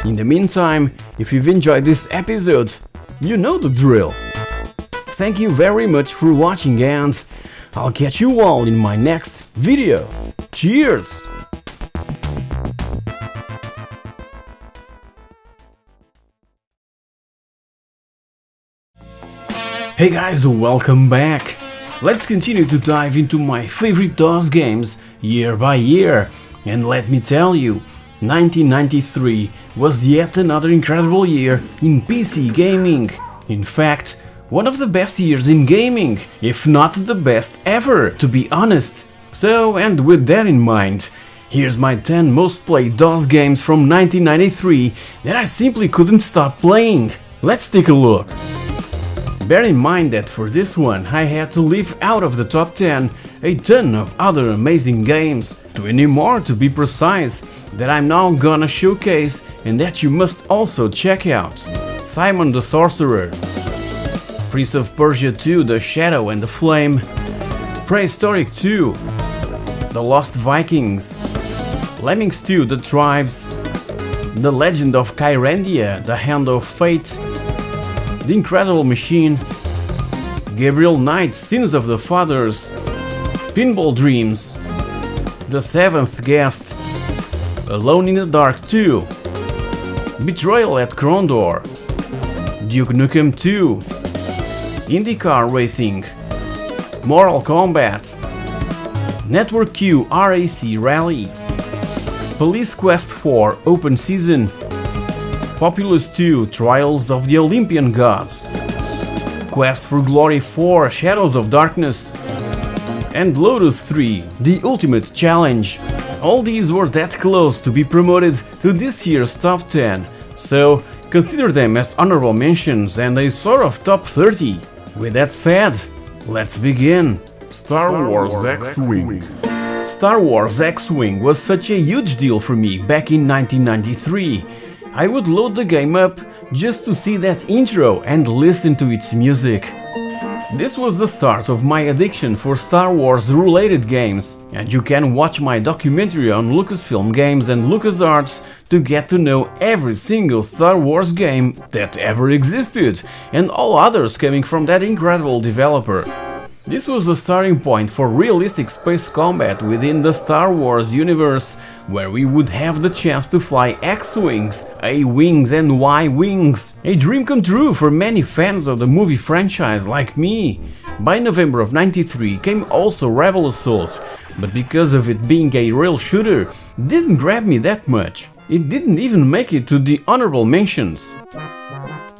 Speaker 1: In the meantime, if you've enjoyed this episode, you know the drill. Thank you very much for watching, and I'll catch you all in my next video. Cheers! Hey guys, welcome back! Let's continue to dive into my favorite DOS games year by year, and let me tell you, 1993 was yet another incredible year in PC gaming. In fact, one of the best years in gaming, if not the best ever, to be honest. So, and with that in mind, Here's my 10 most played DOS games from 1993 that I simply couldn't stop playing. Let's take a look. Bear in mind that for this one I had to leave out of the top 10 a ton of other amazing games, 20 more to be precise, that I'm now gonna showcase and that you must also check out. Simon the Sorcerer, Prince of Persia 2 The Shadow and the Flame, Prehistoric 2, The Lost Vikings, Lemmings 2 The Tribes, The Legend of Kyrandia The Hand of Fate, The Incredible Machine, Gabriel Knight Sins of the Fathers, Pinball Dreams, The Seventh Guest, Alone in the Dark 2, Betrayal at Krondor, Duke Nukem 2, IndyCar Racing, Mortal Kombat, Network Q RAC Rally, Police Quest 4 Open Season, Populous 2 Trials of the Olympian Gods, Quest for Glory 4 Shadows of Darkness, and Lotus 3 The Ultimate Challenge. All these were that close to be promoted to this year's top 10, so consider them as honorable mentions and a sort of top 30. With that said, let's begin.
Speaker 4: Star Wars X-Wing.
Speaker 1: Star Wars X-Wing was such a huge deal for me back in 1993. I would load the game up just to see that intro and listen to its music. This was the start of my addiction for Star Wars related games, and you can watch my documentary on Lucasfilm Games and LucasArts to get to know every single Star Wars game that ever existed, and all others coming from that incredible developer. This was the starting point for realistic space combat within the Star Wars universe, where we would have the chance to fly X-Wings, A-Wings and Y-Wings. A dream come true for many fans of the movie franchise like me. By November of '93 came also Rebel Assault, but because of it being a rail shooter, didn't grab me that much. It didn't even make it to the honorable mentions.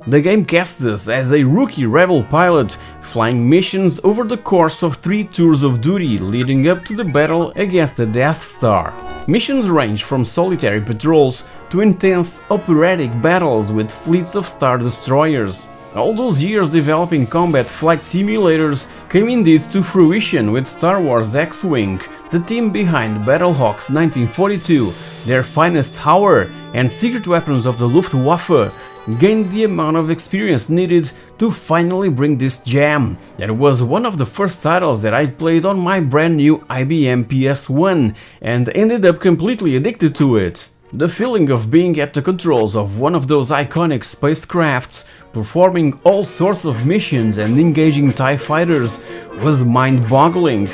Speaker 1: The game casts us as a rookie rebel pilot, flying missions over the course of 3 tours of duty leading up to the battle against the Death Star. Missions range from solitary patrols to intense operatic battles with fleets of Star Destroyers. All those years developing combat flight simulators came indeed to fruition with Star Wars X-Wing, the team behind Battlehawks 1942, their finest hour, and Secret Weapons of the Luftwaffe gained the amount of experience needed to finally bring this gem. That was one of the first titles that I played on my brand new IBM PS1 and ended up completely addicted to it. The feeling of being at the controls of one of those iconic spacecrafts, performing all sorts of missions and engaging TIE fighters was mind-boggling.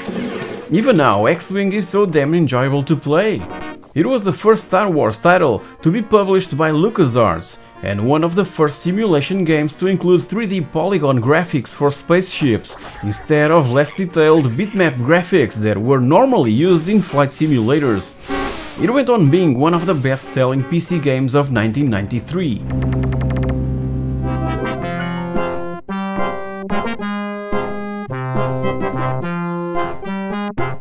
Speaker 1: Even now, X-Wing is so damn enjoyable to play. It was the first Star Wars title to be published by LucasArts, and one of the first simulation games to include 3D polygon graphics for spaceships, instead of less detailed bitmap graphics that were normally used in flight simulators. It went on being one of the best-selling PC games of 1993.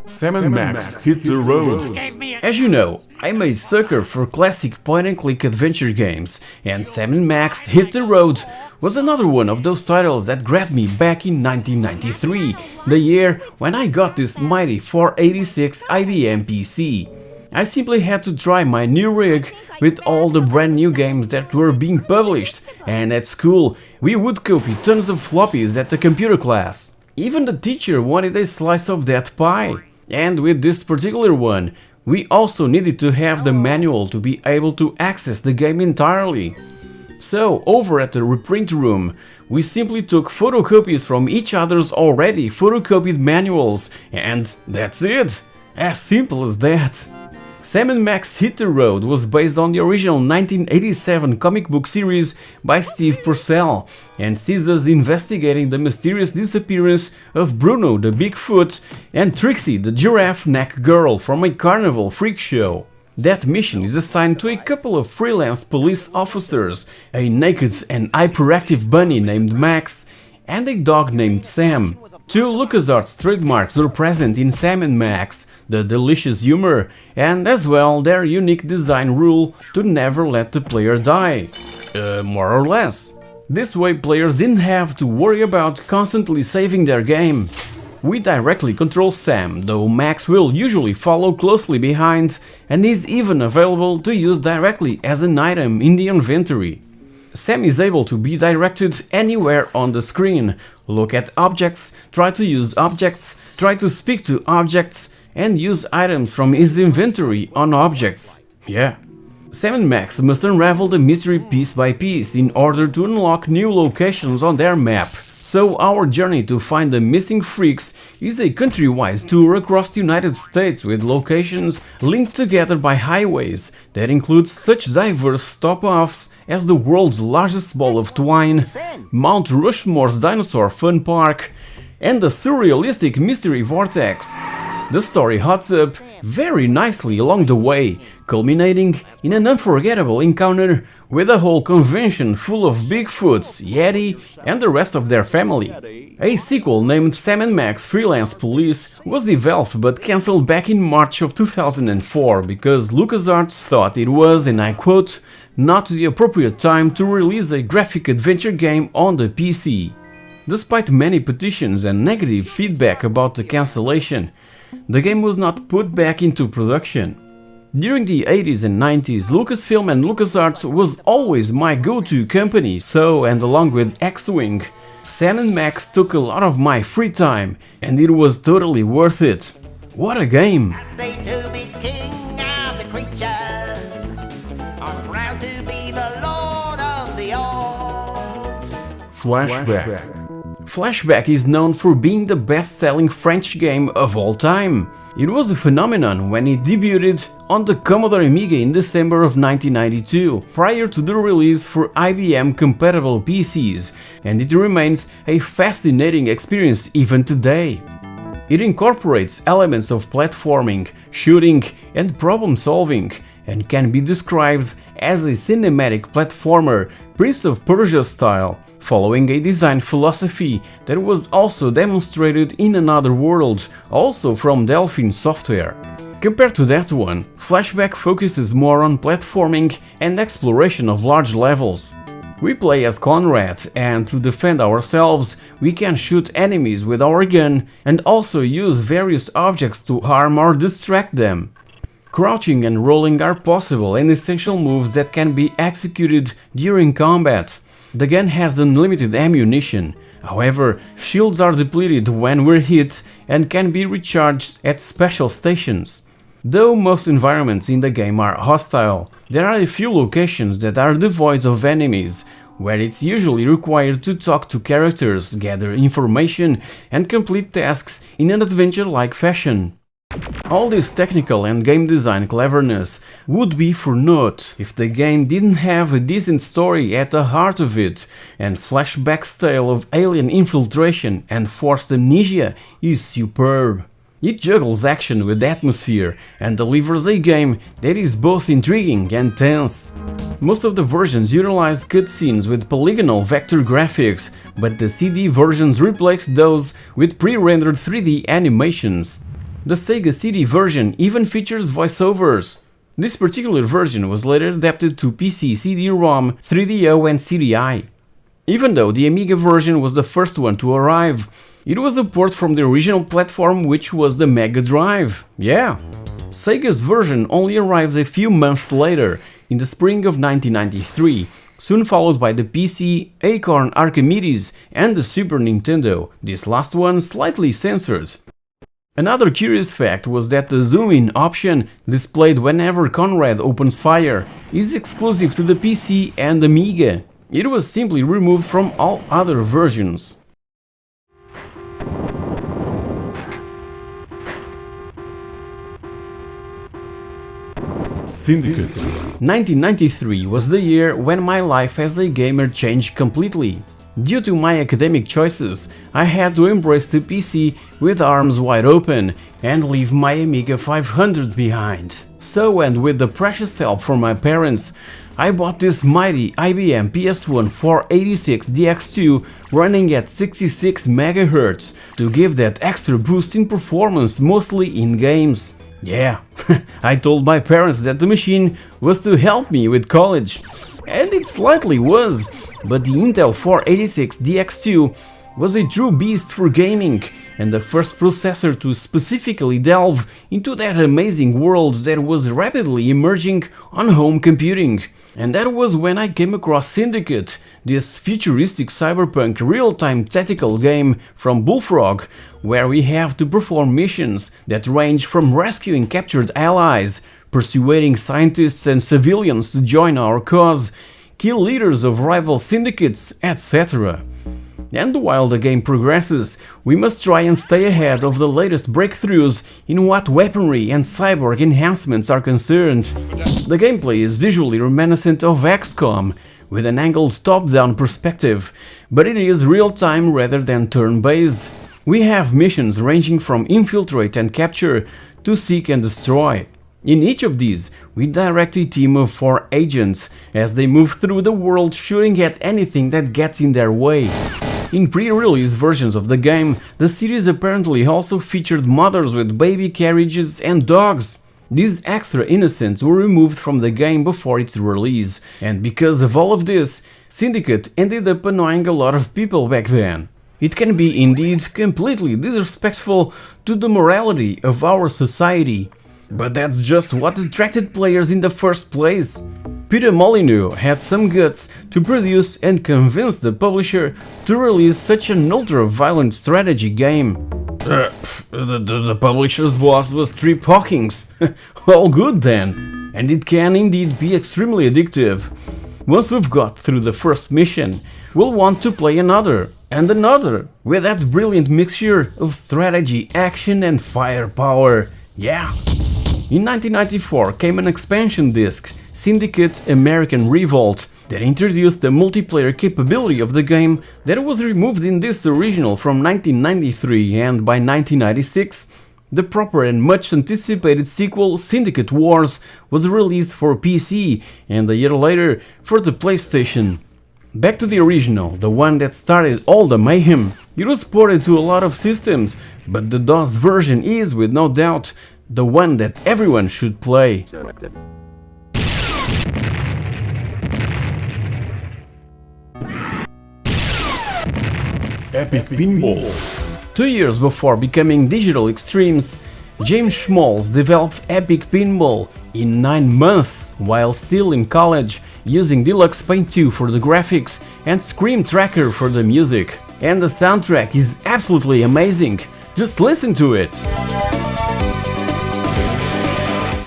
Speaker 4: Sam & Max Hit the Road.
Speaker 1: As you know, I'm a sucker for classic point-and-click adventure games, and Sam & Max Hit the Road was another one of those titles that grabbed me back in 1993, the year when I got this mighty 486 IBM PC. I simply had to try my new rig with all the brand new games that were being published, and at school we would copy tons of floppies at the computer class. Even the teacher wanted a slice of that pie. And with this particular one, we also needed to have the manual to be able to access the game entirely. So, over at the reprint room, we simply took photocopies from each other's already photocopied manuals, and that's it! As simple as that. Sam & Max Hit the Road was based on the original 1987 comic book series by Steve Purcell, and sees us investigating the mysterious disappearance of Bruno the Bigfoot and Trixie the Giraffe Neck Girl from a carnival freak show. That mission is assigned to a couple of freelance police officers, a naked and hyperactive bunny named Max, and a dog named Sam. Two LucasArts trademarks were present in Sam and Max, the delicious humor, and as well their unique design rule to never let the player die. More or less. This way players didn't have to worry about constantly saving their game. We directly control Sam, though Max will usually follow closely behind and is even available to use directly as an item in the inventory. Sam is able to be directed anywhere on the screen, look at objects, try to use objects, try to speak to objects, and use items from his inventory on objects. Yeah. Sam and Max must unravel the mystery piece by piece in order to unlock new locations on their map. So our journey to find the missing freaks is a countrywide tour across the United States with locations linked together by highways that include such diverse stop-offs as the world's largest ball of twine, Mount Rushmore's Dinosaur Fun Park, and the surrealistic Mystery Vortex. The story hots up very nicely along the way, culminating in an unforgettable encounter with a whole convention full of Bigfoots, Yeti, and the rest of their family. A sequel named Sam & Max Freelance Police was developed but cancelled back in March of 2004 because LucasArts thought it was, and I quote, not the appropriate time to release a graphic adventure game on the PC. Despite many petitions and negative feedback about the cancellation, the game was not put back into production. During the 80s and 90s, Lucasfilm and LucasArts was always my go-to company, so, and along with X-Wing, Sam & Max took a lot of my free time, and it was totally worth it. What a game!
Speaker 4: Flashback.
Speaker 1: Flashback is known for being the best-selling French game of all time. It was a phenomenon when it debuted on the Commodore Amiga in December of 1992, prior to the release for IBM-compatible PCs, and it remains a fascinating experience even today. It incorporates elements of platforming, shooting, and problem-solving, and can be described as a cinematic platformer, Prince of Persia style, following a design philosophy that was also demonstrated in Another World, also from Delphine Software. Compared to that one, Flashback focuses more on platforming and exploration of large levels. We play as Conrad, and to defend ourselves, we can shoot enemies with our gun and also use various objects to harm or distract them. Crouching and rolling are possible and essential moves that can be executed during combat. The gun has unlimited ammunition, however, shields are depleted when we're hit and can be recharged at special stations. Though most environments in the game are hostile, there are a few locations that are devoid of enemies, where it's usually required to talk to characters, gather information, and complete tasks in an adventure-like fashion. All this technical and game design cleverness would be for naught if the game didn't have a decent story at the heart of it, and Flashback's tale of alien infiltration and forced amnesia is superb. It juggles action with atmosphere and delivers a game that is both intriguing and tense. Most of the versions utilize cutscenes with polygonal vector graphics, but the CD versions replace those with pre-rendered 3D animations. The Sega CD version even features voiceovers. This particular version was later adapted to PC CD-ROM, 3DO and CDI. Even though the Amiga version was the first one to arrive, it was a port from the original platform, which was the Mega Drive. Yeah. Sega's version only arrived a few months later, in the spring of 1993, soon followed by the PC, Acorn Archimedes and the Super Nintendo, this last one slightly censored. Another curious fact was that the zoom-in option, displayed whenever Conrad opens fire, is exclusive to the PC and Amiga. It was simply removed from all other versions.
Speaker 4: Syndicate.
Speaker 1: 1993 was the year when my life as a gamer changed completely. Due to my academic choices, I had to embrace the PC with arms wide open and leave my Amiga 500 behind. So, and with the precious help from my parents, I bought this mighty IBM PS1 486 DX2 running at 66 MHz to give that extra boost in performance, mostly in games. Yeah, I told my parents that the machine was to help me with college, and it slightly was, but the Intel 486 DX2 was a true beast for gaming and the first processor to specifically delve into that amazing world that was rapidly emerging on home computing. And that was when I came across Syndicate, this futuristic cyberpunk real-time tactical game from Bullfrog, where we have to perform missions that range from rescuing captured allies, persuading scientists and civilians to join our cause, kill leaders of rival syndicates, etc. And while the game progresses, we must try and stay ahead of the latest breakthroughs in what weaponry and cyborg enhancements are concerned. The gameplay is visually reminiscent of XCOM, with an angled top-down perspective, but it is real-time rather than turn-based. We have missions ranging from infiltrate and capture to seek and destroy. In each of these, we direct a team of 4 agents as they move through the world shooting at anything that gets in their way. In pre-release versions of the game, the series apparently also featured mothers with baby carriages and dogs. These extra innocents were removed from the game before its release, and because of all of this, Syndicate ended up annoying a lot of people back then. It can be indeed completely disrespectful to the morality of our society. But that's just what attracted players in the first place. Peter Molyneux had some guts to produce and convince the publisher to release such an ultra-violent strategy game. The publisher's boss was Trip Hawkins. All good then. And it can indeed be extremely addictive. Once we've got through the first mission, we'll want to play another and another with that brilliant mixture of strategy, action and firepower. Yeah. In 1994 came an expansion disc, Syndicate American Revolt, that introduced the multiplayer capability of the game that was removed in this original from 1993, and by 1996, the proper and much anticipated sequel Syndicate Wars was released for PC and a year later for the PlayStation. Back to the original, the one that started all the mayhem. It was ported to a lot of systems, but the DOS version is, with no doubt, the one that everyone should play.
Speaker 4: Epic Pinball.
Speaker 1: 2 years before becoming Digital Extremes, James Schmalz developed Epic Pinball in 9 months while still in college, using Deluxe Paint 2 for the graphics and Scream Tracker for the music. And the soundtrack is absolutely amazing, just listen to it!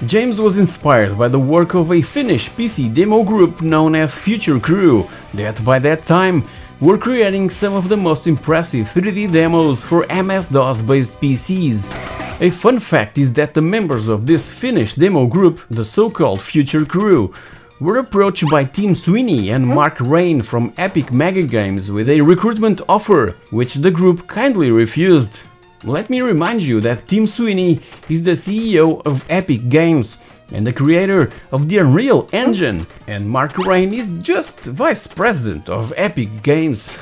Speaker 1: James was inspired by the work of a Finnish PC demo group known as Future Crew, that by that time were creating some of the most impressive 3D demos for MS-DOS based PCs. A fun fact is that the members of this Finnish demo group, the so-called Future Crew, were approached by Tim Sweeney and Mark Rain from Epic Mega Games with a recruitment offer, which the group kindly refused. Let me remind you that Tim Sweeney is the CEO of Epic Games and the creator of the Unreal Engine, and Mark Rain is just vice president of Epic Games.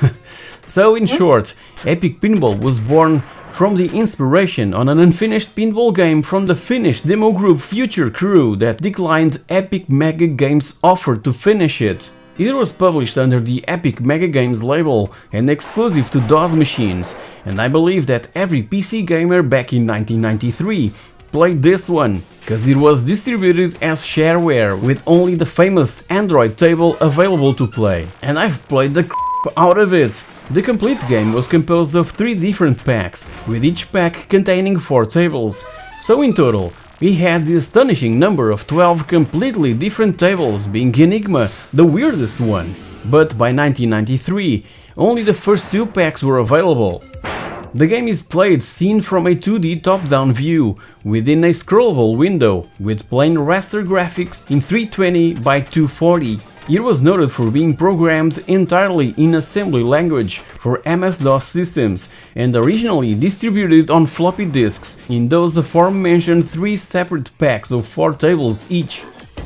Speaker 1: So in short, Epic Pinball was born from the inspiration on an unfinished pinball game from the Finnish demo group Future Crew that declined Epic Mega Games' offer to finish it. It was published under the Epic Mega Games label and exclusive to DOS machines, and I believe that every PC gamer back in 1993 played this one, cause it was distributed as shareware with only the famous Android table available to play. And I've played the crap out of it! The complete game was composed of 3 different packs, with each pack containing 4 tables. So in total, we had the astonishing number of 12 completely different tables, being Enigma the weirdest one. But by 1993, only the first 2 packs were available. The game is played seen from a 2D top-down view, within a scrollable window, with plain raster graphics in 320 by 240. It was noted for being programmed entirely in assembly language for MS-DOS systems and originally distributed on floppy disks in those aforementioned 3 separate packs of 4 tables each.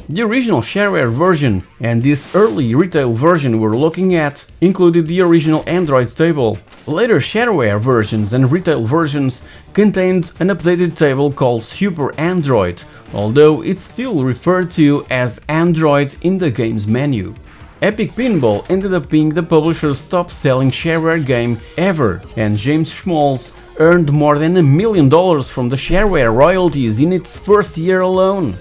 Speaker 1: The original shareware version and this early retail version we're looking at included the original Android table. Later shareware versions and retail versions contained an updated table called Super Android, although it's still referred to as Android in the game's menu. Epic Pinball ended up being the publisher's top-selling shareware game ever, and James Schmalz earned more than $1 million from the shareware royalties in its first year alone.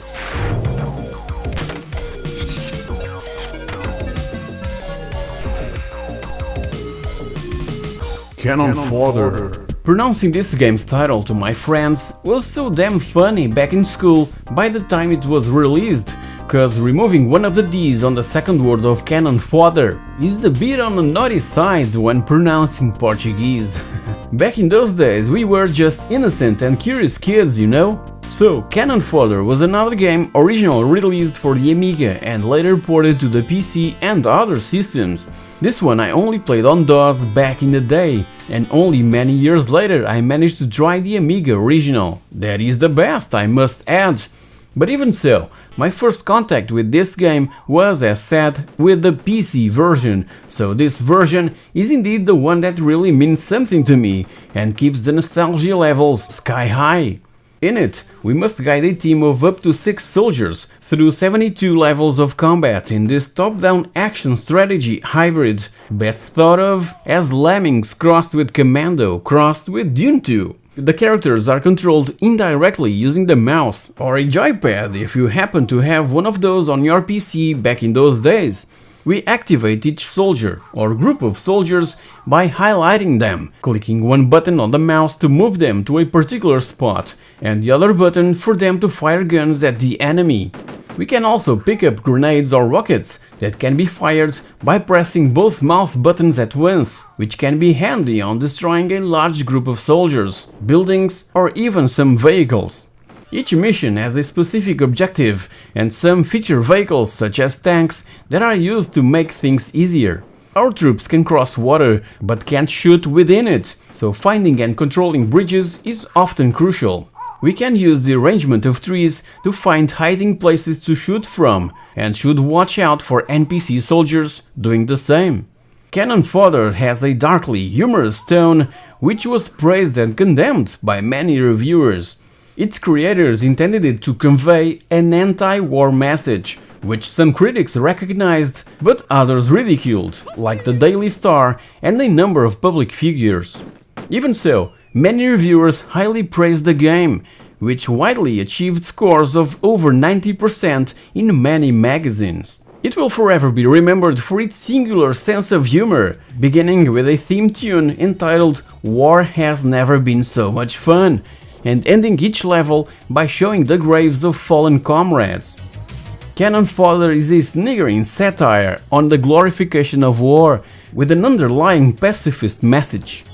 Speaker 4: Cannon Fodder.
Speaker 1: Pronouncing this game's title to my friends was so damn funny back in school by the time it was released, cause removing one of the D's on the second word of Cannon Fodder is a bit on the naughty side when pronouncing Portuguese. Back in those days we were just innocent and curious kids, you know? So, Cannon Fodder was another game originally released for the Amiga and later ported to the PC and other systems. This one I only played on DOS back in the day, and only many years later I managed to try the Amiga original. That is the best, I must add. But even so, my first contact with this game was, as said, with the PC version, so this version is indeed the one that really means something to me and keeps the nostalgia levels sky high. In it, we must guide a team of up to 6 soldiers through 72 levels of combat in this top-down action strategy hybrid, best thought of as Lemmings crossed with Commando crossed with Dune 2. The characters are controlled indirectly using the mouse or a joypad if you happen to have one of those on your PC back in those days. We activate each soldier or group of soldiers by highlighting them, clicking one button on the mouse to move them to a particular spot and the other button for them to fire guns at the enemy. We can also pick up grenades or rockets that can be fired by pressing both mouse buttons at once, which can be handy on destroying a large group of soldiers, buildings or even some vehicles. Each mission has a specific objective and some feature vehicles such as tanks that are used to make things easier. Our troops can cross water but can't shoot within it, so finding and controlling bridges is often crucial. We can use the arrangement of trees to find hiding places to shoot from and should watch out for NPC soldiers doing the same. Cannon Fodder has a darkly humorous tone which was praised and condemned by many reviewers. Its creators intended it to convey an anti-war message, which some critics recognized but others ridiculed, like the Daily Star and a number of public figures. Even so, many reviewers highly praised the game, which widely achieved scores of over 90% in many magazines. It will forever be remembered for its singular sense of humor, beginning with a theme tune entitled "War Has Never Been So Much Fun," and ending each level by showing the graves of fallen comrades. Cannon Fodder is a sniggering satire on the glorification of war, with an underlying pacifist message.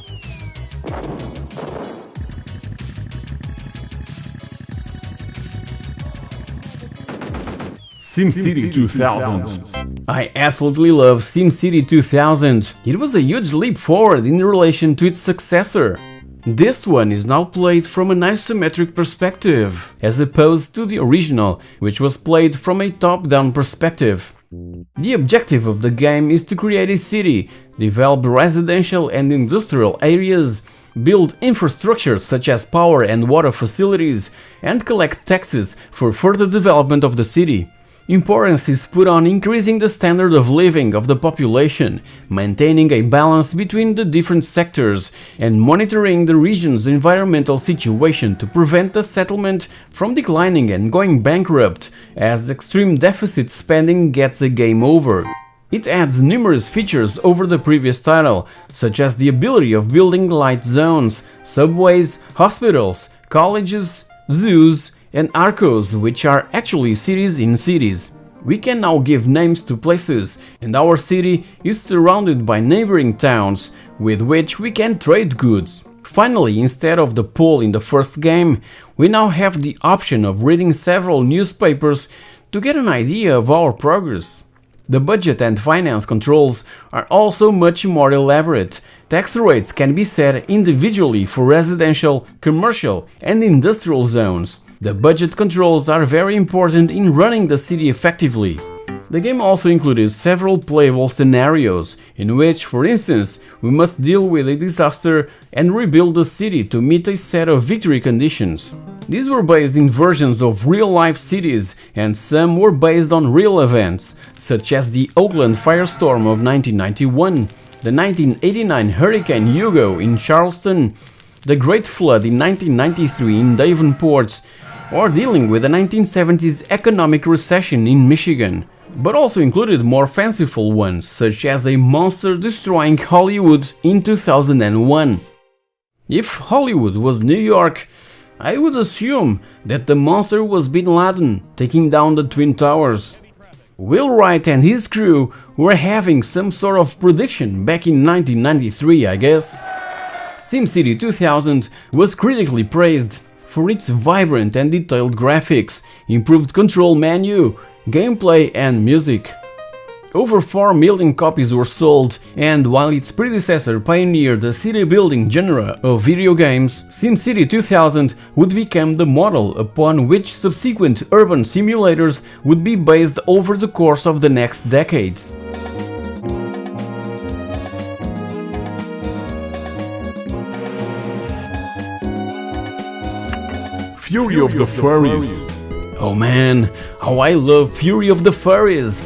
Speaker 4: SimCity 2000.
Speaker 1: I absolutely love SimCity 2000. It was a huge leap forward in relation to its successor. This one is now played from an isometric perspective, as opposed to the original, which was played from a top-down perspective. The objective of the game is to create a city, develop residential and industrial areas, build infrastructure such as power and water facilities, and collect taxes for further development of the city. Importance is put on increasing the standard of living of the population, maintaining a balance between the different sectors, and monitoring the region's environmental situation to prevent the settlement from declining and going bankrupt, as extreme deficit spending gets a game over. It adds numerous features over the previous title, such as the ability of building light zones, subways, hospitals, colleges, zoos, and arcos, which are actually cities in cities. We can now give names to places, and our city is surrounded by neighboring towns, with which we can trade goods. Finally, instead of the poll in the first game, we now have the option of reading several newspapers to get an idea of our progress. The budget and finance controls are also much more elaborate. Tax rates can be set individually for residential, commercial and industrial zones. The budget controls are very important in running the city effectively. The game also included several playable scenarios, in which, for instance, we must deal with a disaster and rebuild the city to meet a set of victory conditions. These were based in versions of real-life cities, and some were based on real events, such as the Oakland firestorm of 1991, the 1989 Hurricane Hugo in Charleston, the Great Flood in 1993 in Davenport, or dealing with the 1970s economic recession in Michigan, but also included more fanciful ones, such as a monster destroying Hollywood in 2001. If Hollywood was New York, I would assume that the monster was Bin Laden taking down the Twin Towers. Will Wright and his crew were having some sort of prediction back in 1993, I guess. SimCity 2000 was critically praised for its vibrant and detailed graphics, improved control menu, gameplay and music. Over 4 million copies were sold, and while its predecessor pioneered the city-building genre of video games, SimCity 2000 would become the model upon which subsequent urban simulators would be based over the course of the next decades.
Speaker 4: Fury of the Furries.
Speaker 1: Oh man, how I love Fury of the Furries!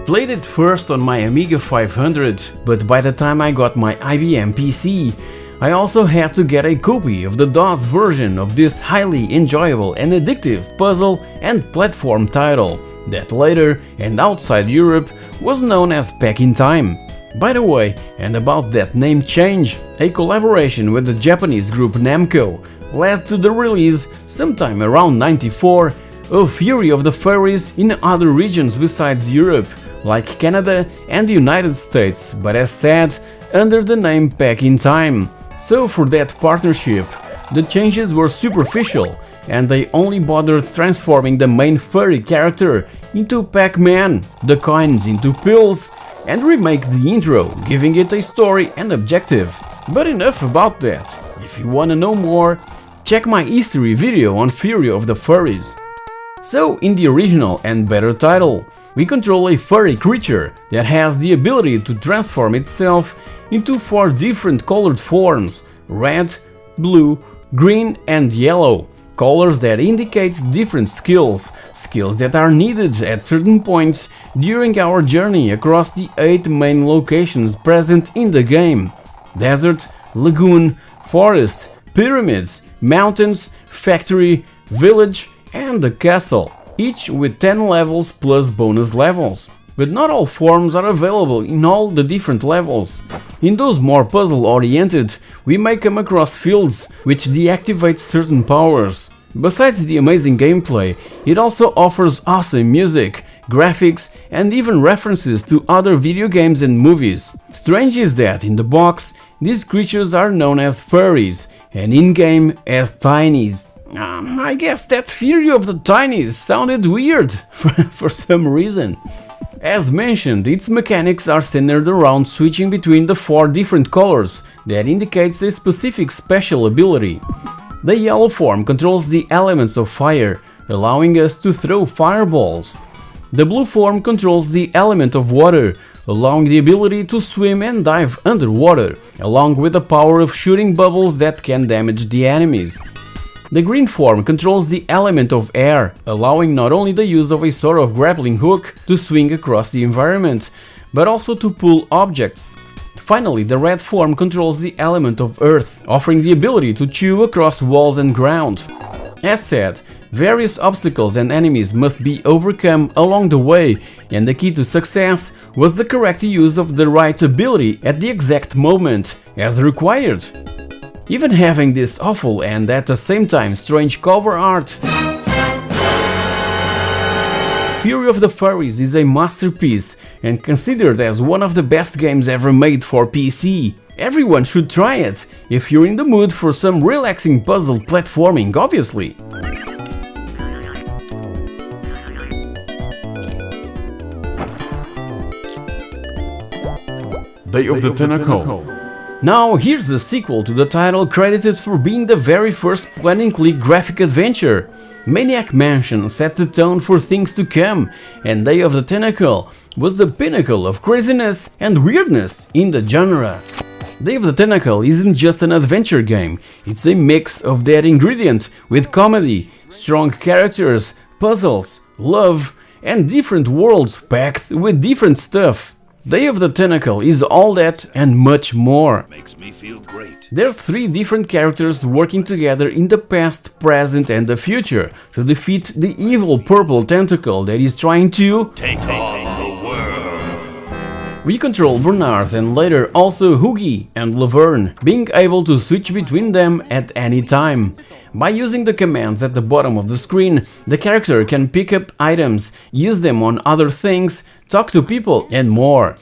Speaker 1: Played it first on my Amiga 500, but by the time I got my IBM PC, I also had to get a copy of the DOS version of this highly enjoyable and addictive puzzle and platform title that later, and outside Europe, was known as Back in Time. By the way, and about that name change, a collaboration with the Japanese group Namco led to the release, sometime around '94, of Fury of the Furries in other regions besides Europe, like Canada and the United States, but as said, under the name Back in Time. So for that partnership, the changes were superficial, and they only bothered transforming the main furry character into Pac-Man, the coins into pills, and remake the intro, giving it a story and objective. But enough about that. If you wanna know more, check my history video on Fury of the Furries. So, in the original and better title, we control a furry creature that has the ability to transform itself into 4 different colored forms: red, blue, green and yellow. Colors that indicates different skills that are needed at certain points during our journey across the 8 main locations present in the game: desert, lagoon, forest, pyramids, mountains, factory, village and the castle, each with 10 levels plus bonus levels. But not all forms are available in all the different levels. In those more puzzle-oriented, we may come across fields which deactivate certain powers. Besides the amazing gameplay, it also offers awesome music, graphics and even references to other video games and movies. Strange is that in the box, these creatures are known as furries and in-game as tinies. I guess that Fury of the Tinies sounded weird for some reason. As mentioned, its mechanics are centered around switching between the 4 different colors that indicates a specific special ability. The yellow form controls the elements of fire, allowing us to throw fireballs. The blue form controls the element of water, allowing the ability to swim and dive underwater, along with the power of shooting bubbles that can damage the enemies. The green form controls the element of air, allowing not only the use of a sort of grappling hook to swing across the environment, but also to pull objects. Finally, the red form controls the element of earth, offering the ability to chew across walls and ground. As said, various obstacles and enemies must be overcome along the way, and the key to success was the correct use of the right ability at the exact moment, as required. Even having this awful and at the same time strange cover art, Fury of the Furries is a masterpiece and considered as one of the best games ever made for PC. Everyone should try it, if you're in the mood for some relaxing puzzle platforming, obviously.
Speaker 4: Day of the Tentacle.
Speaker 1: Now here's the sequel to the title, credited for being the very first point-and-click graphic adventure. Maniac Mansion set the tone for things to come, and Day of the Tentacle was the pinnacle of craziness and weirdness in the genre. Day of the Tentacle isn't just an adventure game, it's a mix of that ingredient with comedy, strong characters, puzzles, love, and different worlds packed with different stuff. Day of the Tentacle is all that and much more.
Speaker 7: Makes me feel great.
Speaker 1: There's 3 different characters working together in the past, present and the future to defeat the evil purple tentacle that is trying to
Speaker 7: Take on the world.
Speaker 1: We control Bernard and later also Hoogie and Laverne, being able to switch between them at any time. By using the commands at the bottom of the screen, the character can pick up items, use them on other things, talk to people and more.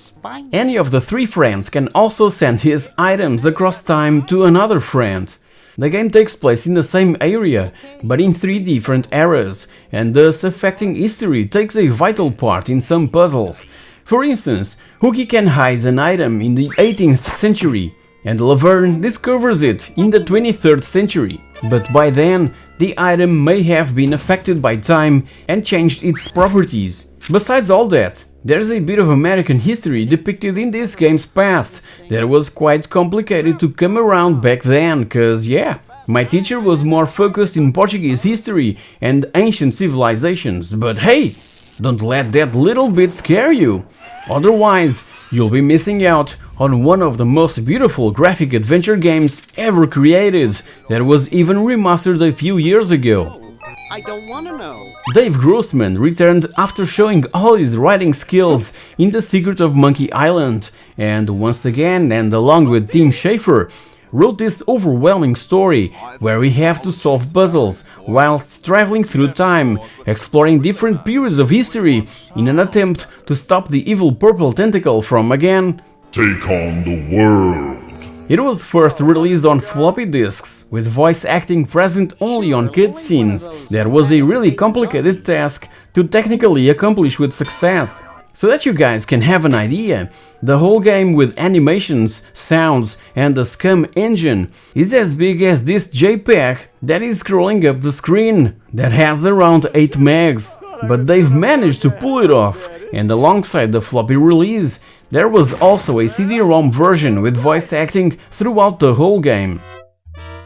Speaker 1: Any of the 3 friends can also send his items across time to another friend. The game takes place in the same area, but in 3 different eras, and thus affecting history takes a vital part in some puzzles. For instance, Hoogie can hide an item in the 18th century, and Laverne discovers it in the 23rd century. But by then, the item may have been affected by time and changed its properties. Besides all that, there's a bit of American history depicted in this game's past that was quite complicated to come around back then, cause yeah, my teacher was more focused in Portuguese history and ancient civilizations, but hey, don't let that little bit scare you. Otherwise, you'll be missing out on one of the most beautiful graphic adventure games ever created that was even remastered a few years ago.
Speaker 11: I don't wanna know.
Speaker 1: Dave Grossman returned after showing all his writing skills in The Secret of Monkey Island, and once again, and along with Tim Schafer, wrote this overwhelming story where we have to solve puzzles whilst traveling through time, exploring different periods of history in an attempt to stop the evil purple tentacle from again
Speaker 4: Take on the world.
Speaker 1: It was first released on floppy disks, with voice acting present only on cutscenes. That was a really complicated task to technically accomplish with success. So that you guys can have an idea, the whole game with animations, sounds and the SCUM engine is as big as this JPEG that is scrolling up the screen, that has around 8 megs. But they've managed to pull it off, and alongside the floppy release, there was also a CD-ROM version with voice acting throughout the whole game.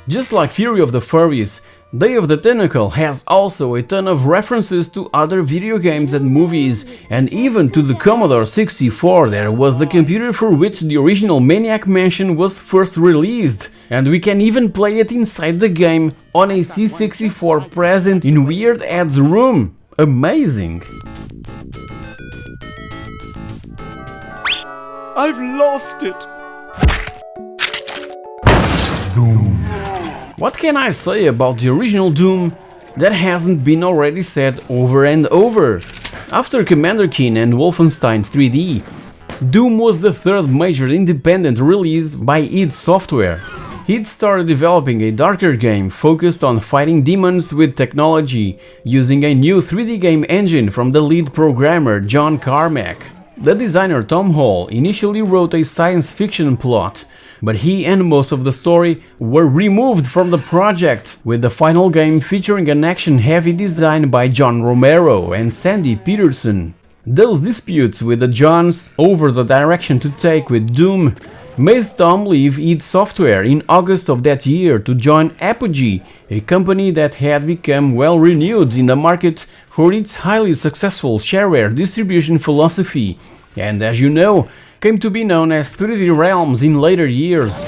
Speaker 1: Just like Fury of the Furries, Day of the Tentacle has also a ton of references to other video games and movies, and even to the Commodore 64, that was the computer for which the original Maniac Mansion was first released, and we can even play it inside the game on a C64 present in Weird Ed's room. Amazing!
Speaker 11: I've lost it!
Speaker 1: What can I say about the original Doom that hasn't been already said over and over? After Commander Keen and Wolfenstein 3D, Doom was the third major independent release by id Software. He'd started developing a darker game focused on fighting demons with technology, using a new 3D game engine from the lead programmer John Carmack. The designer Tom Hall initially wrote a science fiction plot, but he and most of the story were removed from the project, with the final game featuring an action-heavy design by John Romero and Sandy Peterson. Those disputes with the Johns over the direction to take with Doom made Tom leave id Software in August of that year to join Apogee, a company that had become well renewed in the market for its highly successful shareware distribution philosophy, and as you know, came to be known as 3D Realms in later years.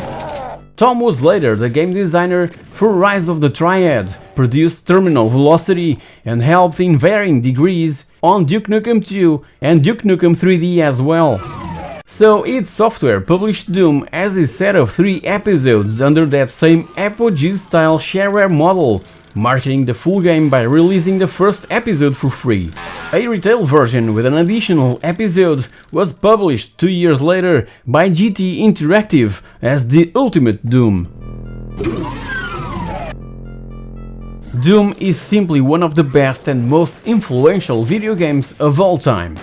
Speaker 1: Tom was later the game designer for Rise of the Triad, produced Terminal Velocity, and helped in varying degrees on Duke Nukem 2 and Duke Nukem 3D as well. So id Software published Doom as a set of 3 episodes under that same Apogee-style shareware model, marketing the full game by releasing the first episode for free. A retail version with an additional episode was published 2 years later by GT Interactive as The Ultimate Doom. Doom is simply one of the best and most influential video games of all time.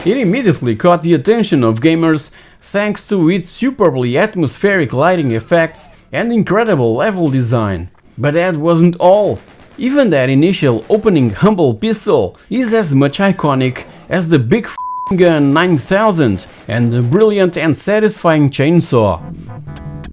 Speaker 1: It immediately caught the attention of gamers thanks to its superbly atmospheric lighting effects and incredible level design. But that wasn't all. Even that initial opening humble pistol is as much iconic as the big gun 9000 and the brilliant and satisfying chainsaw.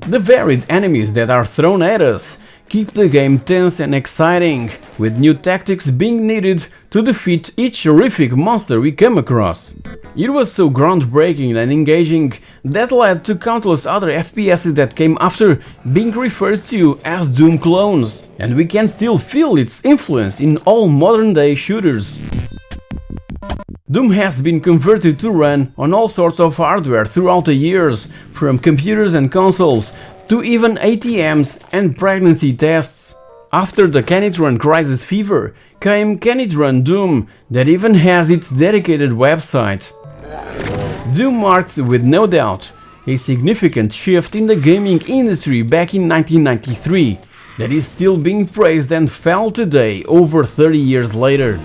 Speaker 1: The varied enemies that are thrown at us keep the game tense and exciting, with new tactics being needed to defeat each horrific monster we come across. It was so groundbreaking and engaging that led to countless other FPSs that came after being referred to as Doom clones, and we can still feel its influence in all modern-day shooters. Doom has been converted to run on all sorts of hardware throughout the years, from computers and consoles to even ATMs and pregnancy tests. After the Can It Run Crisis Fever came Can It Run Doom, that even has its dedicated website. Doom marked, with no doubt, a significant shift in the gaming industry back in 1993 that is still being praised and felt today, over 30 years later.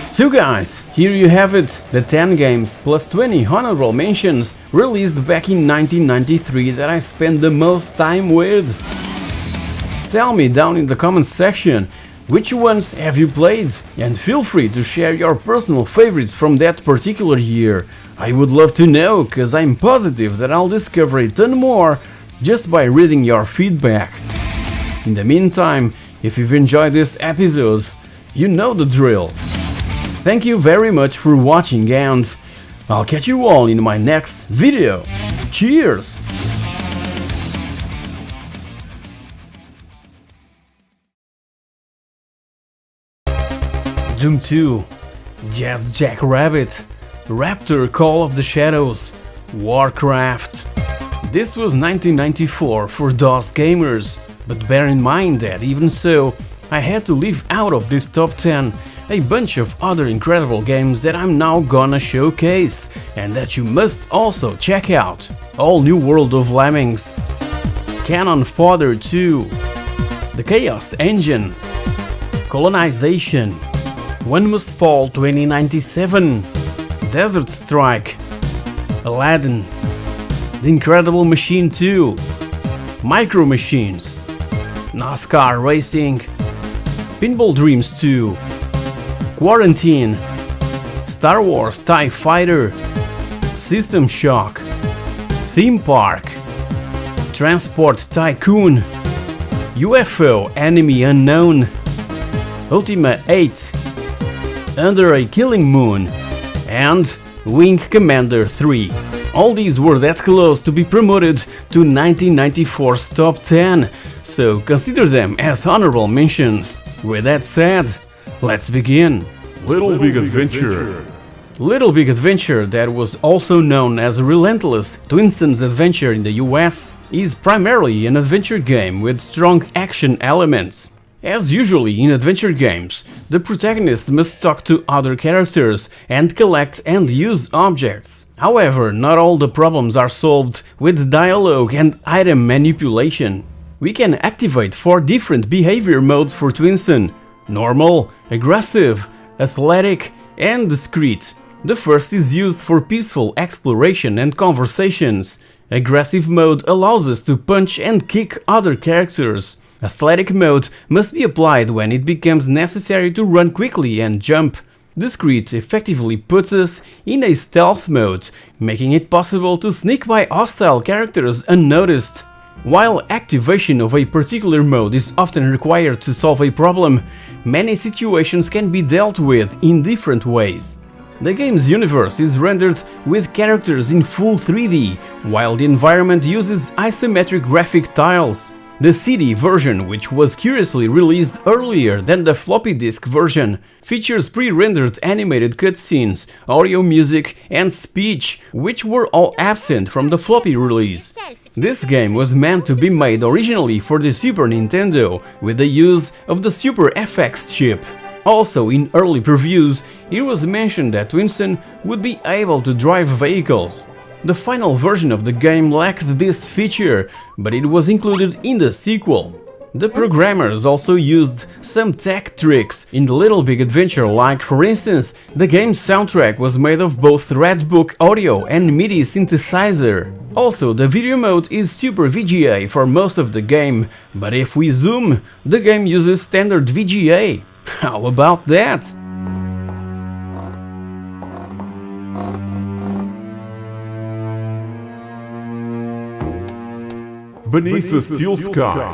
Speaker 1: So guys, here you have it, the 10 games plus 20 honorable mentions released back in 1993 that I spent the most time with. Tell me down in the comments section which ones have you played, and feel free to share your personal favorites from that particular year. I would love to know, cause I'm positive that I'll discover a ton more just by reading your feedback. In the meantime, if you've enjoyed this episode, you know the drill. Thank you very much for watching, and I'll catch you all in my next video. Cheers! Doom 2, Jazz Jackrabbit, Raptor Call of the Shadows, Warcraft. This was 1994 for DOS gamers, but bear in mind that even so, I had to leave out of this top 10 a bunch of other incredible games that I'm now gonna showcase, and that you must also check out. All New World of Lemmings, Cannon Fodder 2, The Chaos Engine, Colonization, One Must Fall 2097, Desert Strike, Aladdin, The Incredible Machine 2, Micro Machines, NASCAR Racing, Pinball Dreams 2, Quarantine, Star Wars TIE Fighter, System Shock, Theme Park, Transport Tycoon, UFO Enemy Unknown, Ultima 8, Under a Killing Moon, and Wing Commander 3. All these were that close to be promoted to 1994's top 10, so consider them as honorable mentions. With that said, let's begin.
Speaker 4: Little Big Adventure.
Speaker 1: Little Big Adventure, that was also known as Relentless Twinson's Adventure in the US, is primarily an adventure game with strong action elements. As usually in adventure games, the protagonist must talk to other characters and collect and use objects. However, not all the problems are solved with dialogue and item manipulation. We can activate 4 different behavior modes for Twinson: normal, aggressive, athletic, and discreet. The first is used for peaceful exploration and conversations. Aggressive mode allows us to punch and kick other characters. Athletic mode must be applied when it becomes necessary to run quickly and jump. Discreet effectively puts us in a stealth mode, making it possible to sneak by hostile characters unnoticed. While activation of a particular mode is often required to solve a problem, many situations can be dealt with in different ways. The game's universe is rendered with characters in full 3D, while the environment uses isometric graphic tiles. The CD version, which was curiously released earlier than the floppy disk version, features pre-rendered animated cutscenes, audio, music, and speech, which were all absent from the floppy release. This game was meant to be made originally for the Super Nintendo, with the use of the Super FX chip. Also, in early previews, it was mentioned that Winston would be able to drive vehicles. The final version of the game lacked this feature, but it was included in the sequel. The programmers also used some tech tricks in the Little Big Adventure, like for instance, the game's soundtrack was made of both Redbook audio and MIDI synthesizer. Also, the video mode is Super VGA for most of the game, but if we zoom, the game uses standard VGA. How about that?
Speaker 4: Beneath the Steel Sky.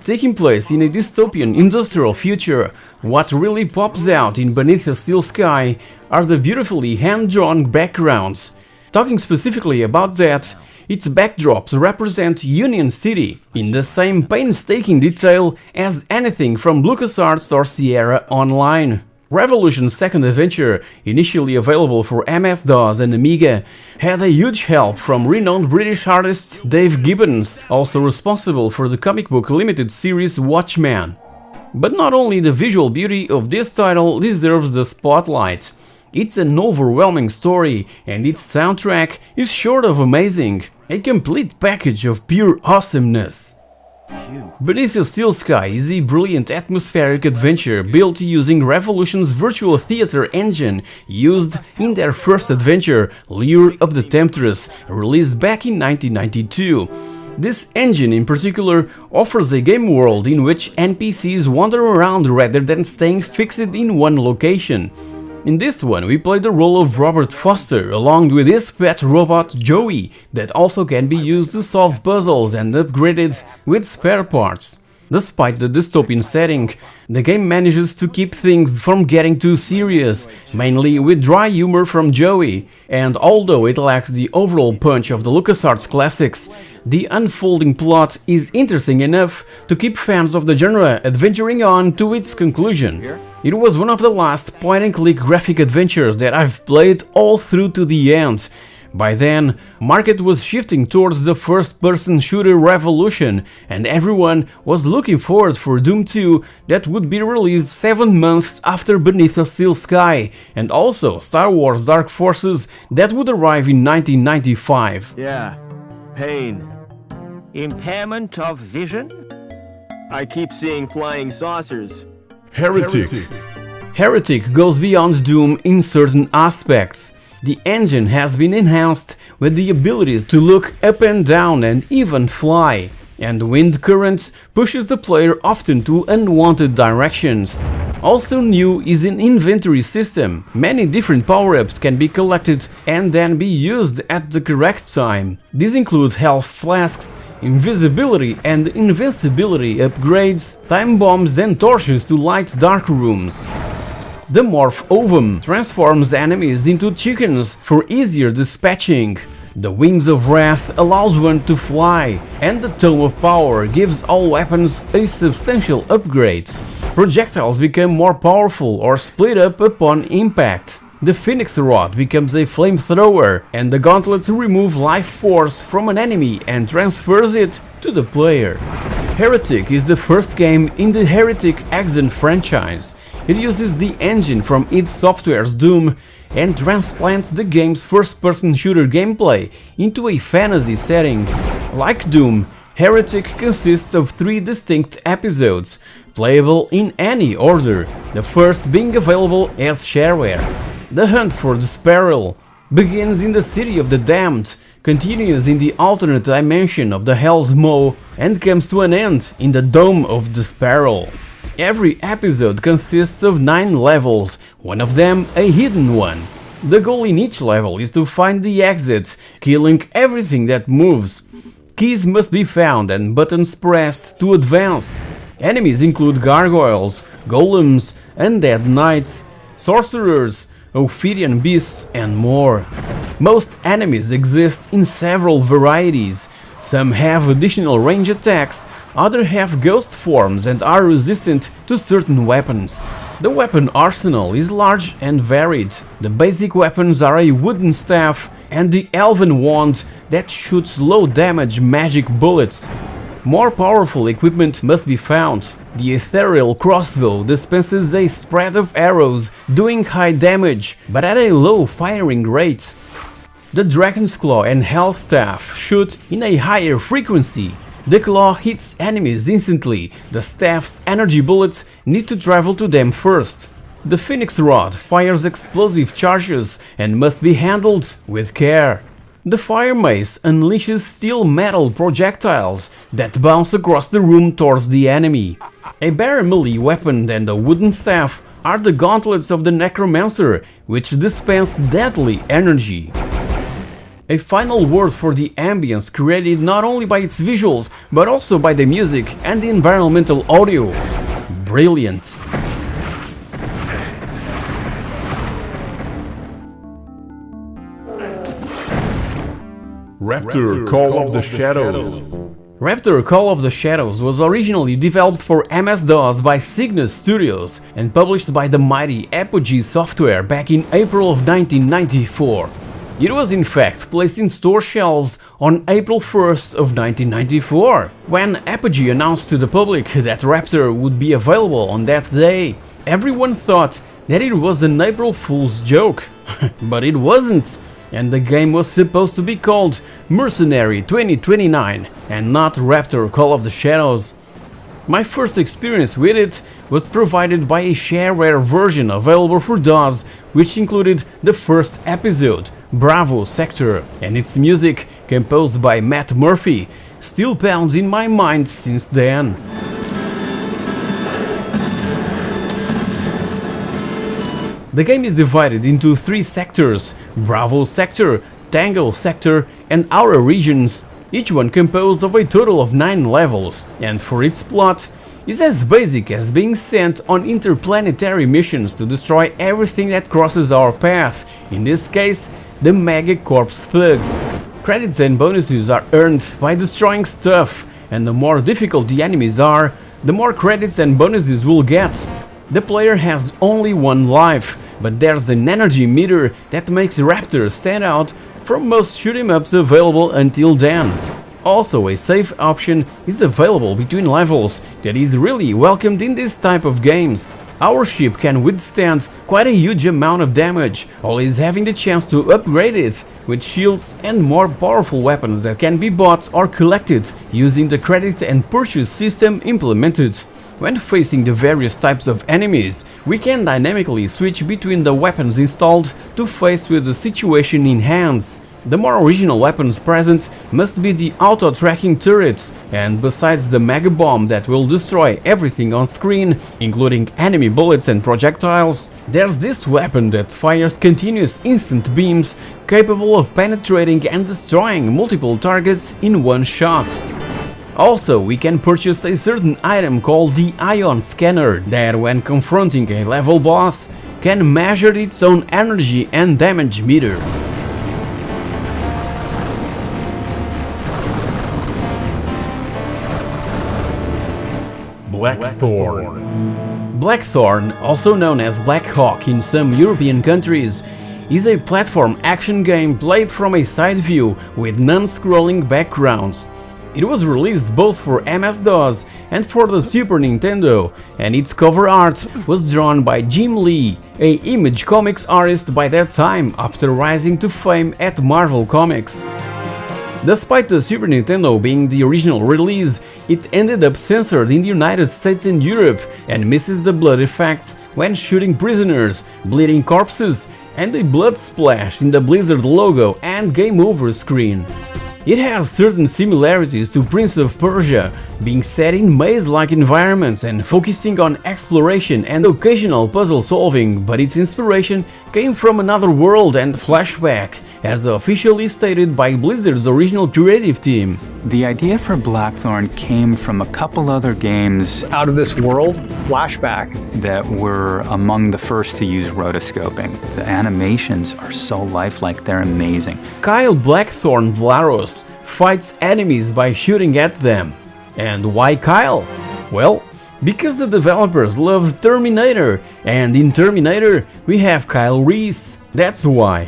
Speaker 1: Taking place in a dystopian industrial future, what really pops out in Beneath the Steel Sky are the beautifully hand-drawn backgrounds. Talking specifically about that, its backdrops represent Union City, in the same painstaking detail as anything from LucasArts or Sierra Online. Revolution's second adventure, initially available for MS-DOS and Amiga, had a huge help from renowned British artist Dave Gibbons, also responsible for the comic book limited series Watchmen. But not only the visual beauty of this title deserves the spotlight. It's an overwhelming story, and its soundtrack is short of amazing, a complete package of pure awesomeness. Beneath the Steel Sky is a brilliant atmospheric adventure built using Revolution's virtual theater engine used in their first adventure, Lure of the Temptress, released back in 1992. This engine in particular offers a game world in which NPCs wander around rather than staying fixed in one location. In this one, we play the role of Robert Foster, along with his pet robot Joey, that also can be used to solve puzzles and upgraded with spare parts. Despite the dystopian setting, the game manages to keep things from getting too serious, mainly with dry humor from Joey, and although it lacks the overall punch of the LucasArts classics, the unfolding plot is interesting enough to keep fans of the genre adventuring on to its conclusion. It was one of the last point-and-click graphic adventures that I've played all through to the end. By then, market was shifting towards the first-person shooter revolution, and everyone was looking forward for Doom 2 that would be released 7 months after Beneath the Steel Sky, and also Star Wars Dark Forces that would arrive in 1995.
Speaker 10: Yeah, pain. Impairment of vision? I keep seeing flying saucers.
Speaker 4: Heretic.
Speaker 1: Heretic goes beyond Doom in certain aspects. The engine has been enhanced with the abilities to look up and down and even fly, and wind currents pushes the player often to unwanted directions. Also new is an inventory system. Many different power-ups can be collected and then be used at the correct time. These include health flasks, invisibility and invincibility upgrades, time bombs and torches to light dark rooms. The Morph Ovum transforms enemies into chickens for easier dispatching. The Wings of Wrath allows one to fly, and the Tome of Power gives all weapons a substantial upgrade. Projectiles become more powerful or split up upon impact. The Phoenix Rod becomes a flamethrower, and the gauntlets remove life force from an enemy and transfers it to the player. Heretic is the first game in the Heretic Exon franchise. It uses the engine from id Software's Doom and transplants the game's first-person shooter gameplay into a fantasy setting. Like Doom, Heretic consists of 3 distinct episodes, playable in any order, the first being available as shareware. The hunt for the Sparrow begins in the City of the Damned, continues in the alternate dimension of the Hell's Maw, and comes to an end in the Dome of the Sparrow. Every episode consists of 9 levels, one of them a hidden one. The goal in each level is to find the exit, killing everything that moves. Keys must be found and buttons pressed to advance. Enemies include gargoyles, golems, undead knights, sorcerers, Ophidian beasts and more. Most enemies exist in several varieties. Some have additional range attacks, others have ghost forms and are resistant to certain weapons. The weapon arsenal is large and varied. The basic weapons are a wooden staff and the elven wand that shoots low damage magic bullets. More powerful equipment must be found. The ethereal crossbow dispenses a spread of arrows doing high damage, but at a low firing rate. The Dragon's Claw and Hellstaff shoot in a higher frequency. The claw hits enemies instantly, the staff's energy bullets need to travel to them first. The Phoenix Rod fires explosive charges and must be handled with care. The Fire Mace unleashes steel metal projectiles that bounce across the room towards the enemy. A bare melee weapon and a wooden staff are the gauntlets of the Necromancer, which dispense deadly energy. A final word for the ambience created not only by its visuals, but also by the music and the environmental audio. Brilliant!
Speaker 4: Raptor Call of the Shadows.
Speaker 1: Raptor Call of the Shadows was originally developed for MS-DOS by Cygnus Studios and published by the mighty Apogee Software back in April of 1994. It was in fact placed in store shelves on April 1st of 1994, when Apogee announced to the public that Raptor would be available on that day. Everyone thought that it was an April Fool's joke, but it wasn't. And the game was supposed to be called Mercenary 2029 and not Raptor Call of the Shadows. My first experience with it was provided by a shareware version available for DOS, which included the first episode, Bravo Sector, and its music, composed by Matt Murphy, still pounds in my mind since then. The game is divided into 3 sectors: Bravo Sector, Tango Sector and Aura regions, each one composed of a total of 9 levels, and for its plot is as basic as being sent on interplanetary missions to destroy everything that crosses our path, in this case the Megacorps thugs. Credits and bonuses are earned by destroying stuff, and the more difficult the enemies are, the more credits and bonuses we'll get. The player has only 1 life, but there's an energy meter that makes Raptor stand out from most shoot-em-ups available until then. Also, a save option is available between levels that is really welcomed in this type of games. Our ship can withstand quite a huge amount of damage, always having the chance to upgrade it with shields and more powerful weapons that can be bought or collected using the credit and purchase system implemented. When facing the various types of enemies, we can dynamically switch between the weapons installed to face with the situation in hands. The more original weapons present must be the auto-tracking turrets, and besides the mega bomb that will destroy everything on screen, including enemy bullets and projectiles, there's this weapon that fires continuous instant beams capable of penetrating and destroying multiple targets in one shot. Also, we can purchase a certain item called the Ion Scanner that, when confronting a level boss, can measure its own energy and damage meter.
Speaker 4: Blackthorn.
Speaker 1: Blackthorn, also known as Black Hawk in some European countries, is a platform action game played from a side view with non-scrolling backgrounds. It was released both for MS-DOS and for the Super Nintendo, and its cover art was drawn by Jim Lee, a Image Comics artist by that time after rising to fame at Marvel Comics. Despite the Super Nintendo being the original release, it ended up censored in the United States and Europe and misses the blood effects when shooting prisoners, bleeding corpses, and a blood splash in the Blizzard logo and Game Over screen. It has certain similarities to Prince of Persia, being set in maze-like environments and focusing on exploration and occasional puzzle solving, but its inspiration came from another world and flashback, as officially stated by Blizzard's original creative team.
Speaker 12: The idea for Blackthorn came from a couple other games
Speaker 11: Out of this world, flashback.
Speaker 12: that were among the first to use rotoscoping. The animations are so lifelike, they're amazing.
Speaker 1: Kyle Blackthorn Vlaros fights enemies by shooting at them. And why Kyle? Well, because the developers loved Terminator, and in Terminator we have Kyle Reese. That's why.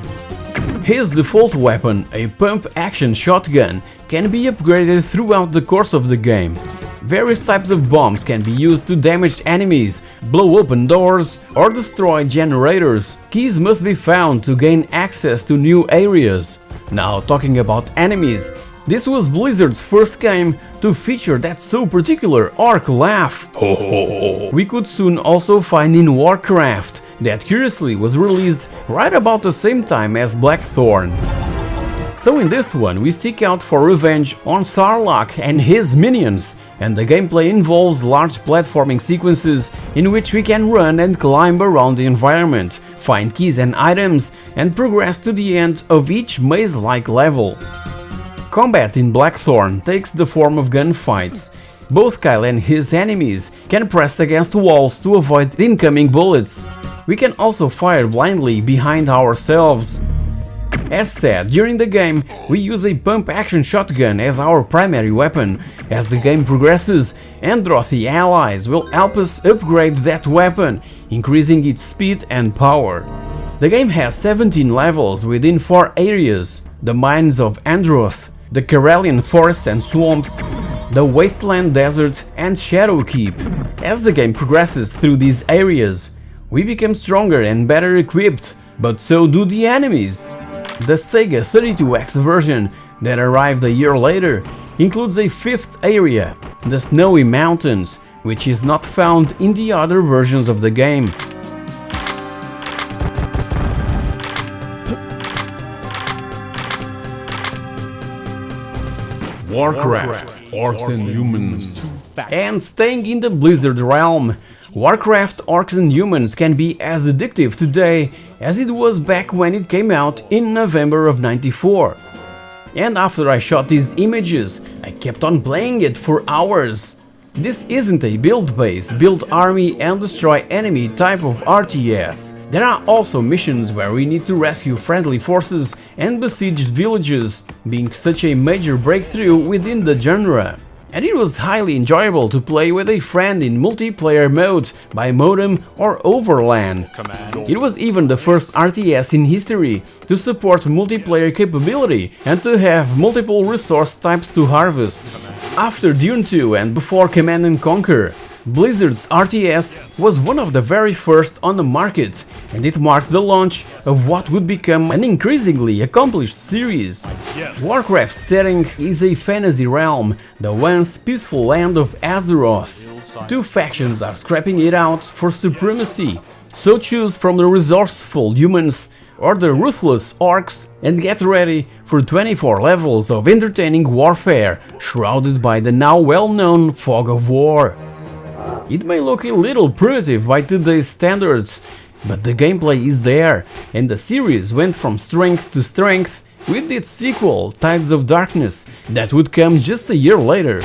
Speaker 1: His default weapon, a pump-action shotgun, can be upgraded throughout the course of the game. Various types of bombs can be used to damage enemies, blow open doors, or destroy generators. Keys must be found to gain access to new areas. Now, talking about enemies, This was Blizzard's first game to feature that so particular orc laugh. We could soon also find in Warcraft, that curiously was released right about the same time as Blackthorn. So in this one we seek out for revenge on Sarlacc and his minions, and the gameplay involves large platforming sequences in which we can run and climb around the environment, find keys and items, and progress to the end of each maze-like level. Combat in Blackthorn takes the form of gunfights. Both Kyle and his enemies can press against walls to avoid incoming bullets. We can also fire blindly behind ourselves. As said, during the game we use a pump-action shotgun as our primary weapon. As the game progresses, Androthi allies will help us upgrade that weapon, increasing its speed and power. The game has 17 levels within 4 areas: the mines of Androth, the Karelian forests and swamps, the Wasteland Desert and Shadowkeep. As the game progresses through these areas, we become stronger and better equipped, but so do the enemies. The Sega 32X version, that arrived a year later, includes a 5th area, the Snowy Mountains, which is not found in the other versions of the game.
Speaker 4: Warcraft, Orcs and Humans.
Speaker 1: And staying in the Blizzard realm, Warcraft Orcs and Humans can be as addictive today as it was back when it came out in November of '94. And after I shot these images, I kept on playing it for hours. This isn't a build-based, build army and destroy enemy type of RTS. There are also missions where we need to rescue friendly forces and besieged villages, being such a major breakthrough within the genre. And it was highly enjoyable to play with a friend in multiplayer mode by modem or over LAN. It was even the first RTS in history to support multiplayer capability and to have multiple resource types to harvest. After Dune 2 and before Command & Conquer, Blizzard's RTS was one of the very first on the market, and it marked the launch of what would become an increasingly accomplished series. Warcraft's setting is a fantasy realm, the once peaceful land of Azeroth. Two factions are scrapping it out for supremacy, so choose from the resourceful humans or the ruthless orcs and get ready for 24 levels of entertaining warfare, shrouded by the now well-known fog of war. It may look a little primitive by today's standards, but the gameplay is there, and the series went from strength to strength with its sequel, Tides of Darkness, that would come just a year later.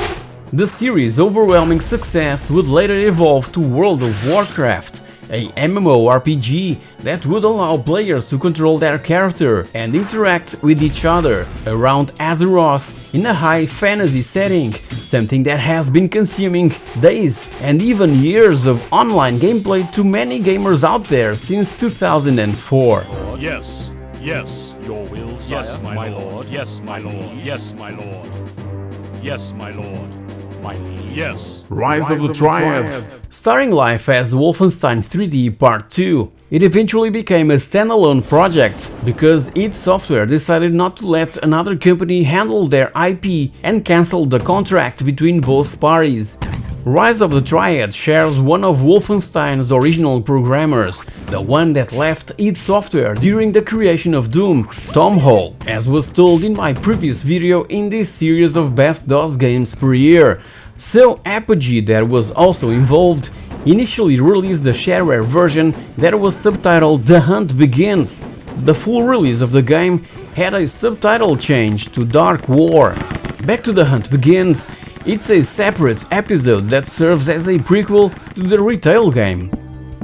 Speaker 1: The series' overwhelming success would later evolve to World of Warcraft, a MMORPG that would allow players to control their character and interact with each other around Azeroth in a high fantasy setting, something that has been consuming days and even years of online gameplay to many gamers out there since 2004.
Speaker 3: Yes, yes, your will, yes, my lord, yes, my lord, yes, my lord, yes, my lord. Yes.
Speaker 4: Rise of the Triad.
Speaker 1: Starring life as Wolfenstein 3D Part 2, it eventually became a standalone project because id Software decided not to let another company handle their IP and cancelled the contract between both parties. Rise of the Triad shares one of Wolfenstein's original programmers, the one that left id Software during the creation of Doom, Tom Hall, as was told in my previous video in this series of best DOS games per year. So Apogee, that was also involved, initially released the shareware version that was subtitled The Hunt Begins. The full release of the game had a subtitle change to Dark War. Back to The Hunt Begins, it's a separate episode that serves as a prequel to the retail game.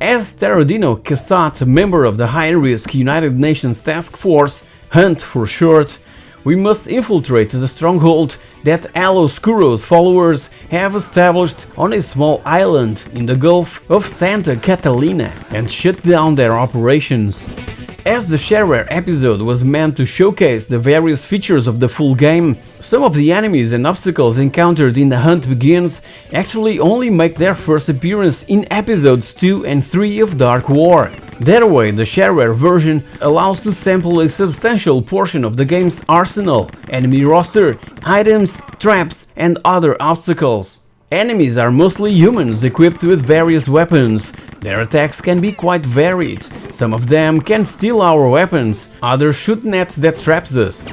Speaker 1: As Terodino Cassatt, member of the high-risk United Nations Task Force, Hunt for short, we must infiltrate the stronghold that Aloscuro's followers have established on a small island in the Gulf of Santa Catalina and shut down their operations. As the shareware episode was meant to showcase the various features of the full game, some of the enemies and obstacles encountered in The Hunt Begins actually only make their first appearance in episodes 2 and 3 of Dark War. That way, the shareware version allows to sample a substantial portion of the game's arsenal, enemy roster, items, traps, and other obstacles. Enemies are mostly humans equipped with various weapons. Their attacks can be quite varied. Some of them can steal our weapons, others shoot nets that traps us.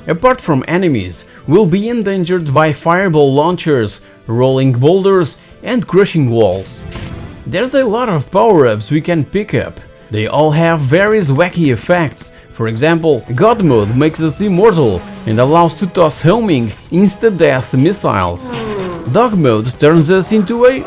Speaker 1: Apart from enemies, we'll be endangered by fireball launchers, rolling boulders, and crushing walls. There's a lot of power-ups we can pick up. They all have various wacky effects. For example, God Mode makes us immortal and allows to toss homing, insta-death missiles. Dog Mode turns us into a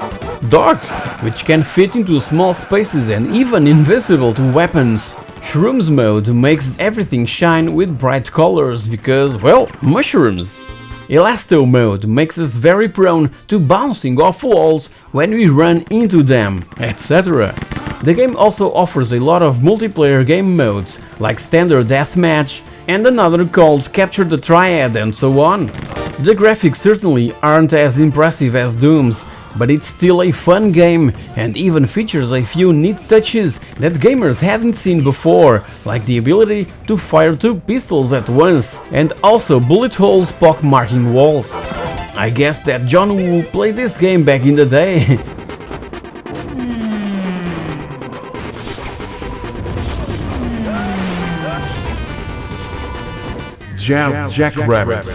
Speaker 1: dog, which can fit into small spaces and even invisible to weapons. Shrooms Mode makes everything shine with bright colors because, well, mushrooms. Elasto Mode makes us very prone to bouncing off walls when we run into them, etc. The game also offers a lot of multiplayer game modes, like Standard Deathmatch and another called Capture the Triad and so on. The graphics certainly aren't as impressive as Doom's, but it's still a fun game and even features a few neat touches that gamers hadn't seen before, like the ability to fire 2 pistols at once and also bullet holes pockmarking walls. I guess that John Woo played this game back in the day.
Speaker 4: Jazz Jackrabbit.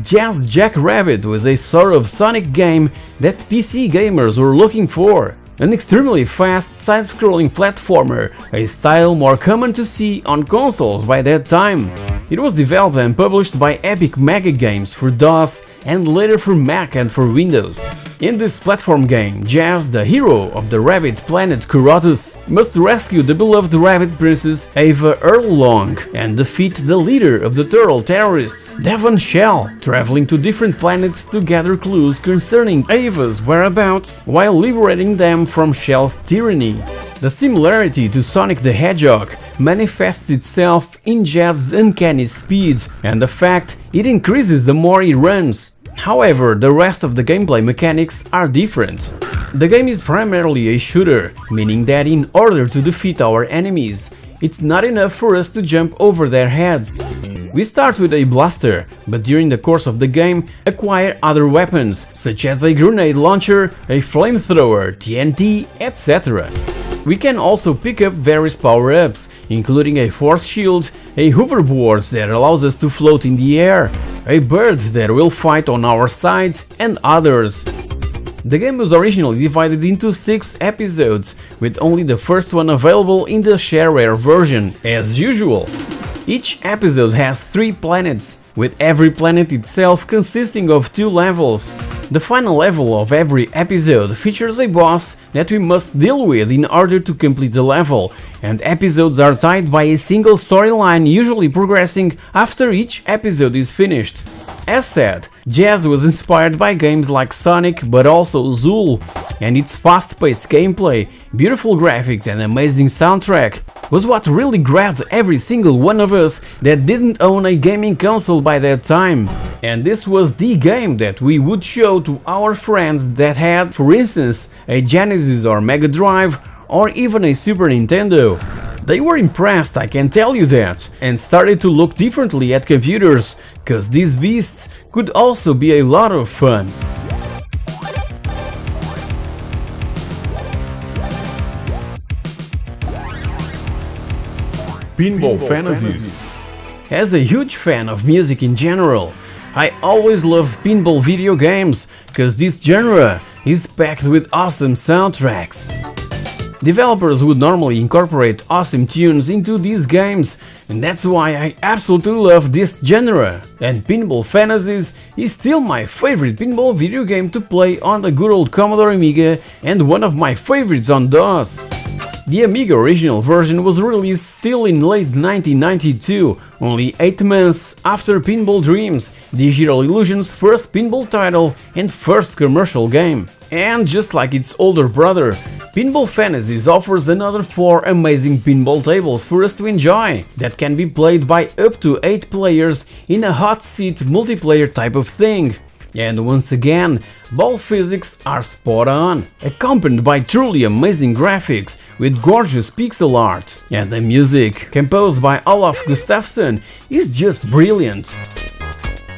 Speaker 1: Jazz Jackrabbit was a sort of Sonic game that PC gamers were looking for. An extremely fast side-scrolling platformer, a style more common to see on consoles by that time. It was developed and published by Epic Mega Games for DOS and later for Mac and for Windows. In this platform game, Jazz, the hero of the rabbit planet Kurotus, must rescue the beloved rabbit princess Ava Earlong and defeat the leader of the turtle terrorists, Devon Shell, traveling to different planets to gather clues concerning Ava's whereabouts while liberating them from Shell's tyranny. The similarity to Sonic the Hedgehog manifests itself in Jazz's uncanny speed and the fact it increases the more he runs. However, the rest of the gameplay mechanics are different. The game is primarily a shooter, meaning that in order to defeat our enemies, it's not enough for us to jump over their heads. We start with a blaster, but during the course of the game acquire other weapons, such as a grenade launcher, a flamethrower, TNT, etc. We can also pick up various power-ups, including a force shield, a hoverboard that allows us to float in the air, a bird that will fight on our side, and others. The game was originally divided into 6 episodes, with only the first one available in the shareware version, as usual. Each episode has 3 planets, with every planet itself consisting of 2 levels. The final level of every episode features a boss that we must deal with in order to complete the level, and episodes are tied by a single storyline, usually progressing after each episode is finished. As said, Jazz was inspired by games like Sonic but also Zool, and its fast-paced gameplay, beautiful graphics and amazing soundtrack was what really grabbed every single one of us that didn't own a gaming console by that time. And this was the game that we would show to our friends that had, for instance, a Genesis or Mega Drive or even a Super Nintendo. They were impressed, I can tell you that, and started to look differently at computers, cause these beasts could also be a lot of fun.
Speaker 4: Pinball Fantasies.
Speaker 1: As a huge fan of music in general, I always loved pinball video games, cause this genre is packed with awesome soundtracks. Developers would normally incorporate awesome tunes into these games, and that's why I absolutely love this genre. And Pinball Fantasies is still my favorite pinball video game to play on the good old Commodore Amiga and one of my favorites on DOS. The Amiga original version was released still in late 1992, only 8 months after Pinball Dreams, Digital Illusion's first pinball title and first commercial game. And just like its older brother, Pinball Fantasies offers another 4 amazing pinball tables for us to enjoy, that can be played by up to 8 players in a hot seat multiplayer type of thing. And once again, ball physics are spot on, accompanied by truly amazing graphics with gorgeous pixel art. And the music, composed by Olaf Gustafsson, is just brilliant.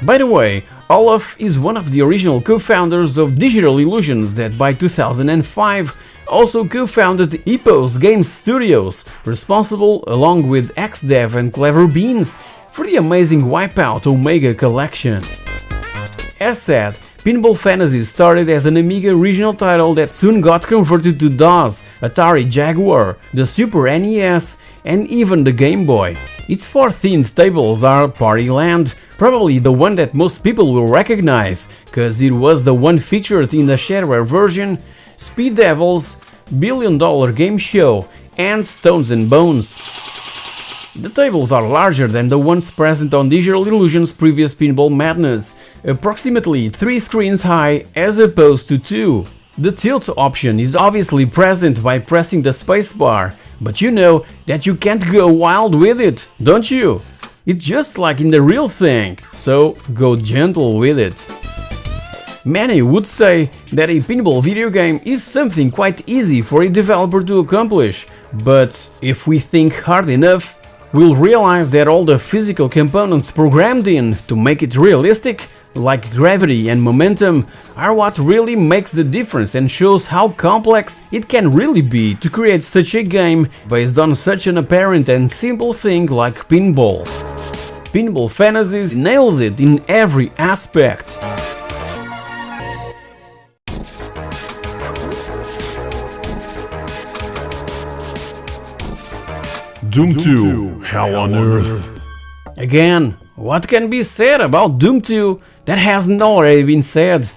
Speaker 1: By the way, Olaf is one of the original co-founders of Digital Illusions that by 2005 also co-founded Epos Game Studios, responsible along with XDev and Clever Beans for the amazing Wipeout Omega collection. As said, Pinball Fantasies started as an Amiga regional title that soon got converted to DOS, Atari Jaguar, the Super NES and even the Game Boy. Its 4 themed tables are Party Land, probably the one that most people will recognize, cause it was the one featured in the shareware version, Speed Devils, $1 Billion Game Show and Stones and Bones. The tables are larger than the ones present on Digital Illusion's previous Pinball Madness, approximately 3 screens high as opposed to 2. The tilt option is obviously present by pressing the spacebar, but you know that you can't go wild with it, don't you? It's just like in the real thing, so go gentle with it. Many would say that a pinball video game is something quite easy for a developer to accomplish, but if we think hard enough, we'll realize that all the physical components programmed in to make it realistic, like gravity and momentum, are what really makes the difference and shows how complex it can really be to create such a game based on such an apparent and simple thing like pinball. Pinball Fantasies nails it in every aspect.
Speaker 4: Doom 2, Hell on Earth.
Speaker 1: Again, what can be said about Doom 2 that hasn't already been said?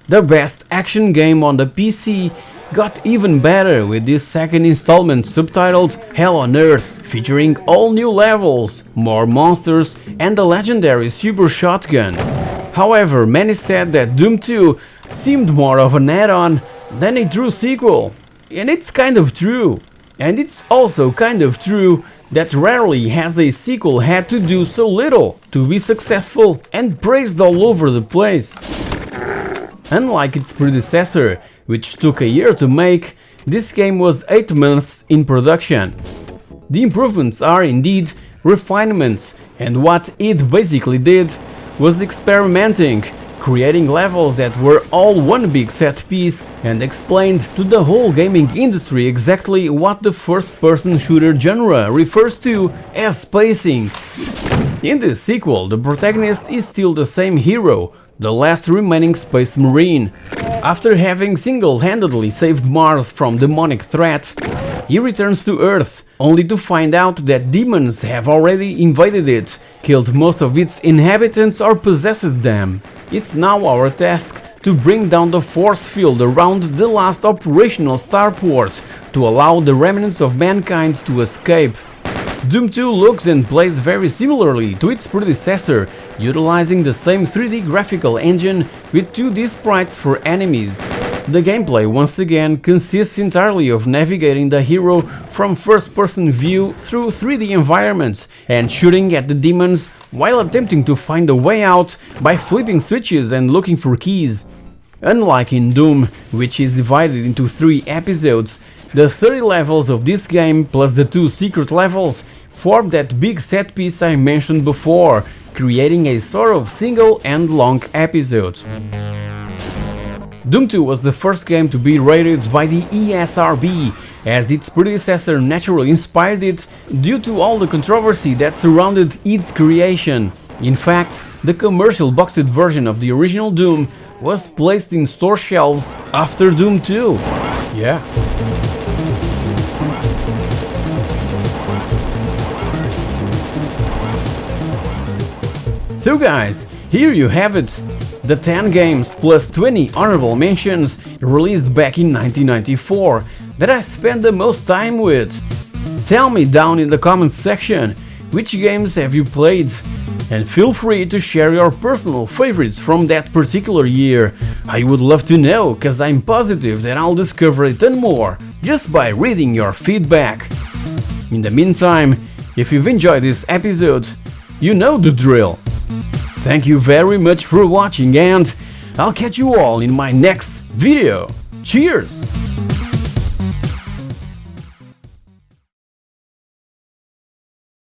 Speaker 1: The best action game on the PC got even better with this second installment subtitled Hell on Earth, featuring all new levels, more monsters and the legendary Super Shotgun. However, many said that Doom 2 seemed more of an add-on than a true sequel, and it's kind of true. And it's also kind of true that rarely has a sequel had to do so little to be successful and praised all over the place. Unlike its predecessor, which took a year to make, this game was 8 months in production. The improvements are indeed refinements, and what it basically did was experimenting, creating levels that were all one big set piece and explained to the whole gaming industry exactly what the first-person shooter genre refers to as spacing. In this sequel, the protagonist is still the same hero, the last remaining Space Marine. After having single-handedly saved Mars from demonic threat, he returns to Earth, only to find out that demons have already invaded it, killed most of its inhabitants or possessed them. It's now our task to bring down the force field around the last operational starport to allow the remnants of mankind to escape. Doom 2 looks and plays very similarly to its predecessor, utilizing the same 3D graphical engine with 2D sprites for enemies. The gameplay once again consists entirely of navigating the hero from first-person view through 3D environments and shooting at the demons while attempting to find a way out by flipping switches and looking for keys. Unlike in Doom, which is divided into 3 episodes, the 30 levels of this game plus the 2 secret levels form that big set piece I mentioned before, creating a sort of single and long episode. Doom 2 was the first game to be rated by the ESRB, as its predecessor naturally inspired it due to all the controversy that surrounded its creation. In fact, the commercial boxed version of the original Doom was placed in store shelves after Doom 2. Yeah. So guys, here you have it. The 10 games plus 20 honorable mentions released back in 1994 that I spent the most time with. Tell me down in the comments section which games have you played. And feel free to share your personal favorites from that particular year. I would love to know, cause I'm positive that I'll discover a ton more just by reading your feedback. In the meantime, if you've enjoyed this episode, you know the drill. Thank you very much for watching, and I'll catch you all in my next video. Cheers!